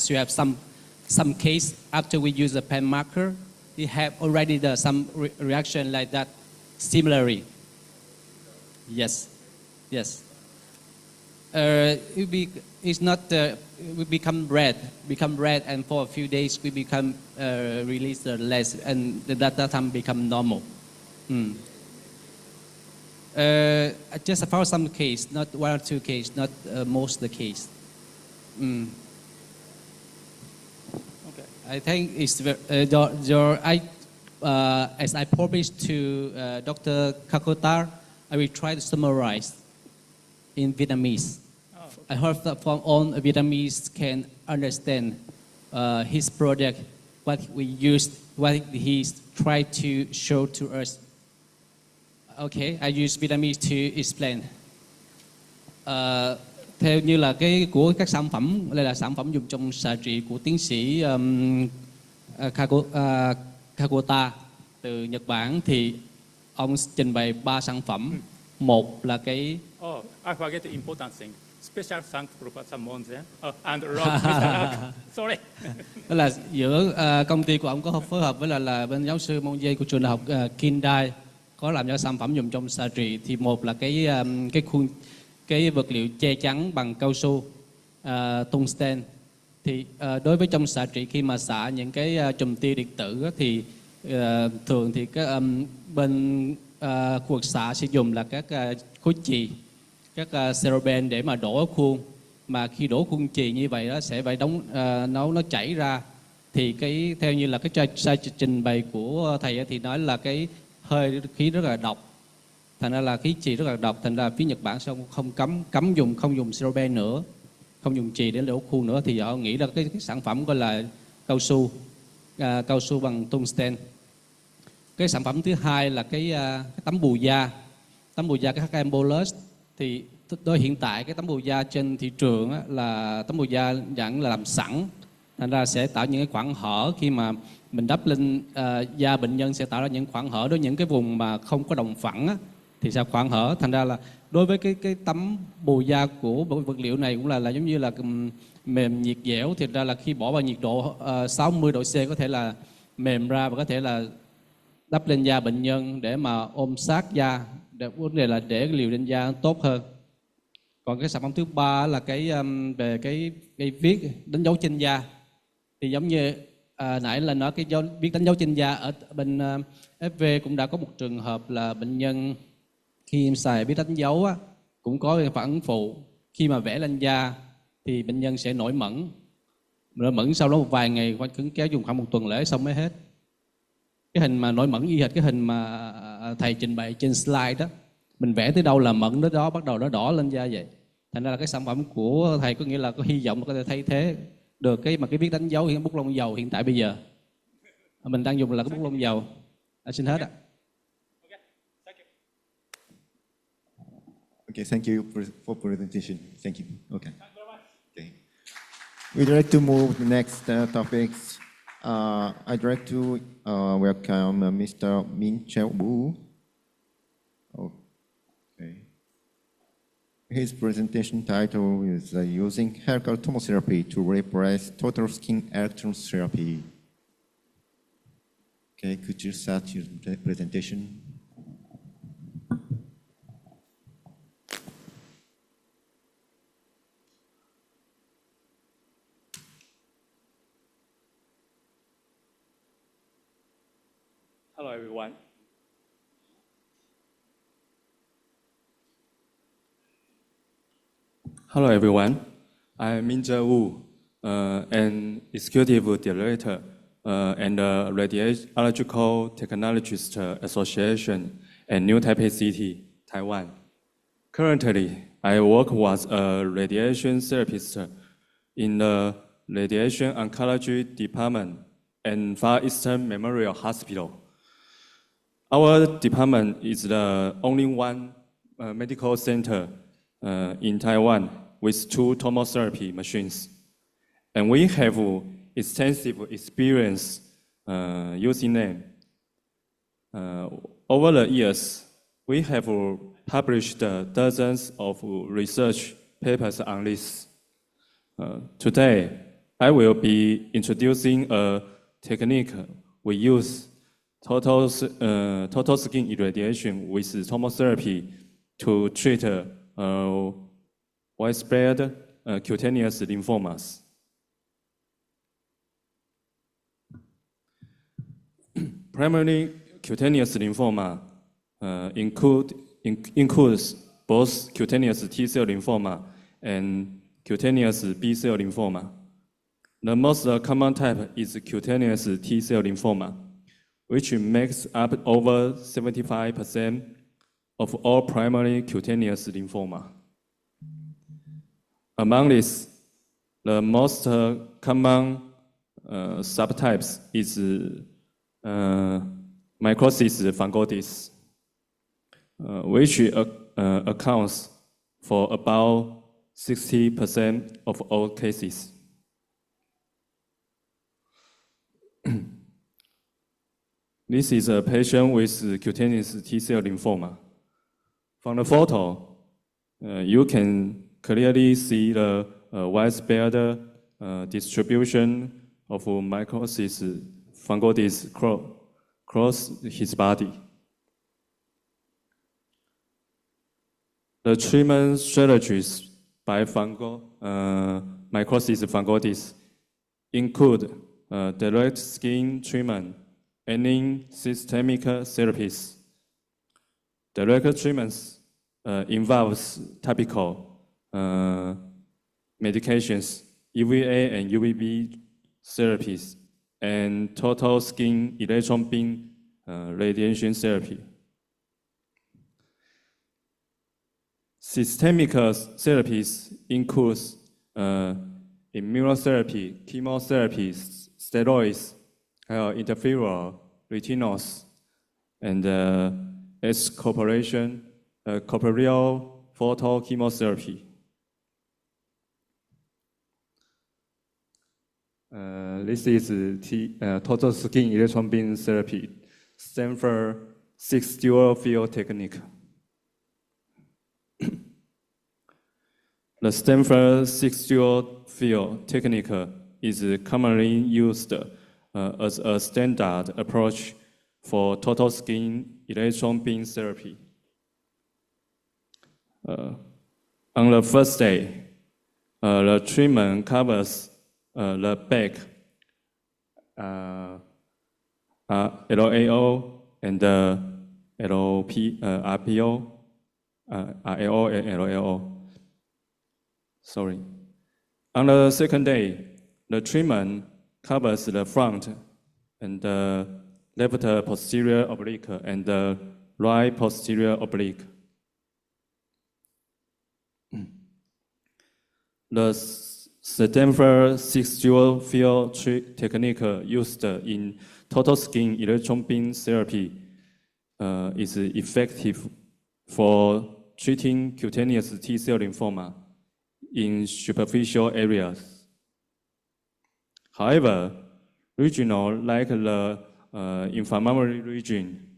some case after we use the pen marker, we have already some reaction like that, similarly. Yes, yes. It's not we become red, and for a few days we become release less, and the data time become normal. Just about some case, not one or two case, not most of the case. Okay. I think it's as I published to Dr. Kakotar, I will try to summarize in Vietnamese. I hope that from all Vietnamese can understand his project, what we used, what he tried to show to us. Okay, I use Vietnamese to explain. Theo như là của các sản phẩm, đây là sản phẩm dùng trong xạ trị của tiến sĩ Kakota từ Nhật Bản, thì ông trình bày 3 sản phẩm. Một là cái I forget the important thing. Special thanks to Professor Monze and Mr. Sorry. Đó là giữa công ty của ông có phối hợp với là bên giáo sư Monze của trường đại học Kindai có làm ra sản phẩm dùng trong xạ trị. Thì một là cái vật liệu che chắn bằng cao su tungsten. Thì đối với trong xạ trị khi mà xạ những cái chùm tia điện tử thì thường thì bên khu vực xạ sẽ dùng là các khối chì, các cerumen để mà đổ khuôn. Mà khi đổ khuôn chì như vậy đó sẽ phải nó chảy ra. Thì theo như là cái trình bày của thầy thì nói là cái hơi khí rất là độc. Thành ra là khí chì rất là độc, thành ra phía Nhật Bản sẽ không không dùng cerumen nữa, không dùng chì để đổ khuôn nữa. Thì họ nghĩ là cái sản phẩm gọi là cao su bằng tungsten. Cái sản phẩm thứ hai là cái tấm bù da cái HM bolus. Thì đối hiện tại cái tấm bù da trên thị trường là tấm bù da dạng là làm sẵn, thành ra sẽ tạo những cái khoảng hở khi mà mình đắp lên da bệnh nhân, sẽ tạo ra những khoảng hở đối những cái vùng mà không có đồng phẳng thì sẽ khoảng hở. Thành ra là đối với cái tấm bù da của vật liệu này cũng là giống như là mềm nhiệt dẻo, thì ra là khi bỏ vào nhiệt độ 60 độ C có thể là mềm ra và có thể là đắp lên da bệnh nhân để mà ôm sát da, vấn đề là để liều lên da tốt hơn. Còn cái sản phẩm thứ ba là về cái viết đánh dấu trên da. Thì giống như nãy là nói cái viết đánh dấu trên da, ở bên FV cũng đã có một trường hợp là bệnh nhân khi em xài viết đánh dấu cũng có phản ứng phụ. Khi mà vẽ lên da thì bệnh nhân sẽ nổi mẩn, sau đó một vài ngày cứng kéo dùng khoảng 1 tuần lễ xong mới hết. Cái hình mà nổi mẩn y hệt cái hình mà thầy trình bày trên slide đó, mình vẽ tới đâu là mẩn tới đó, bắt đầu nó đỏ lên da vậy. Thành ra là cái sản phẩm của thầy có nghĩa là có hy vọng có thể thay thế được cái viết đánh dấu bút lông dầu hiện tại bây giờ. Mình đang dùng là cái bút lông dầu. Xin hết ạ. Okay, thank you for presentation. Thank you. Okay. Okay. We'd like to move to the next topics. I'd like to welcome Mr. Min Cheo Bu. Okay. His presentation title is Using Helical Tomotherapy to Replace Total Skin Electron Therapy. Okay, could you start your presentation? Hello, everyone. Hello, everyone. I'm Min Wu. an executive director and the Radiological Technologists Association and New Taipei City, Taiwan. Currently, I work as a radiation therapist in the Radiation Oncology Department and Far Eastern Memorial Hospital. Our department is the only one medical center in Taiwan with 2 tomotherapy machines. And we have extensive experience using them. Over the years, we have published dozens of research papers on this. Today, I will be introducing a technique we use total skin irradiation with tomotherapy to treat widespread cutaneous lymphomas. Primary cutaneous lymphoma includes both cutaneous T-cell lymphoma and cutaneous B-cell lymphoma. The most common type is cutaneous T-cell lymphoma, which makes up over 75% of all primary cutaneous lymphoma. Among these, the most common subtypes is mycosis fungoides, which accounts for about 60% of all cases. This is a patient with cutaneous T-cell lymphoma. From the photo, you can clearly see the widespread distribution of mycosis fungoides across his body. The treatment strategies by mycosis fungoides include direct skin treatment and systemic therapies. Direct treatments involves topical medications, UVA and UVB therapies, and total skin electron beam radiation therapy. Systemic therapies include immunotherapy, chemotherapy, steroids, interferon, retinoids, and corporeal photochemotherapy. This is total skin electron beam therapy, Stanford 6-dual field technique. The Stanford 6-dual field technique is commonly used as a standard approach for total skin electron beam therapy. On the first day, the treatment covers the back, LAO and RPO, RAO and LAO. Sorry. On the second day, the treatment covers the front and the left posterior oblique and the right posterior oblique. The Stanford 6-dual field technique used in total skin electron beam therapy is effective for treating cutaneous T-cell lymphoma in superficial areas. However, regional like the inflammatory region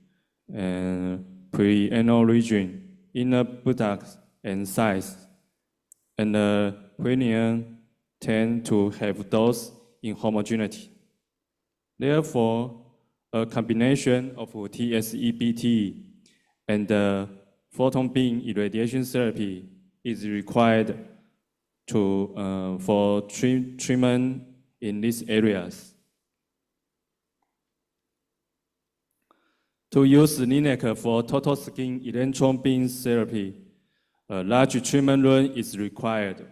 and perianal region, inner buttocks and thighs, and the perineum tend to have those inhomogeneity. Therefore, a combination of TSEBT and photon beam irradiation therapy is required for treatment in these areas. To use LINAC for total skin electron beam therapy, a large treatment room is required.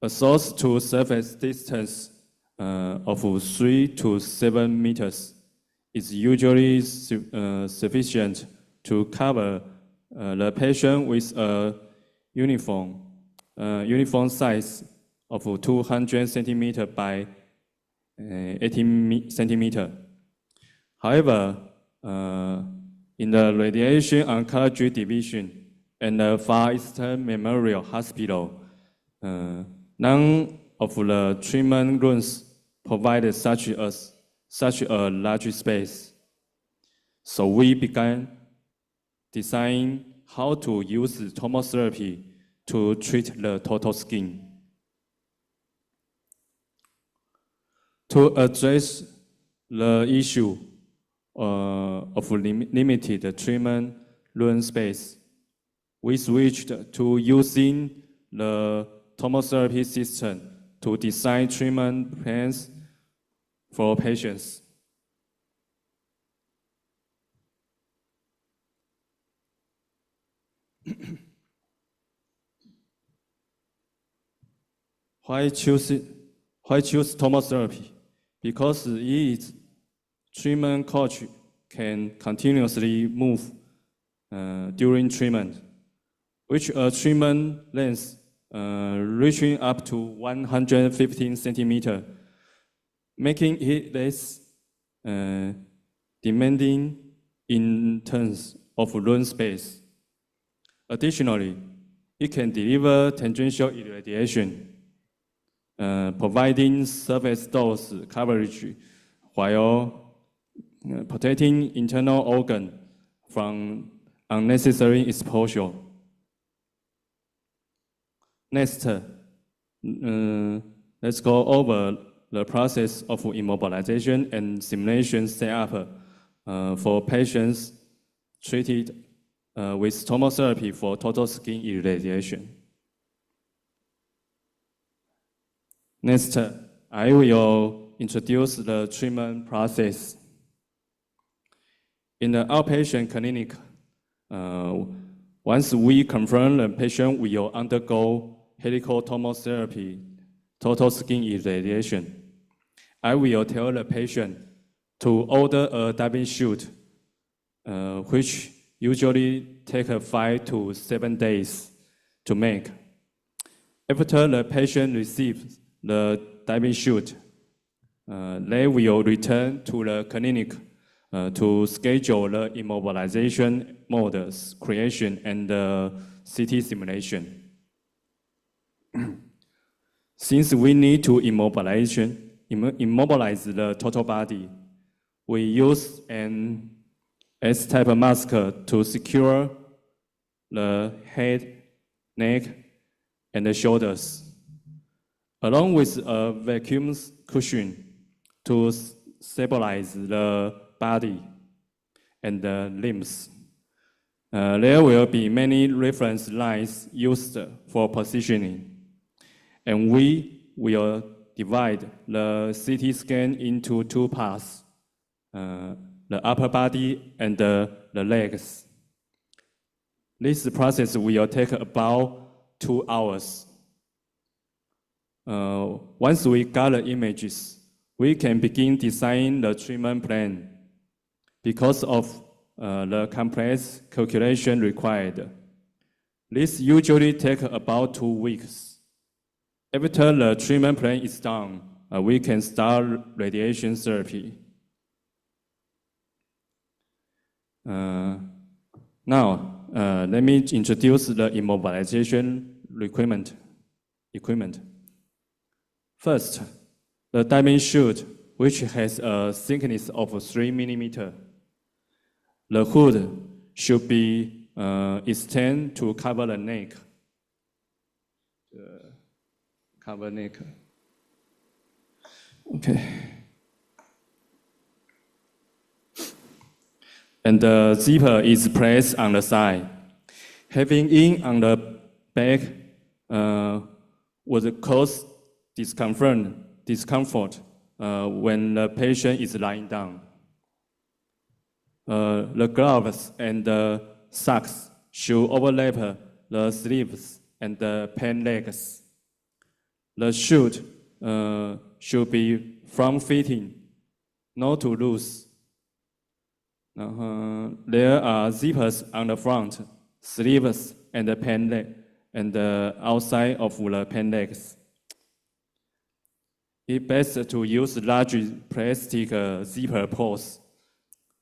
A source to surface distance of 3 to 7 meters is usually sufficient to cover the patient with a uniform size of 200 centimeter by 18 centimeter. However, in the Radiation Oncology Division and the Far Eastern Memorial Hospital, none of the treatment rooms provided such a large space. So we began designing how to use tomotherapy to treat the total skin. To address the issue of limited treatment room space, we switched to using the tomotherapy system to design treatment plans for patients. Why choose tomotherapy? Because its treatment coach can continuously move during treatment, which a treatment length reaching up to 115 centimeter, making it less demanding in terms of room space. Additionally, it can deliver tangential irradiation, providing surface dose coverage while protecting internal organs from unnecessary exposure. Next, let's go over the process of immobilization and simulation setup for patients treated with tomotherapy for total skin irradiation. Next, I will introduce the treatment process. In the outpatient clinic, once we confirm the patient will undergo helical tomotherapy, total skin irradiation, I will tell the patient to order a diving chute, which usually takes 5 to 7 days to make. After the patient receives the diving chute, they will return to the clinic to schedule the immobilization models creation and the CT simulation. Since we need to immobilize the total body, we use an S-type mask to secure the head, neck, and the shoulders, along with a vacuum cushion to stabilize the body and the limbs. There will be many reference lines used for positioning, and we will divide the CT scan into 2 parts, the upper body and the legs. This process will take about 2 hours. Once we got the images, we can begin designing the treatment plan. Because of the complex calculation required, this usually takes about 2 weeks. After the treatment plan is done, we can start radiation therapy. Now, let me introduce the immobilization equipment. First, the diving chute, which has a thickness of 3 millimeters. The hood should be extended to cover the neck. Cover neck. Okay. And the zipper is placed on the side. Having it on the back would cause discomfort when the patient is lying down. The gloves and the socks should overlap the sleeves and the pant legs. The chute should be front-fitting, not too loose. There are zippers on the front, sleeves, and the pen leg, and the outside of the pen legs. It's best to use large plastic zipper pulls,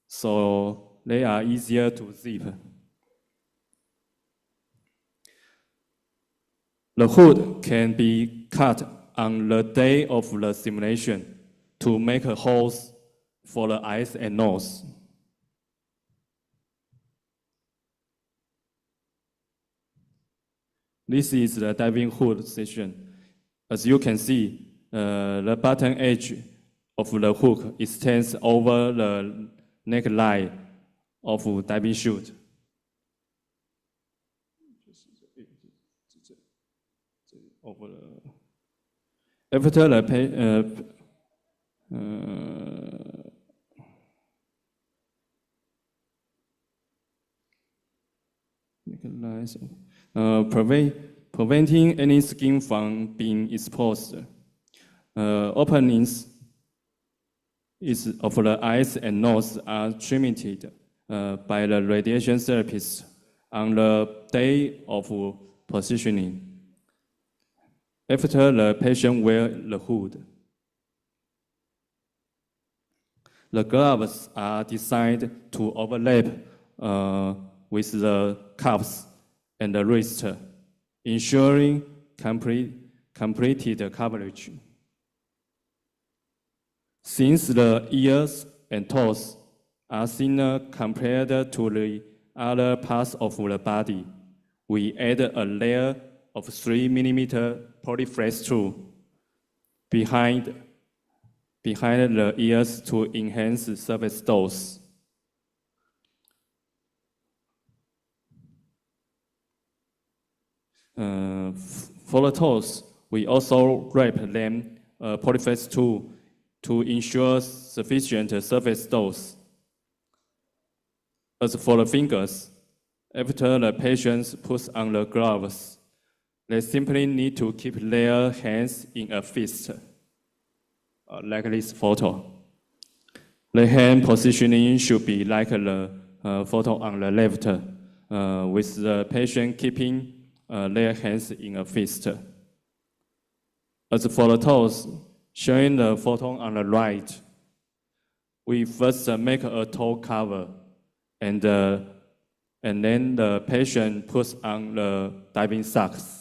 so they are easier to zip. The hood can be cut on the day of the simulation to make holes for the eyes and nose. This is the diving hood section. As you can see, the bottom edge of the hook extends over the neckline of diving chute. After the preventing any skin from being exposed. Openings of the eyes and nose are treated by the radiation therapist on the day of positioning, after the patient wears the hood. The gloves are designed to overlap with the cuffs and the wrist, ensuring completed coverage. Since the ears and toes are thinner compared to the other parts of the body, we add a layer of 3 mm polyflex tool behind the ears to enhance surface dose. For the toes, we also wrap them polyflex tool to ensure sufficient surface dose. As for the fingers, after the patient puts on the gloves, they simply need to keep their hands in a fist, like this photo. The hand positioning should be like the photo on the left, with the patient keeping their hands in a fist. As for the toes, showing the photo on the right, we first make a toe cover, and then the patient puts on the diving socks.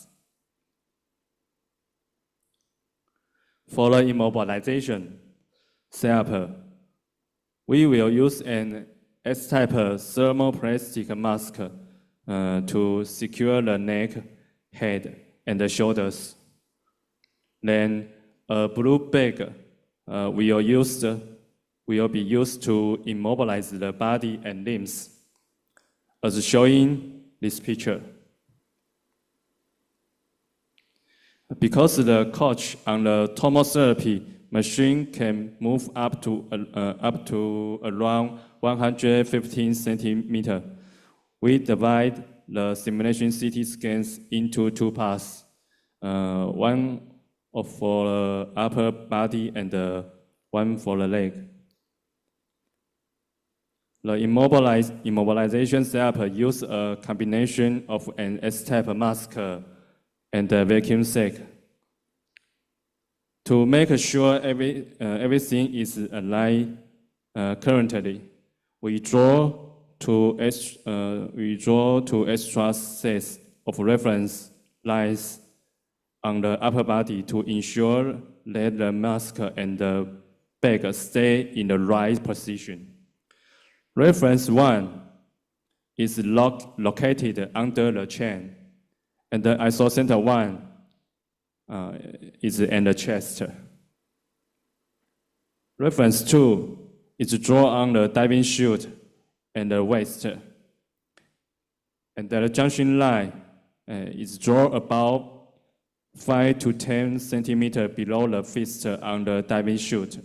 For the immobilization setup, we will use an S-type thermoplastic mask to secure the neck, head, and the shoulders. Then a blue bag will be used to immobilize the body and limbs, as shown this picture. Because the coach on the tomotherapy machine can move up to around 115 centimeters, we divide the simulation CT scans into 2 parts, one for the upper body and one for the leg. The immobilization setup uses a combination of an S-type mask and a vacuum sac. To make sure everything is aligned currently, we draw two extra sets of reference lines on the upper body to ensure that the mask and the bag stay in the right position. Reference 1 is located under the chain, and the isocenter 1 is in the chest. Reference 2 is drawn on the diving chute and the waist, and the junction line is drawn about 5 to 10 centimeters below the fist on the diving chute.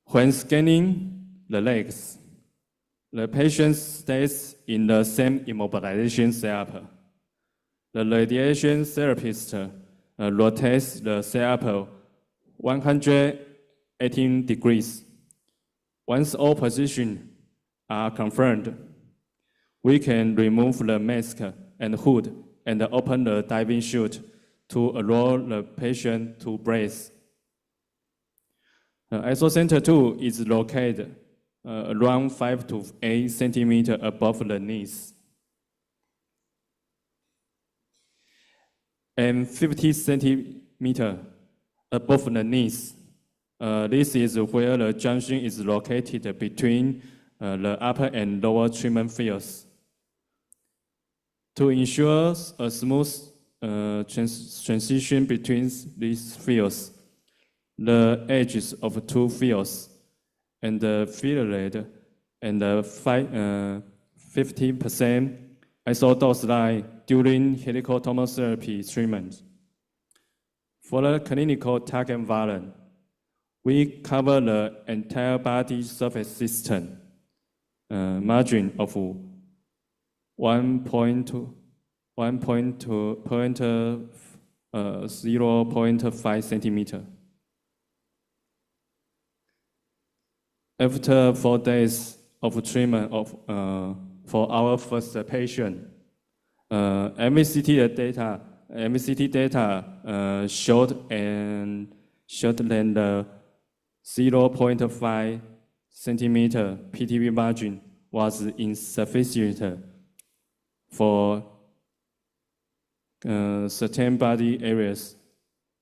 When scanning the legs, The patient stays in the same immobilization setup. The radiation therapist rotates the setup 118 degrees. Once all positions are confirmed, we can remove the mask and hood and open the diving chute to allow the patient to breathe. ISO Center 2 is located around 5 to 8 centimeters above the knees and 50 centimeters above the knees. This is where the junction is located between the upper and lower treatment fields. To ensure a smooth transition between these fields, the edges of two fields and the fillet and the 15% isodose line during helical tomotherapy treatment. For the clinical target volume, we cover the entire body surface system, margin of 0.5 centimeter. After 4 days of treatment for our first patient, MCT data showed that the 0.5 centimeter PTV margin was insufficient for certain body areas,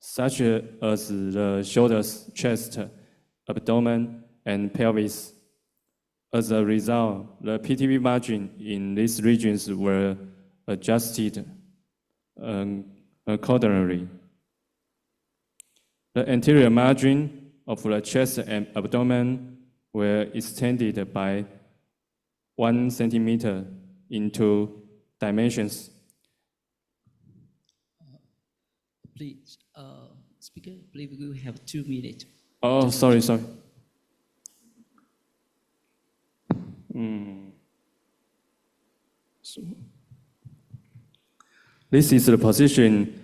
such as the shoulders, chest, abdomen, and pelvis. As a result, the PTV margin in these regions were adjusted accordingly. The anterior margin of the chest and abdomen were extended by 1 centimeter into dimensions. Please, speaker, please we have 2 minutes. Oh, sorry. So, this is the position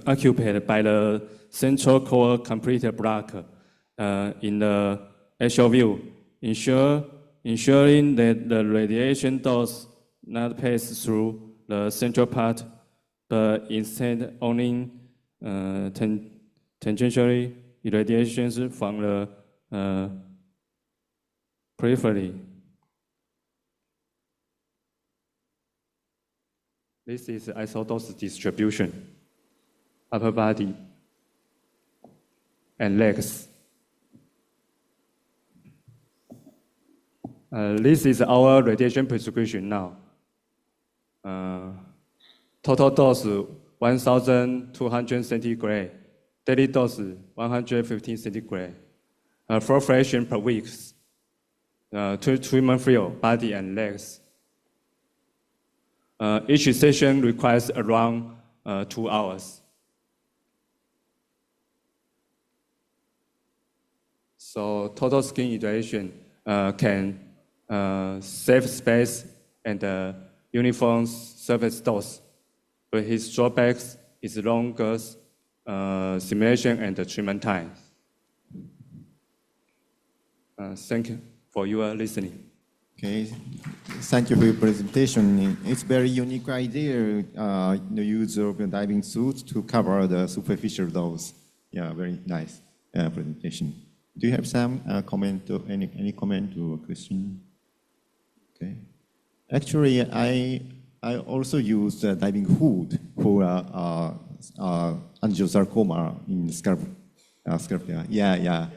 occupied by the central core complete block in the axial view, ensuring that the radiation does not pass through the central part, but instead only tangentially irradiations from the periphery. This is isodose distribution, upper body and legs. This is our radiation prescription now. Total dose 1,200 centigrade, daily dose 115 centigrade. 4 fractions per week. 2 treatment field, body and legs. Each session requires around 2 hours. So total skin irradiation can save space and uniform surface dose, but his drawbacks is longer simulation and treatment time. Thank you for your listening. Okay, thank you for your presentation. It's very unique idea, the use of a diving suit to cover the superficial dose. Yeah, very nice presentation. Do you have some comment or any comment or question? Okay. Actually, I also use a diving hood for angiosarcoma in scalp. Yeah.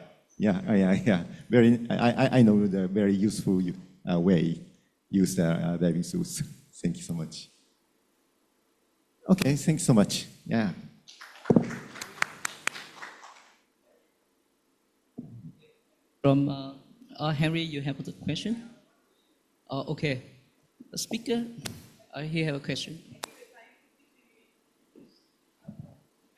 Very. I know the very useful way use diving suits. Thank you so much. Okay, thanks so much. Yeah. From Henry, you have a question? Okay. The speaker, he have a question.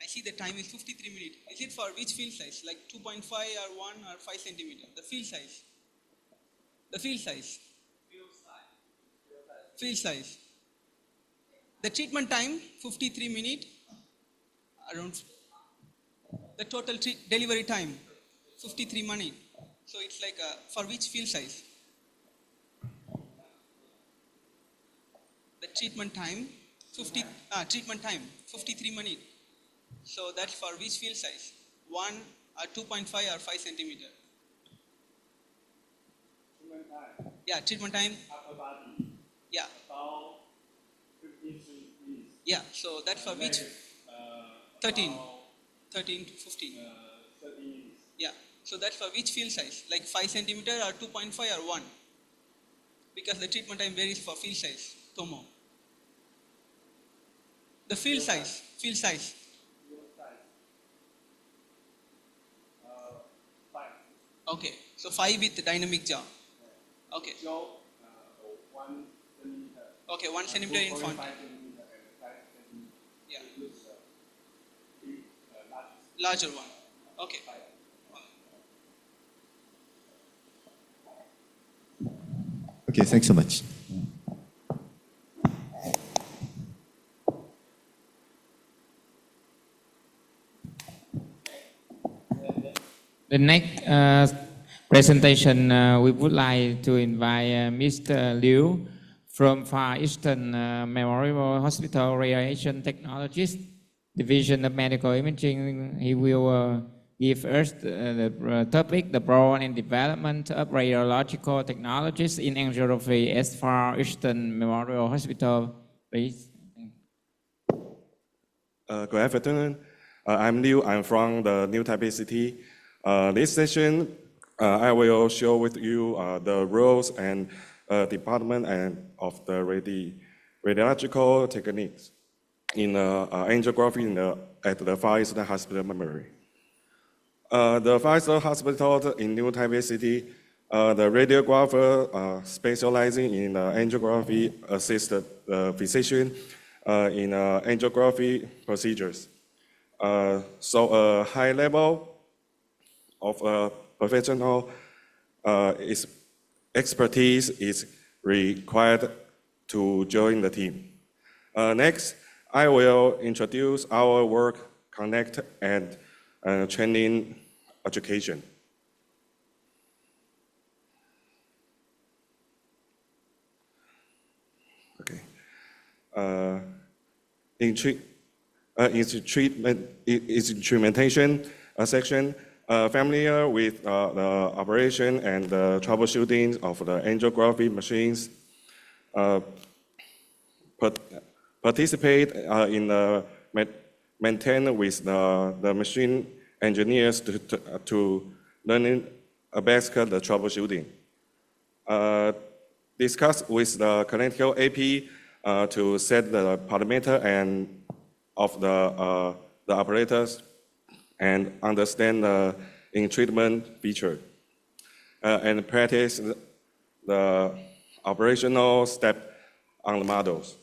I see that time is 53 minutes. Is it for which field size? Like 2.5 or 1 or 5 centimeter? The field size. The field size. Field size. The treatment time, 53 minutes. Around the total delivery time, 53 minutes. So it's like for which field size? The treatment time, 53 minutes. So that's for which field size? 1 or 2.5 or 5 centimeter? Yeah, treatment time. Yeah. Yeah, so that's for which? 13 to 15. Yeah, so that's for which field size? Like 5 centimeter or 2.5 or 1? Because the treatment time varies for field size, Tomo. The field size. Okay, so 5 with dynamic jaw. Okay. Okay, 1 centimeter in front. Yeah. Larger one. Okay. Okay, thanks so much. The next presentation, we would like to invite Mr. Liu from Far Eastern Memorial Hospital Radiation Technologists Division of Medical Imaging. He will give us the topic, the growth and development of radiological technologies in angiography at Far Eastern Memorial Hospital. Please. Good afternoon. I'm Liu. I'm from the New Taipei City. This session, I will show with you the roles and department of the radiological techniques in angiography at the Far Eastern Hospital Memory. The Far Eastern Hospital in New Taipei City, the radiographer specializing in angiography assisted the physician in angiography procedures. So a high level of professional expertise is required to join the team. Next, I will introduce our work, connect, and training education. Okay. Instrumentation section, familiar with the operation and the troubleshooting of the angiography machines, participate in the maintain with the machine engineers to learning best the troubleshooting. Discuss with the clinical AP to set the parameter and of the operators and understand the in-treatment feature and practice the operational step on the models.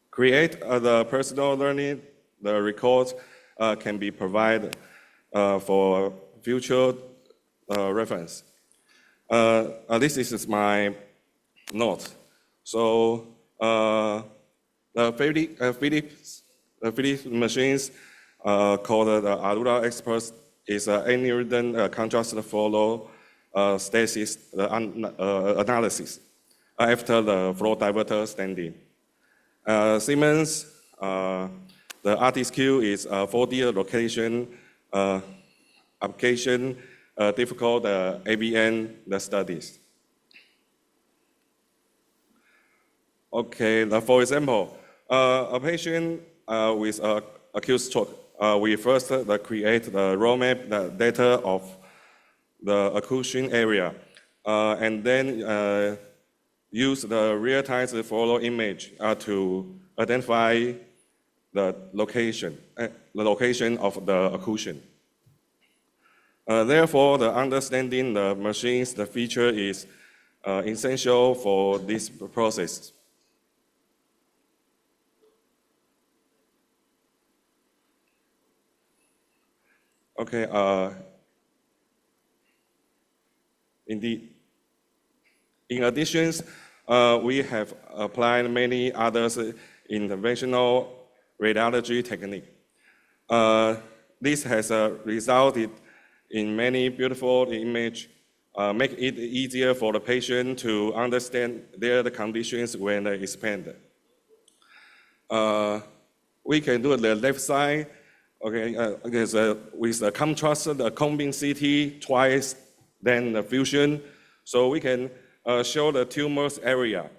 Create the personal learning. The records can be provided for future reference. This is my note. So the Philips machines called the Aurora Express is any written contrast follow stasis analysis after the flow diverter standing. Siemens, the RTSQ is 4D location application, difficult ABN the studies. Okay, for example, a patient with acute stroke, we first create the roadmap, the data of the occlusion area, and then use the real-time follow image to identify the location of the occlusion. Therefore, the understanding the machines, the feature is essential for this process. Okay, indeed. In addition, we have applied many other interventional radiology techniques. This has resulted in many beautiful images, make it easier for the patient to understand their conditions when they expand. We can do the left side, okay, with the contrast, the combing CT twice, then the fusion, so we can show the tumors area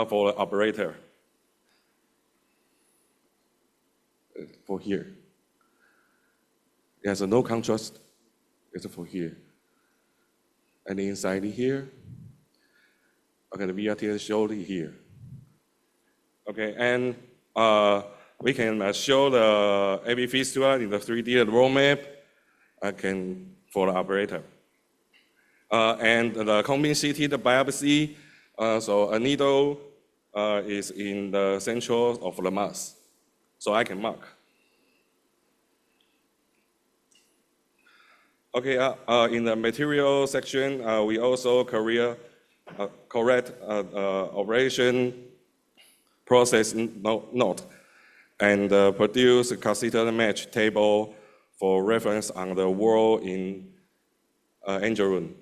for the operator. For here. There's no contrast, it's for here. And inside here, okay, the VRT is shown here. Okay, and we can show the AV fistula in the 3D roadmap for the operator. And the combing CT, the biopsy, so a needle is in the central of the mass, so I can mark. Okay, in the material section, we also correct operation process note and produce a catheter match table for reference on the wall in angel room.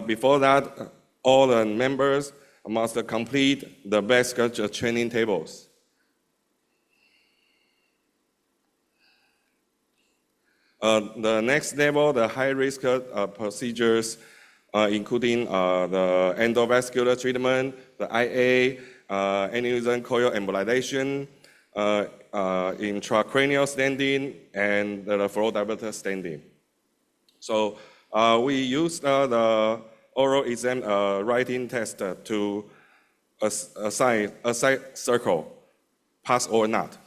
Before that, all the members must complete the basic training tables. The next level, the high-risk procedures, including the endovascular treatment, the IA, aneurysm coil embolization, intracranial stenting, and the flow diverter stenting. So we used the oral exam writing test to assign a circle, pass or not.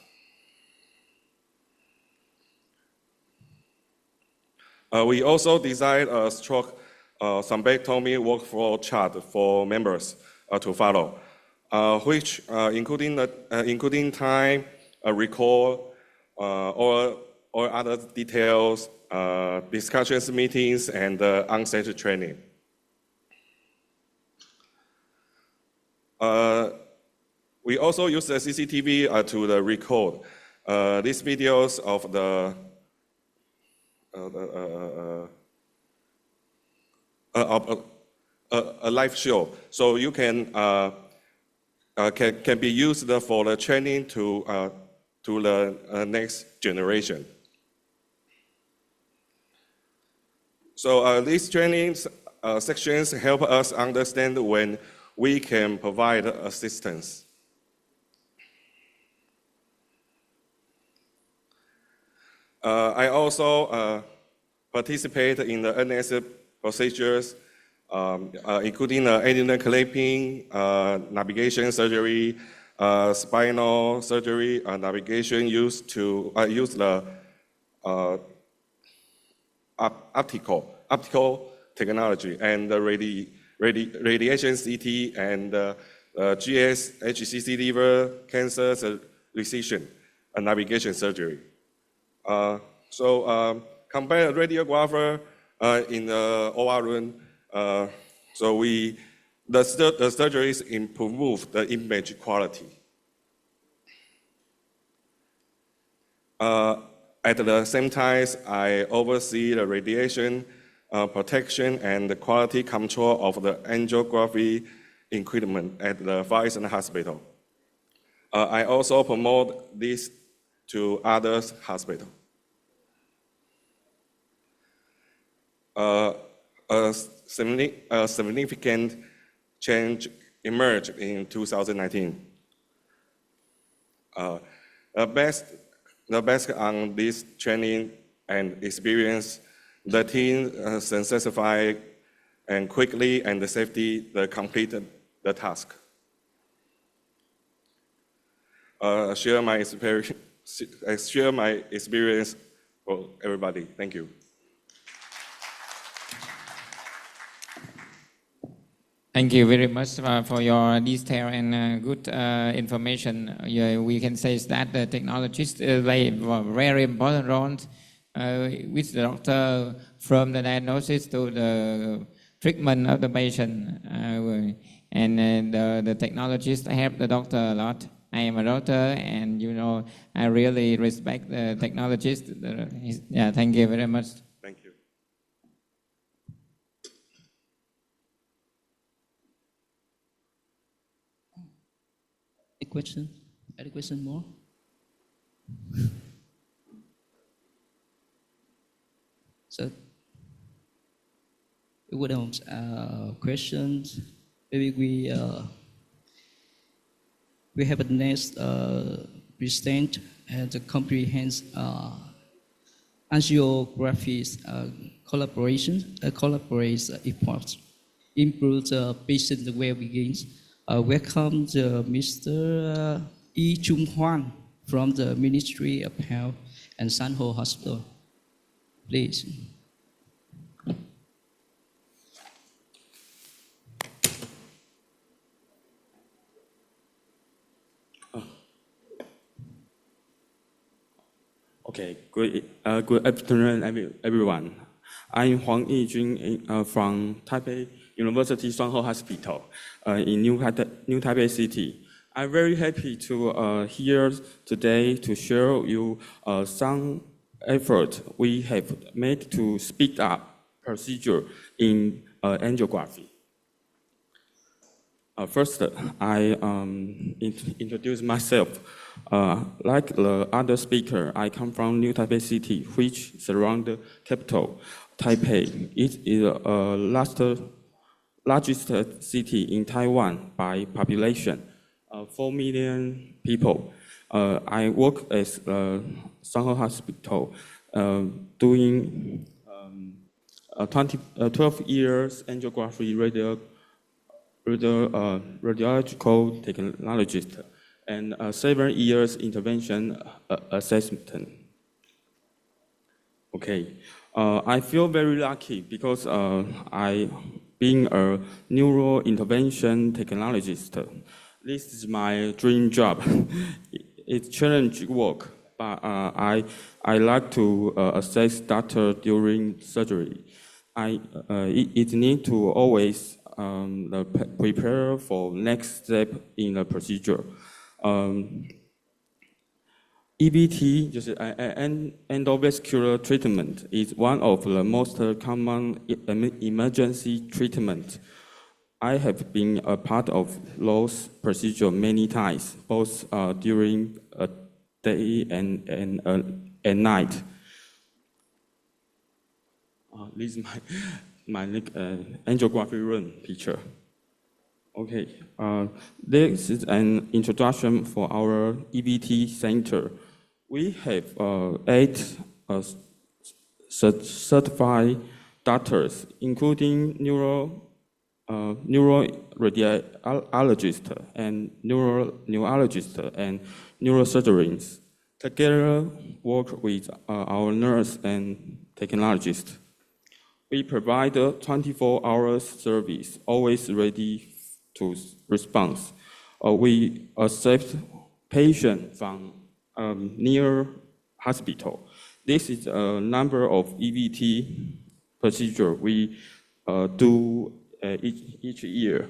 We also designed a stroke thrombectomy workflow chart for members to follow, which including time, recall, or other details, discussions, meetings, and on-site training. We also use the CCTV to record these videos of a live show, so you can be used for the training to the next generation. So these training sections help us understand when we can provide assistance. I also participate in the NS procedures, including adenine clipping, navigation surgery, spinal surgery, navigation used to use the optical technology, and the radiation CT, and GS, HCC liver cancer resection, and navigation surgery. So compare a radiographer in the OR room. So the surgeries improve the image quality. At the same time, I oversee the radiation protection and the quality control of the angiography equipment at the Far Eastern Hospital. I also promote this to other hospitals. A significant change emerged in 2019. Based on this training and experience, the team successfully and quickly and safely completed the task. Share my experience for everybody. Thank you. Thank you very much for your detail and good information. We can say that the technologists play a very important role with the doctor from the diagnosis to the treatment of the patient. And the technologists help the doctor a lot. I am a doctor, and you know, I really respect the technologists. Yeah, thank you very much. Thank you. A question? Any question more? So, without questions, maybe we have a next present and the comprehensive angiography collaboration efforts improve the patient well-being. Welcome Mr. Yi Chung Hwan from the Ministry of Health and San Ho Hospital. Please. Okay, good afternoon, everyone. I'm Huang Yijun from Taipei University San Ho Hospital in New Taipei City. I'm very happy to here today to share you some effort we have made to speed up procedure in angiography. First, I introduce myself. Like the other speaker, I come from New Taipei City, which surrounds the capital, Taipei. It is the largest city in Taiwan by population, 4 million people. I work as a San Ho Hospital, doing 12 years angiography radiological technologist, and 7 years intervention assessment. Okay, I feel very lucky because I being a neuro intervention technologist. This is my dream job. It's challenging work, but I like to assess doctor during surgery. It need to always prepare for next step in the procedure. EVT, just endovascular treatment, is one of the most common emergency treatment. I have been a part of those procedures many times, both during a day and night. This is my angiography room picture. Okay, this is an introduction for our EVT center. We have 8 certified doctors, including neuroradiologist and neurologist and neurosurgeons. Together work with our nurse and technologist. We provide a 24-hour service, always ready to respond. We accept patients from near hospital. This is a number of EVT procedure we do each year.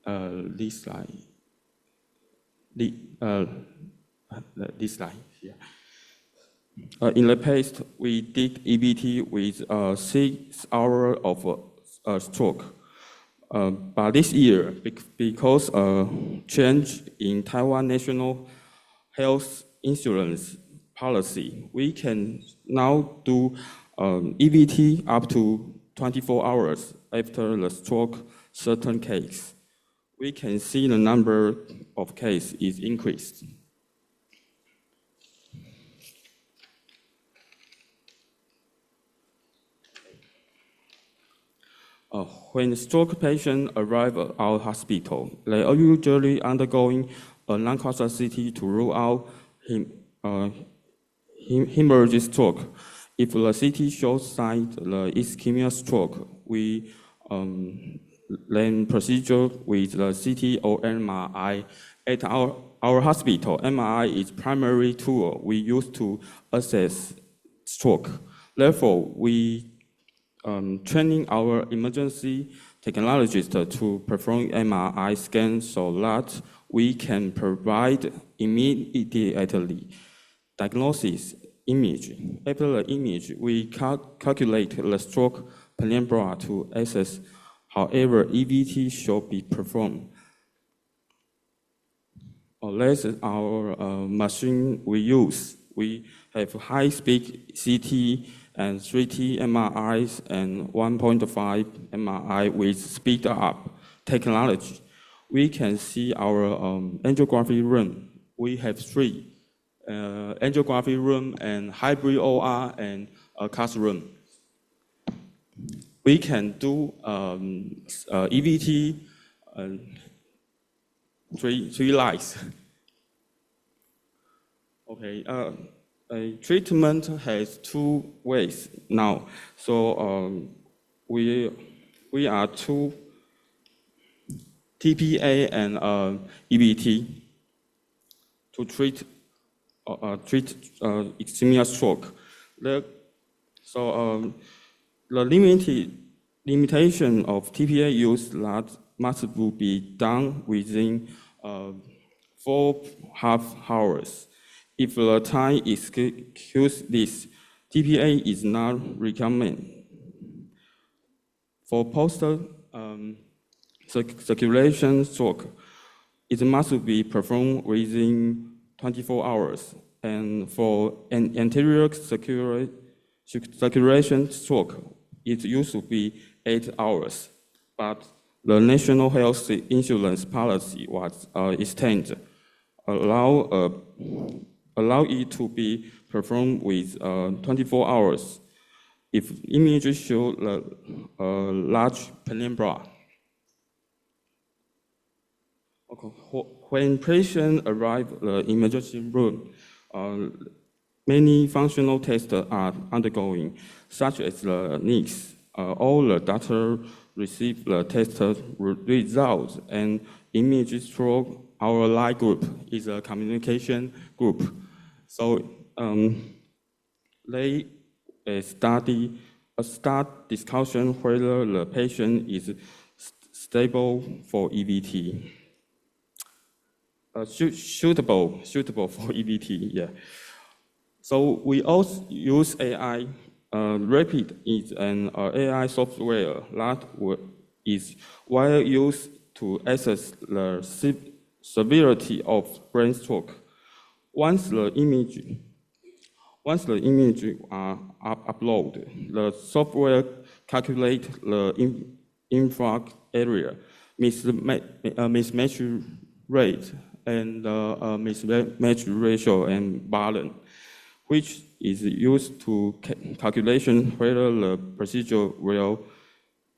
This slide. This slide here. In the past, we did EVT with 6 hours of stroke. But this year, because change in Taiwan National Health Insurance policy, we can now do EVT up to 24 hours after the stroke certain case. We can see the number of cases is increased. When stroke patients arrive at our hospital, they are usually undergoing a non-causal CT to rule out hemorrhagic stroke. If the CT shows sign the ischemia stroke, we then procedure with the CT or MRI. At our hospital, MRI is primary tool we use to assess stroke. Therefore, we training our emergency technologists to perform MRI scan so that we can provide immediately diagnosis image. After the image, we calculate the stroke penumbra to assess however EVT should be performed. That's our machine we use. We have high-speed CT and 3T MRIs and 1.5 MRI with speed-up technology. We can see our angiography room. We have 3 angiography room and hybrid OR and a CAS room. We can do EVT 3 lines. Okay, treatment has 2 ways now. So we are 2 TPA and EVT to treat ischemia stroke. The limitation of TPA use that must be done within 4.5 hours. If the time exceeds this, TPA is not recommended. For post-circulation stroke, it must be performed within 24 hours. And for an anterior circulation stroke, it used to be 8 hours. But the National Health Insurance policy was extended, allow it to be performed with 24 hours if images show a large penumbra. Okay. When patients arrive in the emergency room, many functional tests are undergoing, such as the NICS. All the doctors receive the test results and images through our live group is a communication group. So they start discussion whether the patient is stable for EVT. Suitable for EVT, yeah. So we also use AI. Rapid is an AI software that is well used to assess the severity of brain stroke. Once the image are uploaded, the software calculates the infarct area, mismatch rate, and mismatch ratio and balance, which is used to calculation whether the procedure will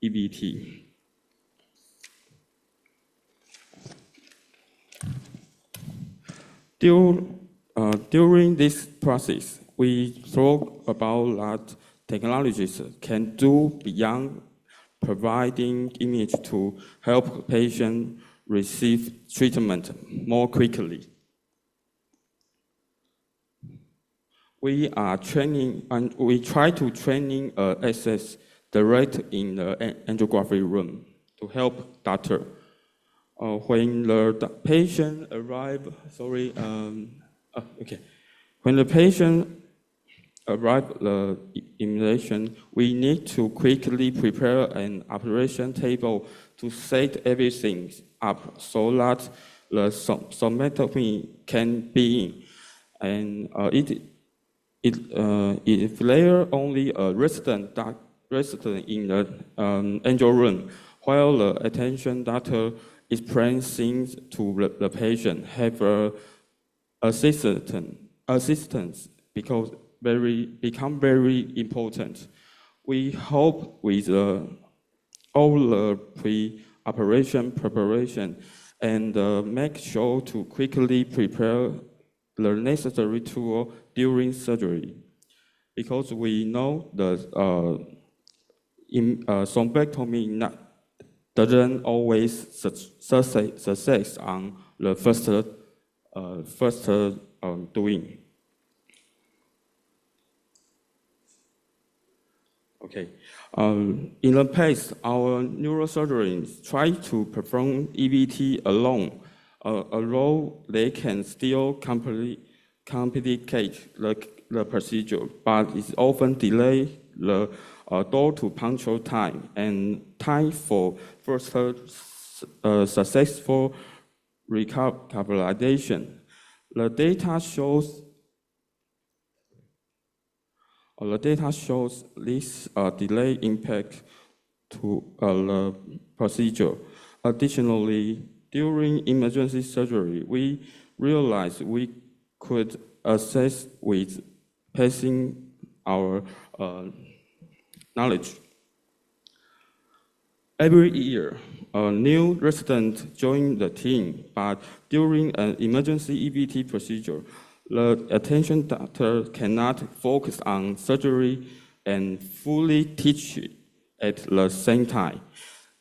EVT. During this process, we talk about that technologies can do beyond providing image to help patients receive treatment more quickly. We are training, and we try to training access direct in the angiography room to help doctor. When the patient arrive, when the patient arrive the immunization, we need to quickly prepare an operation table to set everything up so that the somatomy can be in. And if there only a resident in the angio room, while the attention doctor explains things to the patient, have assistance become very important. We hope with all the pre-operation preparation and make sure to quickly prepare the necessary tool during surgery. because we know the thrombectomy doesn't always success on the first doing. Okay. In the past, our neurosurgeons try to perform EVT alone, although they can still complicate the procedure, but it often delay the door to puncture time and time for first successful recapitalization. The data shows this delay impact to the procedure. Additionally, during emergency surgery, we realized we could assess with passing our knowledge. Every year, a new resident joins the team, but during an emergency EVT procedure, the attention doctor cannot focus on surgery and fully teach at the same time.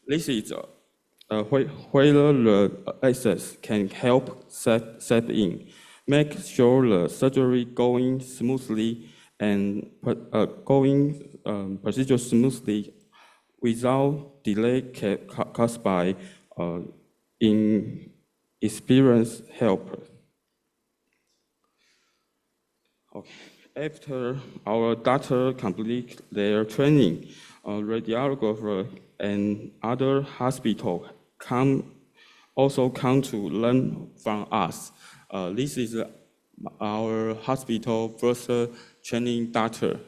This is where the access can help set in, make sure the surgery going smoothly and procedure smoothly without delay caused by inexperienced helpers. Okay. After our doctor complete their training, radiologist and other hospitals also come to learn from us. This is our hospital first training doctor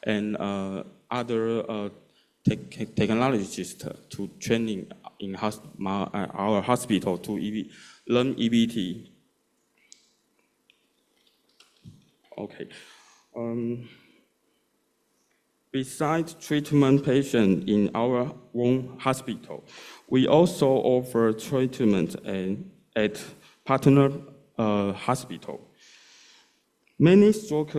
and other technologists to training in our hospital to learn EVT. Okay. Besides treatment patients in our own hospital, we also offer treatment at partner hospital. Many stroke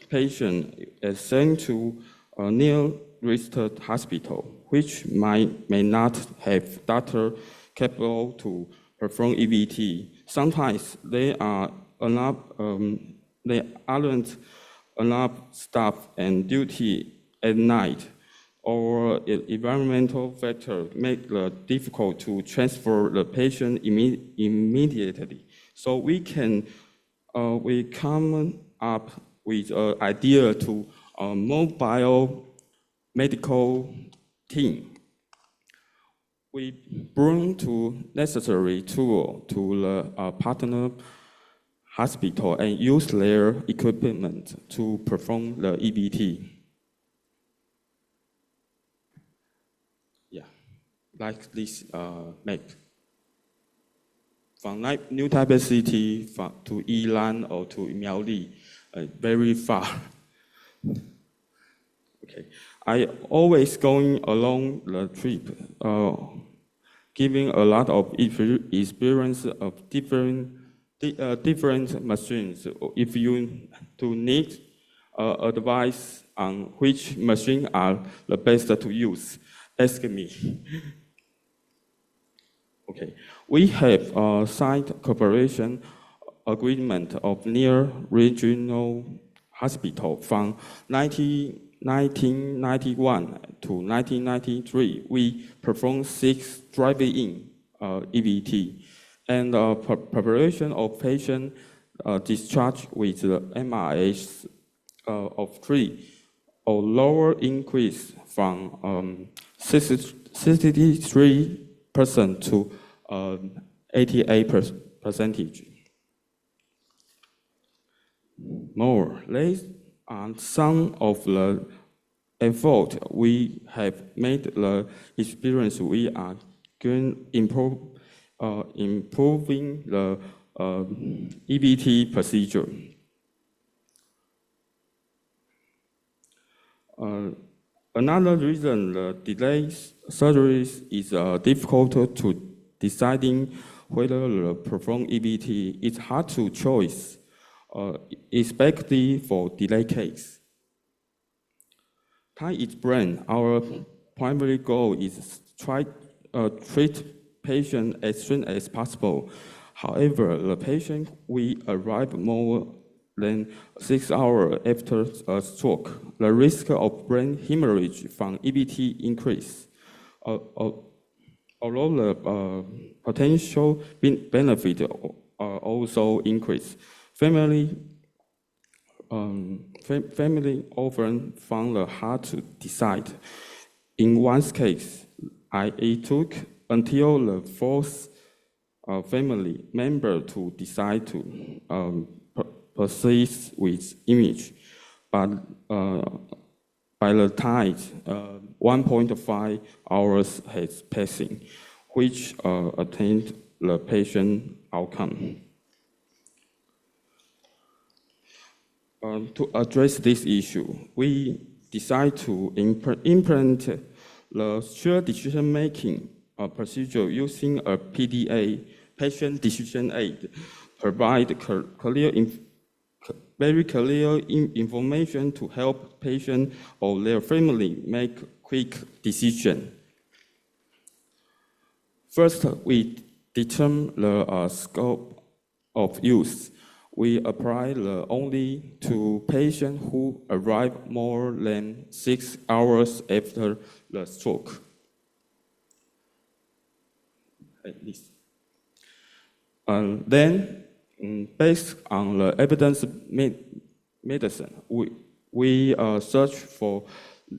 patients are sent to a near-risk hospital, which may not have doctor capable to perform EVT. Sometimes they aren't enough staff and duty at night, or environmental factors make it difficult to transfer the patient immediately. So we come up with an idea to a mobile medical team. We bring to necessary tool to the partner hospital and use their equipment to perform the EVT. Yeah, like this map. From New Taipei City to Yilan or to Miaoli, very far. Okay, I always going along the trip, giving a lot of experience of different machines. If you do need advice on which machine are the best to use, ask me. Okay, we have signed cooperation agreement of near regional hospital from 1991 to 1993. We performed 6 drive-in EVT. And preparation of patient discharge with the MRS of 3 or lower increase from 63% to 88%. More, these are some of the effort we have made the experience we are going improving the EVT procedure. Another reason the delays surgeries is difficult to deciding whether to perform EVT. It's hard to choose especially for delay case. Time is brain. Our primary goal is treat patient as soon as possible. However, the patient will arrive more than 6 hours after a stroke. The risk of brain hemorrhage from EBT increase. Although the potential benefit also increase, family often found it hard to decide. In one case, it took until the fourth family member to decide to proceed with image, but by the time 1.5 hours has passing, which attained the patient outcome. To address this issue, we decided to implement the shared decision-making procedure using a PDA, patient decision aid, provide very clear information to help patient or their family make quick decision. First, we determine the scope of use. We apply only to patients who arrive more than 6 hours after the stroke. Then, based on the evidence medicine, we search for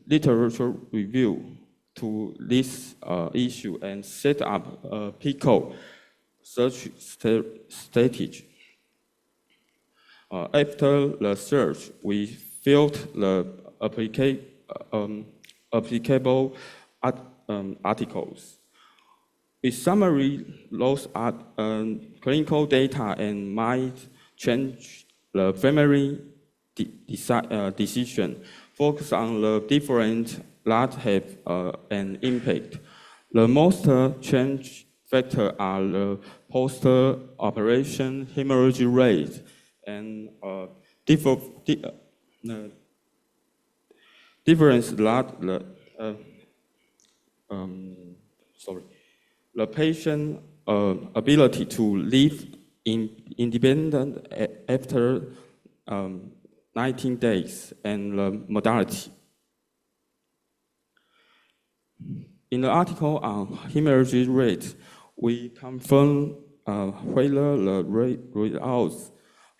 literature review to this issue and set up a PICO search strategy. After the search, we filled the applicable articles. We summary those clinical data and might change the family decision, focus on the different that have an impact. The most change factor are the post-operation hemorrhage rate and difference that the patient ability to live independent after 19 days and the modality. In the article on hemorrhage rate, we confirm whether the results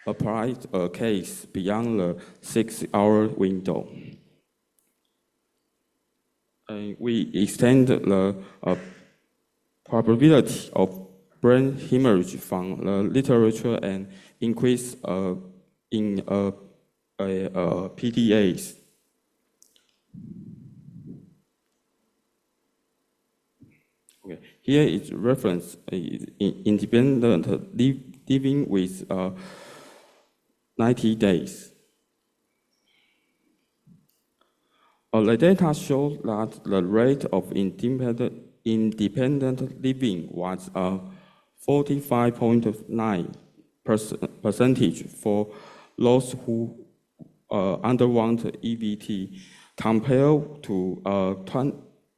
applied a case beyond the 6-hour window. We extend the probability of brain hemorrhage from the literature and increase in PDAs. Okay. Here is reference independent living with 90 days. The data shows that the rate of independent living was 45.9% for those who underwent EBT, compared to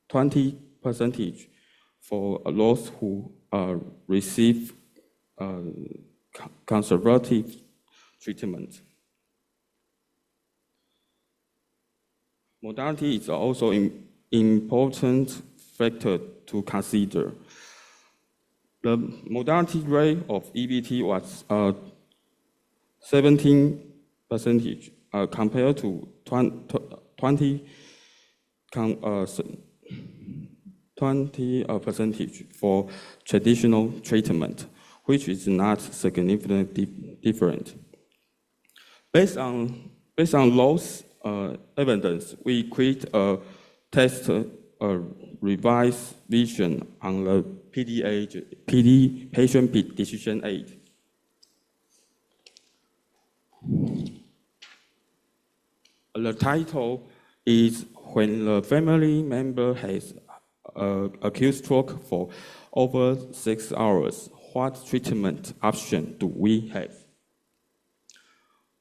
20% for those who receive conservative treatment. Modality is also an important factor to consider. The modality rate of EBT was 17% compared to 20% for traditional treatment, which is not significantly different. Based on those evidence, we create a test revised vision on the PD patient decision aid. The title is When the Family Member Has Acute Stroke for Over 6 Hours, What Treatment Option Do We Have?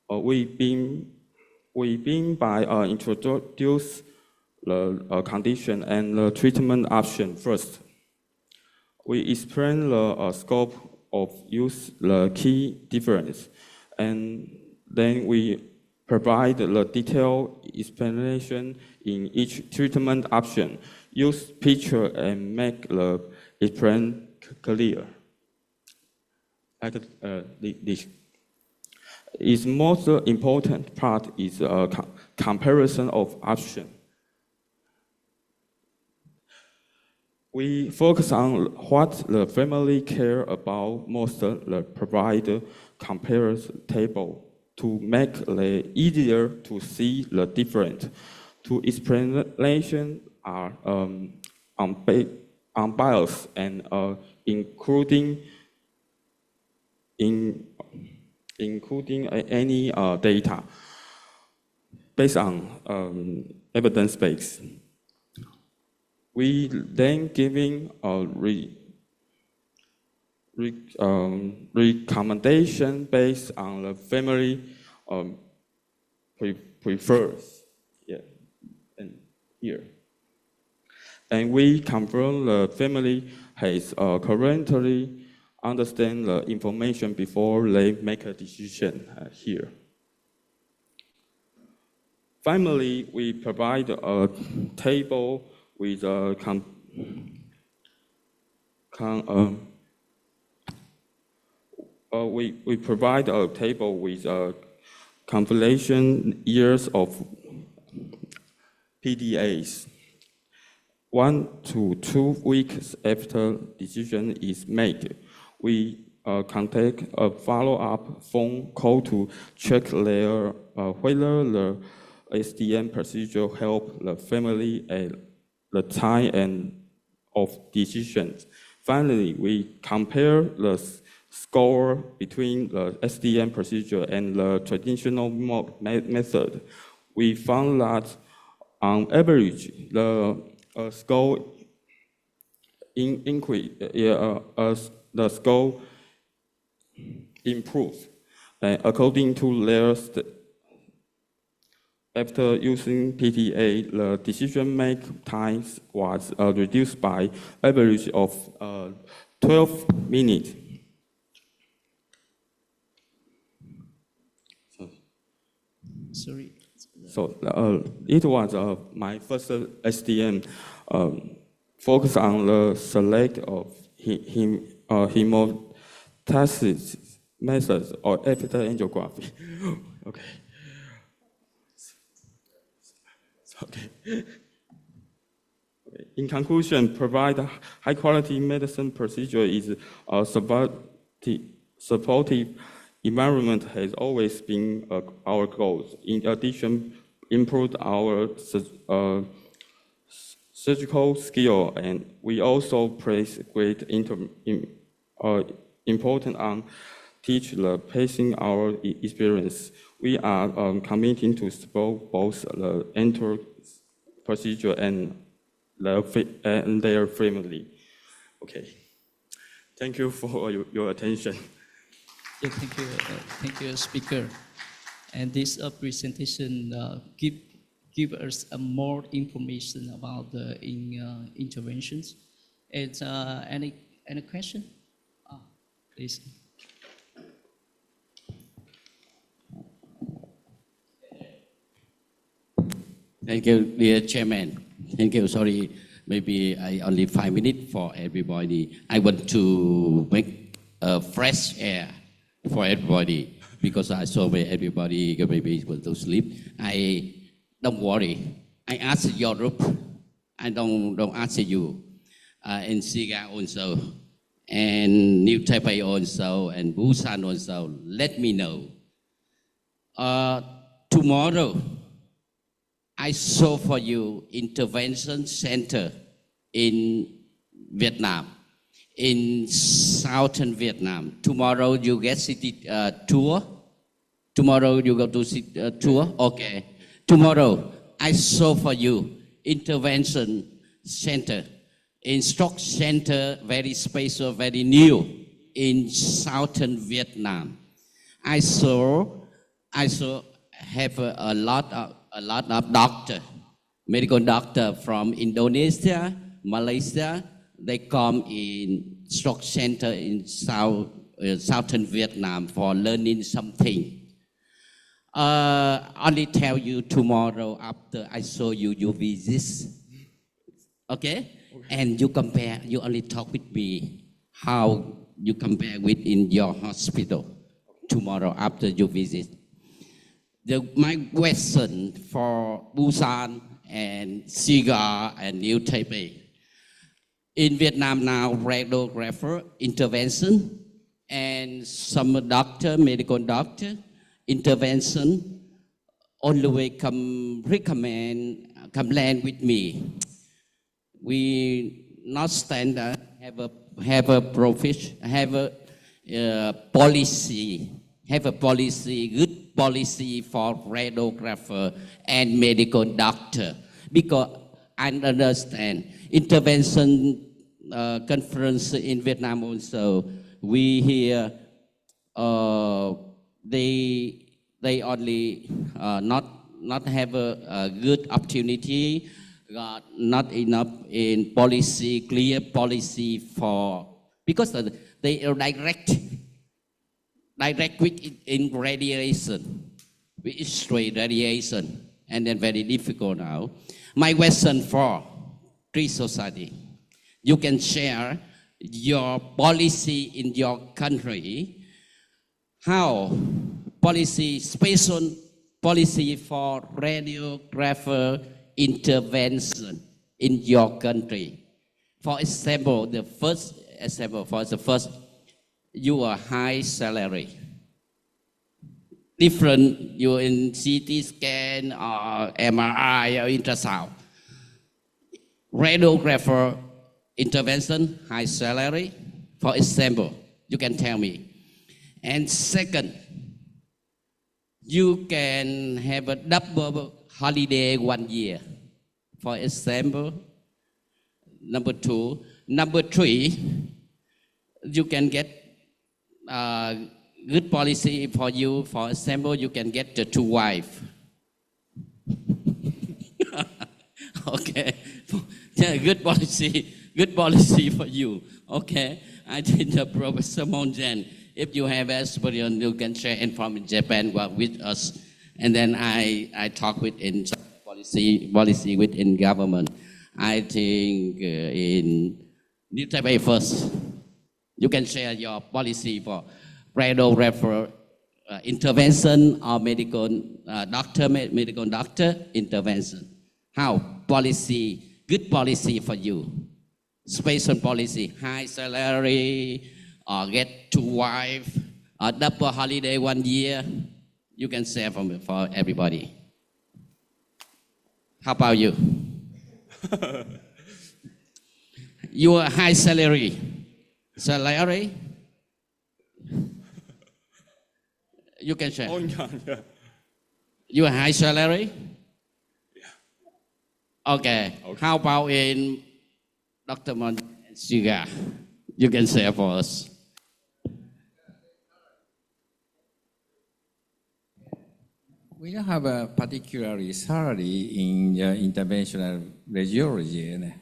we begin by introduce the condition and the treatment option first. We explain the scope of use, the key difference, and then we provide the detailed explanation in each treatment option. Use picture and make the explain clear. Like this. Its most important part is a comparison of options. We focus on what the family care about most. Provide comparison table to make it easier to see the difference. To explanation are unbiased and including any data based on evidence base. We then giving a recommendation based on the family prefers. Yeah, and here. And we confirm the family has currently understand the information before they make a decision here. Finally, we provide a table with a we provide a table with a compilation years of PDAs. 1 to 2 weeks after decision is made, we contact a follow-up phone call to check whether the SDM procedure help the family at the time and of decisions. Finally, we compare the score between the SDM procedure and the traditional method. We found that on average, the score increase, the score improves. According to their after using PTA, the decision-make time was reduced by average of 12 minutes. Sorry. So it was my first SDM focus on the select of hemostasis methods or after angiography. Okay. Okay. In conclusion, provide high-quality medicine procedure is a supportive environment has always been our goal. In addition, improve our surgical skill, and we also place great importance on teach the patient our experience. We are committed to support both the enter procedure and their family. Okay. Thank you for your attention. Yeah, thank you, speaker. And this presentation give us more information about the interventions. And any question? Please. Thank you, dear Chairman. Thank you. Sorry, maybe I only 5 minutes for everybody. I want to make a fresh air for everybody because I saw where everybody maybe want to sleep. Don't worry. I ask Europe. I don't ask you. And Siga also, and New Taipei also, and Busan also. Let me know. Tomorrow, I saw for you intervention center in Vietnam, in southern Vietnam. Tomorrow you get city tour. Tomorrow you go to city tour. Okay. Tomorrow I saw for you intervention center in stock center, very special, very new in southern Vietnam. I saw I also have a lot of doctor, medical doctor from Indonesia, Malaysia. They come in stroke center in southern Vietnam for learning something. Only tell you tomorrow after I show you your visits. Okay? And you compare, you only talk with me how you compare with in your hospital tomorrow after your visit. My question for Busan and Sigar and New Taipei. In Vietnam now, radiographer intervention and some doctor, medical doctor intervention always come land with me. We not standard have a policy, good policy for radiographer and medical doctor, because I understand intervention conference in Vietnam also. We hear they only not have a good opportunity, not enough in policy, clear policy for, because they are direct with in radiation, with straight radiation, and then very difficult now. My question for Tree Society, you can share your policy in your country, how policy, special policy for radiographer intervention in your country. For example, the first example, you are high salary. Different, you in CT scan or MRI or ultrasound. Radiographer intervention, high salary. For example, you can tell me. And second, you can have a double holiday 1 year. For example, number 2. Number 3, you can get good policy for you. For example, you can get the 2 wives. Okay, yeah, good policy for you. Okay, I think Professor Monjan, if you have experience, you can share information in Japan with us, and then I talk with in policy within government. I think in New Taipei first, you can share your policy for radiographer intervention or medical doctor intervention. How policy, good policy for you, special policy, high salary, or get 2 wives, or double holiday 1 year. You can share for everybody. How about you? Your high salary. You can share. Your high salary? Okay. How about in Dr. Monsuga? You can share for us. We don't have a particular salary in interventional radiology.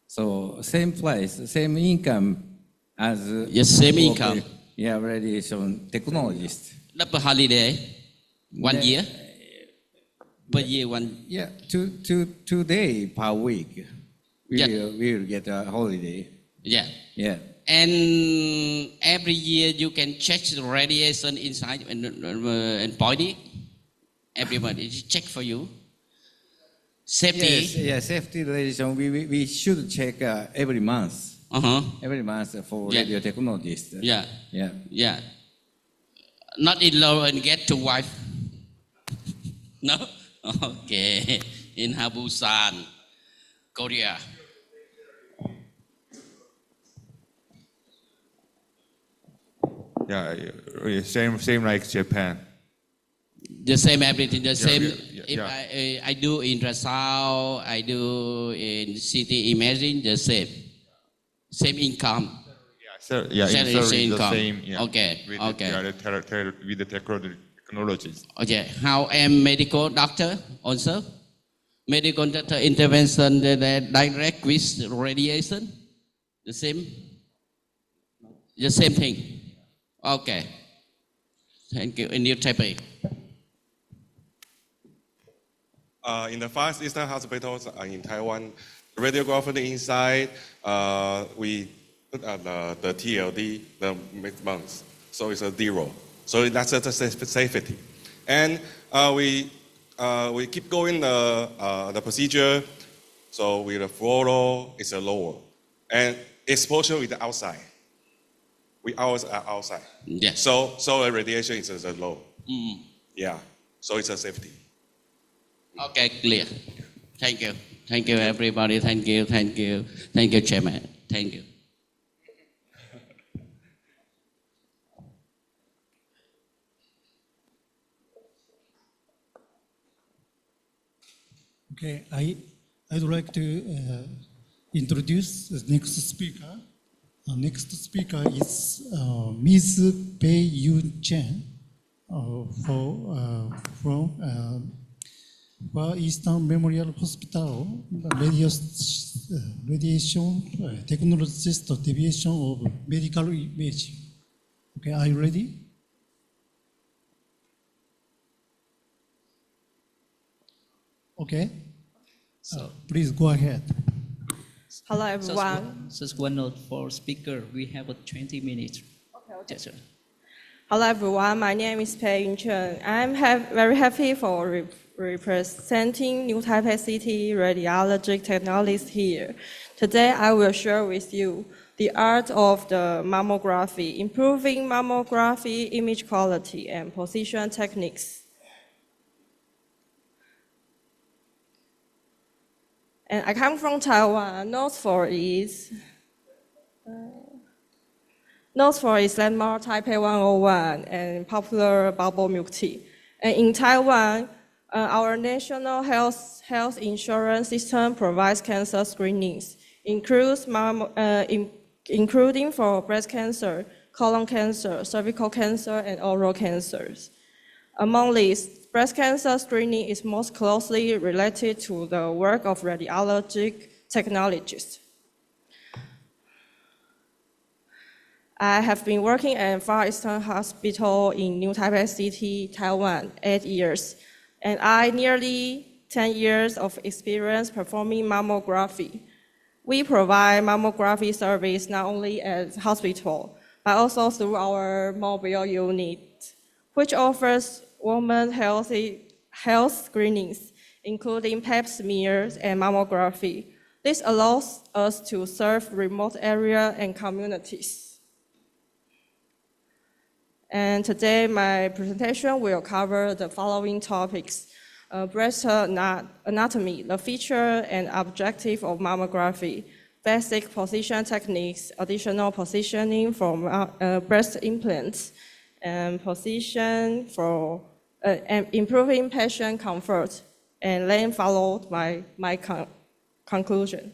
So same place, same income as... Yes, same income. Yeah, radiation technologist. Double holiday, 1 year? Per year, 1? Yeah, two days per week. We will get a holiday. Yeah. Yeah. And every year you can check the radiation inside and body. Everybody check for you. Safety. Yes, safety radiation. We should check every month. Every month for radio technologists. Yeah. Yeah. Yeah. Not in law and get to wife. No? Okay. In Busan, Korea. Yeah, same like Japan. The same everything, the same. Yeah. If I do ultrasound, I do in CT imaging, the same. Same income. Yeah, same the income. same. Yeah. Okay, With okay. with the technological technologies. Okay, how am medical doctor also? Medical doctor intervention direct with radiation? The same? The same thing? Okay. Thank you. In your Taipei. In the five Eastern hospitals in Taiwan, radiography inside, we put the TLD, the months, so it's a 0. So that's the safety. And we keep going the procedure, so with the fluoro, it's a lower. And exposure with the outside. We always are outside. Yes. So the radiation is a low. Mm. Yeah, so it's a safety. Okay, clear. Thank you. Thank you, everybody. Thank you, thank you. Thank you, Chairman. Thank you. Okay, I'd like to introduce the next speaker. Next speaker is Ms. Pei Yun Chen from Far Eastern Memorial Hospital, Radiation Technologist Division of Medical Imaging. Okay, are you ready? Okay, so please go ahead. Hello, everyone. Just one note for speaker. We have 20 minutes. Okay. Yes, sir. Hello, everyone. My name is Pei Yun Chen. I'm very happy for representing New Taipei City Radiological Technologists here. Today, I will share with you the art of the mammography, improving mammography image quality and position techniques. And I come from Taiwan. Known for its landmark Taipei 101 and popular bubble milk tea. And in Taiwan, our national health insurance system provides cancer screenings, including for breast cancer, colon cancer, cervical cancer, and oral cancers. Among these, breast cancer screening is most closely related to the work of radiological technologists. I have been working at Far Eastern Hospital in New Taipei City, Taiwan, 8 years, and I nearly 10 years of experience performing mammography. We provide mammography service not only at hospital, but also through our mobile unit, which offers women health screenings, including pap smears and mammography. This allows us to serve remote areas and communities. And today, my presentation will cover the following topics: breast anatomy, the feature and objective of mammography, basic position techniques, additional positioning from breast implants, and position for and improving patient comfort, and then followed by my conclusion.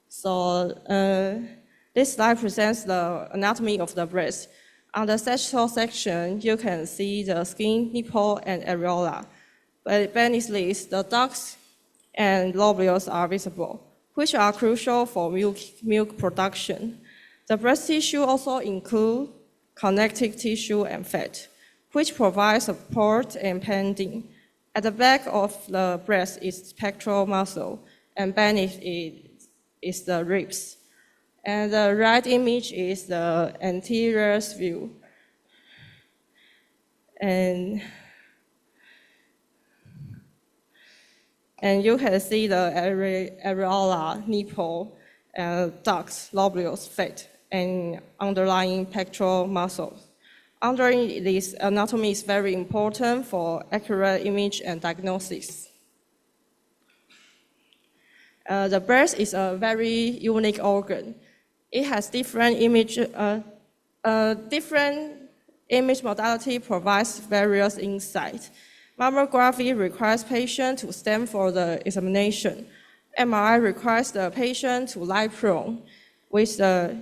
So this slide presents the anatomy of the breast. On the sagittal section, you can see the skin, nipple, and areola. But beneath this, the ducts and lobules are visible, which are crucial for milk production. The breast tissue also includes connective tissue and fat, which provide support and padding. At the back of the breast is pectoral muscle, and beneath it is the ribs. And the right image is the anterior view. And you can see the areola, nipple, ducts, lobules, fat, and underlying pectoral muscles. Underlying this anatomy is very important for accurate image and diagnosis. The breast is a very unique organ. It has different image modality provides various insights. Mammography requires patient to stand for the examination. MRI requires the patient to lie prone with the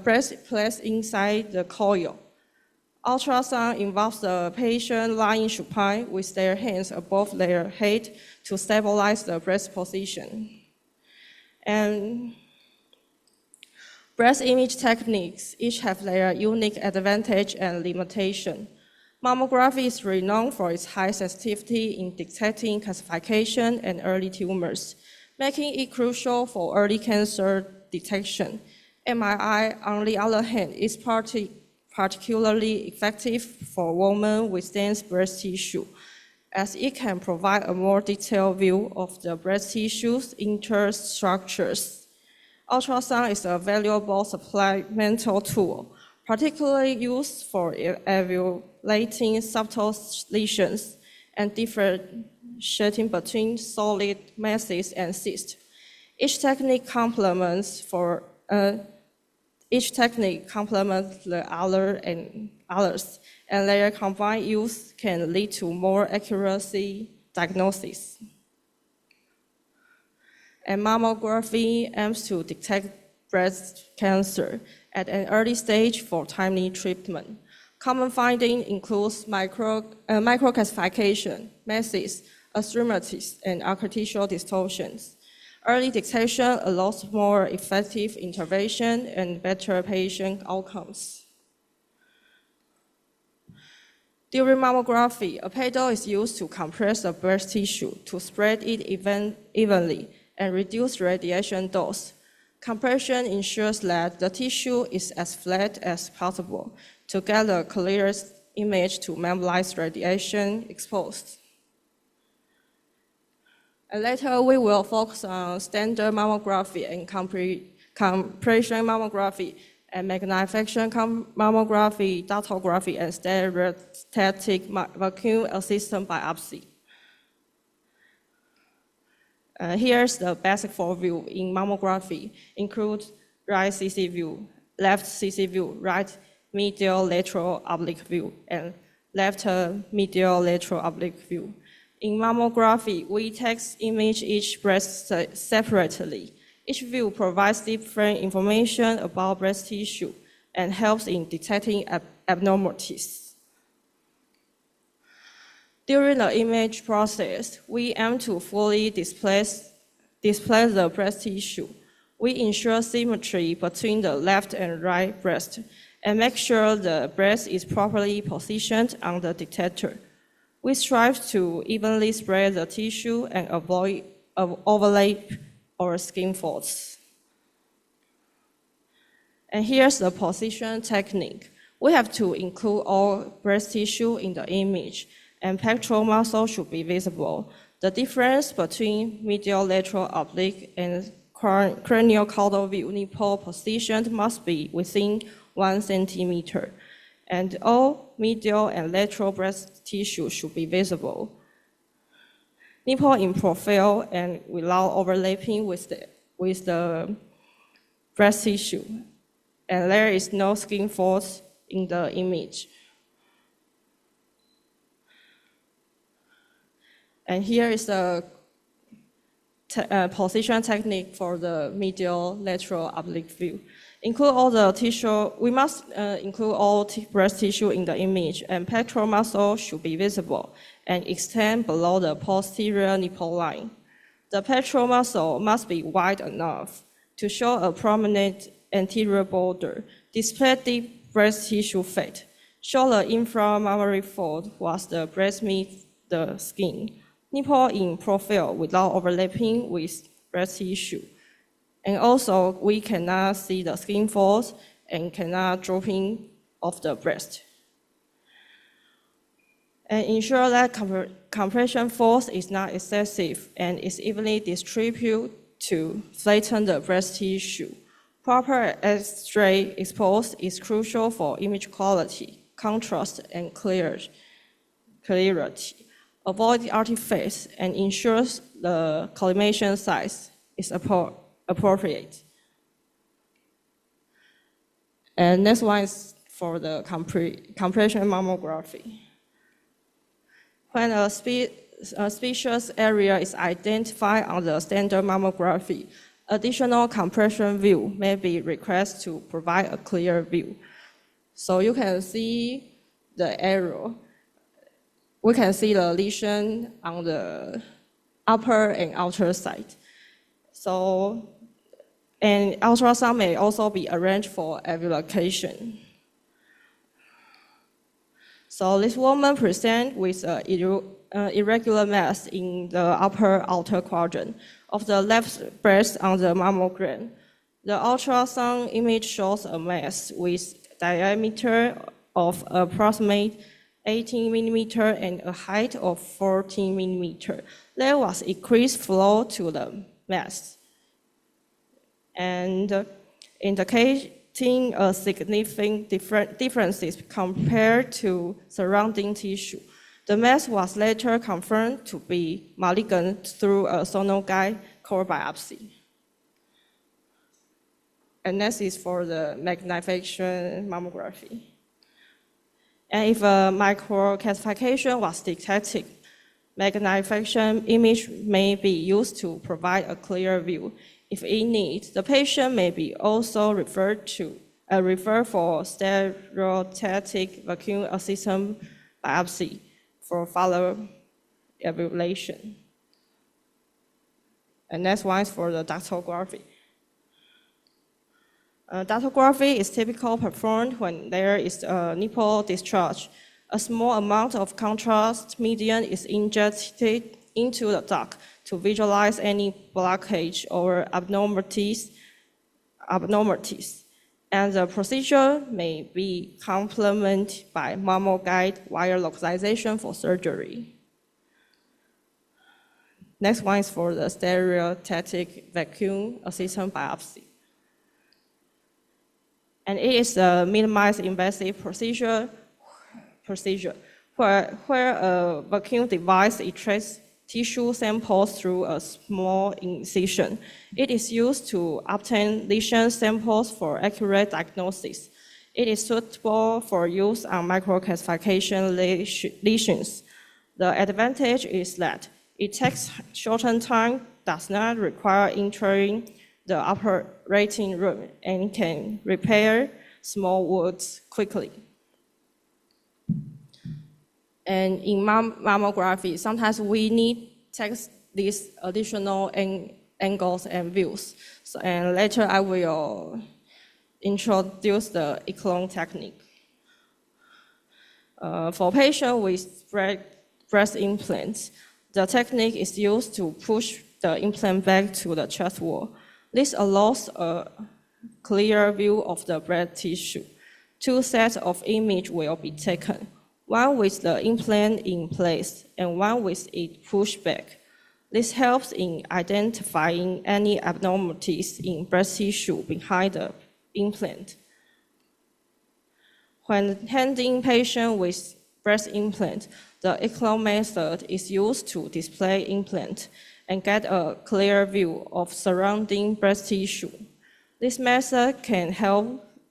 breast placed inside the coil. Ultrasound involves the patient lying supine with their hands above their head to stabilize the breast position. And breast image techniques each have their unique advantage and limitation. Mammography is renowned for its high sensitivity in detecting calcification and early tumors, making it crucial for early cancer detection. MRI, on the other hand, is particularly effective for women with dense breast tissue, as it can provide a more detailed view of the breast tissue's interstructures. Ultrasound is a valuable supplemental tool, particularly used for evaluating subtle lesions and differentiating between solid masses and cysts. Each technique complements the others, and their combined use can lead to more accuracy diagnosis. And mammography aims to detect breast cancer at an early stage for timely treatment. Common findings include microcalcification, masses, astigmatism, and artificial distortions. Early detection allows more effective intervention and better patient outcomes. During mammography, a paddle is used to compress the breast tissue to spread it evenly and reduce radiation dose. Compression ensures that the tissue is as flat as possible to get the clearest image to minimize radiation exposed. And later, we will focus on standard mammography and compression mammography and magnification mammography, datography, and stereostatic vacuum assisted biopsy. Here's the basic view in mammography. Include right CC view, left CC view, right medial lateral oblique view, and left medial lateral oblique view. In mammography, we image each breast separately. Each view provides different information about breast tissue and helps in detecting abnormalities. During the image process, we aim to fully display the breast tissue. We ensure symmetry between the left and right breast and make sure the breast is properly positioned on the detector. We strive to evenly spread the tissue and avoid overlap or skin faults. And here's the position technique. We have to include all breast tissue in the image, and pectoral muscle should be visible. The difference between medial lateral oblique and cranial caudal view nipple position must be within 1 centimeter. And all medial and lateral breast tissue should be visible. Nipple in profile and without overlapping with the breast tissue. And there is no skin fault in the image. And here is the position technique for the medial lateral oblique view. Include all the tissue. We must include all breast tissue in the image, and pectoral muscle should be visible and extend below the posterior nipple line. The pectoral muscle must be wide enough to show a prominent anterior border, display deep breast tissue fat, show the inframammary fold whilst the breast meets the skin, nipple in profile without overlapping with breast tissue. And also, we cannot see the skin folds and cannot dropping of the breast. And ensure that compression force is not excessive and is evenly distributed to flatten the breast tissue. Proper X-ray exposure is crucial for image quality, contrast, and clarity. Avoid the artifacts and ensures the collimation size is appropriate. And next one is for the compression mammography. When a suspicious area is identified on the standard mammography, additional compression view may be requested to provide a clear view. So you can see the arrow, we can see the lesion on the upper and outer side. So, and ultrasound may also be arranged for every location. So this woman presents with an irregular mass in the upper outer quadrant of the left breast on the mammogram. The ultrasound image shows a mass with diameter of approximately 18 millimeter and a height of 14 millimeter. There was increased flow to the mass, and indicating a significant differences compared to surrounding tissue. The mass was later confirmed to be malignant through a sonographic core biopsy. And next is for the magnification mammography. And if a microcalcification was detected, magnification image may be used to provide a clear view. If in need, the patient may be also referred for stereotactic vacuum assisted biopsy for follow evaluation. And next one is for the ductography. Ductography is typically performed when there is a nipple discharge. A small amount of contrast medium is injected into the duct to visualize any blockage or abnormalities, and the procedure may be complemented by mammo-guided wire localization for surgery. Next one is for the stereotactic vacuum assisted biopsy. And it is a minimized invasive procedure where a vacuum device extracts tissue samples through a small incision. It is used to obtain lesion samples for accurate diagnosis. It is suitable for use on microcalcification lesions. The advantage is that it takes shortened time, does not require entering the operating room, and can repair small wounds quickly. And in mammography, sometimes we need to take these additional angles and views. So, and later I will introduce the Echelon technique. For patients with breast implants, the technique is used to push the implant back to the chest wall. This allows a clear view of the breast tissue. Two sets of images will be taken, one with the implant in place and one with it pushed back. This helps in identifying any abnormalities in breast tissue behind the implant. When handling patients with breast implant, the Echelon method is used to display implant and get a clear view of surrounding breast tissue. This method can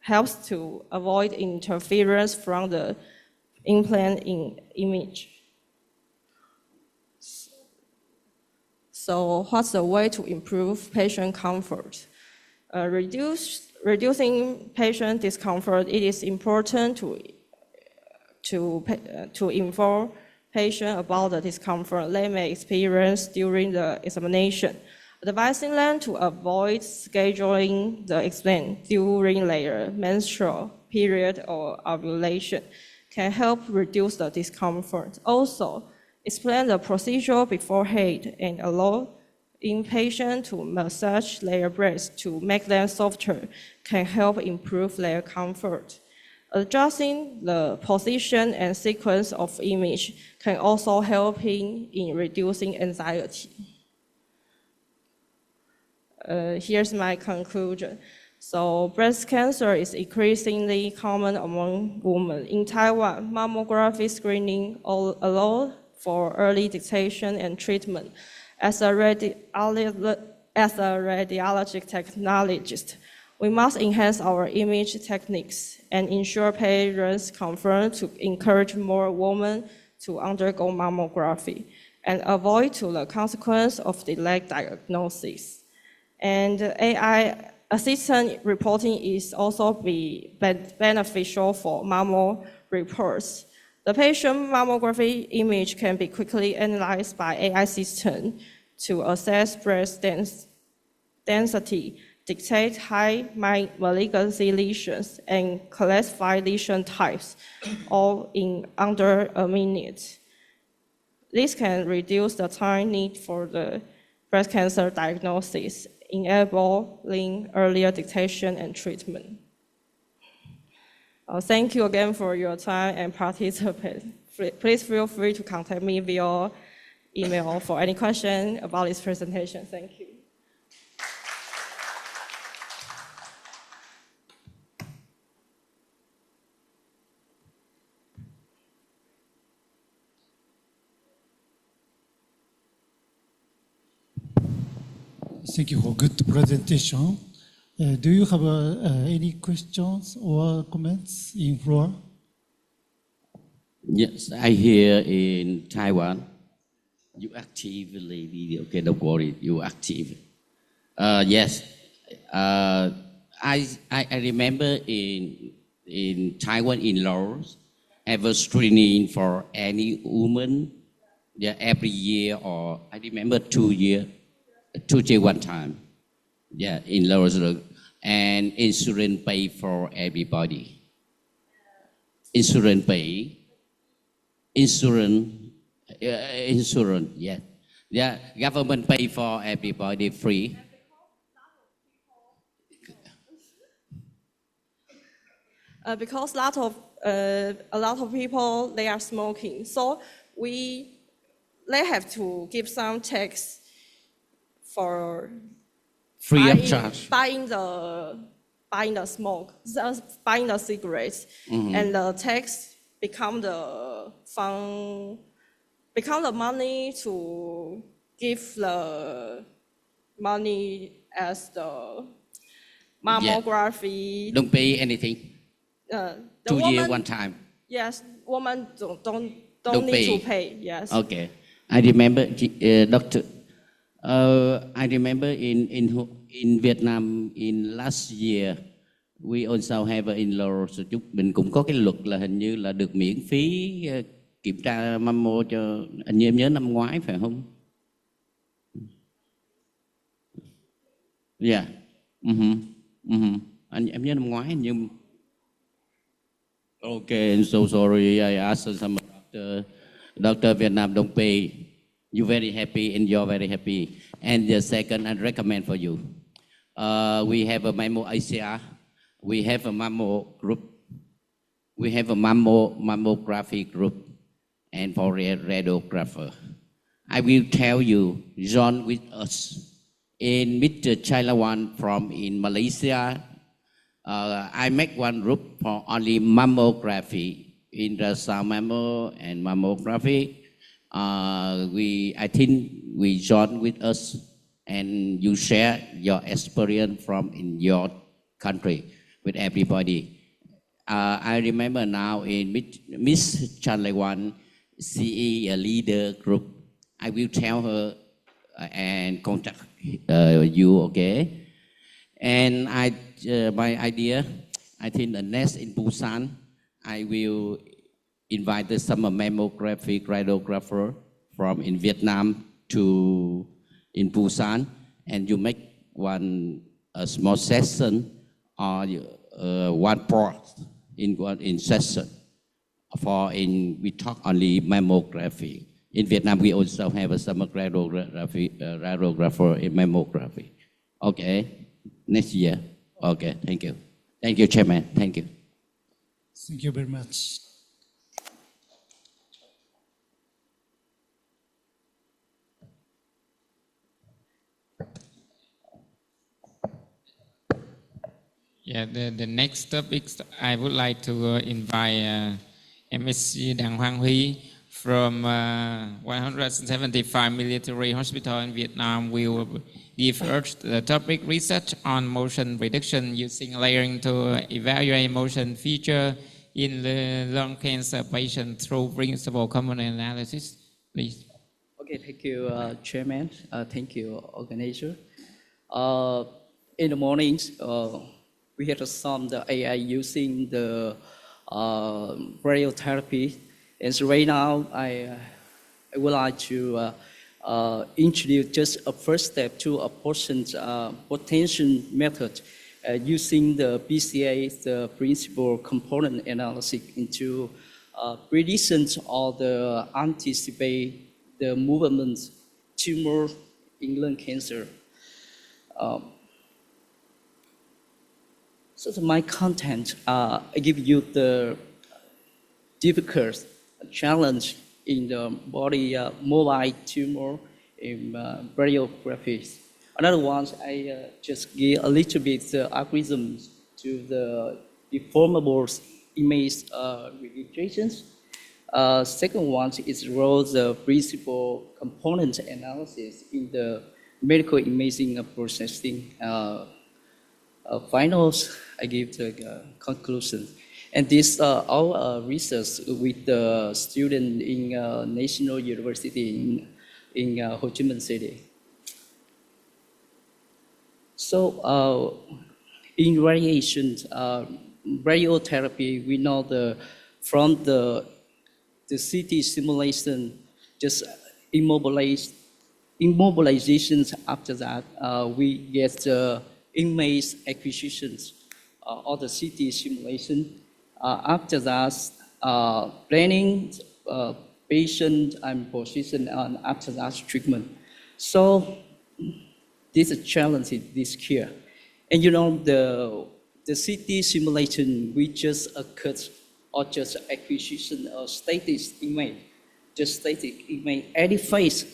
helps to avoid interference from the implant image. So what's the way to improve patient comfort? Reducing patient discomfort, it is important to inform patients about the discomfort they may experience during the examination, advising them to avoid scheduling the exam during their menstrual period or ovulation can help reduce the discomfort. Also, explain the procedure beforehand and allow inpatient to massage their breasts to make them softer can help improve their comfort. Adjusting the position and sequence of image can also help in reducing anxiety. Here's my conclusion. So breast cancer is increasingly common among women. In Taiwan, mammography screening allows for early detection and treatment. As a radiologic technologist, we must enhance our image techniques and ensure parents confirm to encourage more women to undergo mammography and avoid the consequence of delayed diagnosis. And AI assistant reporting is also beneficial for mammo reports. The patient mammography image can be quickly analyzed by AI system to assess breast density, detect high malignancy lesions, and classify lesion types, all in under a minute. This can reduce the time need for the breast cancer diagnosis, enabling earlier detection and treatment. Thank you again for your time and participation. Please feel free to contact me via email for any question about this presentation. Thank you. Thank you for good presentation. Do you have any questions or comments in floor? Yes, I hear in Taiwan. You actively video. Okay, don't worry. You active. Yes. I remember in Taiwan in laws have a screening for any woman. Yeah, every year or I remember 2 year one time. Yeah, in laws and insurance pay for everybody. Insurance pay. Insurance, yeah. Yeah, government pay for everybody free. Because a lot of people, they are smoking. So they have to give some tax for Free of charge. buying the smoke, buying the cigarettes, and the tax become the money to give the money as the mammography. Yeah. Don't pay anything. 2 years one time. Yes, women don't Don't need to pay. Yes. Okay, I remember, Doctor. I remember in Vietnam in last year, we also have in law. Mình cũng có cái luật là hình như là được miễn phí kiểm tra mammo cho, hình như em nhớ năm ngoái phải không? Yeah. Em nhớ năm ngoái hình như. Okay, I'm so sorry. I asked some doctor Vietnam don't pay. You're very happy and you're very happy. And the second, I recommend for you. We have a mammo ACR. We have a mammo group. We have a mammography group and for radiographer. I will tell you, join with us. In Mr. Chailawan from in Malaysia, I make one group for only mammography, ultrasound mammo and mammography. I think we join with us and you share your experience from in your country with everybody. I remember now in Miss Chailawan, CE a leader group. I will tell her and contact you, okay? And my idea, I think the next in Busan, I will invite some mammographic radiographer from in Vietnam to in Busan, and you make a small session or one part in session we talk only mammography. In Vietnam, we also have some radiographer in mammography. Okay, next year. Okay, thank you. Thank you, Chairman. Thank you. Thank you very much. Yeah, the next topic, I would like to invite MSc Đặng Hoàng Huy from 175 Military Hospital in Vietnam. We will give first the topic research on motion reduction using layering to evaluate motion feature in the lung cancer patient through principal component analysis. Please. Okay, thank you, Chairman. Thank you, organizer. In the mornings, we had some the AI using the radiotherapy And so right now, I would like to introduce just a first step to a potential method using the PCA, the principal component analysis, into prediction or the anticipate the movement tumor in lung cancer. So my content, I give you the difficult challenge in the body mobile tumor in radiography. Another one, I just give a little bit algorithms to the deformable image registrations. Second one is role the principal component analysis in the medical imaging processing. Finals, I give the conclusion. And this all research with the student in National University in Ho Chi Minh City. So in radiation, radiotherapy, we know from the CT simulation, just immobilizations. After that, we get the image acquisitions or the CT simulation. After that, planning patient and position, and after that, treatment. So this is a challenge this year. And you know, the CT simulation, we just cut or just acquisition of static image, just static image, any phase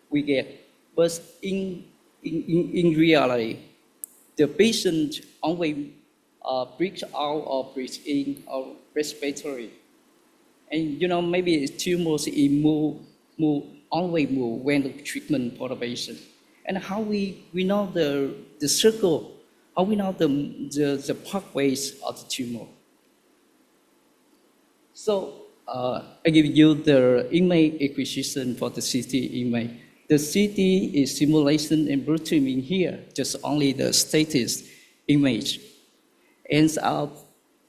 we get. But in reality, the patient always breathes out or breathes in or respiratory. And you know, maybe tumors always move when the treatment for the patient. And how we know the circle, how we know the pathways of the tumor. So I give you the image acquisition for the CT image. The CT is simulation and brutal in here, just only the static image. And our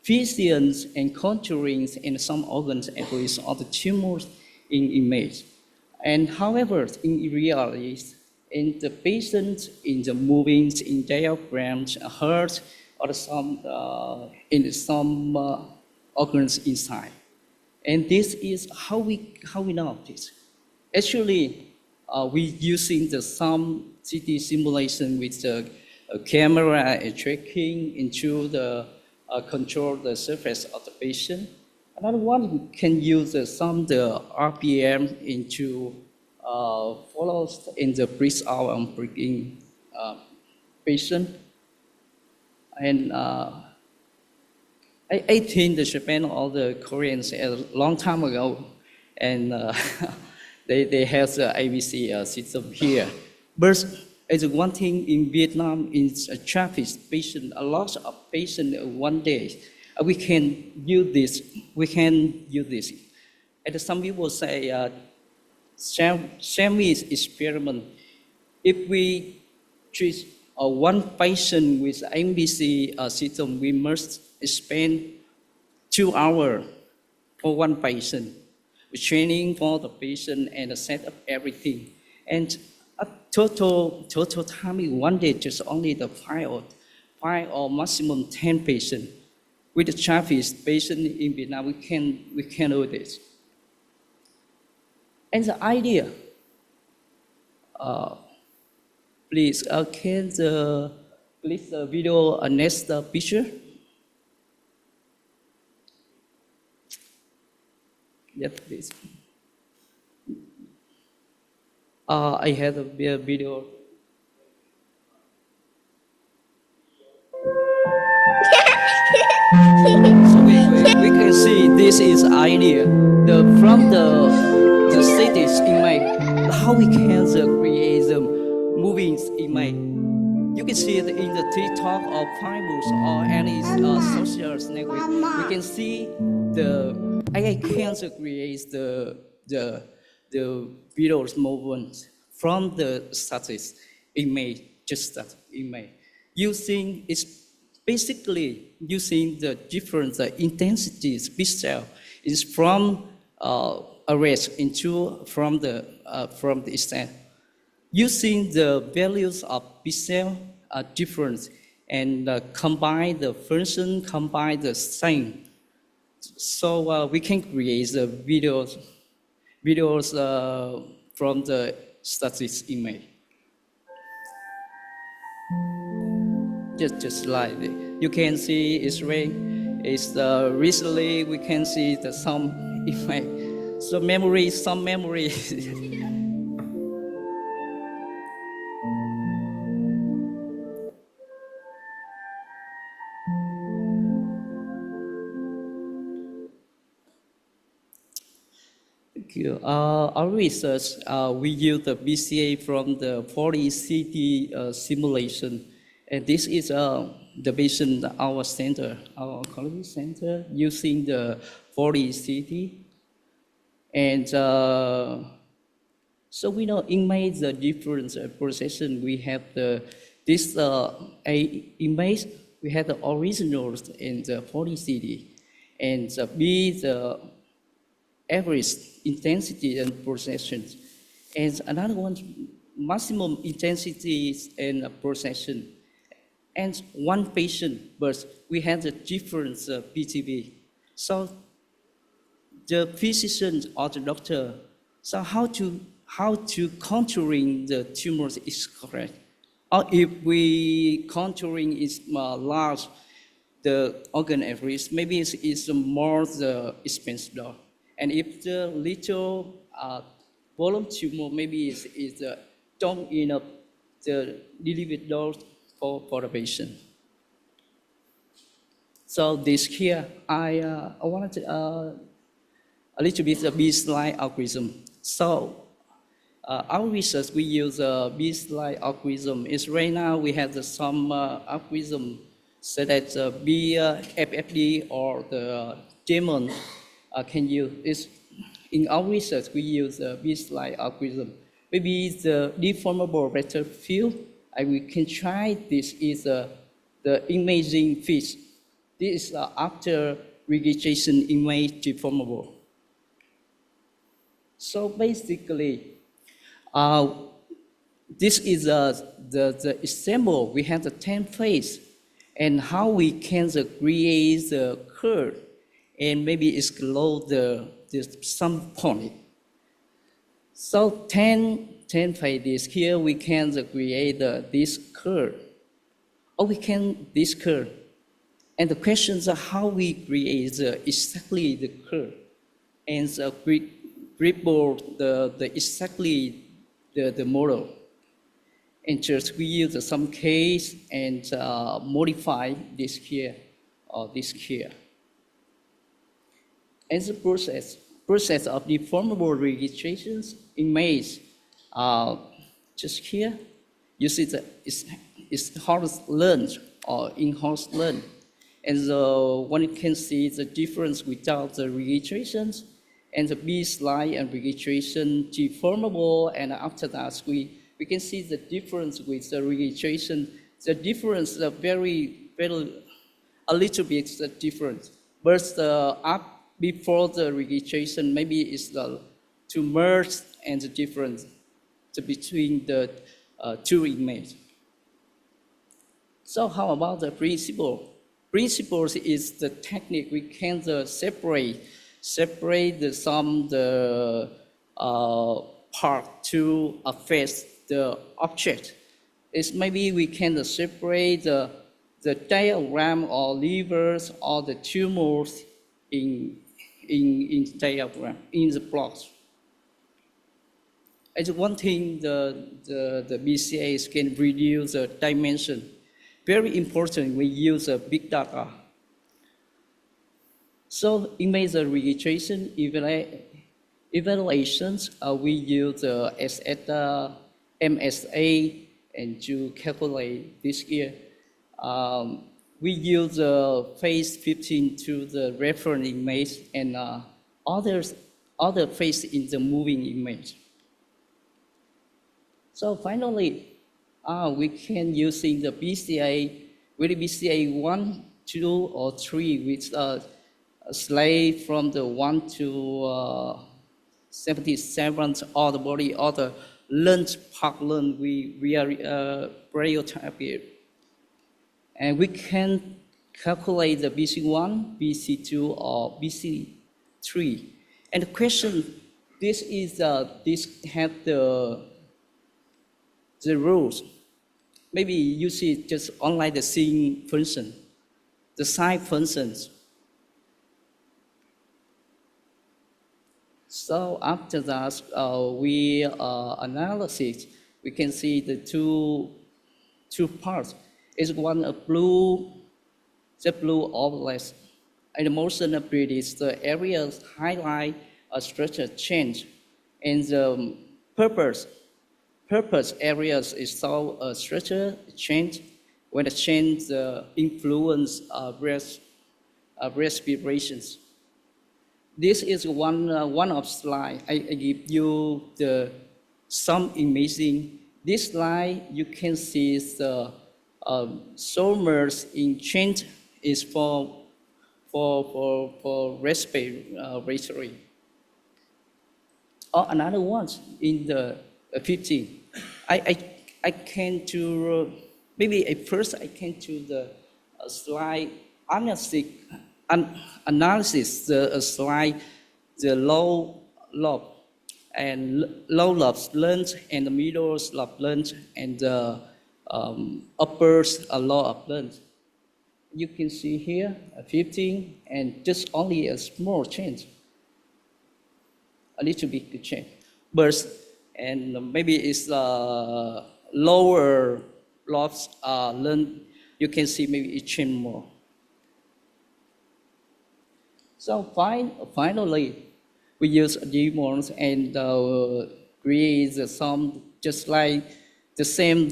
visions and contourings in some organs at least are the tumors in image. And however, in reality, in the patient, in the movings, in diaphragms, heart, or in some organs inside. And this is how we know this. Actually, we using some CT simulation with the camera and tracking into the control the surface of the patient. Another one, we can use some the RPM into follows in the breathe out and breathe in patient. And I think the Japan or the Koreans a long time ago, and they have the ABC system here. But as one thing in Vietnam, is a traffic patient, a lot of patients one day. We can use this. And some people say, semi experiment. If we treat one patient with MBC system, we must spend 2 hours for one patient, training for the patient and set up everything. And total time in one day, just only the 5 or maximum 10 patients. With the traffic patient in Vietnam, we can do this. And the idea, please, can please the video next picture? Yes, please. I have a video. So we can see this is idea. From the cities image, how we can create the moving image. You can see it in the TikTok or Fibers or any social network. We can see the AI can create the videos movement from the static image, just that image. Basically using the different intensities pixel is from arrays from the stem. Using the values of pixel difference and combine the function, combine the sign. So we can create the videos from the static image. Just like this. You can see it's rain. It's recently we can see some image. So memory, some memory. Thank you. Our research, we use the BCA from the 40 city simulation. And this is the patient, our center, our oncology center, using the 40 city. And so we know image the different procession. We have this image, we have the originals in the 40 city. And B, the average intensity and processions. And another one, maximum intensity and procession. And one patient, but we have the different PTV. So the physician or the doctor, so how to contouring the tumors is correct. Or if we contouring is large, the organ average, maybe it's more the expensive dose. And if the little volume tumor, maybe is don't enough the delivered dose for the patient. So this here, I wanted to, a little bit of B-slide algorithm. So our research, we use a B-slide algorithm. Is right now we have some algorithm so that FFD or the demon can use. In our research, we use a B-slide algorithm. Maybe the deformable vector field, we can try this is the imaging fish. This is after registration image deformable. So basically, this is the example. We have the 10 phase and how we can create the curve and maybe explode some point. So 10 phases here we can create this curve, or we can this curve. And the questions are how we create exactly the curve and report exactly the model. And just we use some case and modify this here or this here. And the process of deformable registrations image just here. You see that it's house learned or in-house learned. And one can see the difference without the registrations and the B-slide and registration deformable, and after that we can see the difference with the registration. The difference is very a little bit different. But up before the registration, maybe it's to merge and the difference between the two images. So how about the principle? Principles is the technique we can separate the part to affect the object. It's maybe we can separate the diagram or levers or the tumors in diagram in the plots. And one thing the BCAs can reduce the dimension. Very important, we use big data. So image registration evaluations, we use MSA and to calculate this here. We use phase 15 to the reference image and other phase in the moving image. So finally, we can using the BCA, really BCA 1, 2, or 3 with slide from the 1 to 77, all the body, all the lens, part lens, we are stereotyping. And we can calculate the BC1, BC2, or BC3. And the question, this have the rules. Maybe you see just online the seeing function, the side functions. So after that, we analysis, we can see the two parts. Is one a blue, the blue overlays, and the motion abilities, the areas highlight a structure change, and the purpose areas is so a structure change. When the change influence respirations. This is one of slide. I give you some imaging. This slide you can see the solmers in change is for respiratory. Or another one in the 15. I came to maybe at first I came to the slide analysis, the slide, the low lobe and low lobe lens and the middle lobe lens and the upper lower lens. You can see here 15 and just only a small change, a little bit change. Burst and maybe it's lower lobes lens. You can see maybe it change more. So finally, we use demons and create some just like the same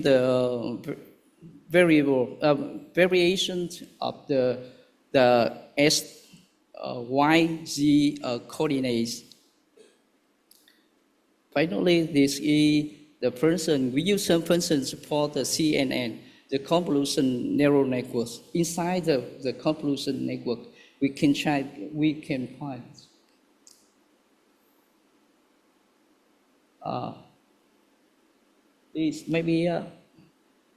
variable variations of the S, Y, Z coordinates. Finally, this is the function. We use some functions for the CNN, the convolution neural networks. Inside the convolution network, we can find this maybe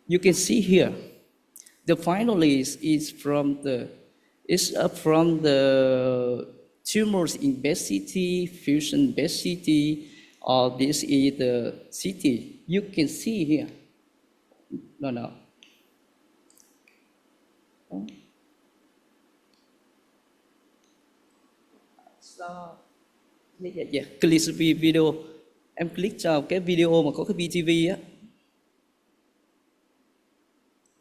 you can see here. The finally is from the tumors in best CT, fusion best CT, or this is the CT. You can see here. No. So, yeah, click video. Em click vào cái video mà có cái BTV á.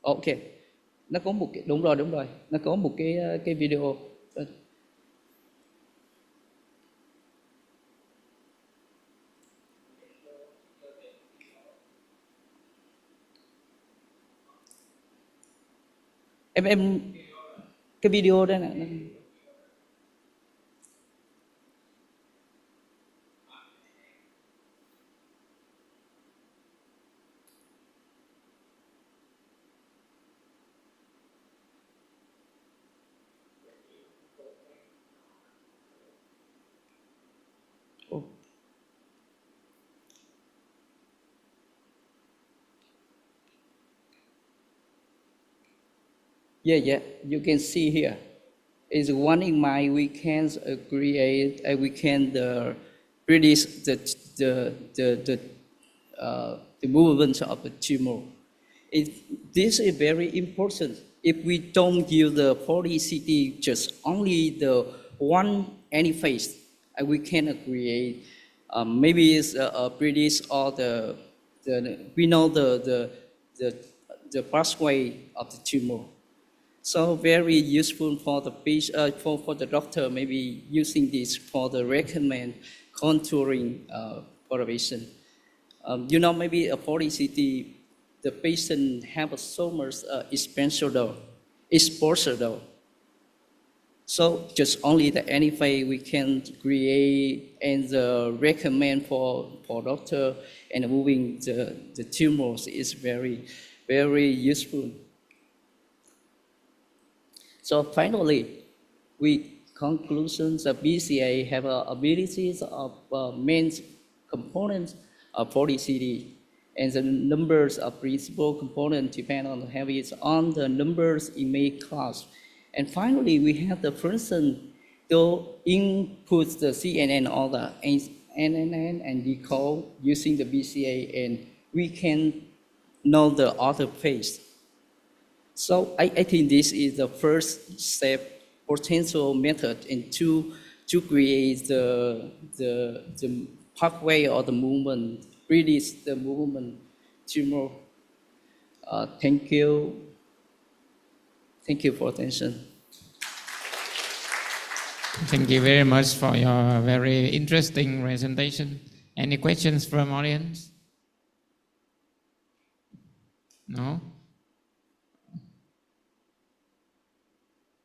Ok. Nó có một cái đúng rồi. Nó có một cái video. Em cái video đây nè. Yeah, you can see here. Is one in mind we can create, we can predict the movement of the tumor. This is very important. If we don't use the poly-CT, just only the one any phase, we cannot create. Maybe it's predict all we know the pathway of the tumor. So very useful for the patient, for the doctor, maybe using this for the recommend contouring for the patient. You know, maybe a poly-CT, the patient have so much exposure though. So just only the anyway we can create and recommend for doctor and moving the tumors is very, very useful. So finally, we conclusions, the BCA have abilities of main components of 40 CD, and the numbers of principal components depend on the numbers image class. And finally, we have the function to input the CNN or the NNN and decode using the BCA, and we can know the author phase. So I think this is the first step, potential method, to create the pathway or the movement, release the movement tumor. Thank you. Thank you for attention. Thank you very much for your very interesting presentation. Any questions from audience? No?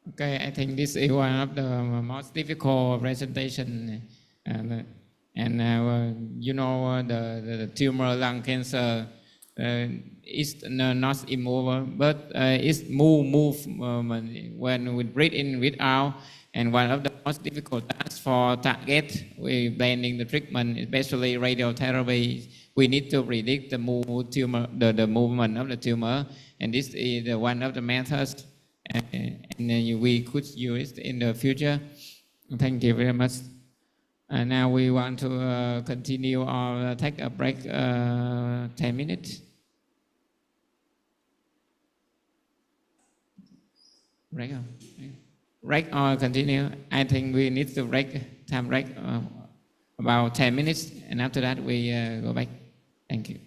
Okay, I think this is one of the most difficult presentation, you know, the tumor lung cancer is not immovable, but it's movement when we breathe in, breathe out, and one of the most difficult tasks for target we planning the treatment, especially radiotherapy. We need to predict the tumor, the movement of the tumor, and this is one of the methods. And we could use it in the future. Thank you very much. Now we want to continue or take a break 10 minutes. Break or continue? I think we need to time break about 10 minutes, and after that we go back. Thank you.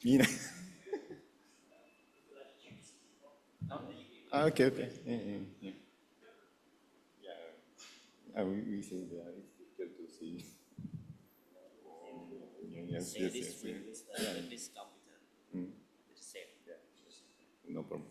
Mina. Okay, okay. Yeah. We say that it's difficult to see. Yes, yes, yes. This computer. Yeah. No problem.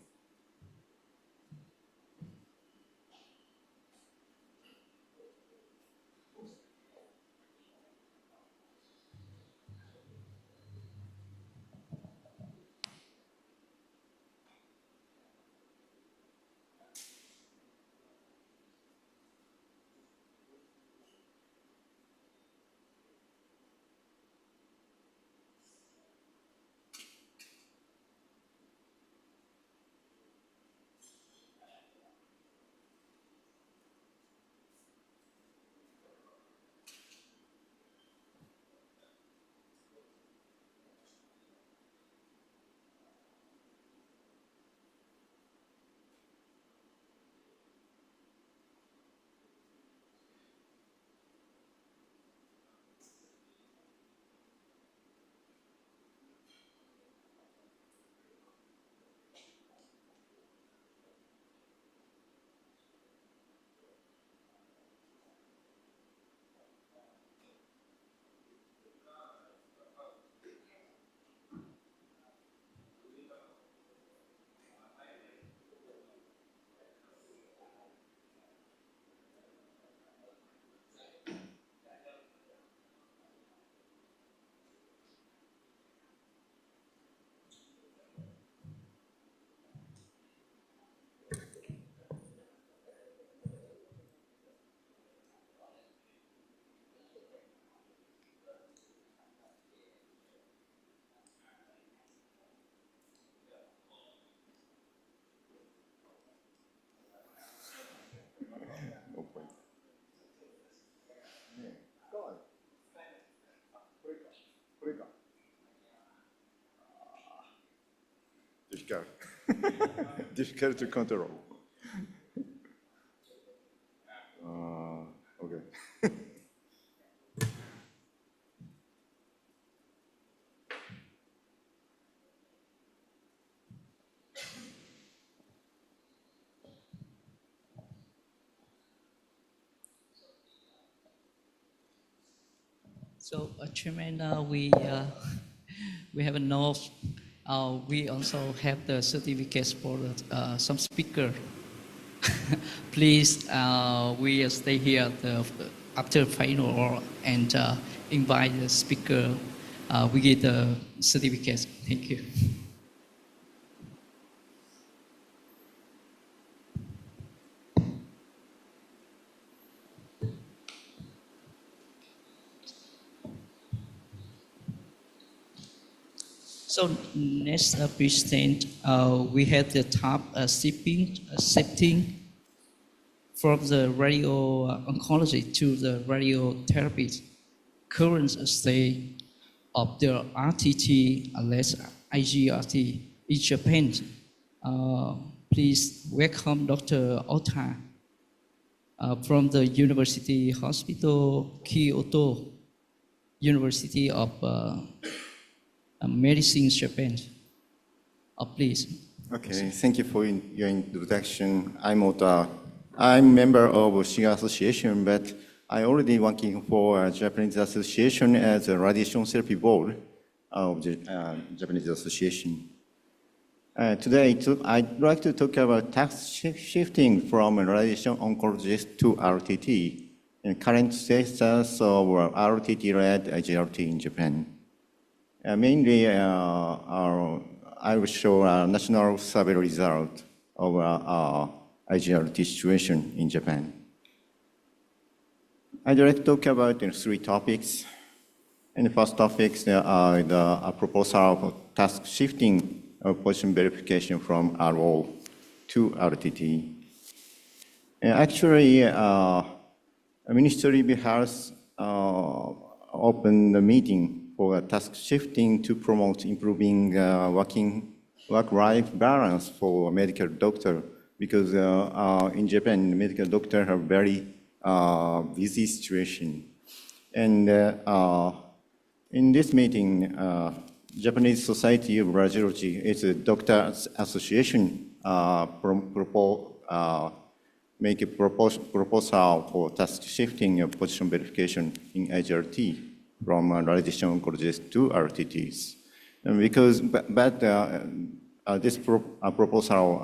No point. Difficult. Difficult to control. Okay. So, Chairman, we have a note. We also have the certificates for some speaker. Please, we stay here after final and invite the speaker. We get the certificates. Thank you. So next present, we have the top shifting from the radio oncology to the radiotherapy. Current state of the RTT, less IGRT in Japan. Please welcome Dr. Ota from the University Hospital Kyoto, University of Medicine, Japan. Please. Okay, thank you for your introduction. I'm Ota. I'm a member of Shiga Association, but I already working for a Japanese association as a radiation therapy board of the Japanese association. Today, I'd like to talk about tax shifting from a radiation oncologist to RTT and current status of RTT-led IGRT in Japan. Mainly, I will show a national survey result of IGRT situation in Japan. I'd like to talk about three topics. And the first topic is the proposal of task shifting of position verification from RO to RTT. Actually, Ministry of Health opened the meeting for task shifting to promote improving work-life balance for medical doctor, because in Japan, medical doctors have very busy situation. And in this meeting, Japanese Society of Radiology. It's a doctors association make a proposal for task shifting of position verification in HRT from radiation oncologists to RTTs. And because, this proposal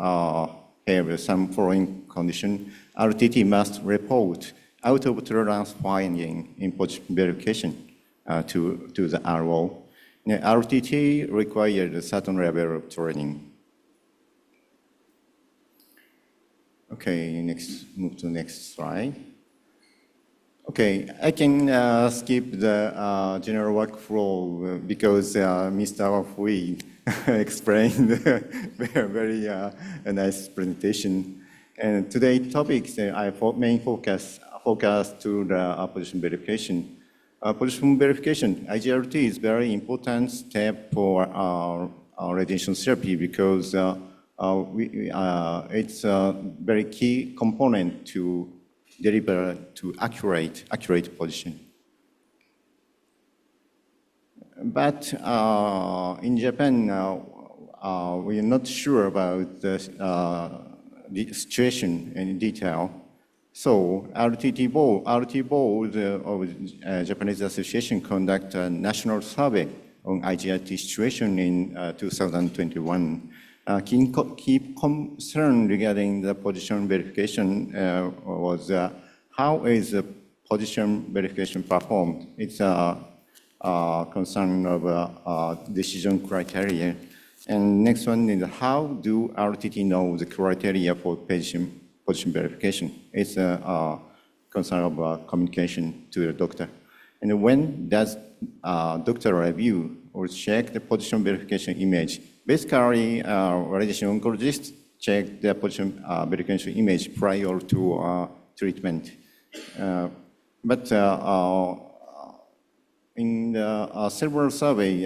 have some following condition. RTT must report out of tolerance finding in position verification to the RO. RTT required a certain level of training. Okay, move to next slide. Okay, I can skip the general workflow because Mr. Hui explained very nice presentation. And today's topics, I main focus to the position verification. Position verification, IGRT is very important step for radiation therapy because it's a very key component to deliver to accurate position. But in Japan, we are not sure about the situation in detail. So RT board of Japanese Association conduct a national survey on IGRT situation in 2021. Key concern regarding the position verification was how is the position verification performed? It's a concern of decision criteria. And next one is how do RTT know the criteria for position verification? It's a concern of communication to the doctor. And when does doctor review or check the position verification image? Basically, radiation oncologists check the position verification image prior to treatment. But in the several survey,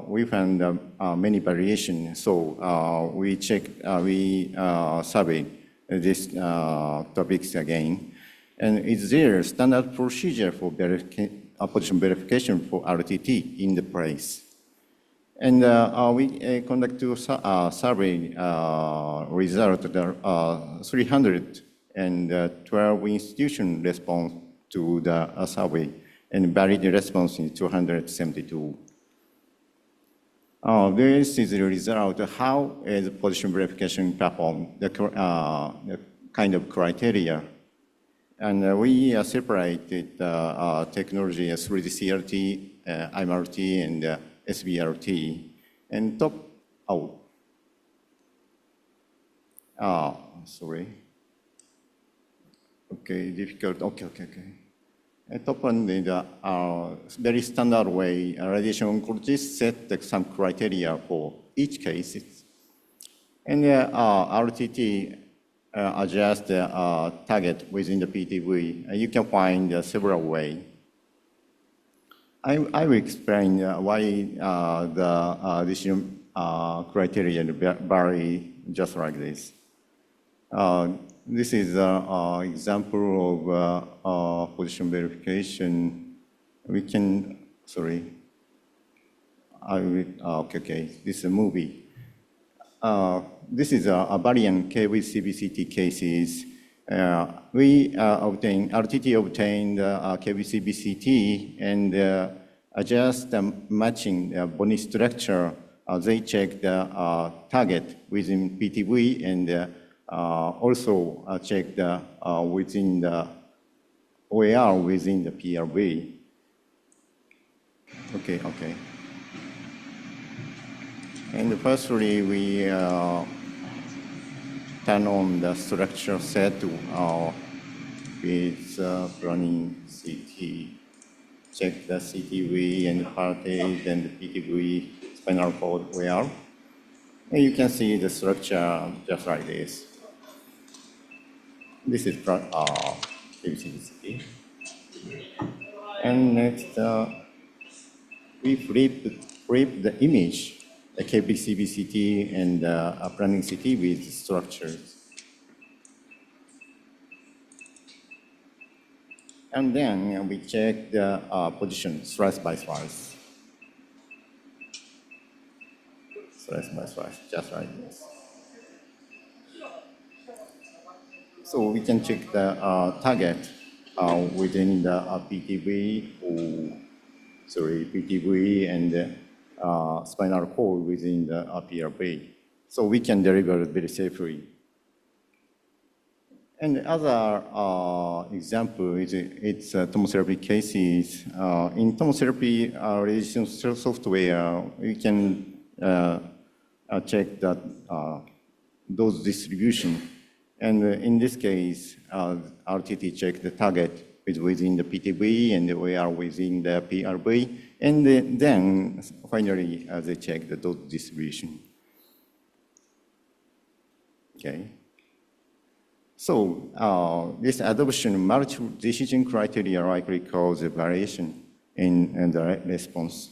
we found many variations. So we survey these topics again. And is there standard procedure for position verification for RTT in the place? And we conduct a survey result. 312 institutions respond to the survey, and valid response is 272. This is the result of how is position verification performed, the kind of criteria. And we separated technology as 3D CRT, MRT, and SBRT. And sorry. Okay, difficult. Okay. And top one is very standard way. Radiation oncologists set some criteria for each case. And RTT adjust the target within the PTV. You can find several ways. I will explain why the decision criteria vary just like this. This is an example of position verification. We can, sorry. Okay. This is a movie. This is a variant KV-CBCT cases. RTT obtained KV-CBCT and adjust the matching bony structure. They check the target within PTV and also check the within the OAR within the PRV. Okay. And firstly, we turn on the structure set with running CT. Check the CTV and partage and the PTV spinal cord OAR. And you can see the structure just like this. This is KV-CBCT. And next, we flip the image, the KV-CBCT and planning CT with structures. And then we check the position slice by slice. Slice by slice, just like this. So we can check the target within the PTV and spinal cord within the PRV. So we can deliver very safely. And the other example is it's tomotherapy cases. In tomotherapy radiation software, we can check that dose distribution. And in this case, RTT check the target is within the PTV and we are within the PRV. And then finally, they check the dose distribution. Okay. So this adoption multiple decision criteria likely cause a variation in the response.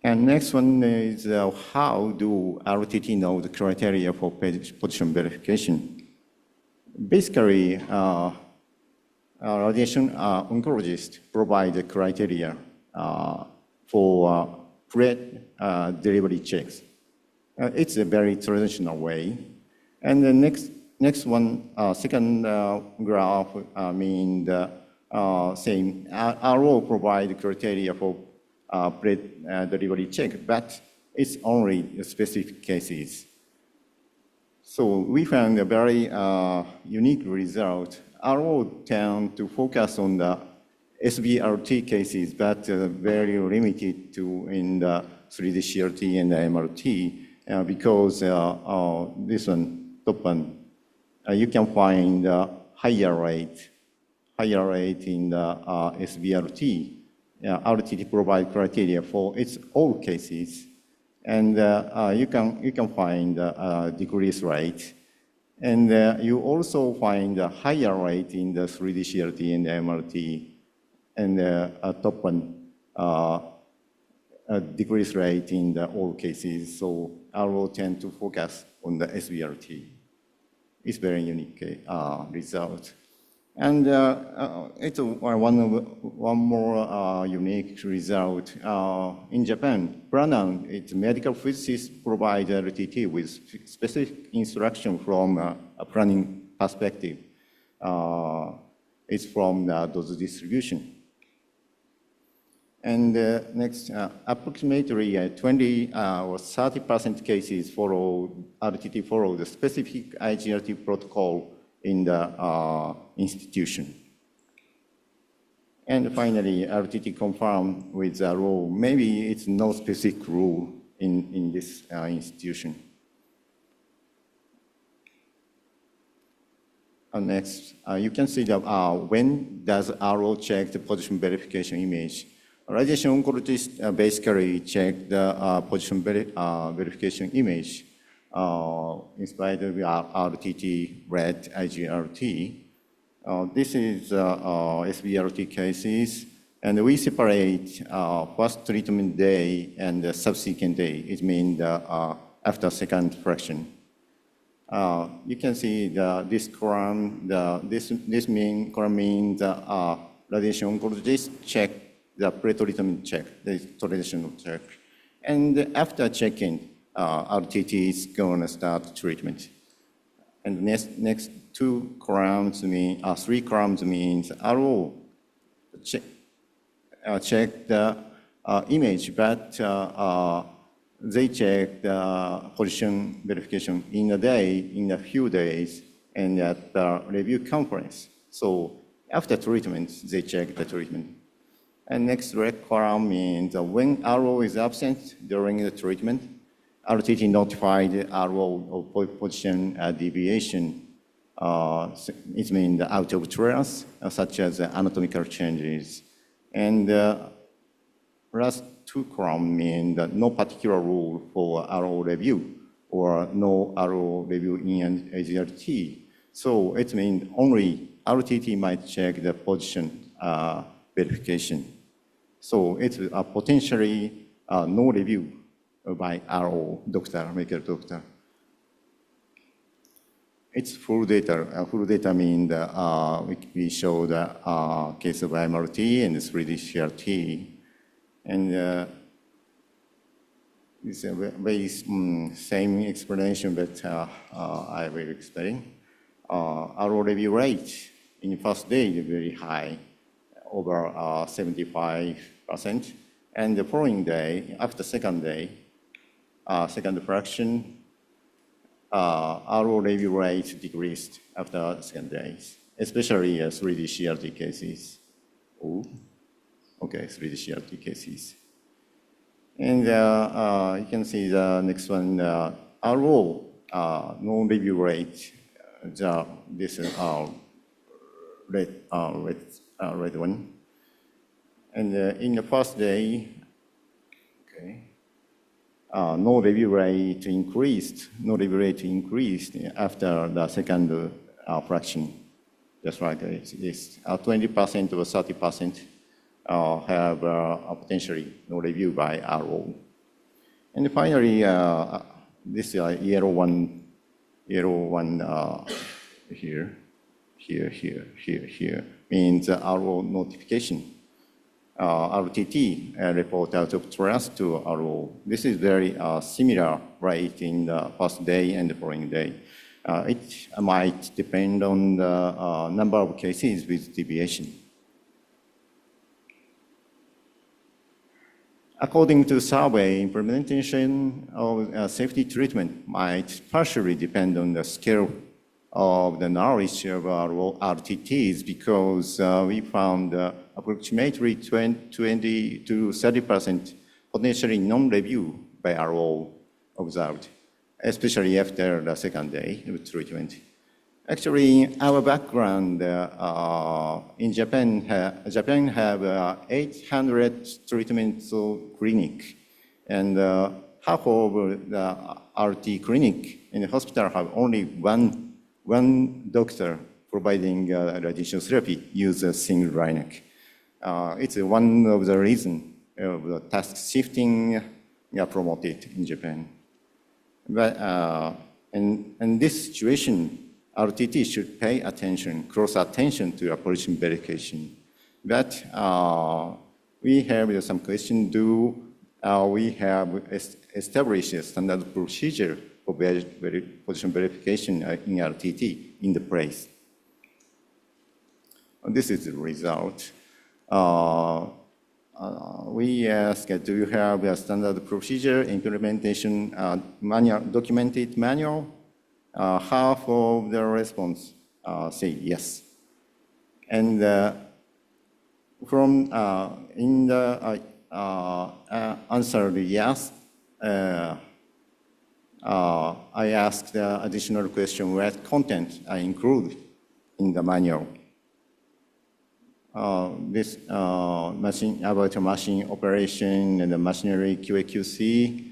And next one is how do RTT know the criteria for position verification? Basically, radiation oncologists provide the criteria for delivery checks. It's a very traditional way. And the next one, second graph, mean the same. RO provide criteria for delivery check, but it's only specific cases. So we found a very unique result. RO tend to focus on the SBRT cases, but very limited to in the 3D CRT and the MRT. Because this one, top one, you can find higher rate in the SBRT. RTT provide criteria for its all cases, and you can find decrease rate, and you also find a higher rate in the 3D CRT and the MRT, and top one. Decrease rate in the all cases, so RO tend to focus on the SBRT. It's very unique result. And it's one more unique result. In Japan, Pranan, its medical physicists provide RTT with specific instruction from a planning perspective. It's from the dose distribution. And next, approximately 20 or 30% cases RTT follow the specific IGRT protocol in the institution. And finally, RTT confirmed with the rule. Maybe it's no specific rule in this institution. Next, you can see that when does RO check the position verification image? Radiation oncologists basically check the position verification image inspired of RTT, red IGRT. This is SBRT cases, and we separate first treatment day and the subsequent day. It means after second fraction. You can see this column. This mean column means the radiation oncologist check the pre-treatment check, the traditional check. And after checking, RTT is going to start treatment. And next two columns mean, three columns means RO check the image, but they check the position verification in a day, in a few days, and at the review conference. So after treatment, they check the treatment. And next red column means when RO is absent during the treatment, RTT notified RO of position deviation. It means out of tolerance, such as anatomical changes. And last two columns mean that no particular rule for RO review or no RO review in AGRT. So it means only RTT might check the position verification. So it's potentially no review by RO, medical doctor. It's full data. Full data means we show the case of MRT and 3D CRT. And it's a very same explanation that I will explain. Our review rate in the first day is very high, over 75%. And the following day, after second day, second fraction, our review rate decreased after second days, especially 3D CRT cases. Oh, okay, 3D CRT cases. And you can see the next one, RO, no review rate. This is red one. And in the first day, okay, no review rate increased. No review rate increased after the second fraction. That's right. It's 20% or 30% have potentially no review by RO. And finally, this yellow one here means RO notification. RTT report out of trust to RO. This is very similar rate in the first day and the following day. It might depend on the number of cases with deviation. According to survey, implementation of safety treatment might partially depend on the scale of the knowledge of our RTTs, because we found approximately 20 to 30% potentially non-review by RO observed, especially after the second day of treatment. Actually, our background in Japan have 800 treatments clinic, and half of the RT clinic in the hospital have only one doctor providing radiation therapy use a single Rhineck. It's one of the reasons of the task shifting promoted in Japan. But in this situation, RTT should pay attention, close attention to approach verification. But we have some question: do we have established a standard procedure for position verification in RTT in the place? This is the result. We ask, do you have a standard procedure implementation manual, documented manual? Half of the response say yes. And from in the answer the yes, I asked the additional question: what content I include in the manual? This machine about machine operation and the machinery QA/QC,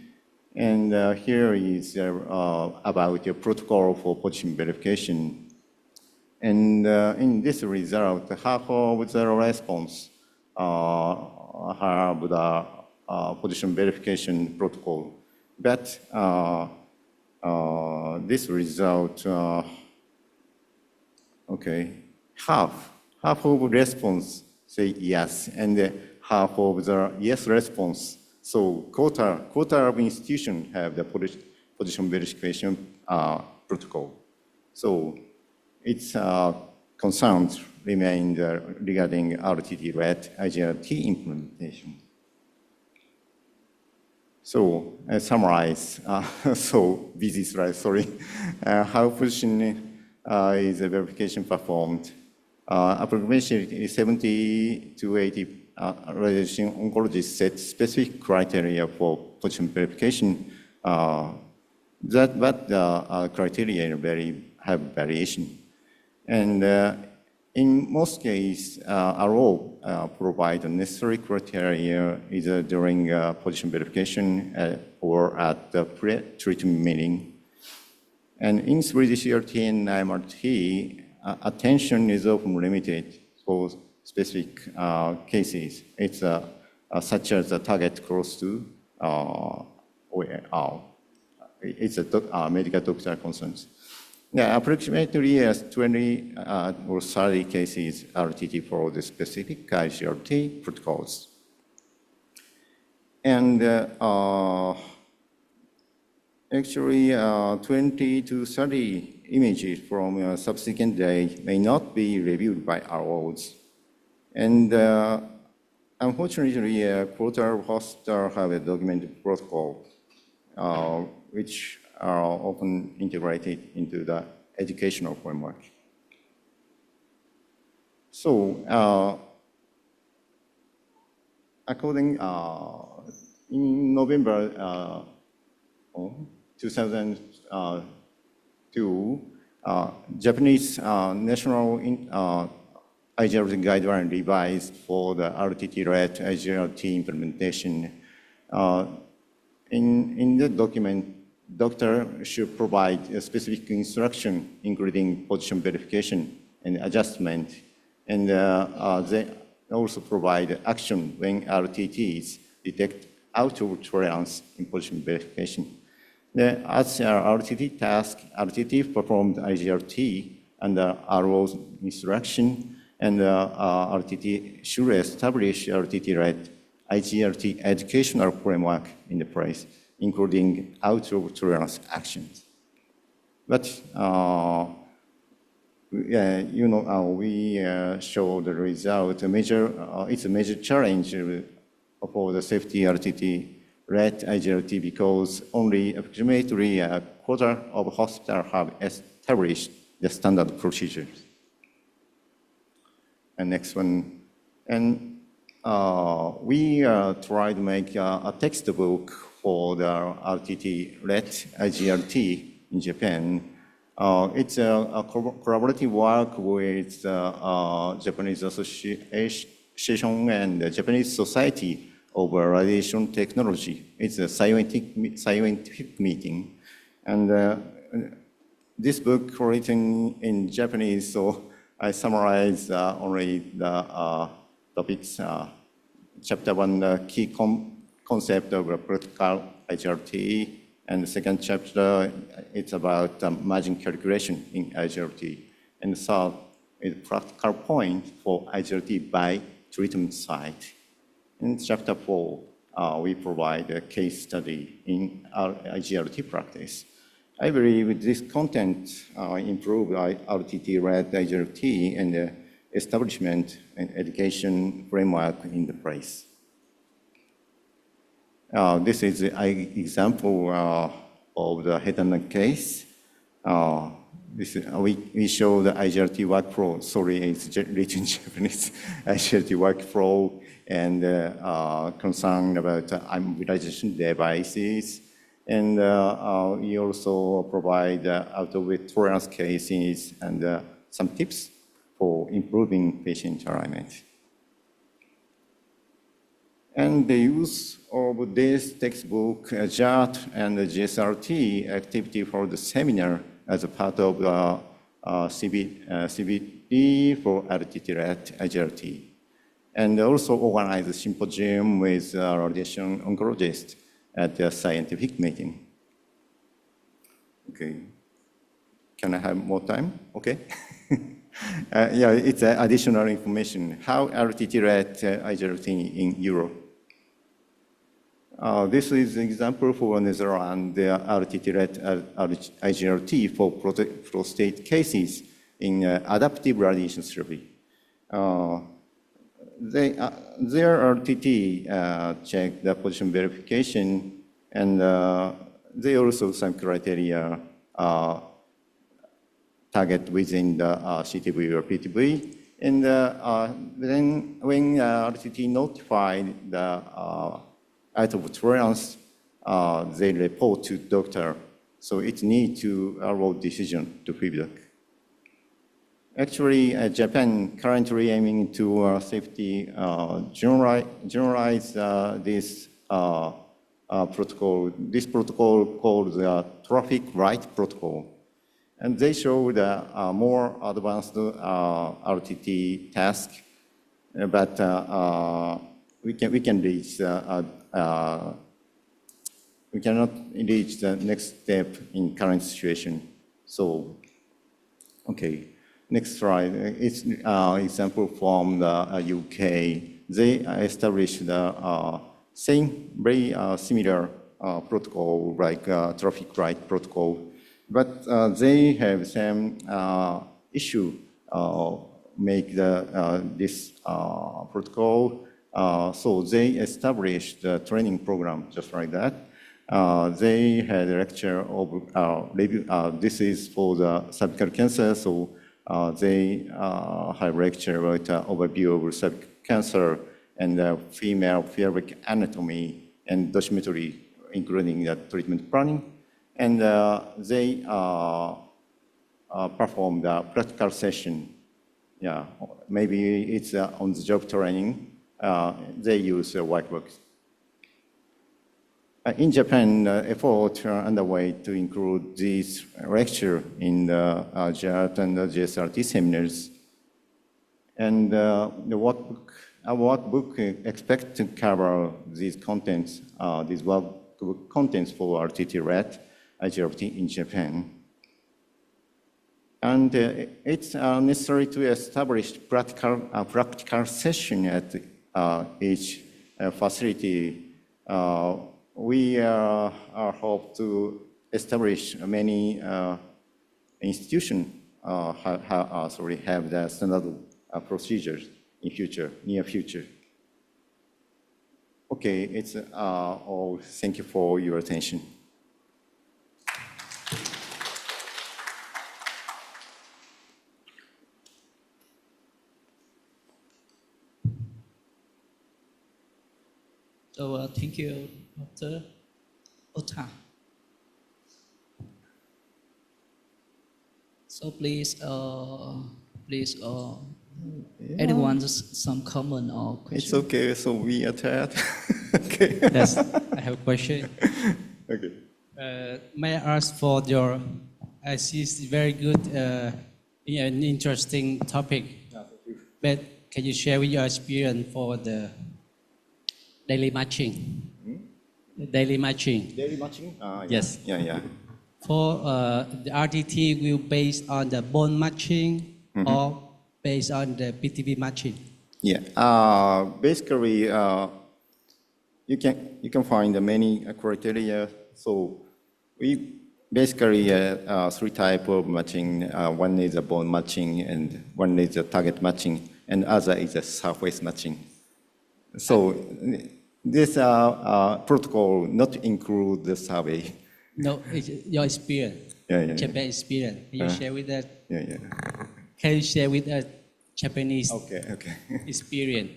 and here is about the protocol for position verification. And in this result, half of the response have the position verification protocol. But this result, okay, half of response say yes, and half of the yes response. So quarter of institution have the position verification protocol. So its concerns remain regarding RTT red IGRT implementation. So summarize, so busy slide, sorry. How position is the verification performed? Approximately 70 to 80 radiation oncologists set specific criteria for position verification. But the criteria have variation. And in most cases, RO provide the necessary criteria either during position verification or at the pre-treatment meeting. And in 3D CRT and MRT, attention is often limited for specific cases. It's such as the target close to it's a medical doctor concerns. Yeah, approximately 20 or 30 cases RTT for the specific IGRT protocols. And actually, 20 to 30 images from a subsequent day may not be reviewed by ROs. And unfortunately, a quarter of hospitals have a documented protocol, which are often integrated into the educational framework. So, in November 2002, Japanese National IGRT guideline revised for the RTT-led IGRT implementation. In the document, doctor should provide a specific instruction, including position verification and adjustment, and they also provide action when RTTs detect out of tolerance in position verification. As RTT task, RTT performed IGRT under RO's instruction, and RTT should establish RTT-led IGRT educational framework in the place, including out of tolerance actions. But we show the result. It's a major challenge for the safety RTT-led IGRT because only approximately a quarter of hospitals have established the standard procedures. And next one. And we tried to make a textbook for the RTT-led IGRT in Japan. It's a collaborative work with Japanese Association and the Japanese Society of Radiation Technology. It's a scientific meeting. And this book written in Japanese, so I summarize only the topics. Chapter 1, the key concept of practical IGRT. And the second chapter, it's about margin calculation in IGRT. And the third is practical point for IGRT by treatment site. In chapter 4, we provide a case study in our IGRT practice. I believe this content improves RTT-led IGRT and the establishment and education framework in the place. This is an example of the head-on case. We show the IGRT workflow. Sorry, it's written in Japanese. IGRT workflow and concern about immobilization devices. And we also provide out-of-weight tolerance cases and some tips for improving patient alignment. And the use of this textbook, JART and the GSRT activity for the seminar as a part of the CBD for RTT-led IGRT. And also organize a symposium with radiation oncologists at the scientific meeting. Okay. Can I have more time? Okay. Yeah, it's additional information. How RTT-led IGRT in Europe. This is an example for Netherlands, the RTT-led IGRT for prostate cases in adaptive radiation therapy. Their RTT check the position verification, and they also some criteria target within the CTV or PTV. And then when RTT notified the out of tolerance, they report to doctor. So it needs to RO decision to feedback. Actually, Japan currently aiming to safety generalize this protocol. This protocol called the traffic light protocol. And they show the more advanced RTT task, but we can reach we cannot reach the next step in current situation. So, okay, next slide. It's example from the UK. They established the same, very similar protocol like traffic light protocol, but they have some issue make this protocol. So they established the training program just like that. They had a lecture of review. This is for the cervical cancer, so they have lecture about overview of cervical cancer and female pelvic anatomy and dosimetry, including the treatment planning. And they performed a practical session. Yeah, maybe it's on-the-job training. They use whitebox. In Japan, efforts are underway to include this lecture in the JART and the GSRT seminars. And the workbook expects to cover these contents, these workbook contents for RTT-RAT, IGRT in Japan. And it's necessary to establish practical session at each facility. We hope to establish many institutions have the standard procedures in near future. Okay, it's all. Thank you for your attention. So thank you, Dr. Ota. So please, anyone some comment or question? It's okay. So we attend. Okay. Yes, I have a question. Okay. May I ask for your? I see it's very good, an interesting topic. But can you share with your experience for the daily matching? Daily matching. Daily matching? Yes. Yeah. For the RTT will based on the bone matching or based on the PTV matching? Yeah. Basically, you can find many criteria. So we basically three types of matching. One is a bone matching, and one is a target matching, and other is a surface matching. So this protocol not include the survey. No, it's your experience. Yeah. Japan experience. Can you share with us? Yeah. Can you share with us Japanese experience?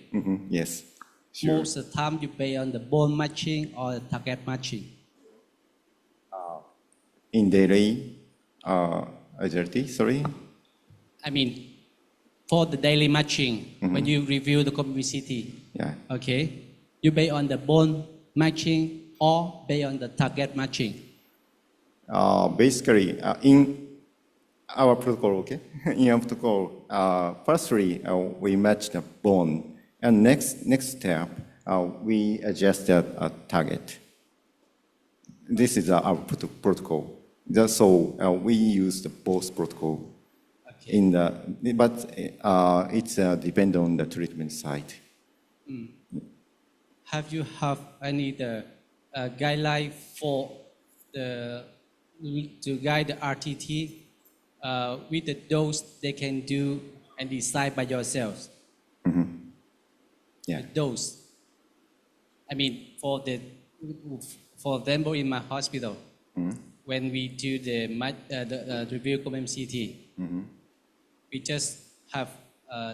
Yes. Sure. Most of the time you pay on the bone matching or the target matching? In daily IGRT, sorry? I mean, for the daily matching, when you review the complexity, okay, you pay on the bone matching or pay on the target matching? Basically, in our protocol, in our protocol, firstly, we match the bone, and next step, we adjust the target. This is our protocol. So we use the both protocol. Okay. But it's depend on the treatment site. Have you any guideline for to guide the RTT with the dose they can do and decide by yourselves? Yeah. The dose. I mean, for example, in my hospital, when we do the review of MCT, we just have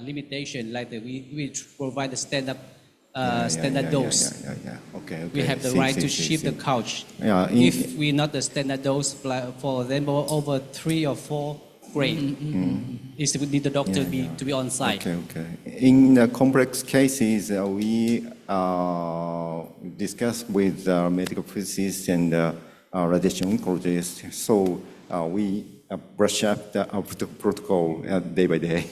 limitation like we provide the standard dose. Okay. We have the right to shift the couch. If we not the standard dose, for example, over 3 or 4 grade, we need the doctor to be on site. Okay. In the complex cases, we discuss with medical physicists and radiation oncologists. So we brush up the protocol day by day.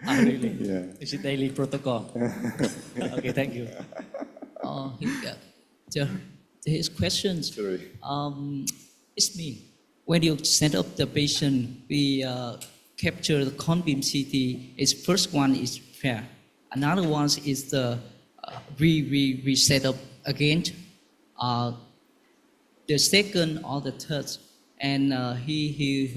Really? Yeah. It's a daily protocol. Okay, thank you. His questions. It's me. When you set up the patient, we capture the cone beam CT. Its first one is fair. Another one is the we set up again the second or the third, and he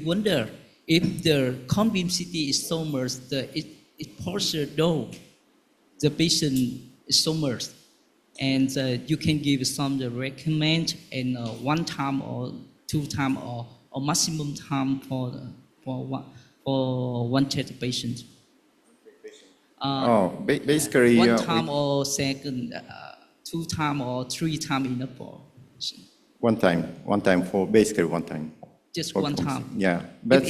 wonder if the convincingity is so much the exposure dose the patient is so much, and you can give some the recommend and 1 time or 2 time or maximum time for one test patient. Basically, 1 time or second, 2 time or 3 time enough for. one time for basically 1 time. Just 1 time. Yeah, but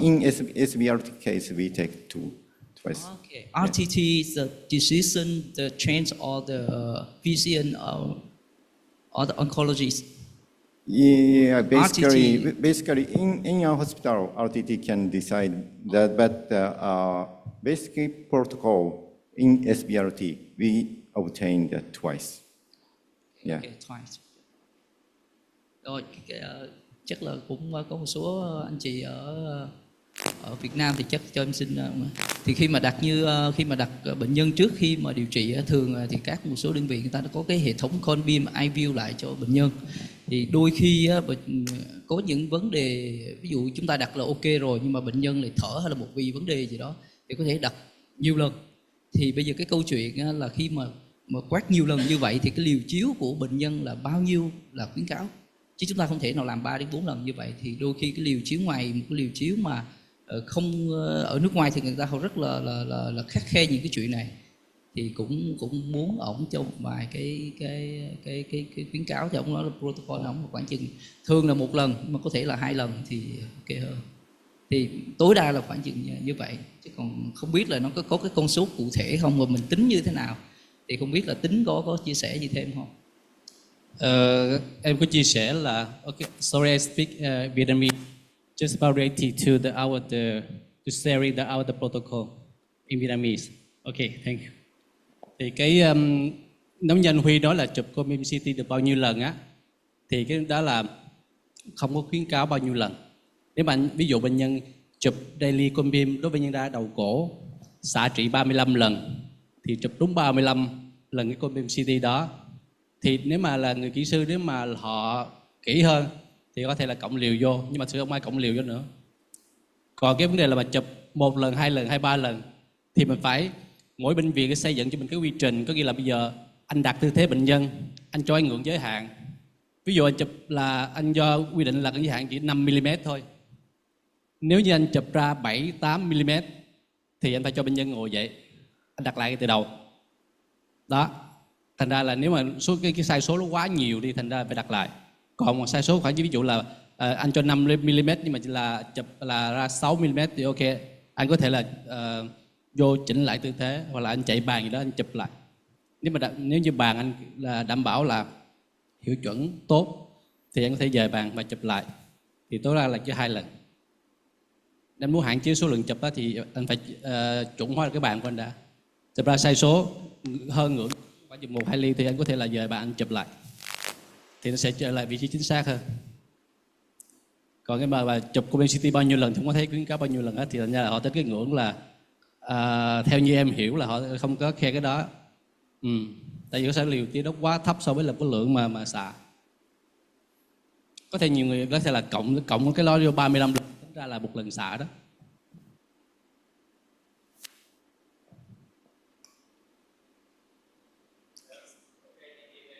in SBRT case we take twice. Okay. RTT is the decision, the change, or the physician or the oncologist. Yeah, basically in your hospital, RTT can decide that, but basic protocol in SBRT we obtain that twice. Yeah. Okay, twice. Rồi, chắc là cũng có một số anh chị ở Việt Nam thì chắc cho em xin thì khi mà đặt bệnh nhân trước khi mà điều trị thường thì một số đơn vị người ta đã có cái hệ thống con beam iView lại cho bệnh nhân, thì đôi khi có những vấn đề, ví dụ chúng ta đặt là ok rồi nhưng mà bệnh nhân lại thở hay là một vì vấn đề gì đó thì có thể đặt nhiều lần. Thì bây giờ cái câu chuyện là khi mà quét nhiều lần như vậy thì cái liều chiếu của bệnh nhân là bao nhiêu là khuyến cáo, chứ chúng ta không thể nào làm 3 đến 4 lần như vậy. Thì đôi khi cái liều chiếu ngoài một cái liều chiếu mà không ở nước ngoài thì người ta họ rất là khắt khe những cái chuyện này, thì cũng muốn ổng cho một vài cái khuyến cáo. Thì ông nói là protocol ổng khoảng chừng thường là 1 lần mà có thể là 2 lần thì ok hơn, thì tối đa là khoảng chừng như vậy, chứ còn không biết là nó có cái con số cụ thể không, mà mình tính như thế nào thì không biết là tính có chia sẻ gì thêm không. Em có chia sẻ là okay, sorry I speak Vietnamese, just about related to to sharing the protocol in Vietnamese. Okay, thank you. Thì cái giống như anh Huy nói là chụp con beam CT được bao nhiêu lần á, thì cái đó là không có khuyến cáo bao nhiêu lần. Nếu mà ví dụ bệnh nhân chụp daily con beam đối với bệnh nhân đa đầu cổ xạ trị 35 lần thì chụp đúng 35 lần cái con beam CT đó. Thì nếu mà là người kỹ sư, nếu mà họ kỹ hơn thì có thể là cộng liều vô, nhưng mà sẽ không ai cộng liều vô nữa. Còn cái vấn đề là mà chụp 1 lần, 2 lần hay 3 lần thì mình phải, mỗi bệnh viện xây dựng cho mình cái quy trình, có nghĩa là bây giờ anh đặt tư thế bệnh nhân, anh cho anh ngưỡng giới hạn. Ví dụ anh chụp là anh do quy định là cái giới hạn chỉ 5mm thôi. Nếu như anh chụp ra 7-8mm thì anh phải cho bệnh nhân ngồi dậy, anh đặt lại từ đầu. Đó. Thành ra là nếu mà cái sai số nó quá nhiều đi, thành ra phải đặt lại. Còn một sai số khoảng ví dụ là anh cho 5mm nhưng mà chỉ là chụp là ra 6mm thì ok, anh có thể là vô chỉnh lại tư thế, hoặc là anh chạy bàn gì đó anh chụp lại. Nếu như bàn anh là đảm bảo là hiệu chuẩn tốt thì anh có thể dời bàn và chụp lại, thì tối đa là chỉ 2 lần. Anh muốn hạn chế số lượng chụp đó thì anh phải chuẩn hóa cái bàn của anh đã. Chụp ra sai số hơn ngưỡng khoảng chừng 1-2 ly thì anh có thể là dời bàn anh chụp lại, thì nó sẽ trở lại vị trí chính xác hơn. Còn cái mà chụp của bên CT bao nhiêu lần thì không có thấy khuyến cáo bao nhiêu lần hết, thì thành ra là họ tới cái ngưỡng là theo như em hiểu là họ không có khe cái đó. Tại vì có sẽ liều tia đốt quá thấp so với là cái lượng mà xạ. Có thể nhiều người có thể là cộng cái lo vô 35 lần, tính ra là 1 lần xạ đó.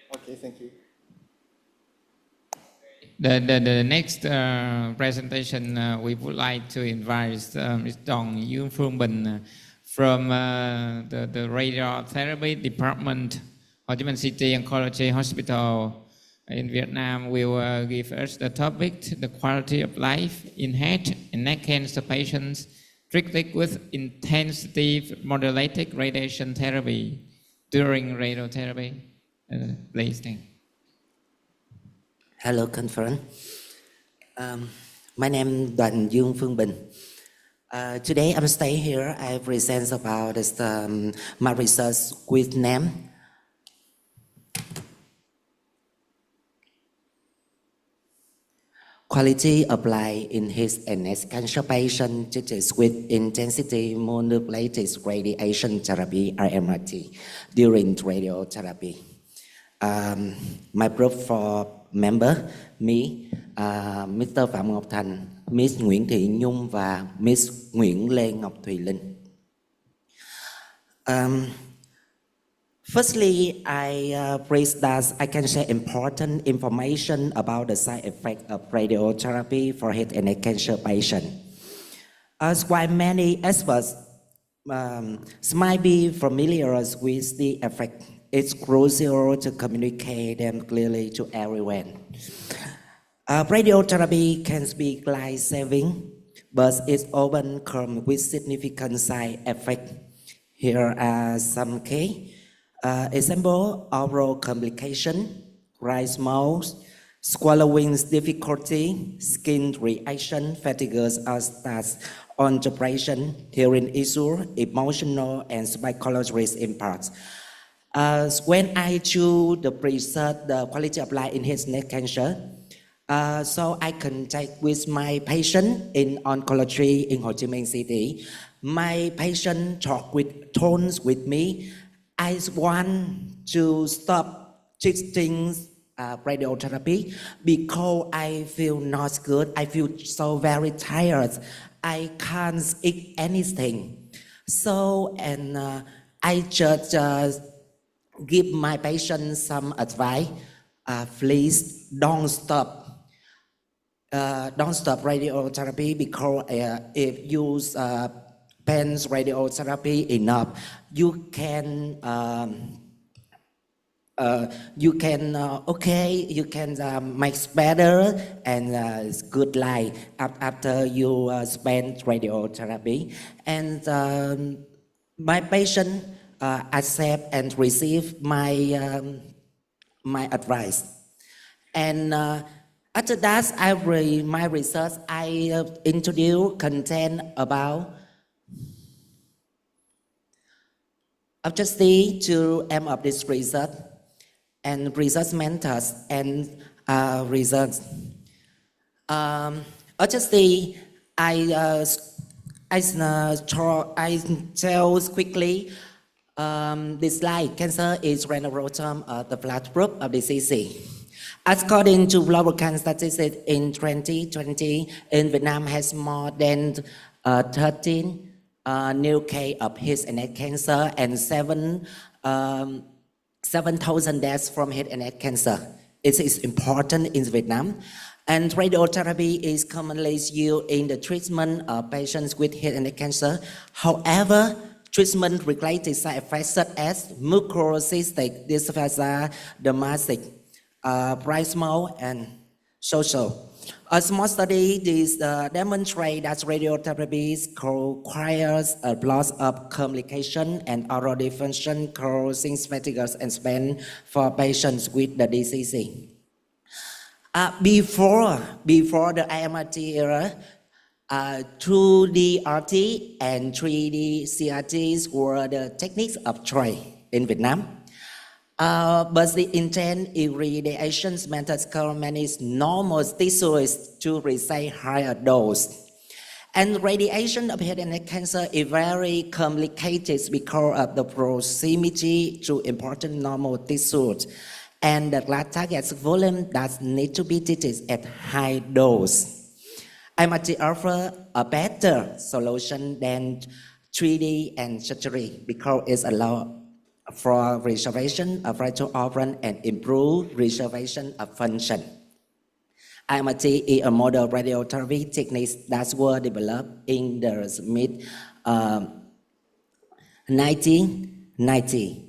Okay, thank you. The next presentation we would like to invite Ms. Dong Yung Phương Bình from the Radiotherapy Department, Ho-Chi-Minh City Oncology Hospital in Vietnam. Will give us the topic, the quality of life in head and neck cancer patients treated with intensity modulated radiation therapy during radiotherapy. Please, thank you. Hello, conference. My name is Đoàn Dương Phương Bình. Today I'm staying here. I present about my research with name. quality applied in his and neck cancer patient treated with intensity modulated radiation therapy (RMRT) during radiotherapy. My group for member, me, Mr. Phạm Ngọc Thành, Miss Nguyễn Thị Nhung và Miss Nguyễn Lê Ngọc Thùy Linh. Firstly, I praise that I can share important information about the side effect of radiotherapy for head and neck cancer patients. As while many experts might be familiar with the effect, it's crucial to communicate them clearly to everyone. Radiotherapy can be life-saving, but it often comes with significant side effects. Here are some key. Example, oral complication, dry mouth, swallowing difficulty, skin reaction, fatigue on depression, hearing issue, emotional and psychological impacts. When I choose the research, the quality of life in head and neck cancer, so I contact with my patient in oncology in Ho Chi Minh City. My patient talk tones with me. I want to stop treating radiotherapy because I feel not good. I feel so very tired. I can't eat anything. So, I just give my patient some advice. Please don't stop radiotherapy because if you use radiotherapy enough, you can make better and good life after you spend radiotherapy. And my patient accept and receive my advice. And after that, my research, I introduce content about objectively to aim of this research and research methods and results. Objectively, I tell quickly this slide. Cancer is random the blood group of disease. According to global cancer statistics in 2020, in Vietnam has more than 13 new case of head and neck cancer and 7,000 deaths from head and neck cancer. It is important in Vietnam. And radiotherapy is commonly used in the treatment of patients with head and neck cancer. However, treatment-related side effects such as mucocystic dysplasia, dermatitis, bright small, and social. A small study demonstrates that radiotherapy requires a lot of complication and oral dysfunction causing fatigue and pain for patients with the disease. Before the IMRT era, 2D RT and 3D CRTs were the techniques of choice in Vietnam. But the intent irradiation methods currently normal tissues to receive higher dose. And radiation of head and neck cancer is very complicated because of the proximity to important normal tissues and the target volume that need to be treated at high dose. IMRT offers a better solution than 3D and surgery because it allows for reservation of vital organ and improve reservation of function. IMRT is a model radiotherapy technique that was developed in the mid-1990s.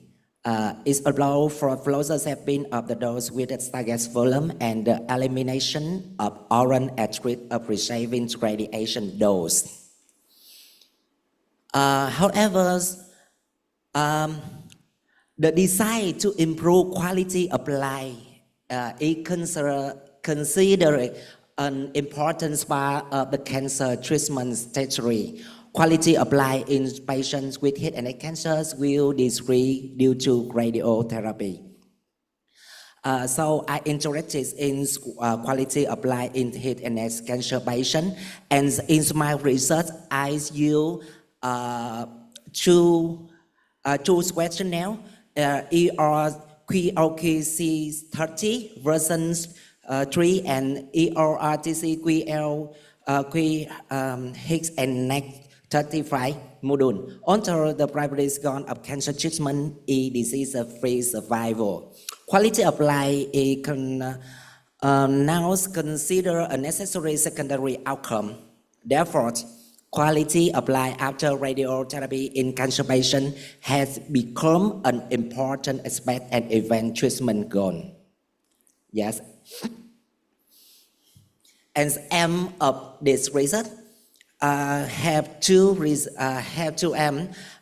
It allows for closer setting of the dose with the target volume and the elimination of organ at risk of receiving radiation dose. However, the desire to improve quality of life is considered an important part of the cancer treatment strategy. Quality of life in patients with head and neck cancers will decrease due to radiotherapy. So I interested in quality applied in head and neck cancer patient, and in my research I use two questionnaire, ERQC30 versions 3 and ERTC Higgs and neck 35 module. Under the primary goal of cancer treatment is disease-free survival. Quality applied now consider a necessary secondary outcome. Therefore, quality applied after radiotherapy in cancer patients has become an important aspect and event treatment goal. Yes. And aim of this research have two aims.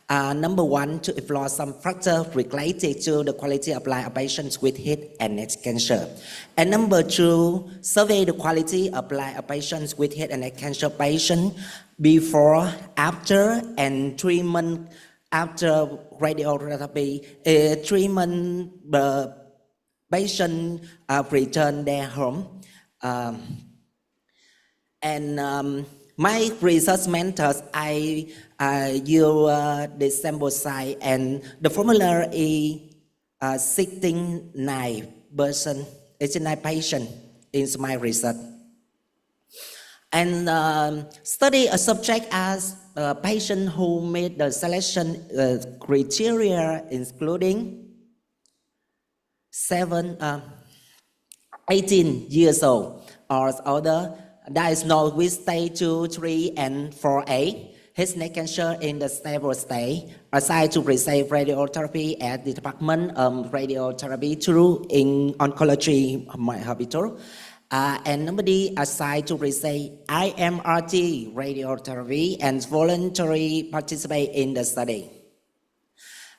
Number one, to explore some factors related to the quality applied of patients with head and neck cancer. And number two, survey the quality applied of patients with head and neck cancer patients before, after, and 3 months after radiotherapy. 3 months, the patient return their home. My research methods, I use the sample size, and the formula is 69 patients in my research. And study a subject as a patient who made the selection criteria, including 18 years old or older, diagnosed with stage 2, 3, and 4A, head neck cancer in the stable state, assigned to receive radiotherapy at the Department of Radiotherapy through in Oncology Hospital. And nobody assigned to receive IMRT radiotherapy and voluntarily participate in the study.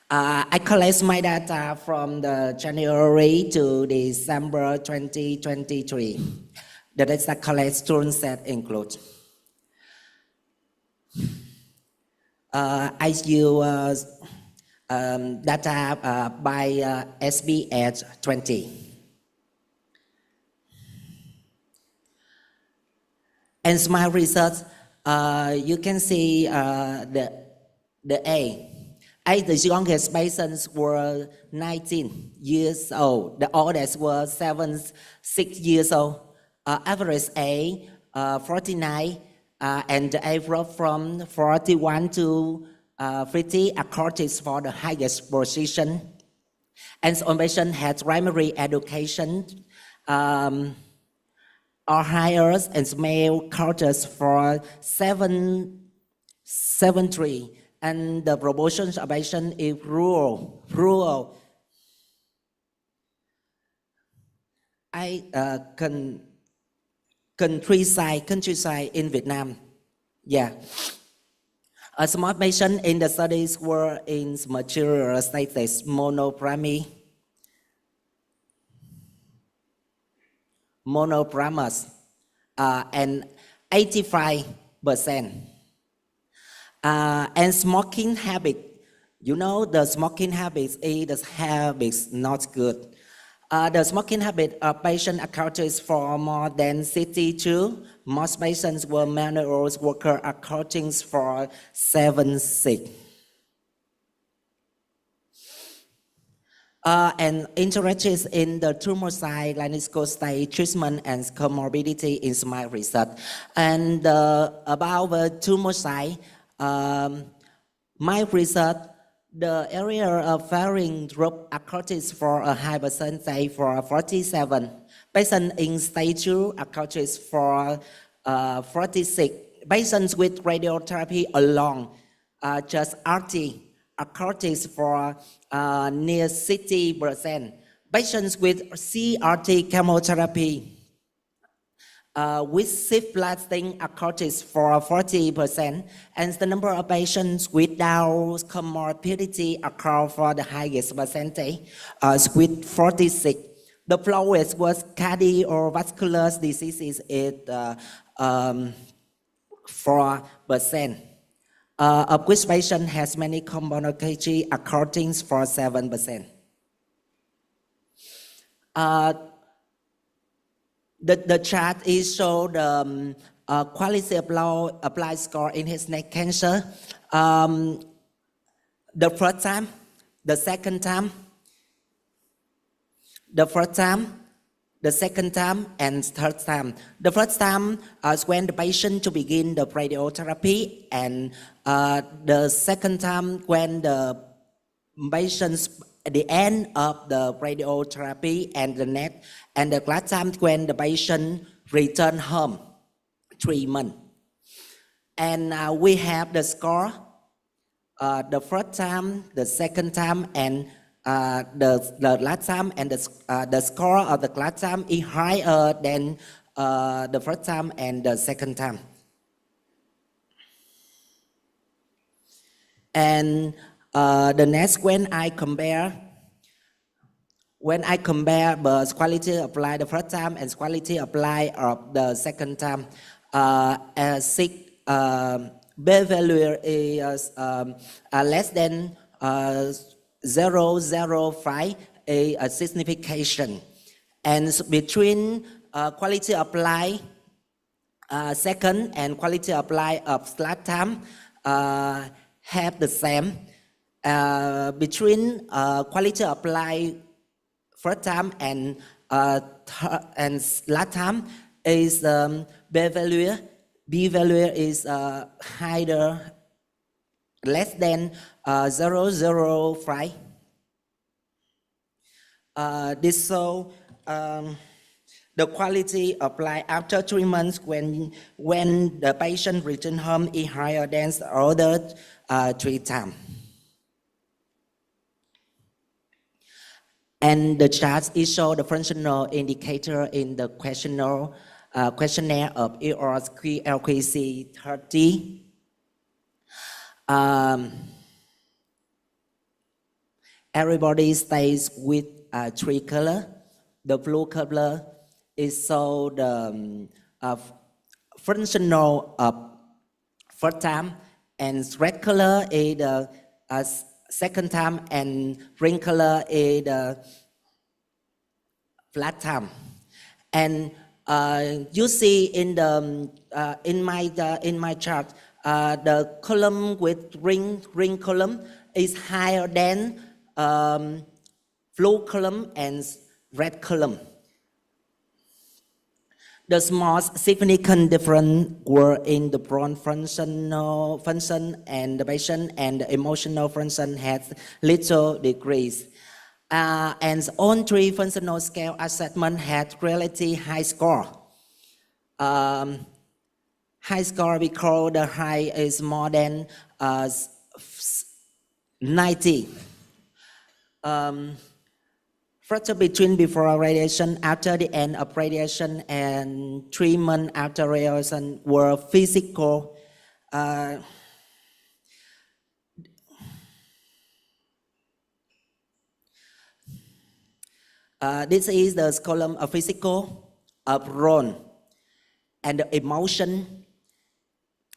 I collect my data from the January to December 2023. The data collection set includes I use data by SBS 20. And my research, you can see the A. The youngest patients were 19 years old. The oldest were 6 years old. Average age 49, and the age from 41 to 50 according for the highest position. And some patients had primary education or higher, and male cultures for 73, and the proportion of patients is rural. Countryside in Vietnam. Yeah. A small patient in the studies were in material status monobramus, and 85%. And smoking habit. You know, the smoking habits not good. The smoking habit of patient accounted for more than 62. Most patients were manual worker accounting for 76. And interested in the tumor site, clinical stage treatment and comorbidity in my research. And about the tumor site, my research, the area of varying group accounted for a high percentage for 47. Patients in stage 2 accounted for 46. Patients with radiotherapy alone, just RT, accounted for near 60%. Patients with CRT chemotherapy with cisplatin accounted for 40%, and the number of patients without comorbidity account for the highest percentage, with 46. The lowest was cardiovascular diseases at 4%, of which patient has many comorbidity accounting for 7%. The chart is show the quality applied score in his neck cancer. The first time, the second time, the first time, the second time, and third time. The first time is when the patient to begin the radiotherapy, and the second time when the patients at the end of the radiotherapy and the last time when the patient return home 3 months. And we have the score, the first time, the second time, and the last time, and the score of the last time is higher than the first time and the second time. And the next, when I compare the quality applied the first time and quality applied of the second time, B-value is less than 0.05, a signification. And between quality applied second and quality applied of last time have the same. Between quality applied first time and last time is B-value. B-value is higher, less than 0.05. This shows the quality applied after 3 months when the patient return home is higher than the other 3 times. And the chart is show the functional indicator in the questionnaire of ERS LQC 30. Everybody stays with 3 color. The blue color is so the functional of first time, and red color is the second time, and green color is the flat time. And you see in the in my chart, the column with green column is higher than blue column and red column. The most significant difference were in the brain functional function, and the patient and the emotional function had little decrease. And all 3 functional scale assessment had relatively high score. High score because the high is more than 90. Fracture between before radiation, after the end of radiation, and 3 months after radiation were physical. This is the column of physical, of role, and the emotion,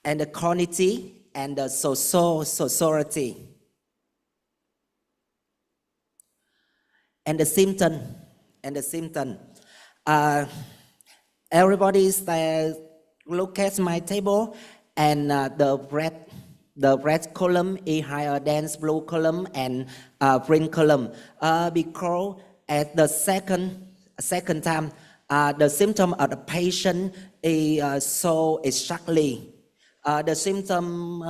and the cognitive, and the society. And the symptom, everybody look at my table, and the red column is higher than blue column and green column. Because at the second time, the symptom of the patient is so exactly. The symptom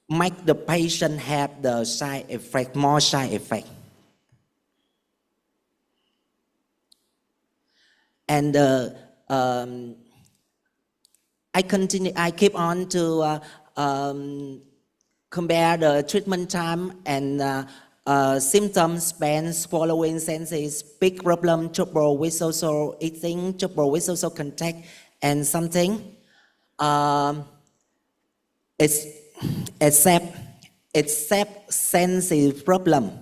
make the patient have the side effect, more side effect. And I keep on to compare the treatment time and symptoms spans following senses: big problem, trouble with social eating, trouble with social contact, and something. Except sensitive problem.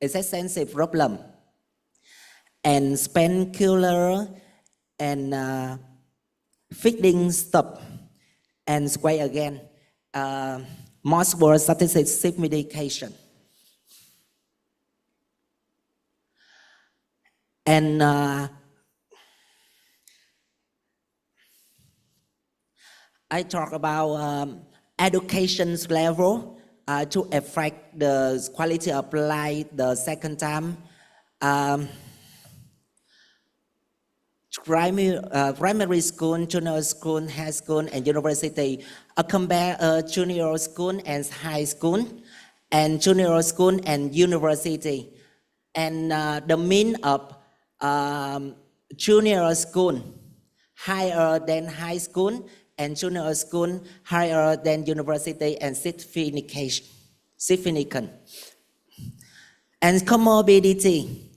Except sensitive problem. And painkiller, and feeding stop, and square again. Most were statistic medication. And I talk about education's level to affect the quality of life the second time. Primary school, junior school, high school, and university. Compare junior school and high school, and junior school and university. And the mean of junior school higher than high school, and junior school higher than university, and significant. And comorbidity.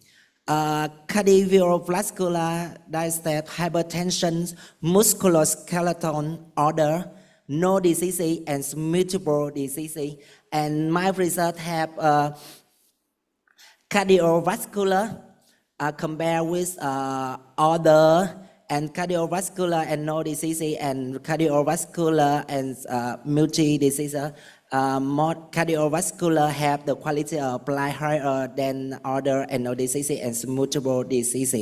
Cardiovascular disease, hypertension, musculoskeletal order, no disease, and multiple disease. And my research have cardiovascular compared with other, and cardiovascular and no disease, and cardiovascular and multi-disease. More cardiovascular have the quality of life higher than other and no disease and multiple disease.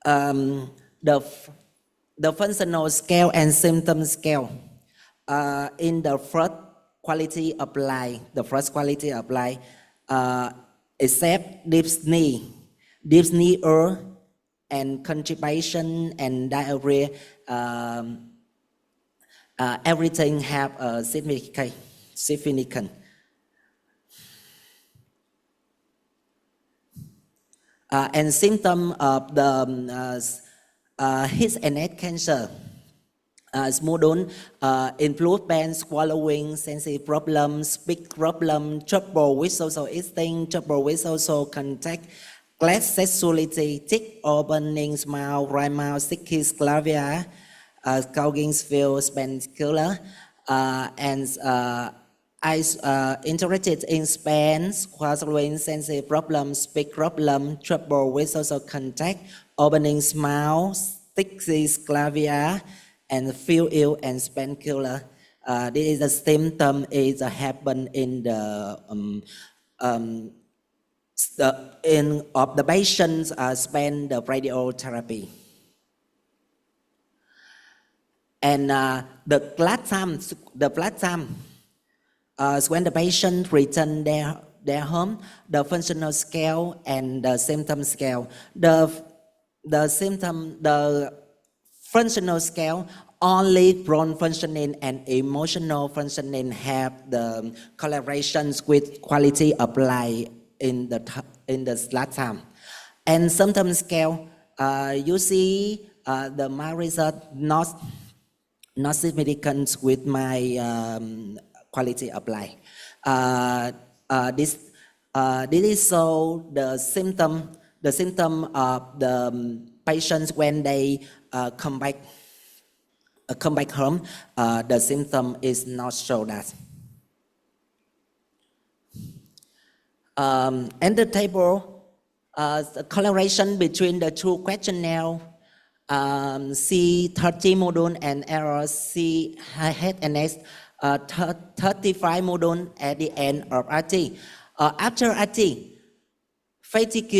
The functional scale and symptom scale. In the first quality of life, except dyspnea, and constipation and diarrhea. Everything have a significant. And symptom of the head and neck cancer. Small down, include pain, swallowing, sensory problems, speech problem, trouble with social eating, trouble with social contact, glass sexuality, thick opening mouth, dry mouth, sticky sclavia, Cowgingsville Spancular, and I interested in Spain, swallowing, sensory problems, speech problem, trouble with social contact, opening mouth, sticky sclavia, and feel ill and spancular. This is a symptom is happen in the of the patients spend the radiotherapy. And the blood time, when the patient return their home, the functional scale and the symptom scale. The functional scale, only brain functioning and emotional functioning have the correlations with quality of life in the last time. And symptom scale, you see my result not significant with my quality of life. This is so the symptom of the patients when they come back home. The symptom is not show that. And the table, the correlation between the two questionnaire. C30 module and error C head and neck, 35 module at the end of RT. After RT, fatigue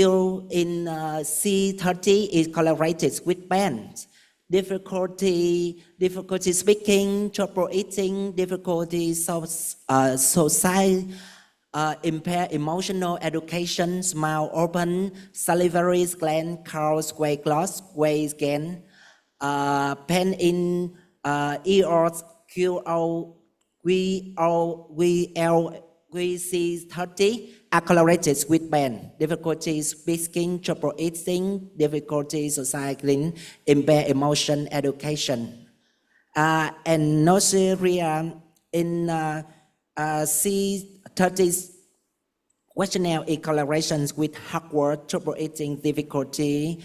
in C30 is correlated with pain, difficulty speaking, trouble eating, difficulty society, impaired emotional education, mouth open, salivary gland, cold, weight loss, weight gain, pain in ears, QO, VC30 are correlated with pain, difficulty speaking, trouble eating, difficulty socializing, impaired emotion education. And nausea in C30 questionnaire in correlations with hard work, trouble eating, difficulty,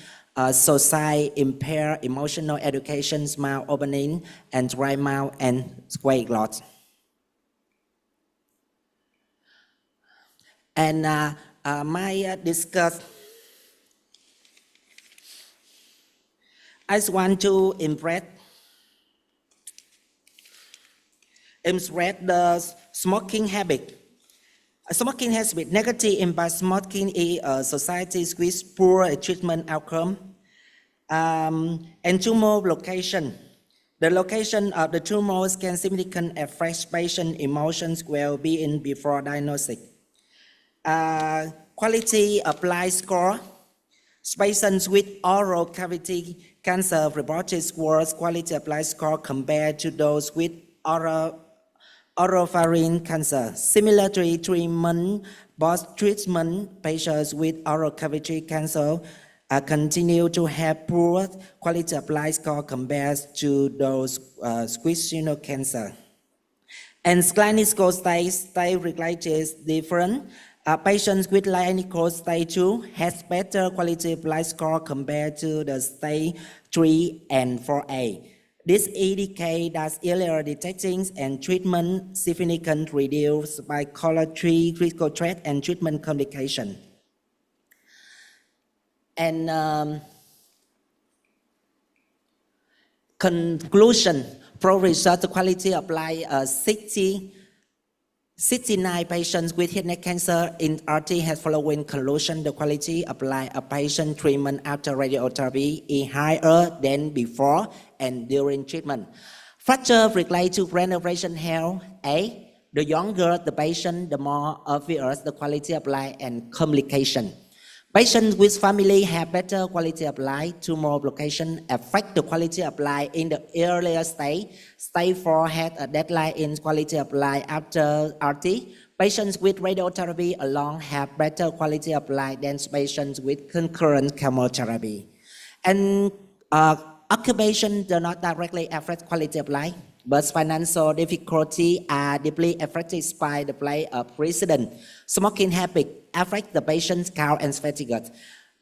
society, impaired emotional education, mouth opening, and dry mouth and weight loss. And my discuss, I just want to impress the smoking habit. Smoking has been negative impact. Smoking in societies with poor treatment outcome. And tumor location. The location of the tumors can significantly affect patient emotions, well-being before diagnosis. Quality of life score. Patients with oral cavity cancer reported worse quality of life score compared to those with oropharynx cancer. Similar to treatment, both treatment patients with oral cavity cancer continue to have poor quality of life score compared to those with squamous cancer. And clinical stage related is different. Patients with clinical stage 2 has better quality of life score compared to the stage 3 and 4A. This indicates that earlier detecting and treatment significantly reduce biology, critical threat, and treatment complication. And conclusion, pro research quality of life 69 patients with head and neck cancer in RT has following conclusion. The quality of life of patient treatment after radiotherapy is higher than before and during treatment. Factor related to renovation health. A. The younger the patient, the more obvious the quality of life and complication. Patients with family have better quality of life. Tumor location affect the quality of life in the earlier stage. Stage 4 had a deadline in quality of life after RT. Patients with radiotherapy alone have better quality of life than patients with concurrent chemotherapy. And occupation does not directly affect quality of life, but financial difficulty are deeply affected by the play of resident. Smoking habit affect the patient's count and fatigue.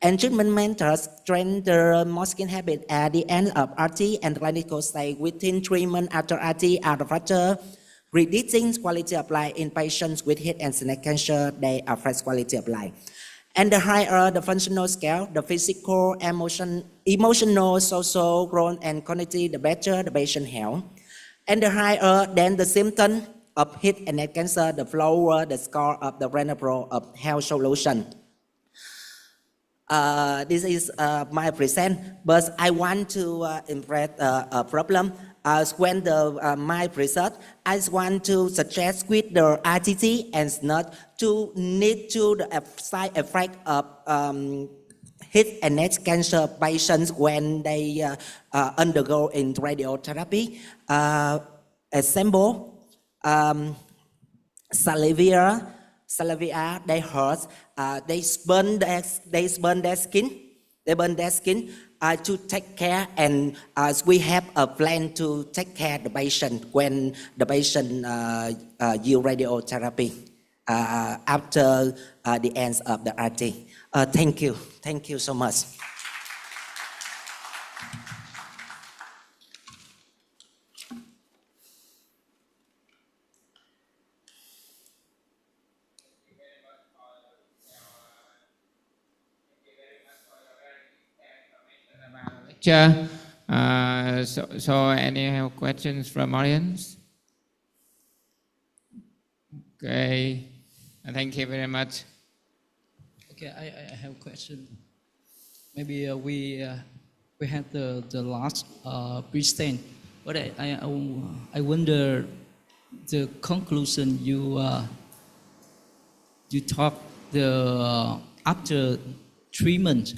And treatment methods strengthen smoking habit at the end of RT and clinical stage. Within treatment after RT are the factor reducing quality of life in patients with head and neck cancer. They affect quality of life. And the higher the functional scale, the physical, emotional, social, growth, and cognitive, the better the patient health. And the higher than the symptom of head and neck cancer, the lower the score of the renal of health solution. This is my present, but I want to impress a problem. When my research, I want to suggest with the RTT and not to need to the side effect of head and neck cancer patients when they undergo in radiotherapy. Example, salivia, they hurt, they burn their skin. They burn their skin to take care, and we have a plan to take care of the patient when the patient use radiotherapy after the end of the RT. Thank you so much. Lecture. So any questions from audience? Okay, thank you very much. Okay, I have a question. Maybe we had the last present, but I wonder the conclusion you talk the after treatment.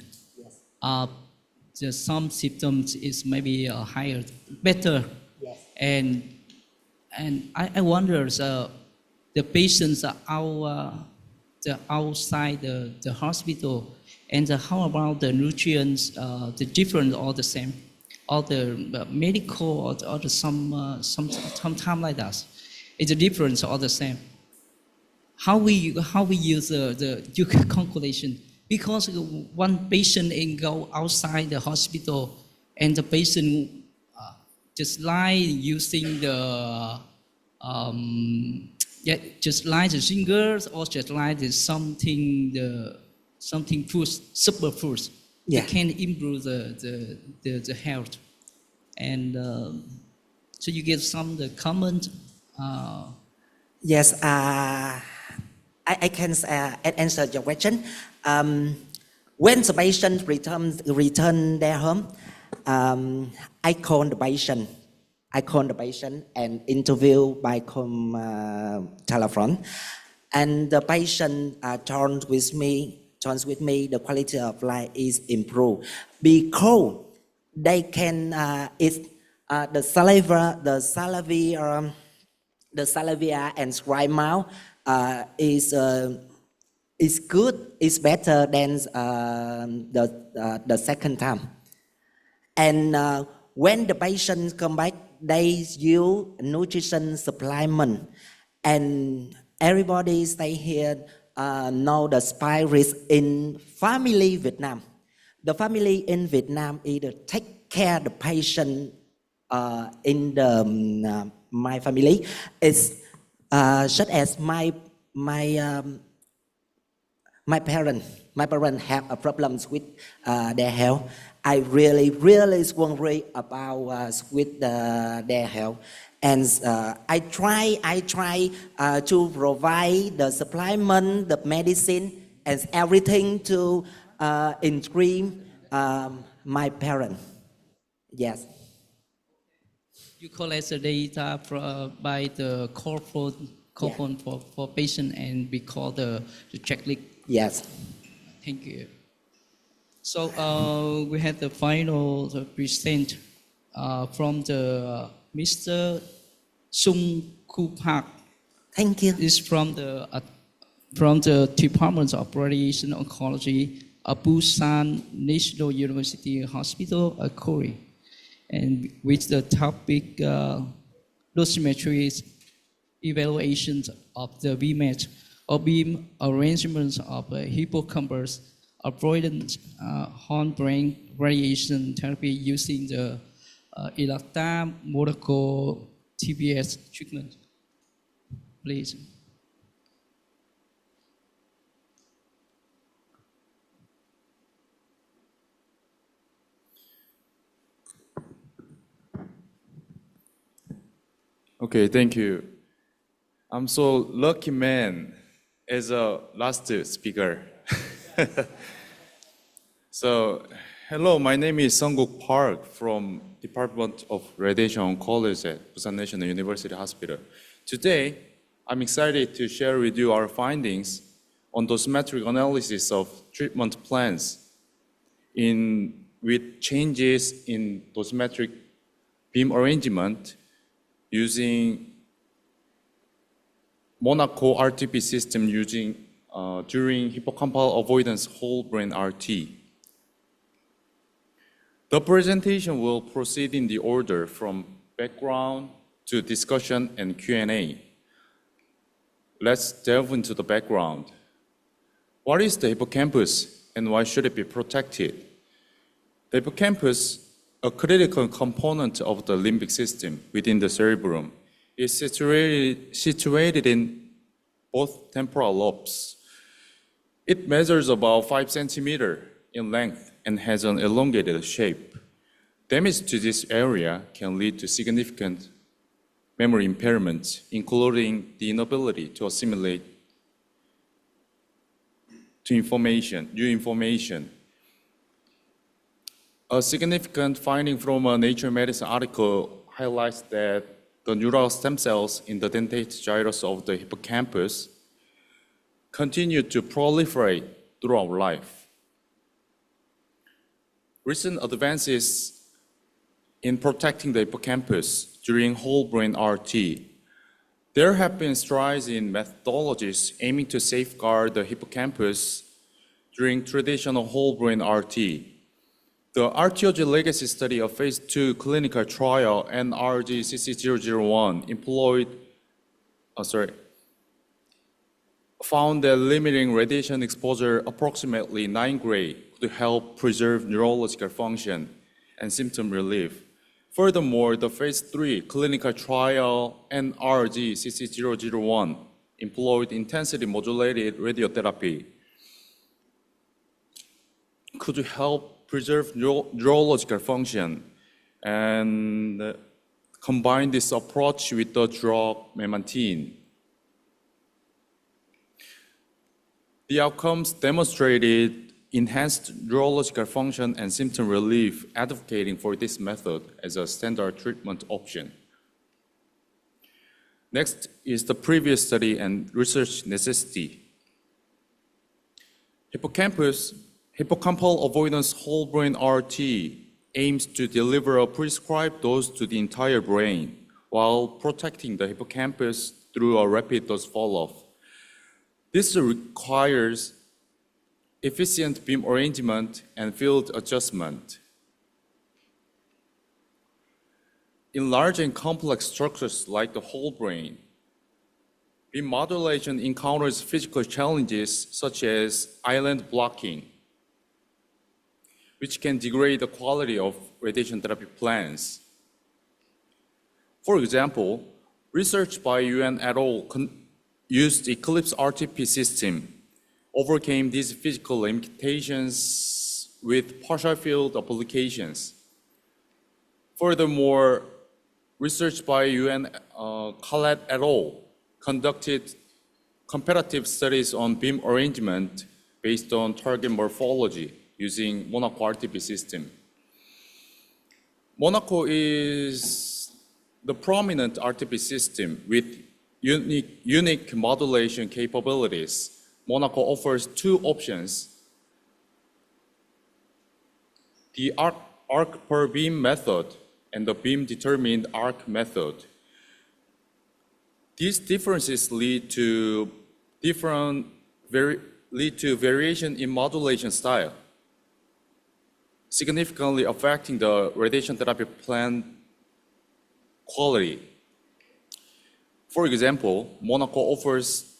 Some symptoms is maybe higher, better, yes. And I wonder the patients are outside the hospital, and how about the nutrients? The different or the same, or the medical or some like that. Is the difference or the same? How we use the calculation? Because one patient go outside the hospital and the patient just like using the just like the fingers or just like the something foods, superfoods. Yeah. They can improve the health. And so you get some the comment. Yes. I can answer your question. When the patient return their home, I call the patient. I call the patient and interview by telephone, and the patient turns with me. The quality of life is improved because they can the salivia and dry mouth is good. It's better than the second time. And when the patients come back, they use nutrition supplement, and everybody stay here know the spirit in family Vietnam. The family in Vietnam either take care of the patient in the my family. It's such as my parents have problems with their health. I really worry about with their health, and I try to provide the supplement, the medicine, and everything to increase my parents. Yes. You collect the data by the call phone for patient, and we call the checklist. Yes. Thank you. So we had the final present from the Mr. Sung Ku Park. Thank you. It's from the Department of Radiation Oncology of Busan National University Hospital, Korea, and with the topic dosimetry evaluations of the VMAT or beam arrangements of hippocampus avoidance horn-brain radiation therapy using the electromolecular TBS treatment. Please. Okay, thank you. I'm so lucky man as a last speaker. So, hello, my name is Sung-Guk Park from Department of Radiation Oncology at Busan National University Hospital. Today, I'm excited to share with you our findings on dosimetric analysis of treatment plans with changes in dosimetric beam arrangement using Monaco RTP system during hippocampal avoidance whole brain RT. The presentation will proceed in the order from background to discussion and Q&A. Let's delve into the background. What is the hippocampus and why should it be protected? The hippocampus, a critical component of the limbic system within the cerebrum, is situated in both temporal lobes. It measures about 5 centimeters in length and has an elongated shape. Damage to this area can lead to significant memory impairments, including the inability to assimilate new information. A significant finding from a Nature Medicine article highlights that the neural stem cells in the dentate gyrus of the hippocampus continue to proliferate throughout life. Recent advances in protecting the hippocampus during whole brain RT. There have been strides in methodologies aiming to safeguard the hippocampus during traditional whole brain RT. The RTOG legacy study of phase 2 clinical trial NRG-CC001 found that limiting radiation exposure approximately 9 gray could help preserve neurological function and symptom relief. Furthermore, the phase 3 clinical trial NRG-CC001 employed intensity modulated radiotherapy could help preserve neurological function, and combine this approach with the drug memantine. The outcomes demonstrated enhanced neurological function and symptom relief, advocating for this method as a standard treatment option. Next is the previous study and research necessity. Hippocampal avoidance whole brain RT aims to deliver a prescribed dose to the entire brain while protecting the hippocampus through a rapid dose follow-up. This requires efficient beam arrangement and field adjustment. In large and complex structures like the whole brain, beam modulation encounters physical challenges such as island blocking, which can degrade the quality of radiation therapy plans. For example, research by Yuan et al. Used Eclipse RTP system overcame these physical limitations with partial field applications. Furthermore, research by Yuan Khaled et al. Conducted comparative studies on beam arrangement based on target morphology using Monaco RTP system. Monaco is the prominent RTP system with unique modulation capabilities. Monaco offers two options: the arc per beam method and the beam determined arc method. These differences lead to variation in modulation style, significantly affecting the radiation therapy plan quality. For example, Monaco offers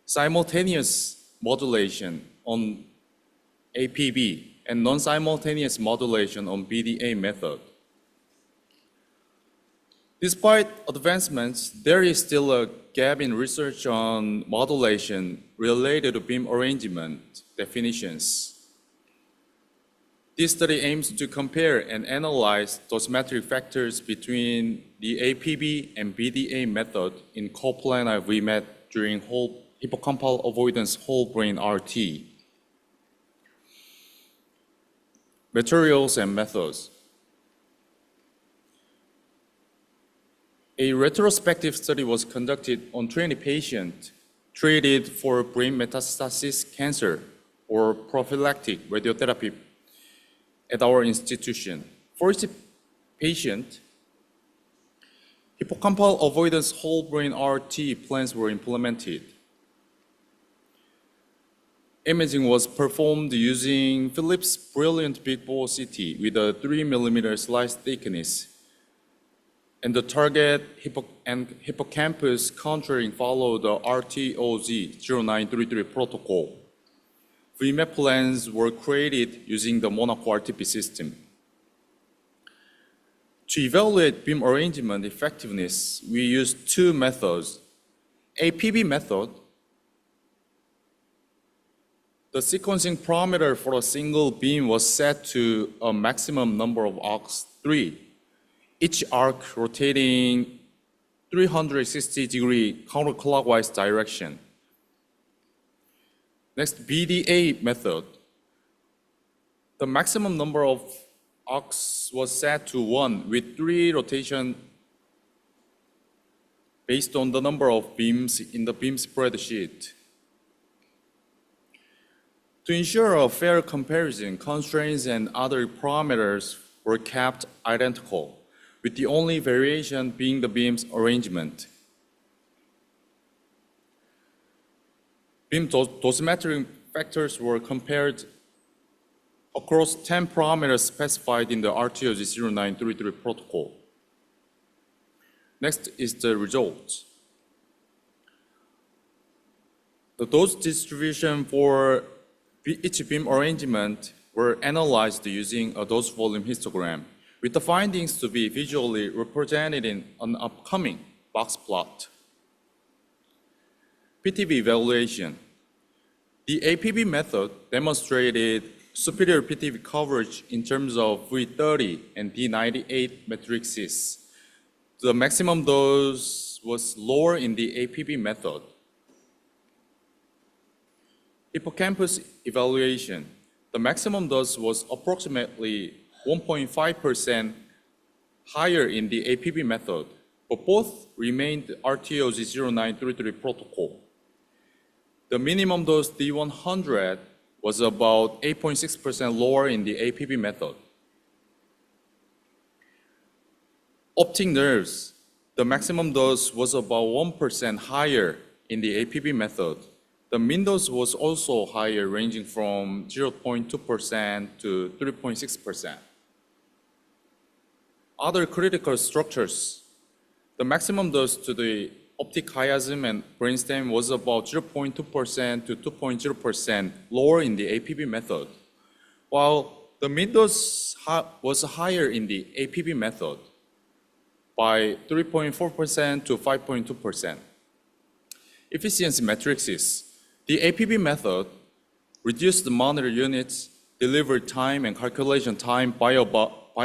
simultaneous modulation on APB and non-simultaneous modulation on BDA method. Despite advancements, there is still a gap in research on modulation related to beam arrangement definitions. This study aims to compare and analyze dosimetric factors between the APB and BDA method in coplanar VMAT during hippocampal avoidance whole brain RT. Materials and methods. A retrospective study was conducted on 20 patients treated for brain metastasis cancer or prophylactic radiotherapy at our institution. For each patient, hippocampal avoidance whole brain RT plans were implemented. Imaging was performed using Philips Brilliant Big Ball CT with a 3 mm slice thickness, and the target hippocampus contouring followed the RTOZ 0933 protocol. VMAT plans were created using the Monaco RTP system. To evaluate beam arrangement effectiveness, we used two methods. APB method, the sequencing parameter for a single beam was set to a maximum number of arcs 3, each arc rotating 360-degree counterclockwise direction. Next, BDA method. The maximum number of arcs was set to 1 with 3 rotations based on the number of beams in the beam spreadsheet. To ensure a fair comparison, constraints and other parameters were kept identical, with the only variation being the beam's arrangement. Beam dosimetry factors were compared across 10 parameters specified in the RTOZ 0933 protocol. Next is the results. The dose distribution for each beam arrangement were analyzed using a dose volume histogram, with the findings to be visually represented in an upcoming box plot. PTV evaluation. The APB method demonstrated superior PTV coverage in terms of V30 and D98 matrices. The maximum dose was lower in the APB method. hippocampus evaluation, the maximum dose was approximately 1.5% higher in the APB method, but both remained RTOG 0933 protocol. The minimum dose D100 was about 8.6% lower in the APB method. Optic nerves, the maximum dose was about 1% higher in the APB method. The mean dose was also higher, ranging from 0.2% to 3.6%. Other critical structures, the maximum dose to the optic chiasm and brainstem was about 0.2% to 2.0% lower in the APB method, while the mean dose was higher in the APB method by 3.4% to 5.2%. Efficiency matrices. The APB method reduced the monitor units, delivery time, and calculation time by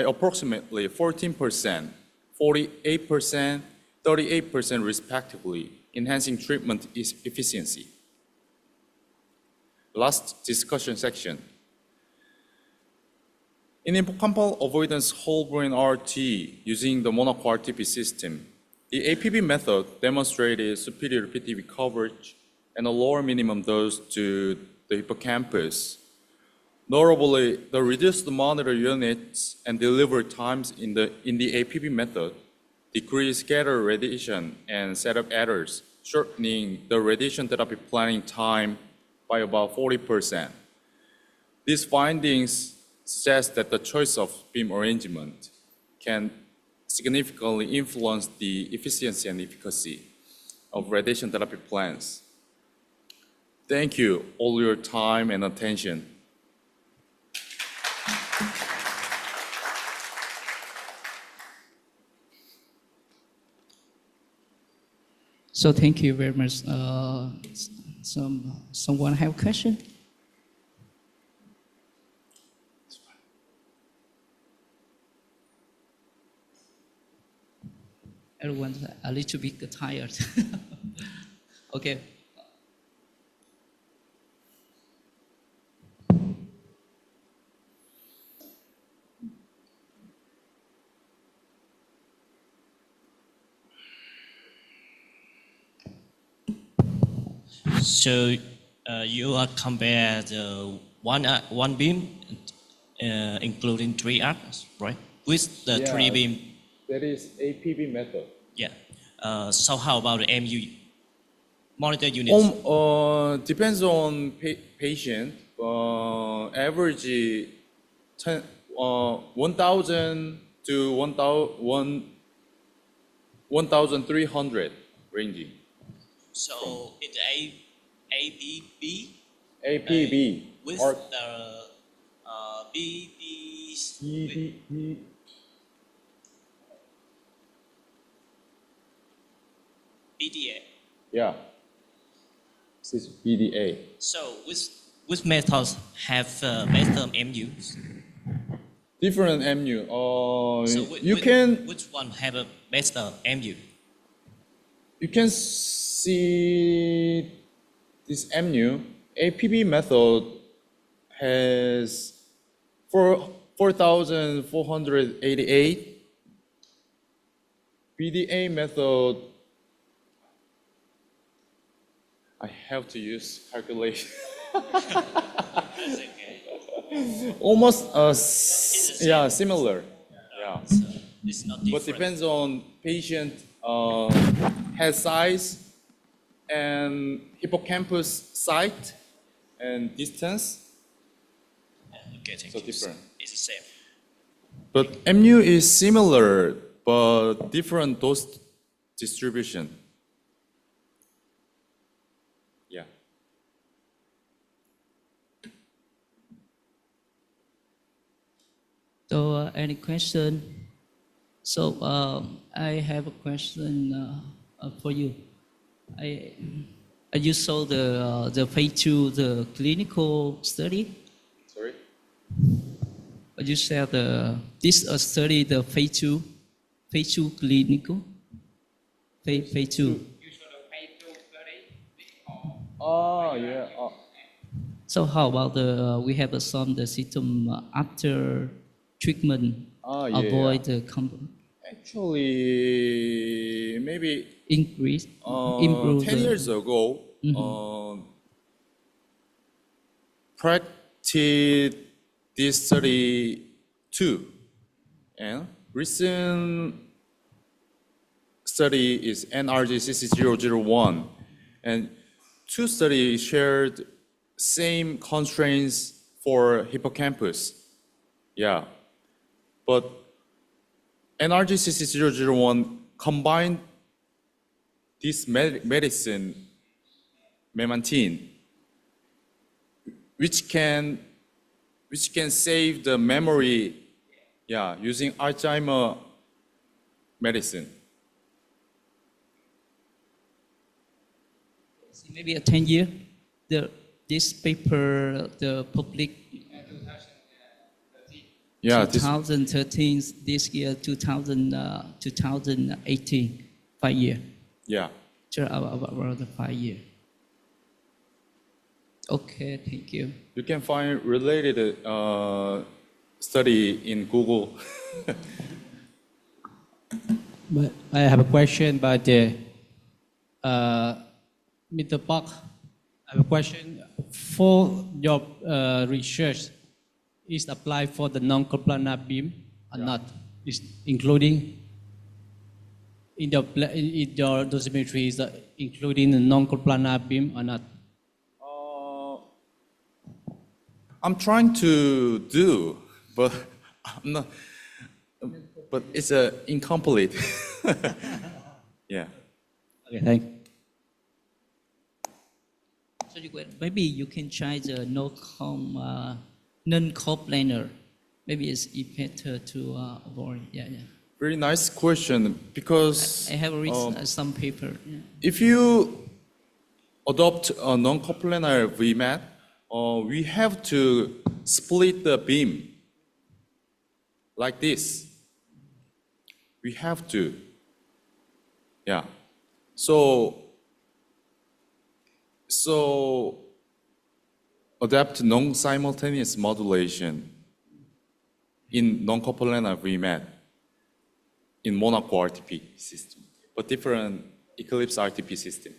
approximately 14%, 48%, 38% respectively, enhancing treatment efficiency. Last discussion section. In hippocampal avoidance whole brain RT using the Monaco RTP system, the APB method demonstrated superior PTV coverage and a lower minimum dose to the hippocampus. Notably, the reduced monitor units and delivery times in the APB method decreased scatter radiation and setup errors, shortening the radiation therapy planning time by about 40%. These findings suggest that the choice of beam arrangement can significantly influence the efficiency and efficacy of radiation therapy plans. Thank you all your time and attention. So thank you very much. Someone have a question? Everyone's a little bit tired. Okay. So you are compared one beam, including 3 arcs, right? With the 3 beam. That is APB method. Yeah. So how about the MU monitor units? Depends on patient. Average 1,000 to 1,300 ranging. So it's APB? APB. With or the BBs. BDA. Yeah. This is BDA. So which methods have better MUs? Different MU. Which one have a better MU? You can see this MU. APB method has 4,488. BDA method, I have to use calculation. Almost, similar. Yeah. It's not But different. depends on patient head size and hippocampus site and distance. Okay, thank So you. different. It's the same. But MU is similar, but different dose distribution. Yeah. So any question? So I have a question for you. You saw the phase 2, the clinical study? Sorry? You said this study, the phase 2 clinical? Phase 2. Oh, yeah. So how about we have some the system after treatment avoid the Actually, maybe increase improve 10 years ago, practiced this study too. And recent study is NRG-CC001. And two studies shared same constraints for hippocampus. Yeah. But NRG-CC001 combined this medicine, memantine, which can save the memory, yeah, using Alzheimer medicine. Maybe a 10 year. This paper, the public. Yeah, 2013. This year, 2018, 5 years. Yeah. About 5 years. Okay, thank you. You can find related study in Google. But I have a question, but Mr. Park, I have a question. For your research, is applied for the non-coplanar beam or not? Is including in your dosimetry, is including the non-coplanar beam or not? I'm trying to do, but I'm not. But it's incomplete. Yeah. Okay, thanks. So maybe you can try the non-coplanar. Maybe it's better to avoid. Yeah. Very nice question, because I have read some paper. Yeah. If you adopt a non-coplanar VMAT, we have to split the beam like this. We have to. Yeah. So adapt non-simultaneous modulation in non-coplanar VMAT in Monaco RTP system, but different Eclipse RTP system.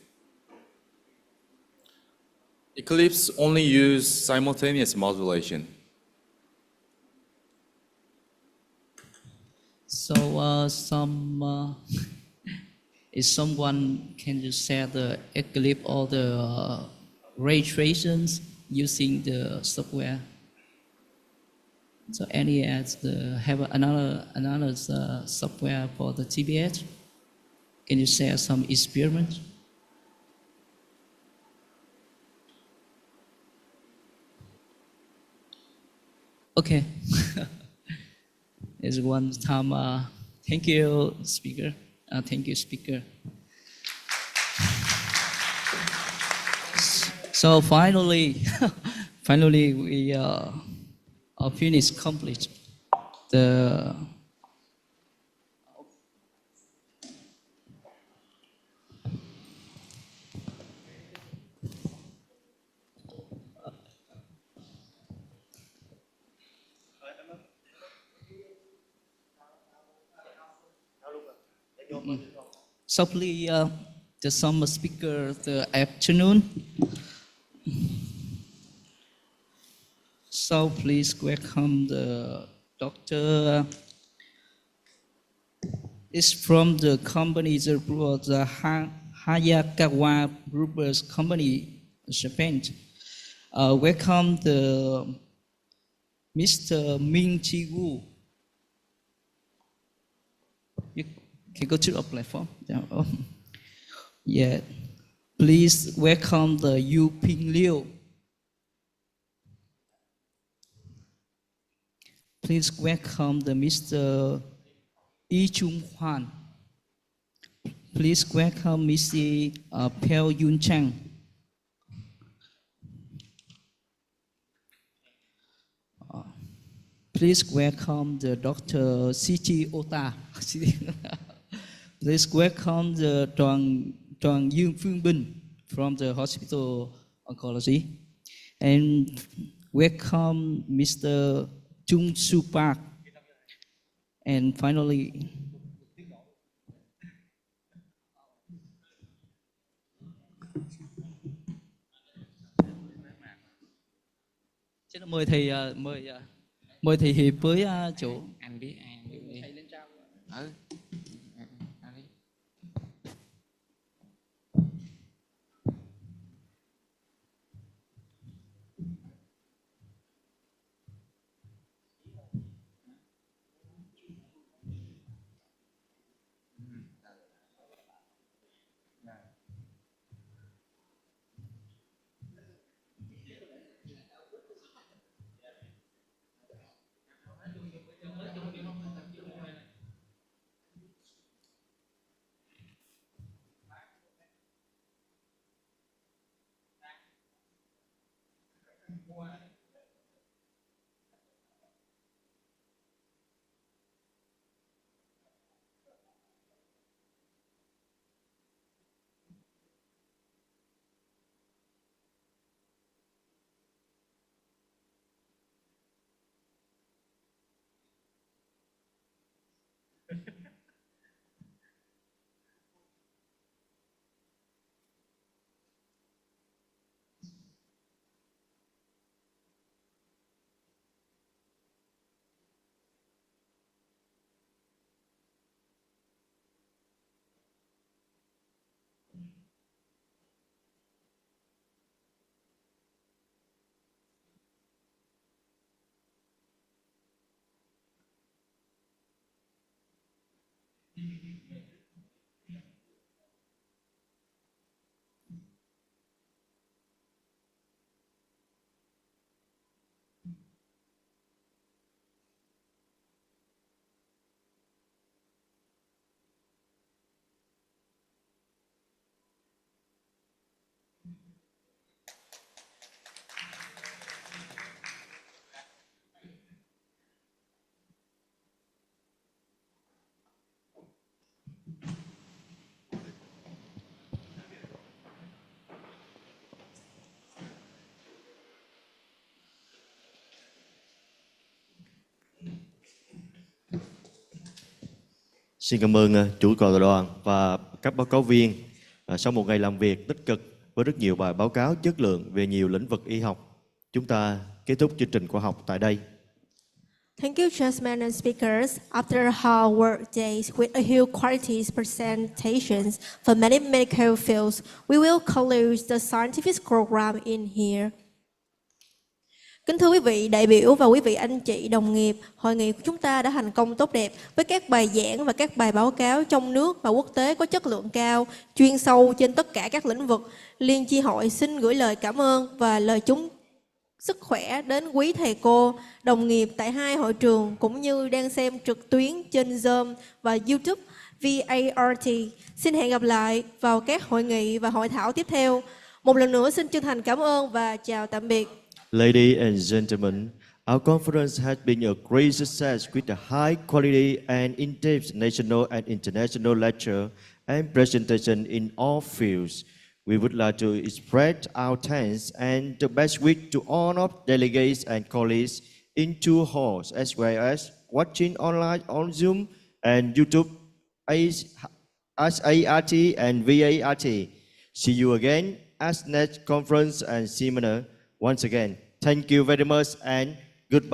Eclipse only use simultaneous modulation. So if someone can just share the Eclipse or the ray traces using the software. So any have another software for the TBS? Can you share some experiments? Okay. There's one time. Thank you, speaker. Thank you, speaker. So finally, we finished, complete the. So please, the summer speaker, the afternoon. So please welcome the doctor. It's from the company, the Hayakawa Groupers Company, Japan. Welcome the Mr. Ming Chi Wu. You can go to the platform. Yeah. Please welcome the Yu Ping Liu. Please welcome the Mr. Yi Chung Hwan. Please welcome Mr. Pell Yun Chang. Please welcome the Dr. C.T. Ota. Please welcome the Đoàn Yung Phương Bình from the hospital oncology. And welcome Mr. Chung Soo Park. And finally, mời thầy mời thầy Hiệp với chỗ Anh biết đi. thầy lên trao. Xin cảm ơn chủ tọa đoàn và các báo cáo viên. Sau một ngày làm việc tích cực với rất nhiều bài báo cáo chất lượng về nhiều lĩnh vực y học, chúng ta kết thúc chương trình khoa học tại đây. Thank you, chairman and speakers. After a hard work days with a huge quality presentations for many medical fields, we will close the scientific program in here. Kính thưa quý vị đại biểu và quý vị anh chị đồng nghiệp, hội nghị của chúng ta đã thành công tốt đẹp với các bài giảng và các bài báo cáo trong nước và quốc tế có chất lượng cao, chuyên sâu trên tất cả các lĩnh vực. Liên chi hội xin gửi lời cảm ơn và lời chúc sức khỏe đến quý thầy cô, đồng nghiệp tại hai hội trường cũng như đang xem trực tuyến trên Zoom và YouTube VART. Xin hẹn gặp lại vào các hội nghị và hội thảo tiếp theo. Một lần nữa xin chân thành cảm ơn và chào tạm biệt. Ladies and gentlemen, our conference has been a great success with a high quality and in-depth national and international lecture and presentation in all fields. We would like to express our thanks and the best wish to all of delegates and colleagues in two halls, as well as watching online on Zoom and YouTube, SART and VART. See you again at next conference and seminar. Once again, thank you very much and